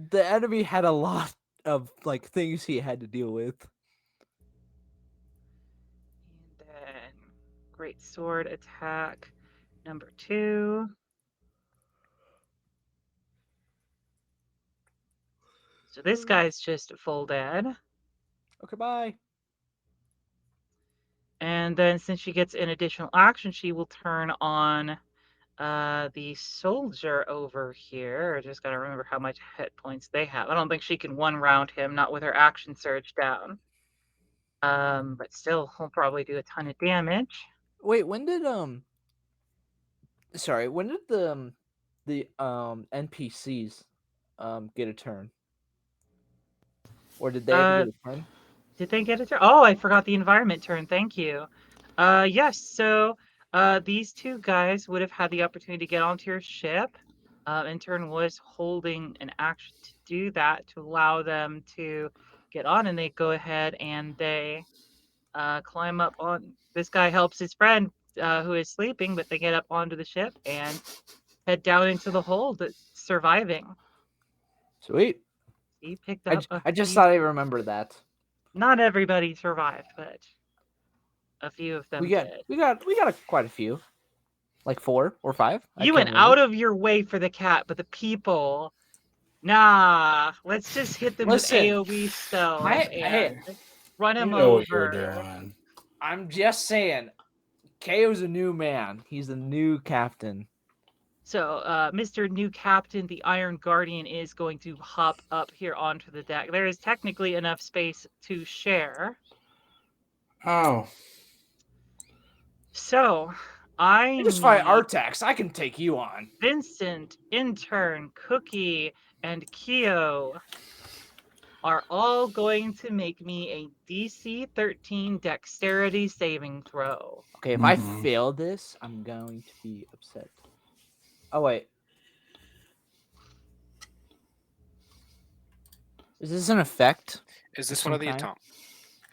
Speaker 5: the enemy had a lot of things he had to deal with.
Speaker 1: And then great sword attack number 2. So this guy's just full dead.
Speaker 5: Okay, bye.
Speaker 1: And then since she gets an additional action, she will turn on the soldier over here. I just gotta remember how much hit points they have. I don't think she can one round him, not with her action surge down. But still, he'll probably do a ton of damage.
Speaker 5: Wait, when did the NPCs get a turn? Or did they ever get a turn?
Speaker 1: Did they get a turn? Oh, I forgot the environment turn. Thank you. Yes, so these two guys would have had the opportunity to get onto your ship. Intern was holding an action to do that to allow them to get on, and they go ahead and they climb up on. This guy helps his friend who is sleeping, but they get up onto the ship and head down into the hold, surviving.
Speaker 5: Sweet.
Speaker 1: He picked up.
Speaker 5: I just thought I remembered that.
Speaker 1: Not everybody survived, but a few of them did.
Speaker 5: We got quite a few. Like 4 or 5?
Speaker 1: You went out of your way for the cat, but the people, nah. Let's just hit them
Speaker 5: Listen,
Speaker 1: with AOE spells
Speaker 5: hey,
Speaker 1: and run
Speaker 4: You
Speaker 1: him
Speaker 4: know what you're
Speaker 1: over.
Speaker 4: doing.
Speaker 5: I'm just saying. KO's a new man. He's the new captain.
Speaker 1: So, Mr. New Captain, the Iron Guardian, is going to hop up here onto the deck. There is technically enough space to share.
Speaker 4: Oh.
Speaker 1: So, I
Speaker 5: You just fight
Speaker 1: need
Speaker 5: Artax. I can take you on.
Speaker 1: Vincent, Intern, Cookie, and Keo are all going to make me a DC 13 dexterity saving throw.
Speaker 5: Okay, if I
Speaker 4: Mhm.
Speaker 5: fail this, I'm going to be upset. Oh, wait. Is this an effect?
Speaker 2: Is this
Speaker 5: Some
Speaker 2: one of the
Speaker 5: kind?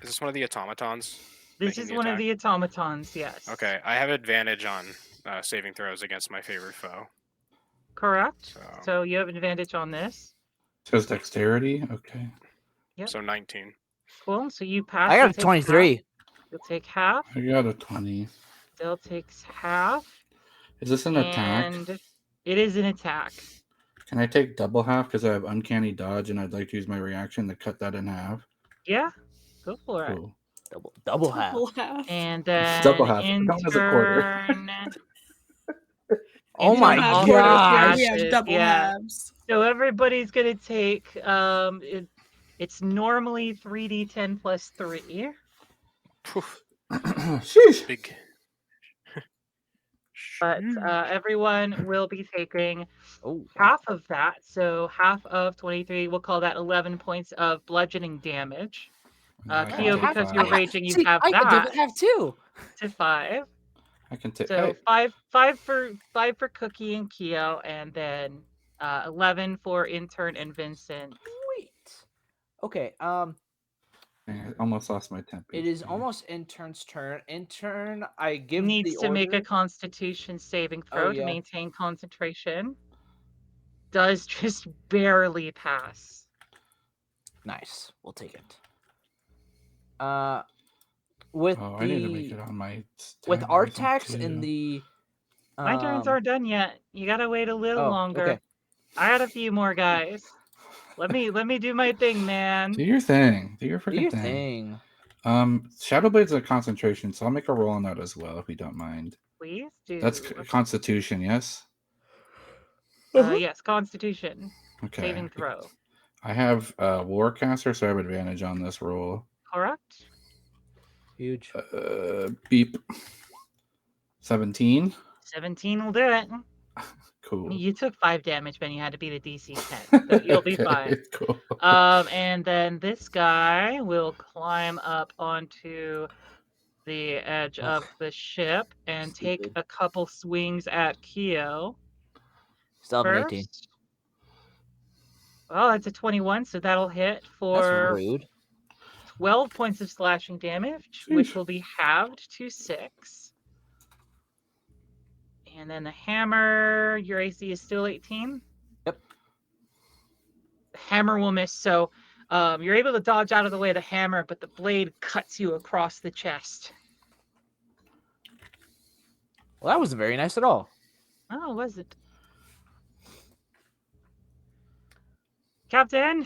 Speaker 2: Is this one of the automatons?
Speaker 1: This
Speaker 2: making
Speaker 1: is
Speaker 2: the
Speaker 1: one of
Speaker 2: attack?
Speaker 1: the automatons, yes.
Speaker 2: Okay, I have advantage on saving throws against my favorite foe.
Speaker 1: Correct.
Speaker 2: So,
Speaker 1: So you have advantage on this.
Speaker 4: Says dexterity. Okay.
Speaker 1: Yep.
Speaker 2: so 19.
Speaker 1: Cool. So you pass.
Speaker 5: I
Speaker 1: You'll
Speaker 5: got a
Speaker 1: take
Speaker 5: 23.
Speaker 1: half. You'll take half.
Speaker 4: I got a 20.
Speaker 1: Dell takes half.
Speaker 4: Is this an attack?
Speaker 1: And it is an attack.
Speaker 4: Can I take double half because I have uncanny dodge and I'd like to use my reaction to cut that in half?
Speaker 1: Yeah. Go for it.
Speaker 4: Cool.
Speaker 5: Double half.
Speaker 3: Double half.
Speaker 1: And then
Speaker 4: Double half. Count as a quarter.
Speaker 1: intern.
Speaker 5: Oh
Speaker 3: We
Speaker 5: my
Speaker 3: don't have
Speaker 1: also
Speaker 3: quarters here.
Speaker 5: gosh.
Speaker 3: We have
Speaker 1: passes,
Speaker 3: double
Speaker 1: yeah.
Speaker 3: halves.
Speaker 1: So everybody's gonna take it's normally 3d10 plus 3.
Speaker 2: Poof,
Speaker 4: Sheesh.
Speaker 2: big.
Speaker 1: But everyone will be taking
Speaker 5: Oh,
Speaker 1: half of that. So half of 23, we'll call that 11 points of bludgeoning damage.
Speaker 4: I can
Speaker 1: Keo,
Speaker 4: take
Speaker 1: because you're
Speaker 4: five.
Speaker 1: raging, you
Speaker 5: See,
Speaker 1: have
Speaker 5: I could
Speaker 1: that
Speaker 5: double half too.
Speaker 1: to 5.
Speaker 4: I can take.
Speaker 1: So
Speaker 4: Hey,
Speaker 1: five for Cookie and Keo, and then 11 for Intern and Vincent.
Speaker 5: Wait. Okay.
Speaker 4: I almost lost my temp.
Speaker 5: It is almost intern's turn. Intern, I give
Speaker 1: Needs
Speaker 5: the
Speaker 1: to make a
Speaker 5: order.
Speaker 1: Constitution saving
Speaker 5: Oh,
Speaker 1: throw to
Speaker 5: yeah.
Speaker 1: maintain concentration. Does just barely pass.
Speaker 5: Nice. We'll take it. With
Speaker 4: Oh,
Speaker 5: the
Speaker 4: I need to make it on my.
Speaker 5: with
Speaker 4: stat everything,
Speaker 5: Artax in
Speaker 4: too.
Speaker 5: the
Speaker 1: My turns aren't done yet. You gotta wait a little
Speaker 5: oh,
Speaker 1: longer.
Speaker 5: okay.
Speaker 1: I got a few more guys. Let me do my thing, man.
Speaker 4: Do your thing. Do your
Speaker 5: Do
Speaker 4: freaking
Speaker 5: your
Speaker 4: thing.
Speaker 5: thing.
Speaker 4: Shadow Blade's a concentration, so I'll make a roll on that as well if you don't mind.
Speaker 1: Please do.
Speaker 4: That's Constitution, yes.
Speaker 1: Yes, Constitution
Speaker 4: Okay.
Speaker 1: saving throw.
Speaker 4: I have Warcaster, so I have advantage on this roll.
Speaker 1: Correct.
Speaker 5: Huge.
Speaker 4: Beep. 17.
Speaker 1: 17 will do it.
Speaker 4: Cool.
Speaker 1: You took 5 damage, Ben. You had to beat a DC 10, so you'll be fine.
Speaker 4: Cool.
Speaker 1: And then this guy will climb up onto the edge of the ship and take
Speaker 5: Stupid.
Speaker 1: a couple swings at Keo.
Speaker 5: Still have an 18.
Speaker 1: First. Well, that's a 21, so that'll hit
Speaker 5: That's
Speaker 1: for
Speaker 5: rude.
Speaker 1: 12 points of slashing damage, which will be halved to 6. And then the hammer, your AC is still 18?
Speaker 5: Yep.
Speaker 1: The hammer will miss, so you're able to dodge out of the way of the hammer, but the blade cuts you across the chest.
Speaker 5: Well, that wasn't very nice at all.
Speaker 1: Oh, was it? Captain,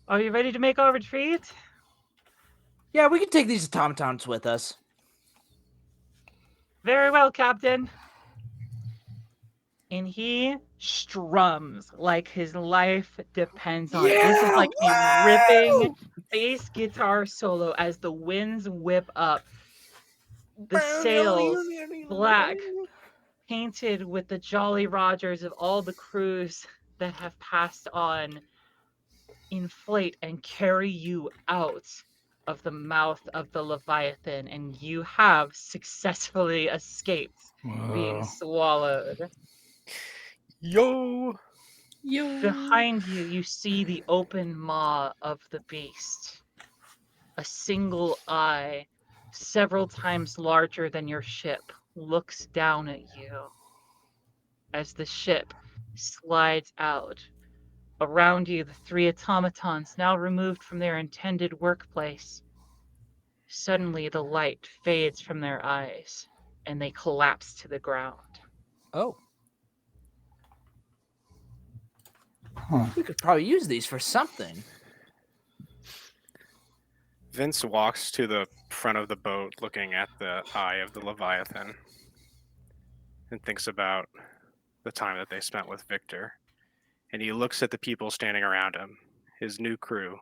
Speaker 1: are you ready to make our retreat?
Speaker 5: Yeah, we can take these automatons with us.
Speaker 1: Very well, Captain. And he strums like his life depends on it. This is like a ripping bass guitar solo as the winds whip up. The sails, black, painted with the Jolly Rogers of all the crews that have passed on, inflate and carry you out of the mouth of the Leviathan, and you have successfully escaped being swallowed.
Speaker 2: Yo!
Speaker 1: Behind you, you see the open maw of the beast. A single eye, several times larger than your ship, looks down at you as the ship slides out. Around you, the 3 automatons, now removed from their intended workplace. Suddenly, the light fades from their eyes. and they collapse to the ground.
Speaker 5: Oh,
Speaker 4: Huh.
Speaker 5: we could probably use these for something.
Speaker 2: Vince walks to the front of the boat looking at the eye of the Leviathan and thinks about the time that they spent with Victor. And he looks at the people standing around him, his new crew,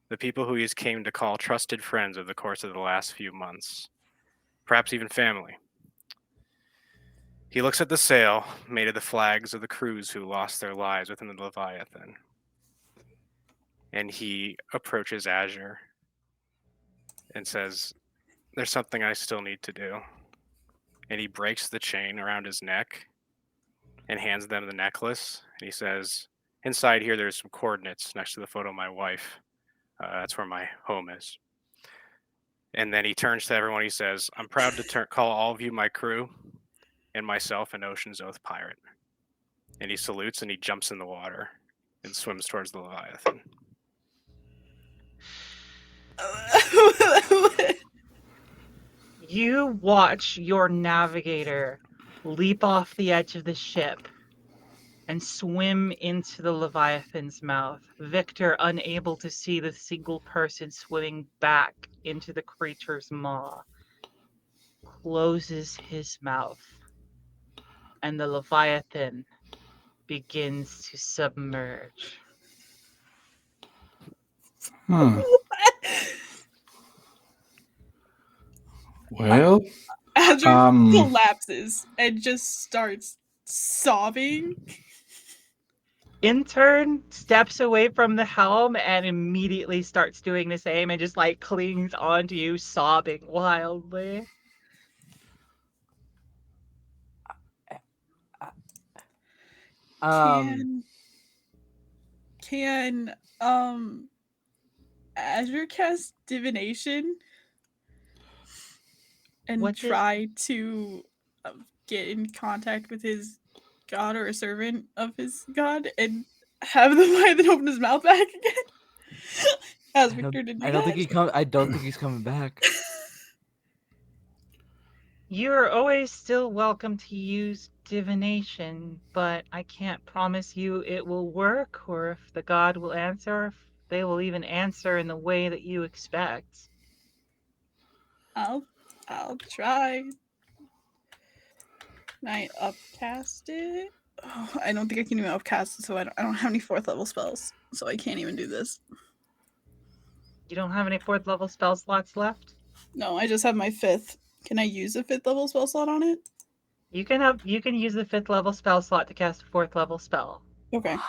Speaker 2: the people who he's came to call trusted friends over the course of the last few months, perhaps even family. He looks at the sail made of the flags of the crews who lost their lives within the Leviathan. And he approaches Azure and says, "There's something I still need to do." And he breaks the chain around his neck and hands them the necklace. And he says, "Inside here, there's some coordinates next to the photo of my wife. That's where my home is." And then he turns to everyone. He says, "I'm proud to call all of you my crew and myself an Ocean's Oath pirate." And he salutes and he jumps in the water and swims towards the Leviathan.
Speaker 1: You watch your navigator leap off the edge of the ship and swim into the Leviathan's mouth. Victor, unable to see the single person swimming back into the creature's maw, closes his mouth, and the Leviathan begins to submerge.
Speaker 4: Well,
Speaker 3: Azure
Speaker 4: Um.
Speaker 3: collapses and just starts sobbing.
Speaker 1: Intern steps away from the helm and immediately starts doing the same and just like clings onto you, sobbing wildly.
Speaker 3: Can Azure cast divination and
Speaker 1: What's this?
Speaker 3: try to get in contact with his god or a servant of his god and have the Leviathan open his mouth back again? As Victor did.
Speaker 5: I don't think he's coming back.
Speaker 1: You're always still welcome to use divination, but I can't promise you it will work or if the god will answer, or if they will even answer in the way that you expect.
Speaker 3: I'll try. Can I upcast it? Oh, I don't think I can even upcast it, so I don't have any 4th level spells, so I can't even do this.
Speaker 1: You don't have any 4th level spell slots left?
Speaker 3: No, I just have my 5th. Can I use a 5th level spell slot on it?
Speaker 1: You can use the 5th level spell slot to cast a 4th level spell.
Speaker 3: Okay.
Speaker 5: What?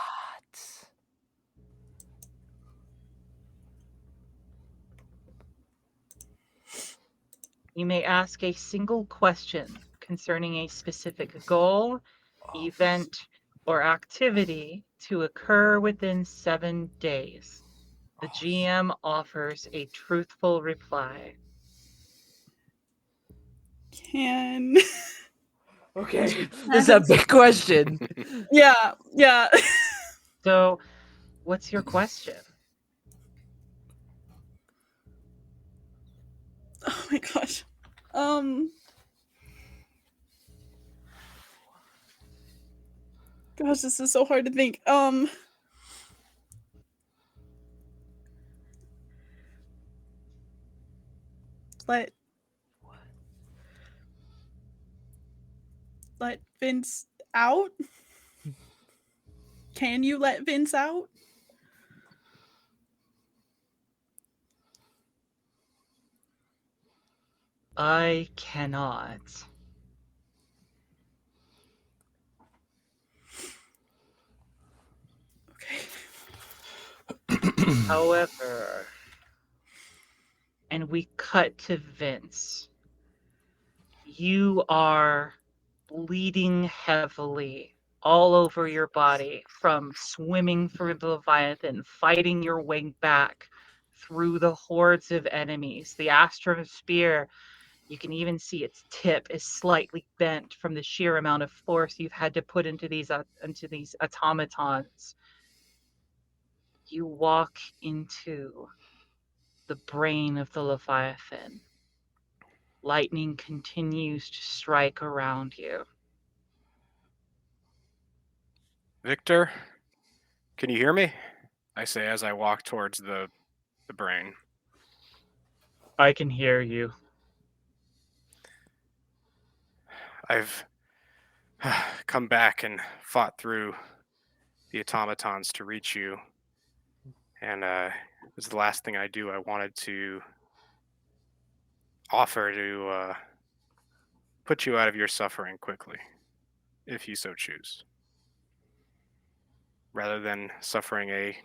Speaker 1: You may ask a single question concerning a specific goal, event, or activity to occur within 7 days. The GM offers a truthful reply.
Speaker 3: Can
Speaker 5: Okay, this is a big question.
Speaker 3: yeah.
Speaker 1: So, what's your question?
Speaker 3: Oh my gosh. Gosh, this is so hard to think. Let Vince out? Can you let Vince out?
Speaker 1: I cannot.
Speaker 3: Okay.
Speaker 1: However, and we cut to Vince. You are bleeding heavily all over your body from swimming through the Leviathan, fighting your way back through the hordes of enemies. The Astrum spear, you can even see its tip is slightly bent from the sheer amount of force you've had to put into these automatons. You walk into the brain of the Leviathan, lightning continues to strike around you.
Speaker 2: Victor, can you hear me? I say as I walk towards the brain.
Speaker 1: I can hear you.
Speaker 2: I've come back and fought through the automatons to reach you, and it was the last thing I do. I wanted to offer to put you out of your suffering quickly, if you so choose, rather than suffering a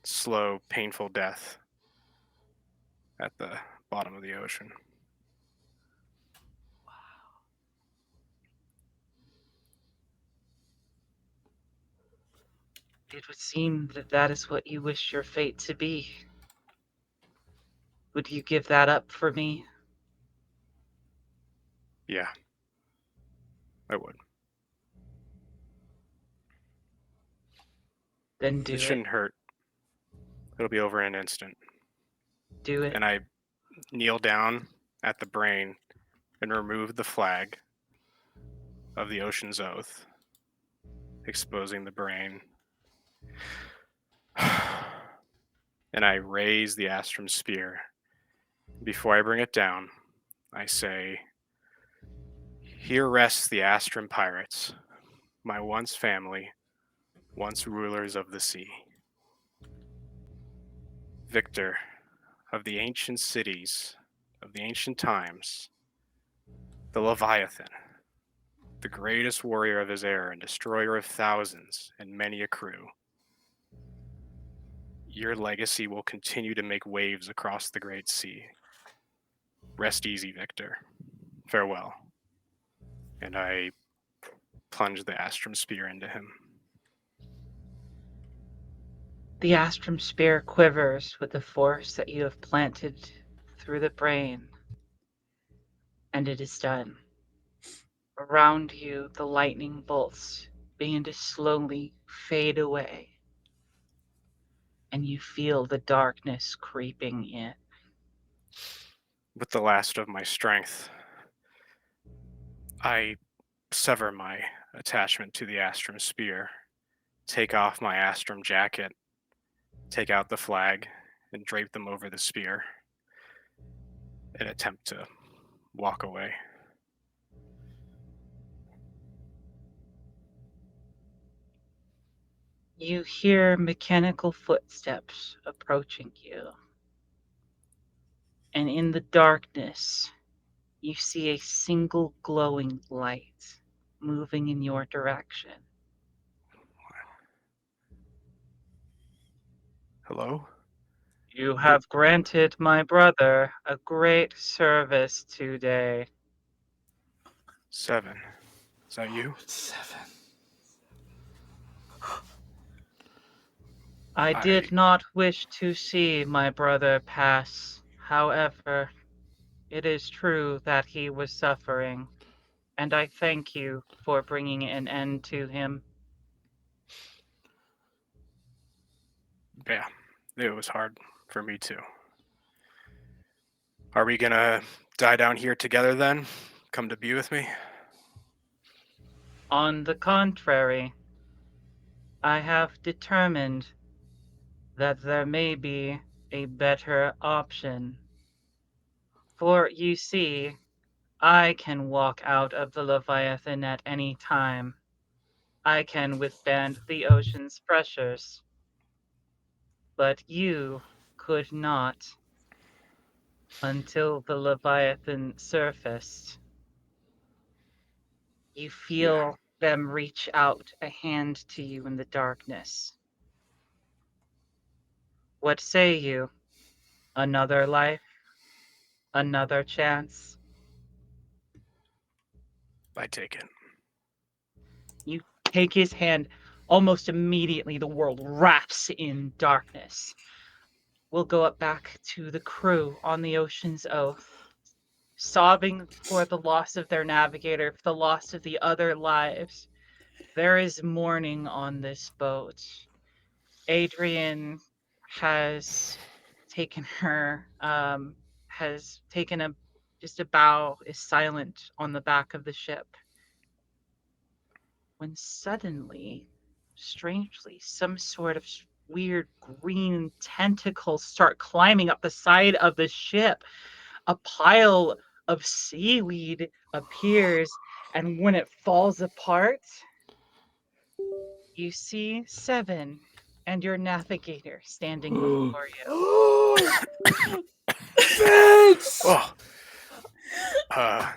Speaker 2: slow, painful death at the bottom of the ocean.
Speaker 1: It would seem that that is what you wish your fate to be. Would you give that up for me?
Speaker 2: Yeah, I would.
Speaker 1: Then do
Speaker 2: It
Speaker 1: it.
Speaker 2: shouldn't hurt. It'll be over in an instant.
Speaker 1: Do it.
Speaker 2: And I kneel down at the brain and remove the flag of the Ocean's Oath, exposing the brain. And I raise the Astrum Spear. Before I bring it down, I say, "Here rests the Astrum pirates, my once family, once rulers of the sea. Victor of the ancient cities, of the ancient times, the Leviathan, the greatest warrior of his era and destroyer of thousands and many a crew. Your legacy will continue to make waves across the great sea. Rest easy, Victor. Farewell." And I plunge the Astrum Spear into him.
Speaker 1: The Astrum Spear quivers with the force that you have planted through the brain. And it is done. Around you, the lightning bolts begin to slowly fade away. And you feel the darkness creeping in.
Speaker 2: With the last of my strength, I sever my attachment to the Astrum Spear, take off my Astrum jacket, take out the flag, and drape them over the spear, and attempt to walk away.
Speaker 1: You hear mechanical footsteps approaching you. And in the darkness, you see a single glowing light moving in your direction.
Speaker 2: Hello?
Speaker 1: You have granted my brother a great service today.
Speaker 2: 7. Is that you?
Speaker 4: It's 7.
Speaker 1: I did not wish to see my brother pass. However, it is true that he was suffering, and I thank you for bringing an end to him.
Speaker 2: Yeah, it was hard for me too. Are we gonna die down here together then? Come to be with me?
Speaker 1: On the contrary, I have determined that there may be a better option. For you see, I can walk out of the Leviathan at any time. I can withstand the ocean's pressures. But you could not until the Leviathan surfaced. You feel them reach out a hand to you in the darkness. What say you? Another life? Another chance?
Speaker 2: I take it.
Speaker 1: You take his hand. Almost immediately, the world wraps in darkness. We'll go up back to the crew on the Ocean's Oath, sobbing for the loss of their navigator, for the loss of the other lives. There is mourning on this boat. Adrian has taken her, has taken a Just a bow is silent on the back of the ship. When suddenly, strangely, some sort of weird green tentacles start climbing up the side of the ship. A pile of seaweed appears, and when it falls apart, you see Seven and your navigator standing before you.
Speaker 5: Vince!
Speaker 2: Oh,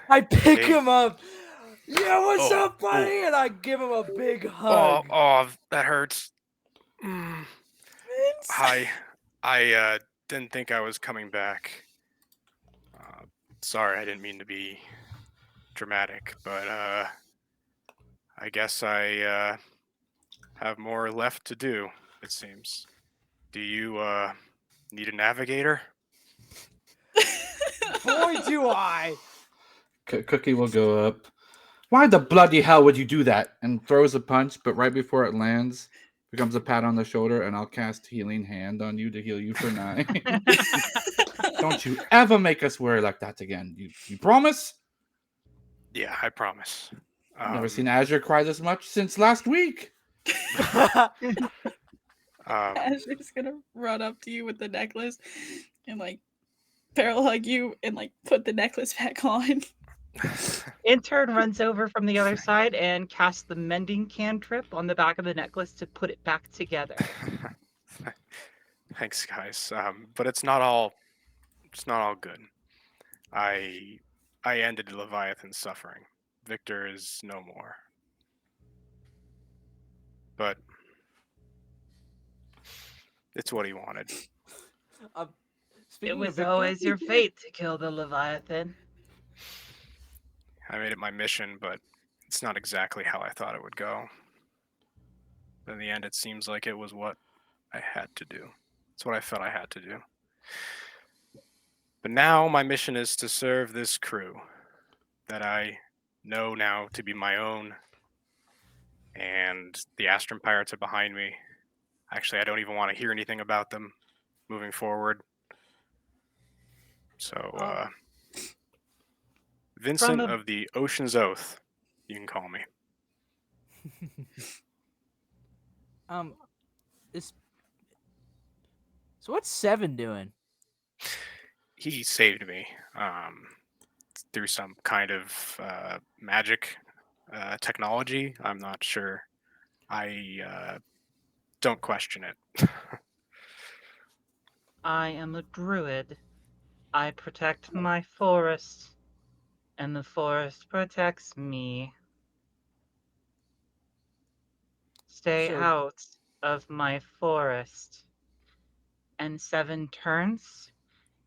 Speaker 5: I pick
Speaker 2: hey.
Speaker 5: him up. Yeah, what's
Speaker 2: Oh,
Speaker 5: up, buddy? And I give him a big
Speaker 2: oh,
Speaker 5: hug.
Speaker 2: oh, that hurts. Mm.
Speaker 5: Vince.
Speaker 2: Hi. I didn't think I was coming back. Sorry, I didn't mean to be dramatic, but I guess I have more left to do, it seems. Do you need a navigator?
Speaker 5: Boy, do I.
Speaker 4: Cookie will go up. Why the bloody hell would you do that? And throws a punch, but right before it lands, becomes a pat on the shoulder, and I'll cast Healing Hand on you to heal you for 9. Don't you ever make us worry like that again. You promise?
Speaker 2: Yeah, I promise.
Speaker 4: Never seen Azure cry this much since last week.
Speaker 3: Azure's gonna run up to you with the necklace and like barrel hug you and like put the necklace back on.
Speaker 1: Intern runs over from the other side and casts the mending cantrip on the back of the necklace to put it back together.
Speaker 2: Thanks, guys. But it's not all good. I ended Leviathan's suffering. Victor is no more. But it's what he wanted.
Speaker 1: It was always your fate to kill the Leviathan.
Speaker 2: I made it my mission, but it's not exactly how I thought it would go. In the end, it seems like it was what I had to do. It's what I felt I had to do. But now my mission is to serve this crew that I know now to be my own. And the Astrum Pirates are behind me. Actually, I don't even want to hear anything about them moving forward. So, Vincent of the Ocean's Oath, you can call me.
Speaker 5: So what's Seven doing?
Speaker 2: He saved me through some kind of magic technology. I'm not sure. I don't question it.
Speaker 1: I am a druid. I protect my forest, and the forest protects me. Stay out of my forest. And Seven turns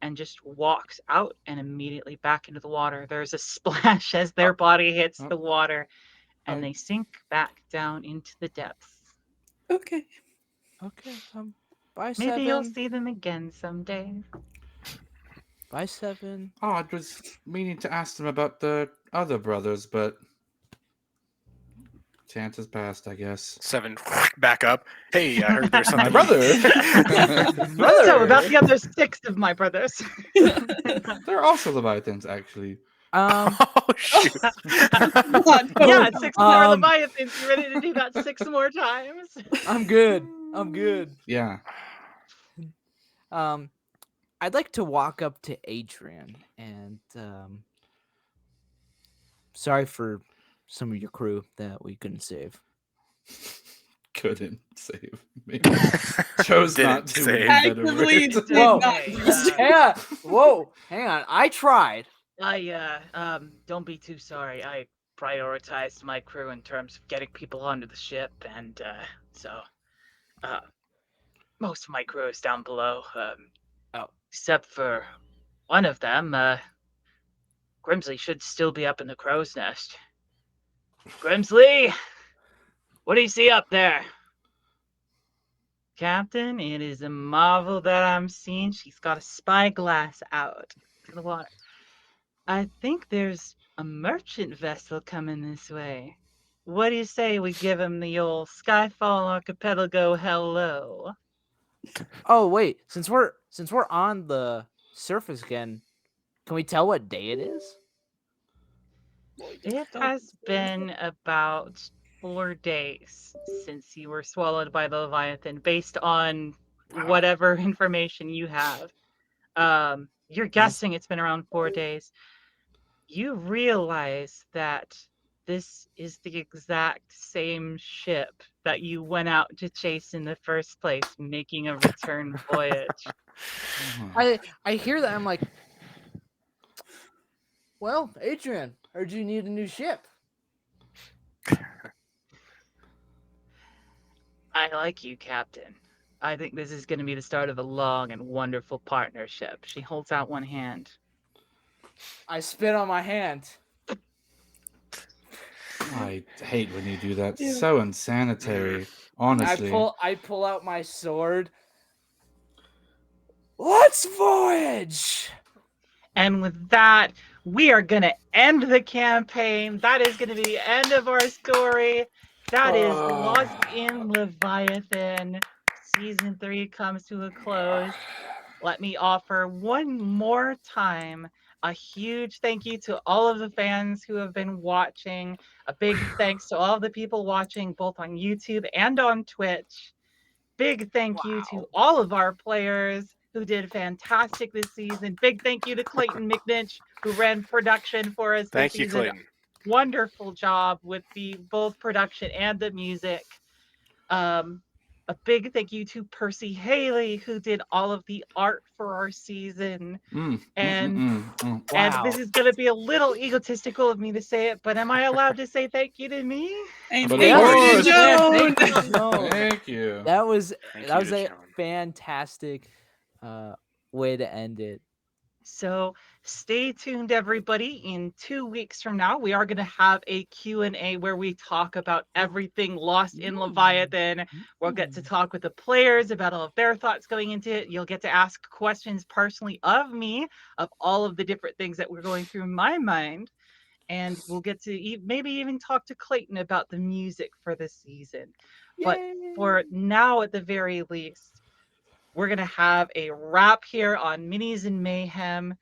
Speaker 1: and just walks out and immediately back into the water. There's a splash as their body hits the water, and they sink back down into the depths.
Speaker 3: Okay.
Speaker 5: Bye,
Speaker 1: Maybe
Speaker 5: Seven.
Speaker 1: you'll see them again someday.
Speaker 5: Bye, Seven.
Speaker 4: Oh, I was meaning to ask them about the other brothers, but chance has passed, I guess.
Speaker 2: Seven, back up. Hey, I heard there's something.
Speaker 4: My brother!
Speaker 1: So about the other 6 of my brothers.
Speaker 4: They're also Leviathans, actually.
Speaker 2: Oh, shoot.
Speaker 1: Yeah, 6 more Leviathans. You ready to do that 6 more times?
Speaker 5: I'm good.
Speaker 4: Yeah.
Speaker 5: I'd like to walk up to Adrian and sorry for some of your crew that we couldn't save.
Speaker 4: Couldn't save me. Chose not to.
Speaker 2: Save.
Speaker 3: Actively did
Speaker 5: Whoa.
Speaker 3: not.
Speaker 5: Hang on. I tried.
Speaker 1: Don't be too sorry. I prioritized my crew in terms of getting people onto the ship, and so most of my crew is down below. Except for one of them. Grimsley should still be up in the crow's nest. Grimsley, what do you see up there? Captain, it is a marvel that I'm seeing. She's got a spyglass out to the water. I think there's a merchant vessel coming this way. What do you say we give him the old Skyfall Archipelago hello?
Speaker 5: Oh wait, since we're on the surface again, Can we tell what day it is?
Speaker 1: It has been about 4 days since you were swallowed by the Leviathan, based on whatever information you have. You're guessing it's been around 4 days. You realize that this is the exact same ship that you went out to chase in the first place, making a return voyage.
Speaker 5: I hear that. I'm like, well, Adrian, heard you need a new ship.
Speaker 1: I like you, Captain. I think this is going to be the start of a long and wonderful partnership. She holds out one hand.
Speaker 5: I spit on my hand.
Speaker 4: I hate when you do that. So unsanitary. Honestly.
Speaker 5: I pull out my sword. Let's voyage.
Speaker 1: And with that, we are going to end the campaign. That is going to be the end of our story. That is Lost in Leviathan. Season 3 comes to a close. Let me offer one more time a huge thank you to all of the fans who have been watching. A big thanks to all of the people watching both on YouTube and on Twitch. Big thank you to all of our players who did fantastic this season. Big thank you to Clayton McNinch, who ran production for us this
Speaker 2: Thank you,
Speaker 1: season.
Speaker 2: Clayton.
Speaker 1: Wonderful job with the both production and the music. A big thank you to Percy Haley, who did all of the art for our season. And this is going to be a little egotistical of me to say it, but am I allowed to say thank you to me?
Speaker 3: And
Speaker 4: But
Speaker 3: thank
Speaker 4: of
Speaker 3: you,
Speaker 4: course.
Speaker 3: Joan.
Speaker 5: Thank you, Joan.
Speaker 4: Thank you.
Speaker 5: That was
Speaker 2: Thank
Speaker 5: that
Speaker 2: you
Speaker 5: was
Speaker 2: to
Speaker 5: a
Speaker 2: Joan.
Speaker 5: fantastic way to end it.
Speaker 1: So stay tuned, everybody. In 2 weeks from now, we are going to have a Q&A where we talk about everything Lost in Leviathan. We'll get to talk with the players about all of their thoughts going into it. You'll get to ask questions personally of me of all of the different things that were going through my mind. And we'll get to maybe even talk to Clayton about the music for the season. But for now, at the very least, we're going to have a wrap here on Minis and Mayhem.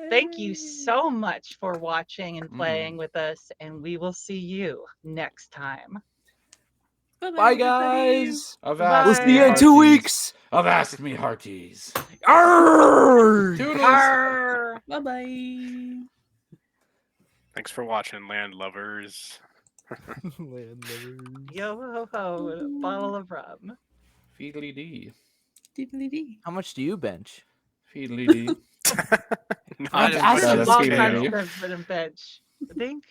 Speaker 1: Thank you so much for watching and playing with us, and we will see you next time.
Speaker 5: Bye, guys.
Speaker 1: Bye.
Speaker 5: We'll see you in 2 weeks.
Speaker 4: Avast me hearties.
Speaker 5: Arr!
Speaker 4: Toodles.
Speaker 1: Arr!
Speaker 3: Bye-bye.
Speaker 2: Thanks for watching, land lovers.
Speaker 1: Yo ho ho, bottle of rum.
Speaker 4: Feedly dee.
Speaker 3: Diddly-dee.
Speaker 5: How much do you bench?
Speaker 4: Feedly dee.
Speaker 2: Not as
Speaker 5: ask
Speaker 2: much
Speaker 4: Yeah,
Speaker 1: When
Speaker 2: as
Speaker 1: was
Speaker 4: that's
Speaker 1: the last
Speaker 4: feeding
Speaker 1: time
Speaker 4: you.
Speaker 1: I've been a bench? I think.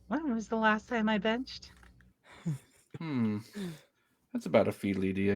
Speaker 1: When was the last time I benched?
Speaker 4: That's about a feedly dee.